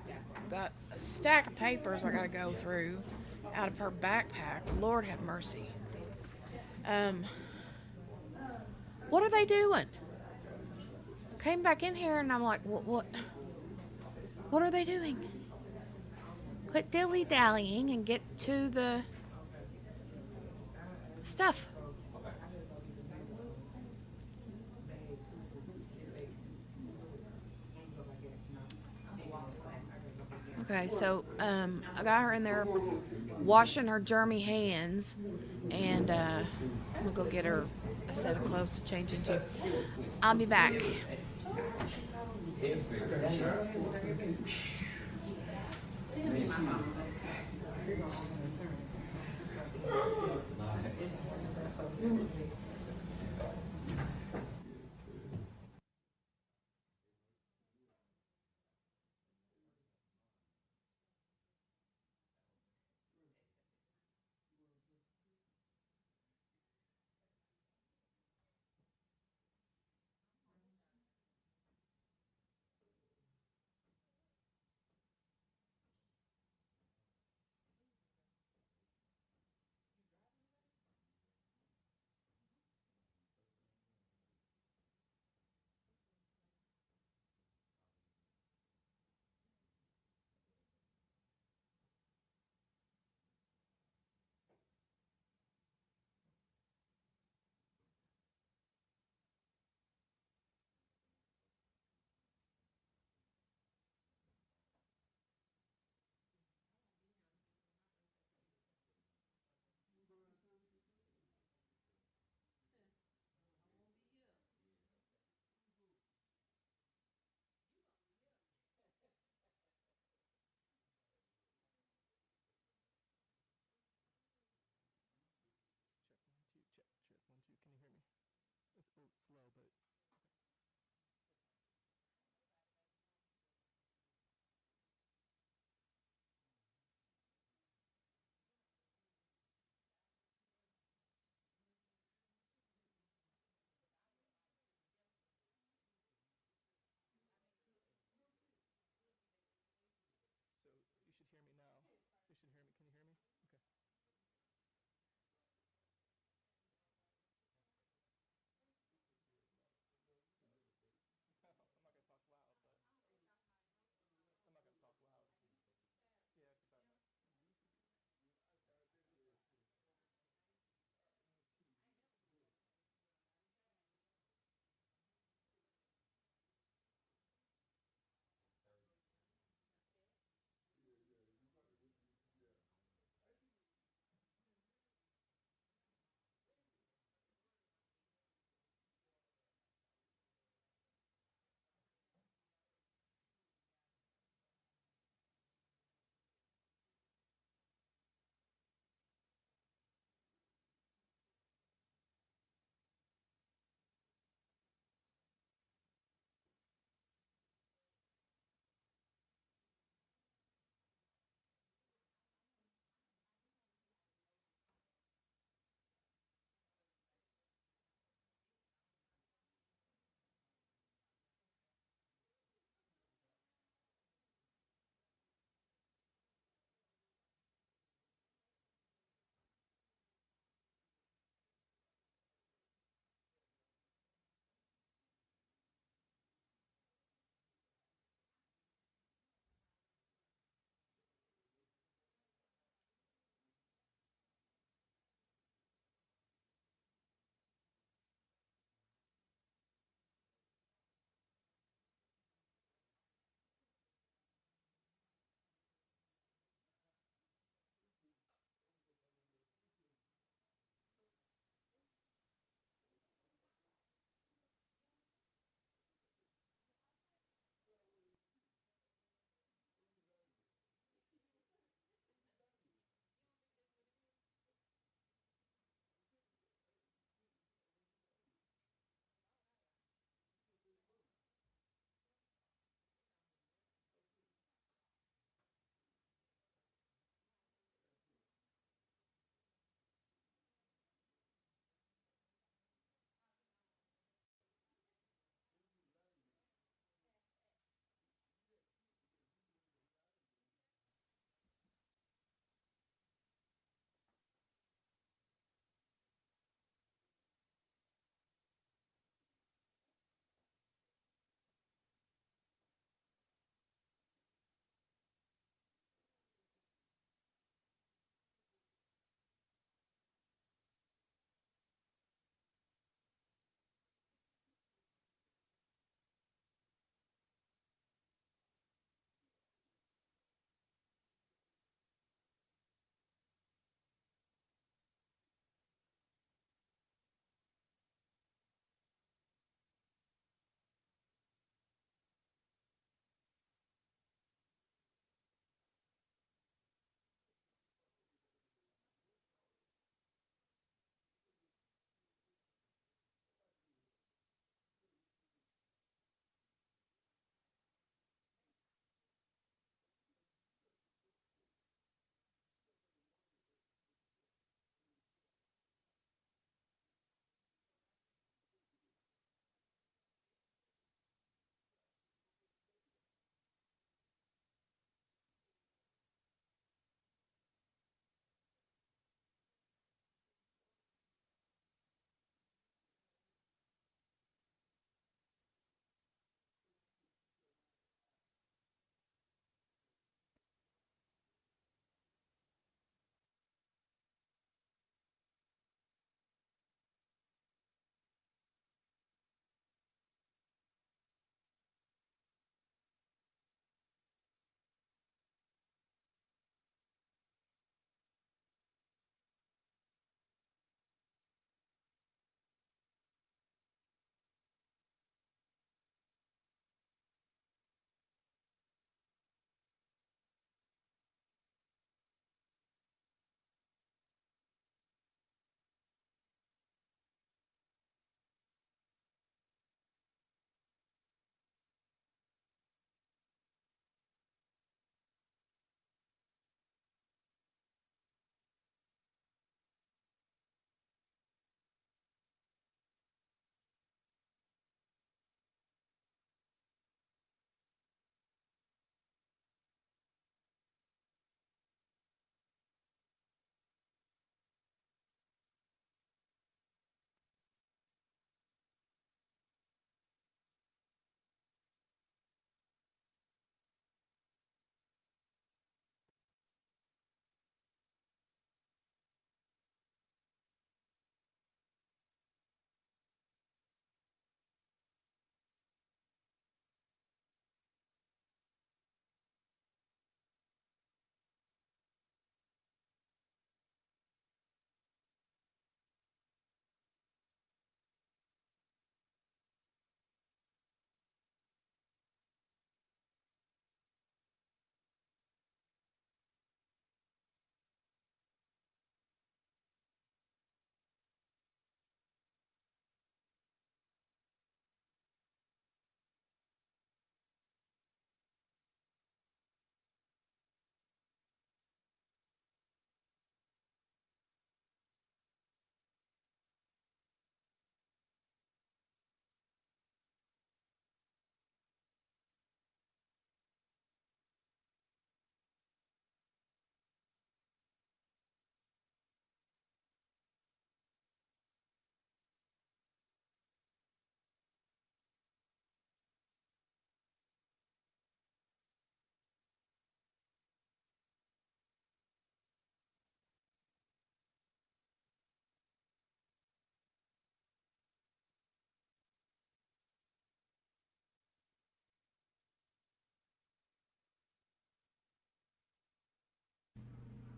got a stack of papers I gotta go through out of her backpack. Lord have mercy. What are they doing? Came back in here and I'm like, what are they doing? Quit dilly-dallying and get to the stuff. Okay, so I got her in there washing her germy hands, and I'm gonna go get her a set of clothes to change into. I'll be back.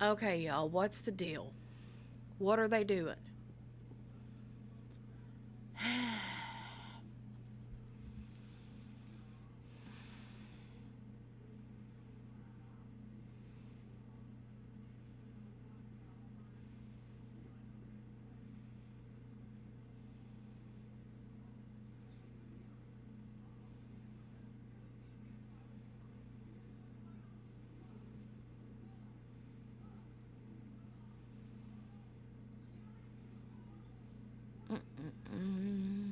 Okay, y'all, what's the deal? What are they doing? Mm-mm-mm.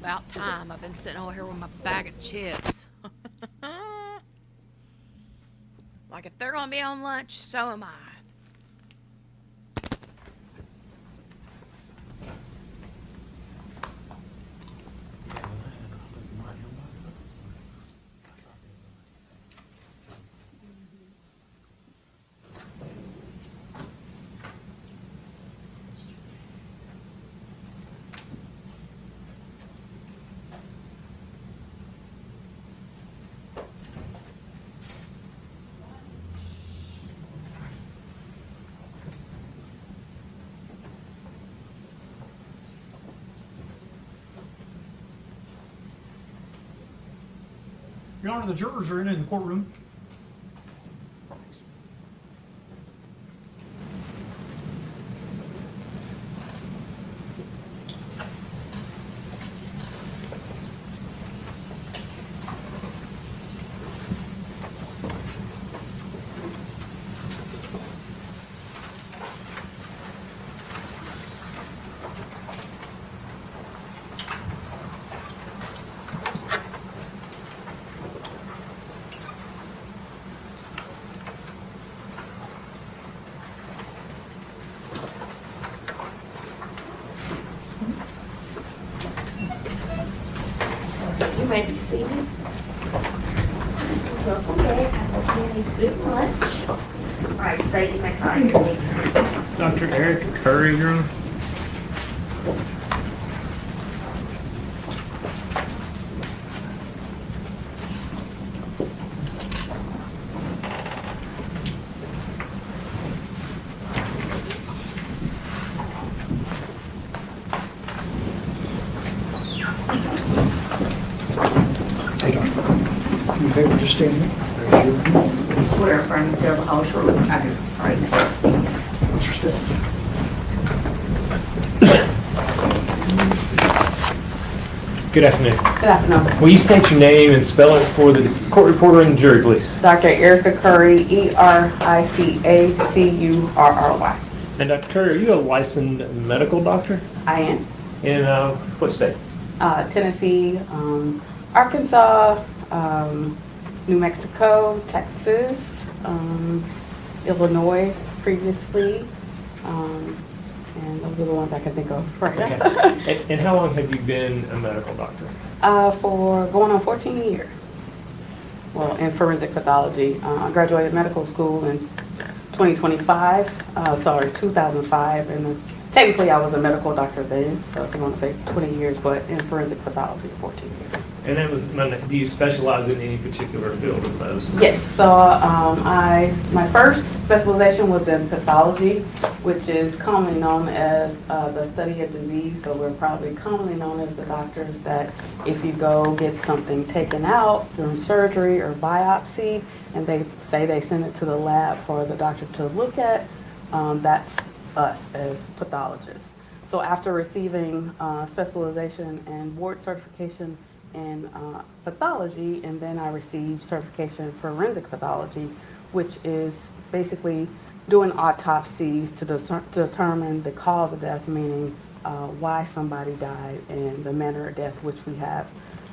About time. I've been sitting over here with my bag of chips. Like, if they're gonna be on lunch, so am I. Your Honor, the jurors are in the courtroom. You may be seated. Welcome back. I hope you had a good lunch. All right, state your name and your next please. Dr. Eric Curry, Your Honor. Hey, Doctor. You okay with just standing? You swear affirm to tell the whole truth. I do. All right, now. What's your step? Good afternoon. Good afternoon. Will you state your name and spell it for the court reporter and the jury, please? Dr. Erica Curry, Ericacury. And Dr. Curry, are you a licensed medical doctor? I am. In what state? Tennessee, Arkansas, New Mexico, Texas, Illinois previously, and those are the ones I can think of right now. Okay. And how long have you been a medical doctor? For going on 14 years. Well, in forensic pathology. I graduated medical school in 2005, 2005, and technically I was a medical doctor then, so if you want to say 20 years, but in forensic pathology, 14 years. And that was, do you specialize in any particular field of medicine? Yes, so my first specialization was in pathology, which is commonly known as the study of disease. So we're probably commonly known as the doctors that if you go get something taken out during surgery or biopsy, and they say they send it to the lab for the doctor to look at, that's us as pathologists. So after receiving specialization and board certification in pathology, and then I received certification in forensic pathology, which is basically doing autopsies to determine the cause of death, meaning why somebody died and the manner of death, which we have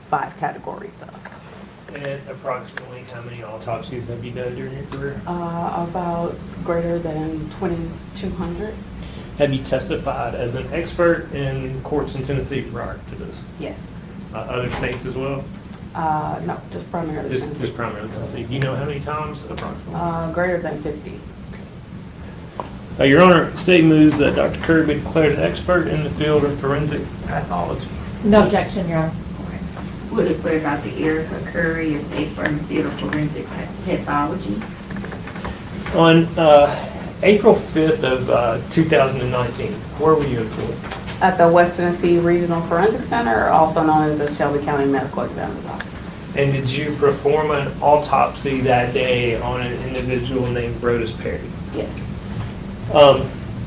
5 categories of. And approximately how many autopsies have you done during your career? About greater than 2,200. Have you testified as an expert in courts in Tennessee prior to this? Yes. Other states as well? No, just primarily Tennessee. Just primarily Tennessee. Do you know how many times approximately? Greater than 50. Your Honor, state moves that Dr. Curry be declared an expert in the field of forensic pathology. No objection, Your Honor. We'll declare Dr. Erica Curry as expert in the field of forensic pathology. On April 5th of 2019, where were you employed? At the West Tennessee Regional Forensic Center, also known as the Shelby County Medical Examiner's Office. And did you perform an autopsy that day on an individual named Brodes Perry? Yes.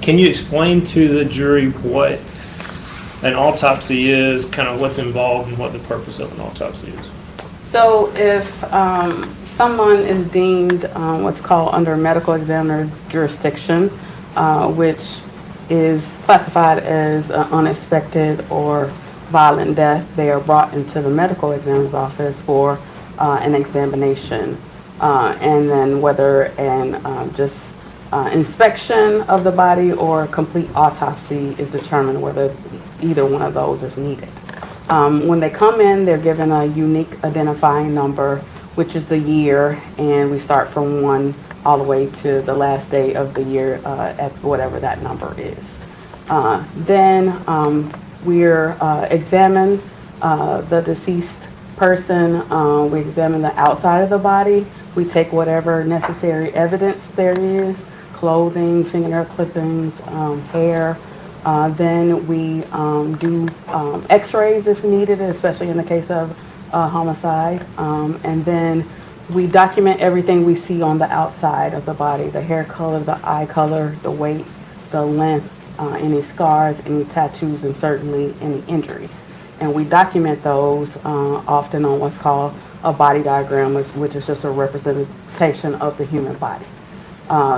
Can you explain to the jury what an autopsy is, kind of what's involved and what the purpose of an autopsy is? So if someone is deemed what's called under medical examiner jurisdiction, which is classified as unexpected or violent death, they are brought into the medical examiner's office for an examination. And then whether an just inspection of the body or complete autopsy is determined whether either one of those is needed. When they come in, they're given a unique identifying number, which is the year, and we start from 1 all the way to the last day of the year at whatever that number is. Then we're examine the deceased person. We examine the outside of the body. We take whatever necessary evidence there is, clothing, fingernail clippings, hair. Then we do x-rays if needed, especially in the case of homicide. And then we document everything we see on the outside of the body, the hair color, the eye color, the weight, the length, any scars, any tattoos, and certainly any injuries. And we document those often on what's called a body diagram, which is just a representation of the human body.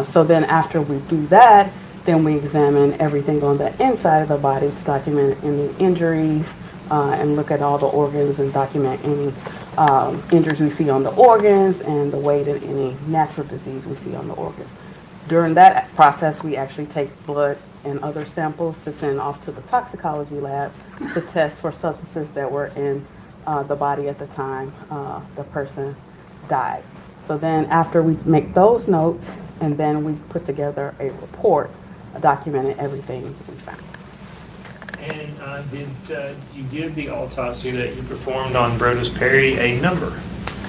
So then after we do that, then we examine everything on the inside of the body to document any injuries and look at all the organs and document any injuries we see on the organs and the weight of any natural disease we see on the organs. During that process, we actually take blood and other samples to send off to the toxicology lab to test for substances that were in the body at the time the person died. So then after we make those notes, and then we put together a report documenting everything we found. And did you give the autopsy that you performed on Brodes Perry a number?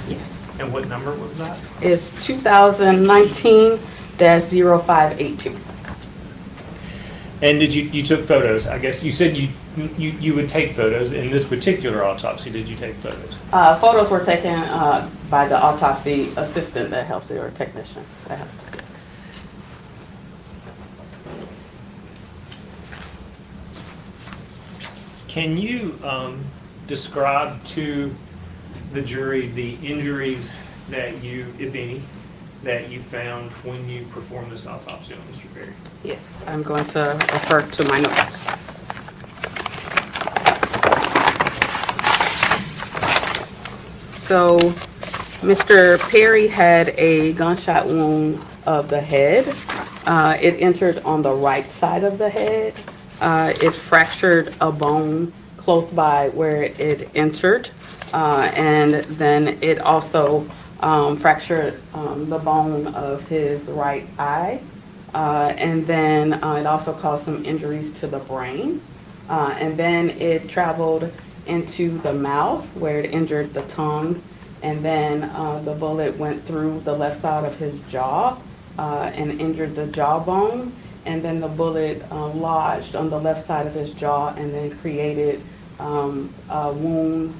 Yes. And what number was that? It's 2019-0582. And did you took photos? I guess you said you would take photos. In this particular autopsy, did you take photos? Photos were taken by the autopsy assistant that helps you, or technician that helps you. Can you describe to the jury the injuries that you, if any, that you found when you performed this autopsy on Mr. Perry? Yes, I'm going to refer to my notes. So, Mr. Perry had a gunshot wound of the head. It entered on the right side of the head. It fractured a bone close by where it entered. And then it also fractured the bone of his right eye. And then it also caused some injuries to the brain. And then it traveled into the mouth where it injured the tongue. And then the bullet went through the left side of his jaw and injured the jawbone. And then the bullet lodged on the left side of his jaw and then created a wound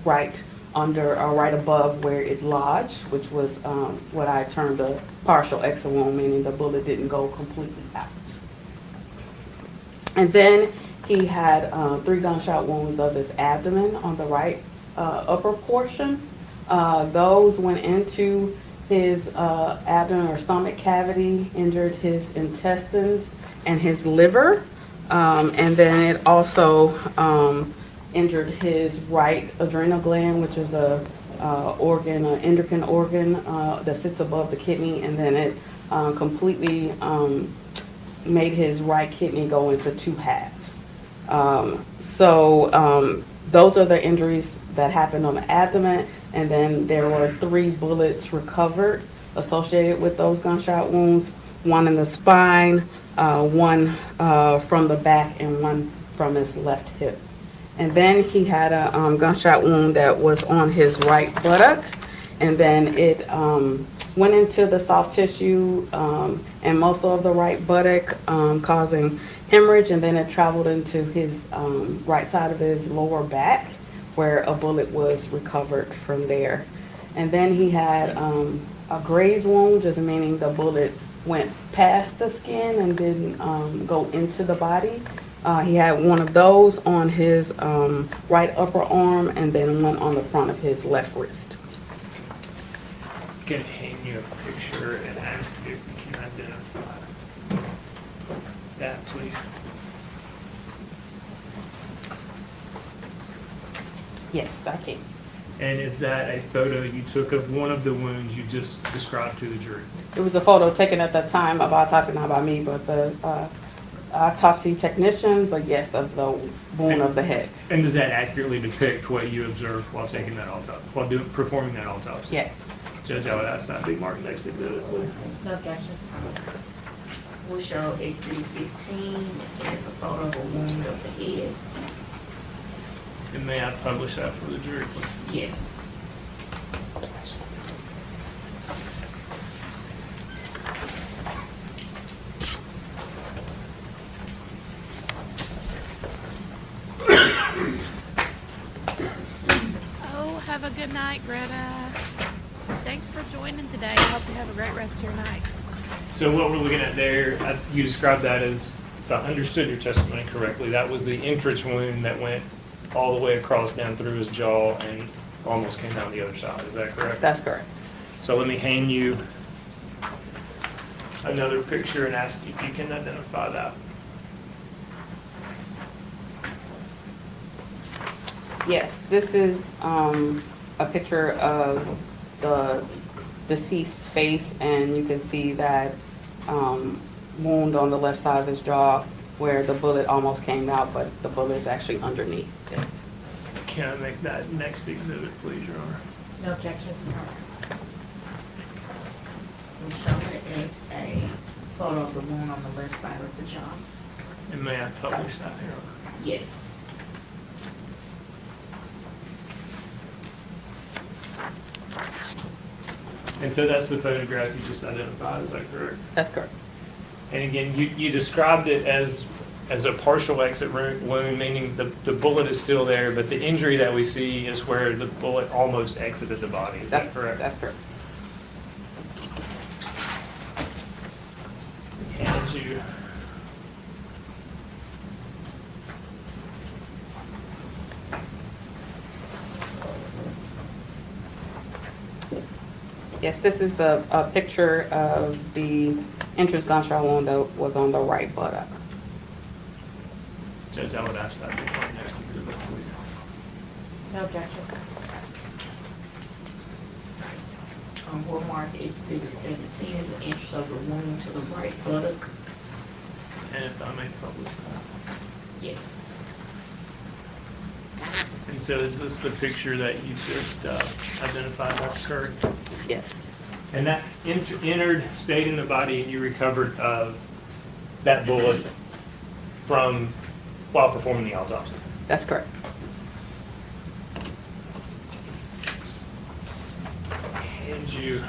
right under or right above where it lodged, which was what I termed a partial exit wound, meaning the bullet didn't go completely out. And then he had 3 gunshot wounds of his abdomen on the right upper portion. Those went into his abdomen or stomach cavity, injured his intestines and his liver. And then it also injured his right adrenal gland, which is a organ, an endocrine organ that sits above the kidney, and then it completely made his right kidney go into 2 halves. Those are the injuries that happened on the abdomen, and then there were 3 bullets recovered associated with those gunshot wounds, 1 in the spine, 1 from the back, and 1 from his left hip. And then he had a gunshot wound that was on his right buttock, and then it went into the soft tissue and most of the right buttock, causing hemorrhage, and then it traveled into his right side of his lower back, where a bullet was recovered from there. And then he had a graze wound, just meaning the bullet went past the skin and didn't go into the body. He had one of those on his right upper arm and then one on the front of his left wrist. I'm going to hand you a picture and ask if you can identify that, please. Yes, I can. And is that a photo you took of one of the wounds you just described to the jury? It was a photo taken at that time of autopsy, not by me, but the autopsy technician, but yes, of the wound of the head. And does that accurately depict what you observed while taking that autopsy, while performing that autopsy? Yes. Judge, I would ask that big mark next to it, please. No objection. We'll show Exhibit 15, and it's a photo of a wound of the head. And may I publish that for the jury, please? Yes. Oh, have a good night, Greta. Thanks for joining today. I hope you have a great rest of your night. So what we're looking at there, you described that as, if I understood your testimony correctly, that was the entrance wound that went all the way across down through his jaw and almost came down the other side. Is that correct? That's correct. So let me hand you another picture and ask if you can identify that. Yes, this is a picture of the deceased's face, and you can see that wound on the left side of his jaw where the bullet almost came out, but the bullet is actually underneath it. Can I make that next exhibit, please, Your Honor? No objection. We'll show it as a photo of the wound on the left side of the jaw. And may I publish that, Your Honor? Yes. And so that's the photograph you just identified, is that correct? That's correct. And again, you described it as a partial exit wound, meaning the bullet is still there, but the injury that we see is where the bullet almost exited the body. Is that correct? That's correct. And you. Yes, this is the picture of the entrance gunshot wound that was on the right buttock. Judge, I would ask that before next exhibit, please. No objection. We'll mark Exhibit 17 as an entrance of the wound to the right buttock. And if I may publish that. Yes. And so is this the picture that you just identified, Dr. Curry? Yes. And that entered, stayed in the body, and you recovered that bullet from while performing the autopsy? That's correct. And you.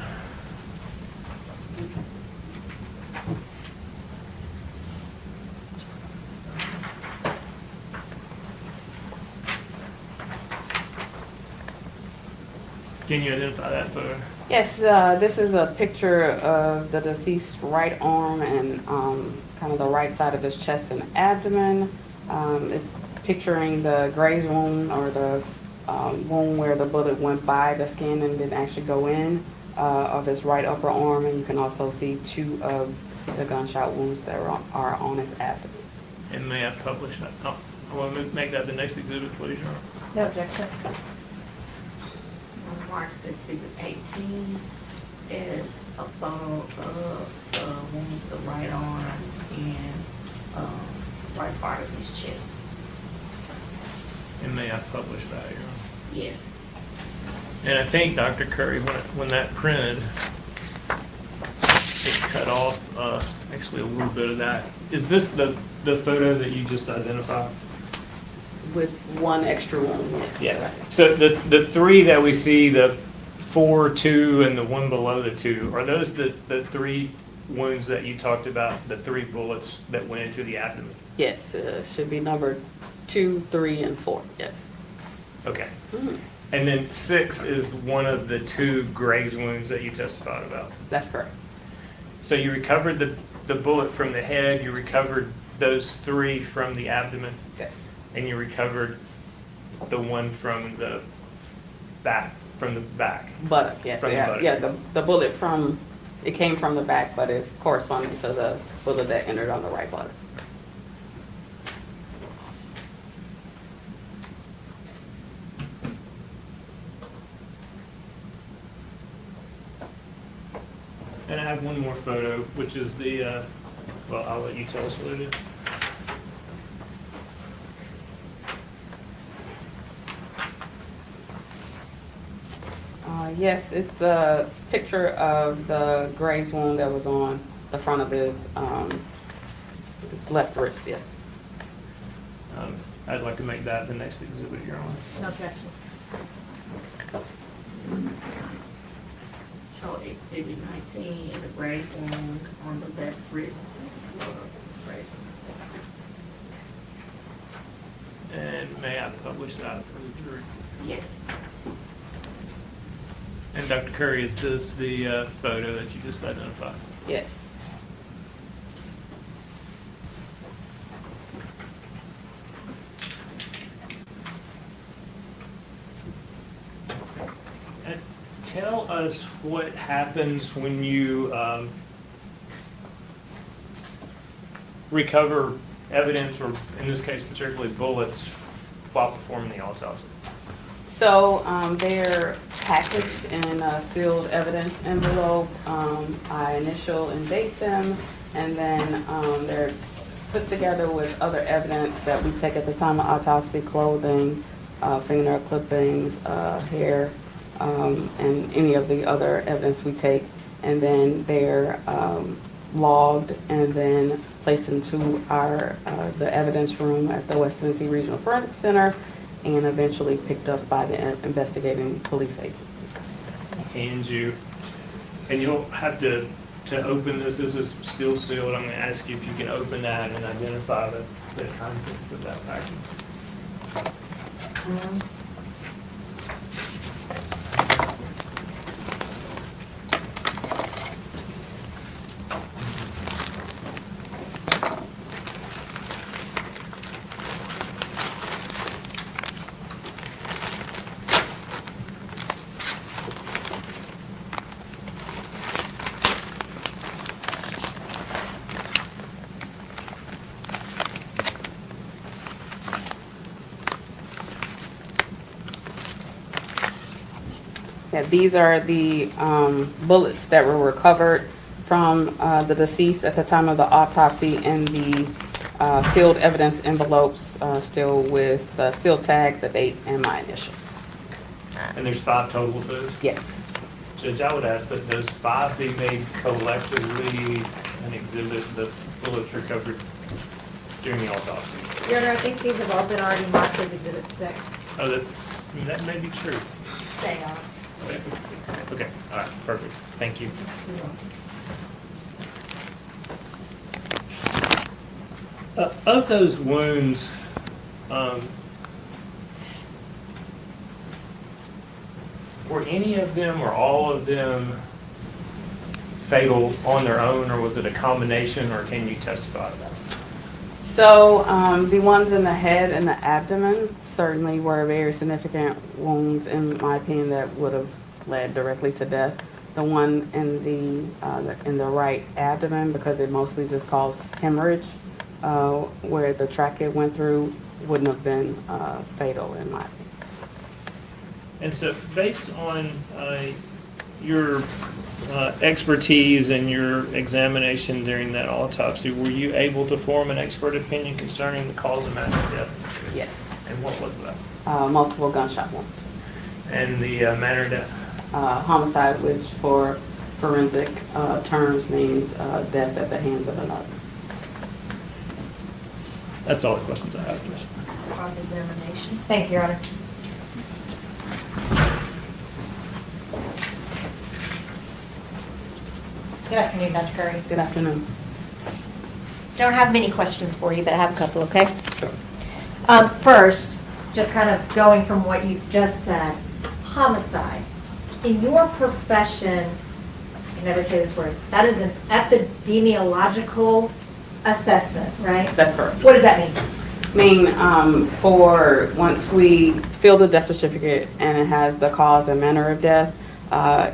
Can you identify that photo? Yes, this is a picture of the deceased's right arm and kind of the right side of his chest and abdomen. It's picturing the graze wound, or the wound where the bullet went by the skin and didn't actually go in, of his right upper arm, and you can also see 2 of the gunshot wounds that are on his abdomen. And may I publish that? Oh, I want to make that the next exhibit, please, Your Honor. No objection. Marks Exhibit 18 is a photo of wounds to the right arm and right part of his chest. And may I publish that, Your Honor? Yes. And I think, Dr. Curry, when that printed, it cut off actually a little bit of that. Is this the photo that you just identified? With 1 extra wound, yes. Yeah. So the 3 that we see, the 4, 2, and the one below the 2, are those the 3 wounds that you talked about, the 3 bullets that went into the abdomen? Yes, should be numbered 2, 3, and 4, yes. Okay. And then 6 is one of the 2 graze wounds that you testified about? That's correct. So you recovered the bullet from the head, you recovered those 3 from the abdomen? Yes. And you recovered the one from the back, Buttock, yes. From the buttock. Yeah, the bullet it came from the back, but it's corresponding to the bullet that entered on the right buttock. And I have one more photo, which is the, well, I'll let you tell us what it is. Yes, it's a picture of the graze wound that was on the front of his left wrist, yes. I'd like to make that the next exhibit you're on. No objection. Show exhibit 19 is a graze wound on the left wrist. And may I publish that for the jury? Yes. And Dr. Curry, is this the photo that you just identified? Yes. And tell us what happens when you recover evidence, or in this case particularly bullets, while performing the autopsy. So they're packaged in a sealed evidence envelope. I initial and date them, and then they're put together with other evidence that we take at the time of autopsy: clothing, fingernail clippings, hair, and any of the other evidence we take. And then they're logged and then placed into our the evidence room at the West Tennessee Regional Forensic Center, and eventually picked up by the investigating police agency. Hand you, and you don't have to open this. This is still sealed. I'm going to ask you if you can open that and identify the contents of that package. Yeah, these are the bullets that were recovered from the deceased at the time of the autopsy, and the sealed evidence envelopes still with the seal tag, the date, and my initials. And there's 5 total of those? Yes. Judge, I would ask that those 5 be made collectively and exhibit the bullets recovered during the autopsy. Your Honor, I think these have all been already marked as Exhibit 6. Oh, that may be true. They are. Okay, all right, perfect. Thank you. Of those wounds, were any of them or all of them fatal on their own, or was it a combination, or can you testify to that? So the ones in the head and the abdomen certainly were very significant wounds, in my opinion, that would have led directly to death. The one in the right abdomen, because it mostly just caused hemorrhage, where the trachea went through, wouldn't have been fatal, in my opinion. And so, based on your expertise and your examination during that autopsy, were you able to form an expert opinion concerning the cause and manner of death? Yes. And what was that? Multiple gunshot wounds. And the manner of death? Homicide, which for forensic terms means death at the hands of another. That's all the questions I have. Cross-examination. Thank you, Your Honor. Good afternoon, Dr. Curry. Good afternoon. Don't have many questions for you, but I have a couple, okay? First, just kind of going from what you just said, homicide. In your profession, I can never say this word, that is an epidemiological assessment, right? That's correct. What does that mean? For once we fill the death certificate and it has the cause and manner of death,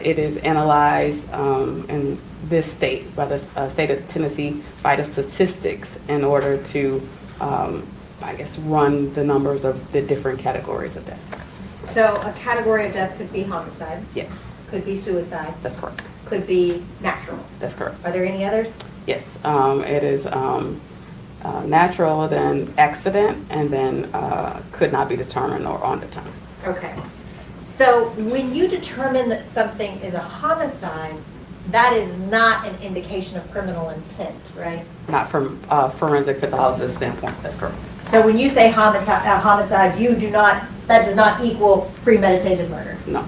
it is analyzed in this state, by the state of Tennessee, by the statistics in order to, run the numbers of the different categories of death. So a category of death could be homicide. Yes. could be suicide, That's correct. could be natural. That's correct. Are there any others? Yes, it is natural, then accident, and then could not be determined or undetermined. Okay. So when you determine that something is a homicide, that is not an indication of criminal intent, right? Not from a forensic pathologist standpoint, that's correct. So when you say homicide, you do not, that does not equal premeditated murder. No,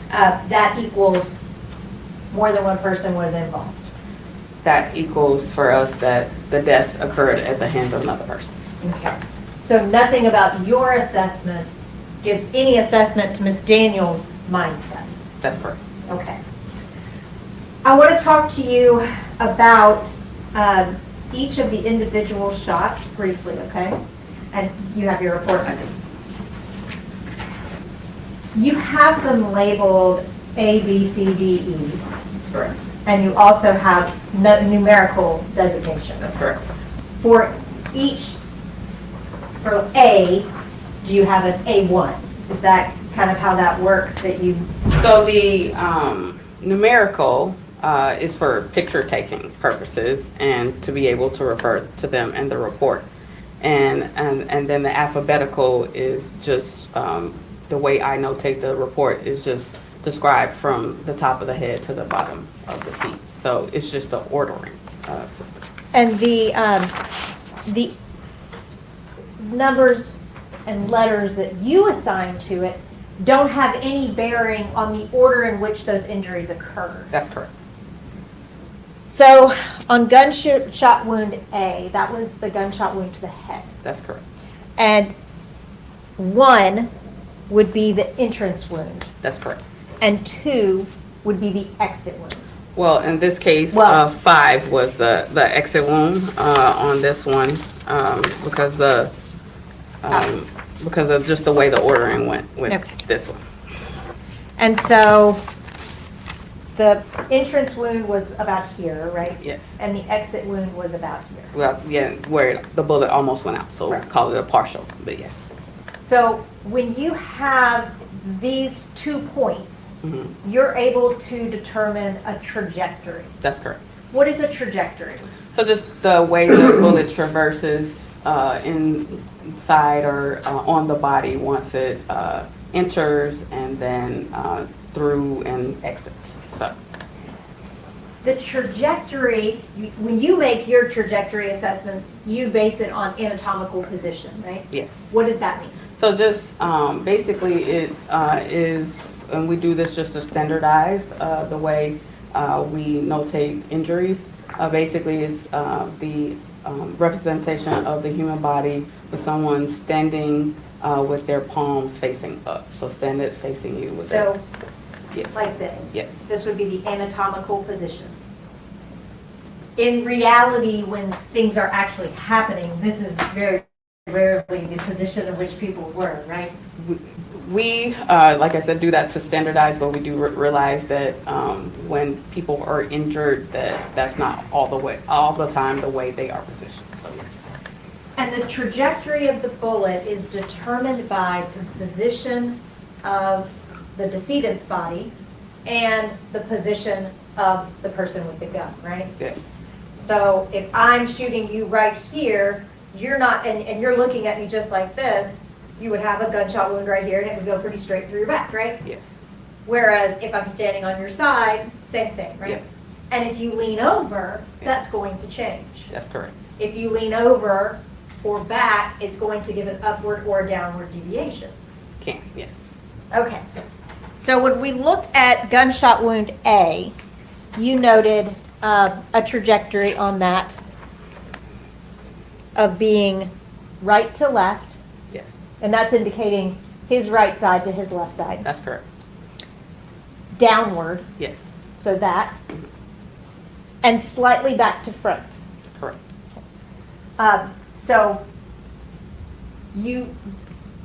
That equals more than one person was involved. that equals for us that the death occurred at the hands of another person. Okay. So nothing about your assessment gives any assessment to Ms. Daniels' mindset. That's correct. Okay. I want to talk to you about each of the individual shots briefly, okay? And you have your report. You have them labeled A, B, C, D, E. That's correct. And you also have numerical designations. That's correct. For each, for A, do you have an A1? Is that kind of how that works, that you? So the numerical is for picture taking purposes and to be able to refer to them in the report. And then the alphabetical is just the way I notate the report is just described from the top of the head to the bottom of the feet. So it's just the ordering system. And the numbers and letters that you assign to it don't have any bearing on the order in which those injuries occur. That's correct. So on gunshot wound A, that was the gunshot wound to the head. That's correct. And 1 would be the entrance wound. That's correct. And 2 would be the exit wound. Well, in this case, Well- 5 was the exit wound on this one because of just the way the ordering went with Okay. this one. And so the entrance wound was about here, right? Yes. And the exit wound was about here. Well, yeah, where the bullet almost went out, so we'll Right. call it a partial, but yes. So when you have these 2 points, Mhm. you're able to determine a trajectory. That's correct. What is a trajectory? So just the way the bullet traverses inside or on the body once it enters and then through and exits. So The trajectory, when you make your trajectory assessments, you base it on anatomical position, right? yes. What does that mean? So just basically it is, and we do this just to standardize the way we notate injuries. Basically it's the representation of the human body with someone standing with their palms facing up. So standing facing you with So, yes. like this. Yes. This would be the anatomical position. In reality, when things are actually happening, this is very rarely the position in which people were, right? We, like I said, do that to standardize, but we do realize that when people are injured, that's not all the time the way they are positioned. So yes. And the trajectory of the bullet is determined by the position of the decedent's body and the position of the person with the gun, right? Yes. So if I'm shooting you right here, you're not, and you're looking at me just like this, you would have a gunshot wound right here and it would go pretty straight through your back, right? Yes. Whereas if I'm standing on your side, same thing, right? Yes. And if you lean over, that's going to change. That's correct. If you lean over or back, it's going to give an upward or downward deviation. Can, yes. Okay. So when we look at gunshot wound A, you noted a trajectory on that of being right to left, Yes. and that's indicating his right side to his left side. That's correct. Downward, Yes. so that, and slightly back to front. Correct. So you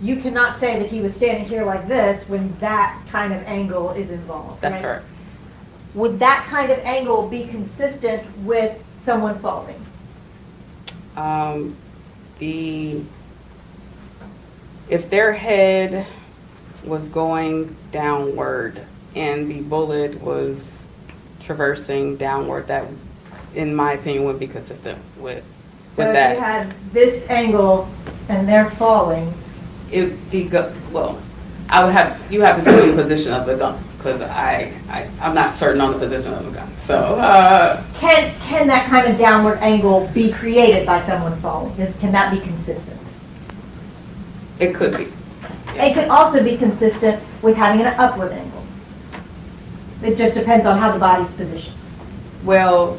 cannot say that he was standing here like this when that kind of angle is involved, That's right? correct. Would that kind of angle be consistent with someone falling? If their head was going downward and the bullet was traversing downward, that, in my opinion, would be consistent with So if that. you had this angle and they're falling, Well, I would have, you have to tell me the position of the gun, because I'm not certain on the position of the gun. So, can that kind of downward angle be created by someone falling? Can that be consistent? it could be. It could also be consistent with having an upward angle. It just depends on how the body's positioned. Well,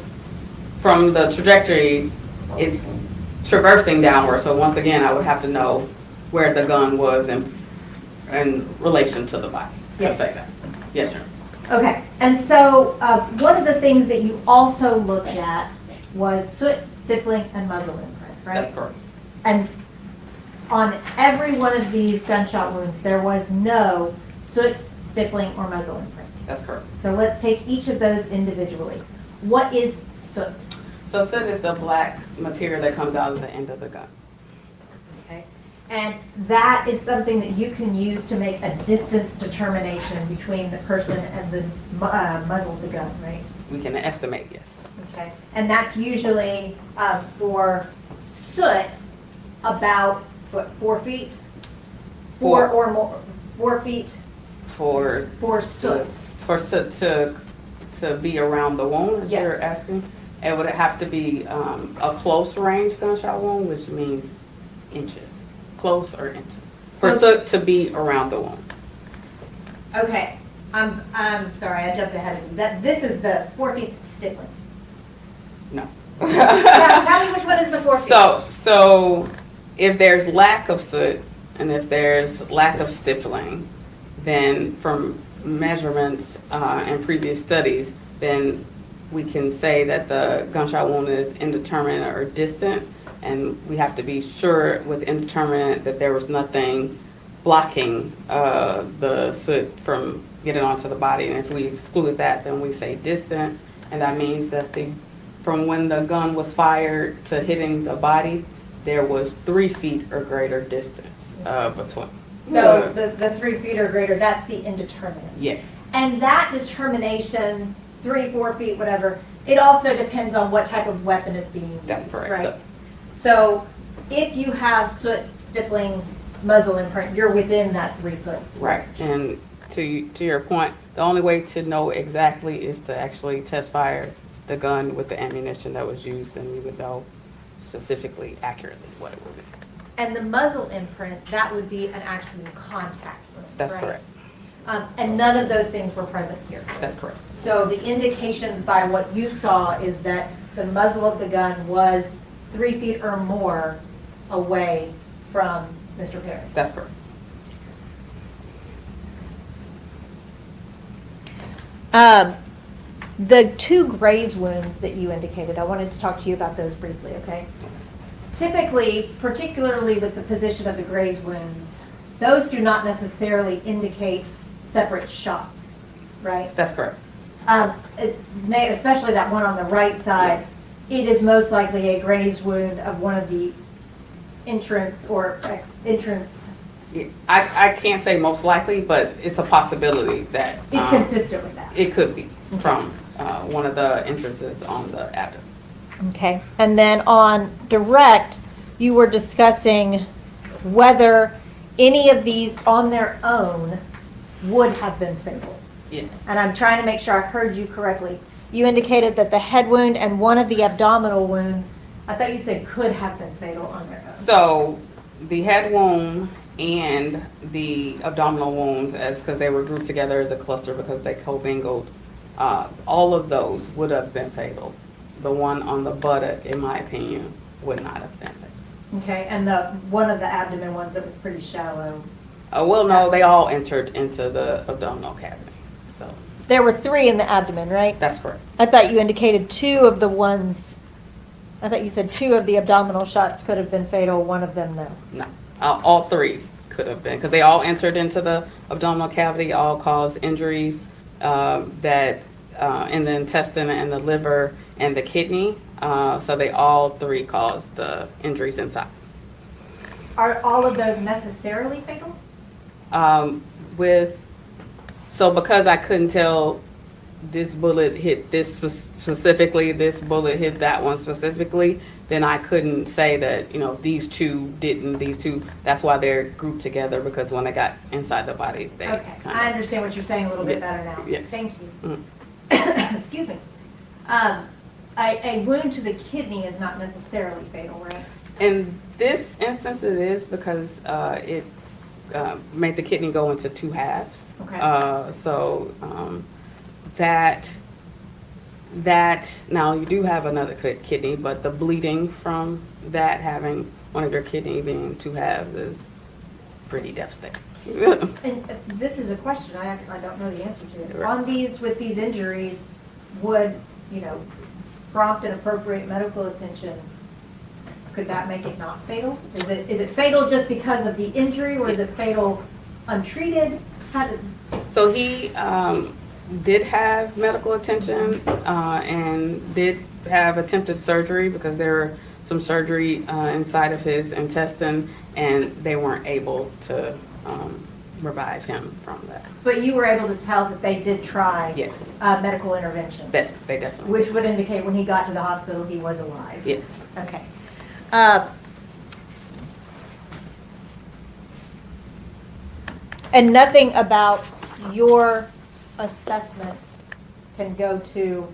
from the trajectory, it's traversing downward, so once again, I would have to know where the gun was in relation to the body, to Yes. say that. Yes, sir. Okay, and so one of the things that you also looked at was soot, stippling, and muzzle imprint, right? That's correct. And on every one of these gunshot wounds, there was no soot, stippling, or muzzle imprint. That's correct. So let's take each of those individually. What is soot? So soot is the black material that comes out of the end of the gun. Okay, and that is something that you can use to make a distance determination between the person and the muzzle of the gun, right? We can estimate, yes. Okay, and that's usually for soot about, what, 4 feet? Four or more, 4 feet For soot. For soot to be around the wound, as Yes. you're asking? It would have to be a close range gunshot wound, which means inches, close or inches. For So- soot to be around the wound. Okay, I'm sorry, I jumped ahead of you. This is the 4 feet stippling. No. Yeah, tell me which one is the 4 feet. So if there's lack of soot and if there's lack of stippling, then from measurements and previous studies, then we can say that the gunshot wound is indeterminate or distant, and we have to be sure with indeterminate that there was nothing blocking the soot from getting onto the body. And if we exclude that, then we say distant, and that means that from when the gun was fired to hitting the body, there was 3 feet or greater distance between. So the 3 feet or greater, that's the indeterminate. Yes. And that determination, 3, 4 feet, whatever, it also depends on what type of weapon is being used. That's correct. Right? So if you have soot, stippling, muzzle imprint, you're within that 3 foot. Right. And to your point, the only way to know exactly is to actually test fire the gun with the ammunition that was used, and you would know specifically, accurately what it would be. And the muzzle imprint, that would be an actual contact wound. That's right? correct. And none of those things were present here. That's correct. So the indications by what you saw is that the muzzle of the gun was 3 feet or more away from Mr. Perry. That's correct. The 2 graze wounds that you indicated, I wanted to talk to you about those briefly, okay? Typically, particularly with the position of the graze wounds, those do not necessarily indicate separate shots, right? That's correct. Especially that one on the right side, it is most likely a graze wound of one of the entrance. Yeah, I can't say most likely, but it's a possibility that. It's consistent with that. It could be from one of the entrances on the abdomen. Okay, and then on direct, you were discussing whether any of these on their own would have been fatal. Yes. And I'm trying to make sure I heard you correctly. You indicated that the head wound and one of the abdominal wounds, I thought you said could have been fatal on their own. So the head wound and the abdominal wounds, because they were grouped together as a cluster because they commingled, all of those would have been fatal. The one on the buttock, in my opinion, would not have been fatal. Okay, and one of the abdomen ones that was pretty shallow. Well, no, they all entered into the abdominal cavity. So There were 3 in the abdomen, right? that's correct. I thought you indicated 2 of the ones, I thought you said 2 of the abdominal shots could have been fatal, one of them no. No, all 3 could have been, because they all entered into the abdominal cavity, all caused injuries that in the intestine and the liver and the kidney. So they all 3 caused the injuries inside. Are all of those necessarily fatal? With So because I couldn't tell this bullet hit this specifically, this bullet hit that one specifically, then I couldn't say that, you know, these two didn't, these two, that's why they're grouped together, because when they got inside the body, they Okay, kind I of. understand what you're saying a little bit better now. Yes. Thank you. Mhm. Excuse me. A wound to the kidney is not necessarily fatal, right? In this instance, it is because it made the kidney go into two halves. Okay. That now you do have another kidney, but the bleeding from that, having one of your kidney being in two halves, is pretty devastating. And this is a question, I don't know the answer to it. Right. On these, with these injuries, would, you know, prompt and appropriate medical attention, could that make it not fatal? Is it fatal just because of the injury, or is it fatal untreated? So he did have medical attention and did have attempted surgery, because there were some surgery inside of his intestine, and they weren't able to revive him from that. But you were able to tell that they did try Yes. Medical intervention? They definitely. Which would indicate when he got to the hospital, he was alive? Yes. Okay. And nothing about your assessment can go to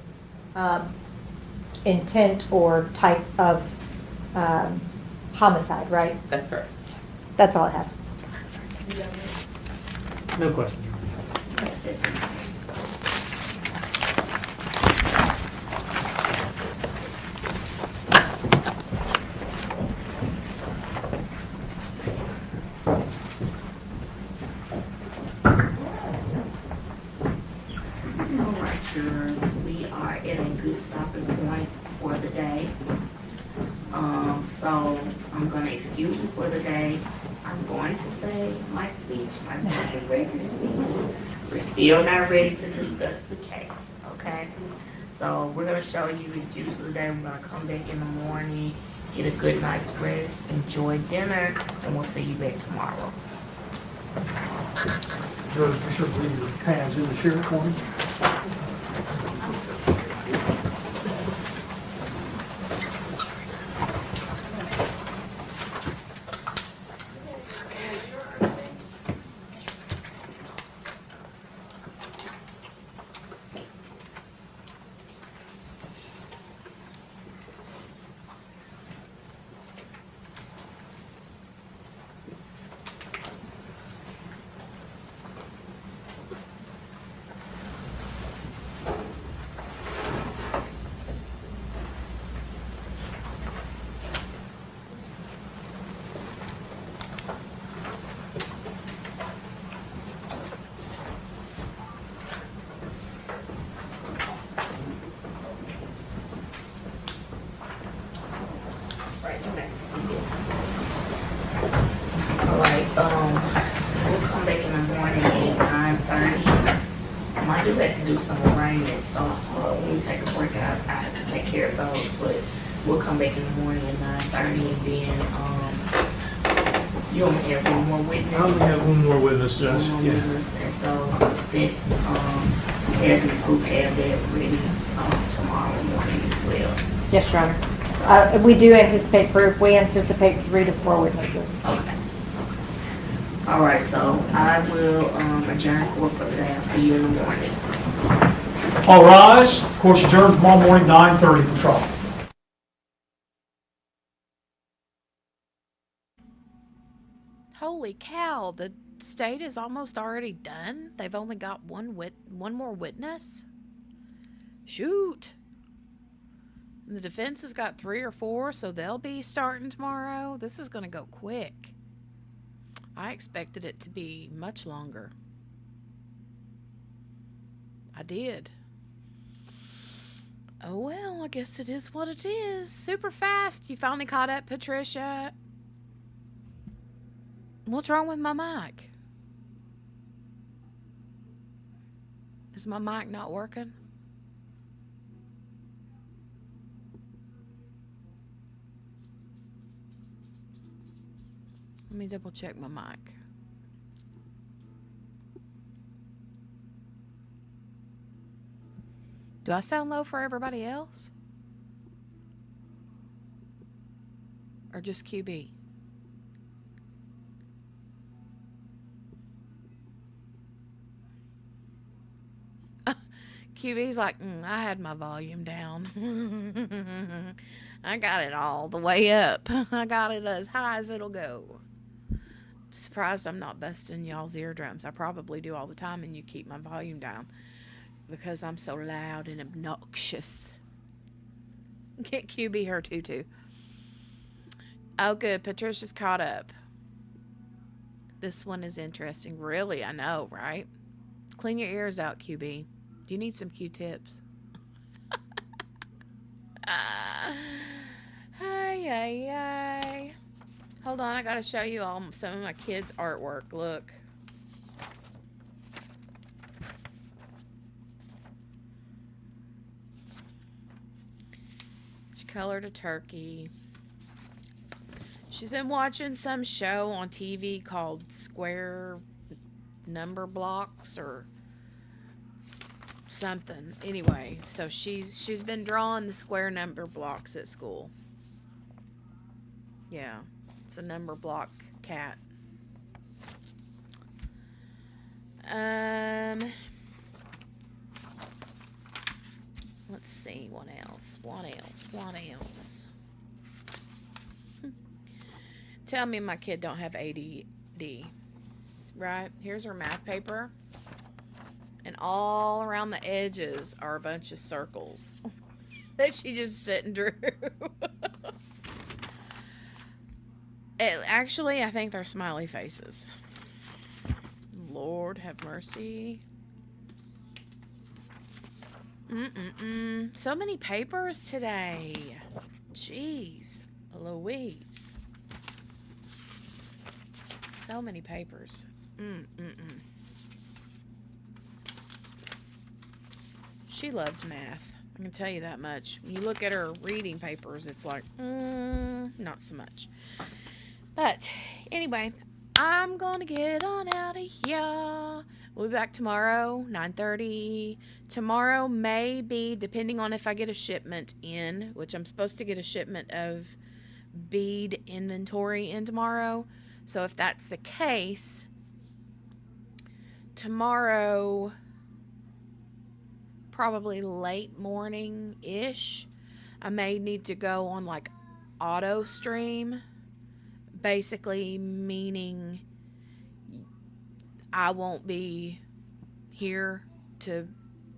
intent or type of homicide, right? That's correct. That's all I have. No question. Alright, jurors, we are at a good stopping point for the day. So I'm gonna excuse you for the day. I'm going to say my speech, my regular speech. We're still not ready to discuss the case, okay? So we're gonna show you excuse for the day. We're gonna come back in the morning, get a good night's rest, enjoy dinner, and we'll see you back tomorrow. Jurors, be sure to leave your hands in the sheriff for me. Alright, we'll come back in the morning at 9:30. I do have to do some arraignment, so when we take a break, I have to take care of those, but we'll come back in the morning at 9:30, and then, you only have one more witness? I only have one more witness, Judge. One more Yeah. witness, and so Vince, has an approved have that ready, tomorrow morning as well. Yes, Your Honor. We do anticipate proof. We anticipate 3 to 4 witnesses. Okay. All right, so I will adjourn court for the day. I'll see you in the morning. All rise. Court's adjourned tomorrow morning, 9:30 for trial. Holy cow, the state is almost already done? They've only got one more witness? Shoot. And the defense has got 3 or 4, so they'll be starting tomorrow. This is going to go quick. I expected it to be much longer. I did. Oh well, I guess it is what it is. Super fast. You finally caught up, Patricia. What's wrong with my mic? Is my mic not working? Let me double check my mic. Do I sound low for everybody else? Or just QB? QB's like, I had my volume down. I got it all the way up. I got it as high as it'll go. Surprised I'm not busting y'all's eardrums. I probably do all the time, and you keep my volume down because I'm so loud and obnoxious. Get QB her tutu. Oh, good. Patricia's caught up. This one is interesting. Really, I know, right? Clean your ears out, QB. Do you need some Q-tips? Ay. Hold on, I gotta show you all some of my kids' artwork. Look. She colored a turkey. She's been watching some show on TV called Square Number Blocks or something. Anyway, so she's been drawing the square number blocks at school. Yeah, it's a number block cat. Let's see, what else? Tell me my kid don't have ADD, right? Here's her math paper. And all around the edges are a bunch of circles that she just sit and drew. Actually, I think they're smiley faces. Lord have mercy. So many papers today. Jeez Louise. So many papers. She loves math. I can tell you that much. When you look at her reading papers, it's like, not so much. But anyway, I'm going to get on out of here. We'll be back tomorrow, 9:30. Tomorrow may be, depending on if I get a shipment in, which I'm supposed to get a shipment of bead inventory in tomorrow. So if that's the case, tomorrow, probably late morning-ish, I may need to go on like auto stream, basically meaning I won't be here to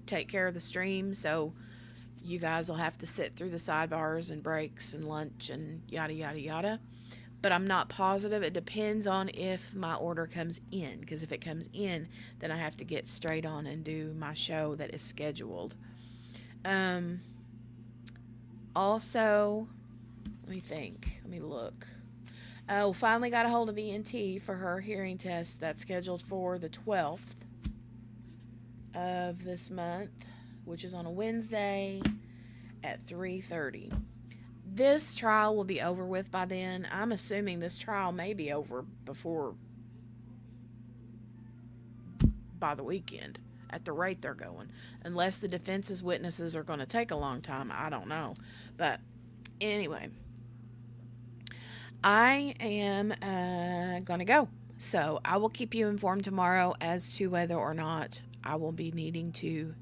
take care of the stream, so you guys will have to sit through the sidebars and breaks and lunch and yada yada yada. But I'm not positive. It depends on if my order comes in, because if it comes in, then I have to get straight on and do my show that is scheduled. Also, let me think. Let me look. Oh, finally got a hold of ENT for her hearing test that's scheduled for the 12th of this month, which is on a Wednesday at 3:30. This trial will be over with by then. I'm assuming this trial may be over by the weekend at the rate they're going. Unless the defense's witnesses are going to take a long time. I don't know. But anyway, I am going to go. So I will keep you informed tomorrow as to whether or not I will be needing to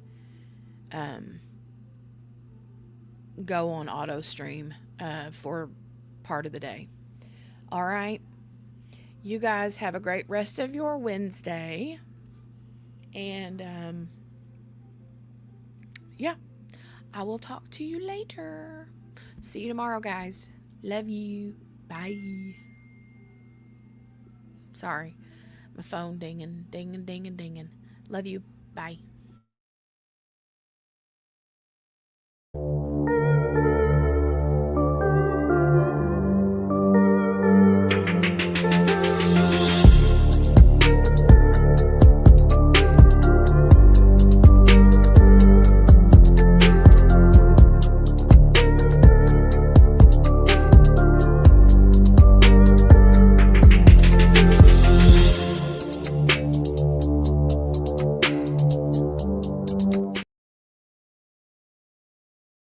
go on auto stream for part of the day. All right. You guys have a great rest of your Wednesday. And yeah, I will talk to you later. See you tomorrow, guys. Love you. Bye. Sorry. My phone dinging. Love you. Bye.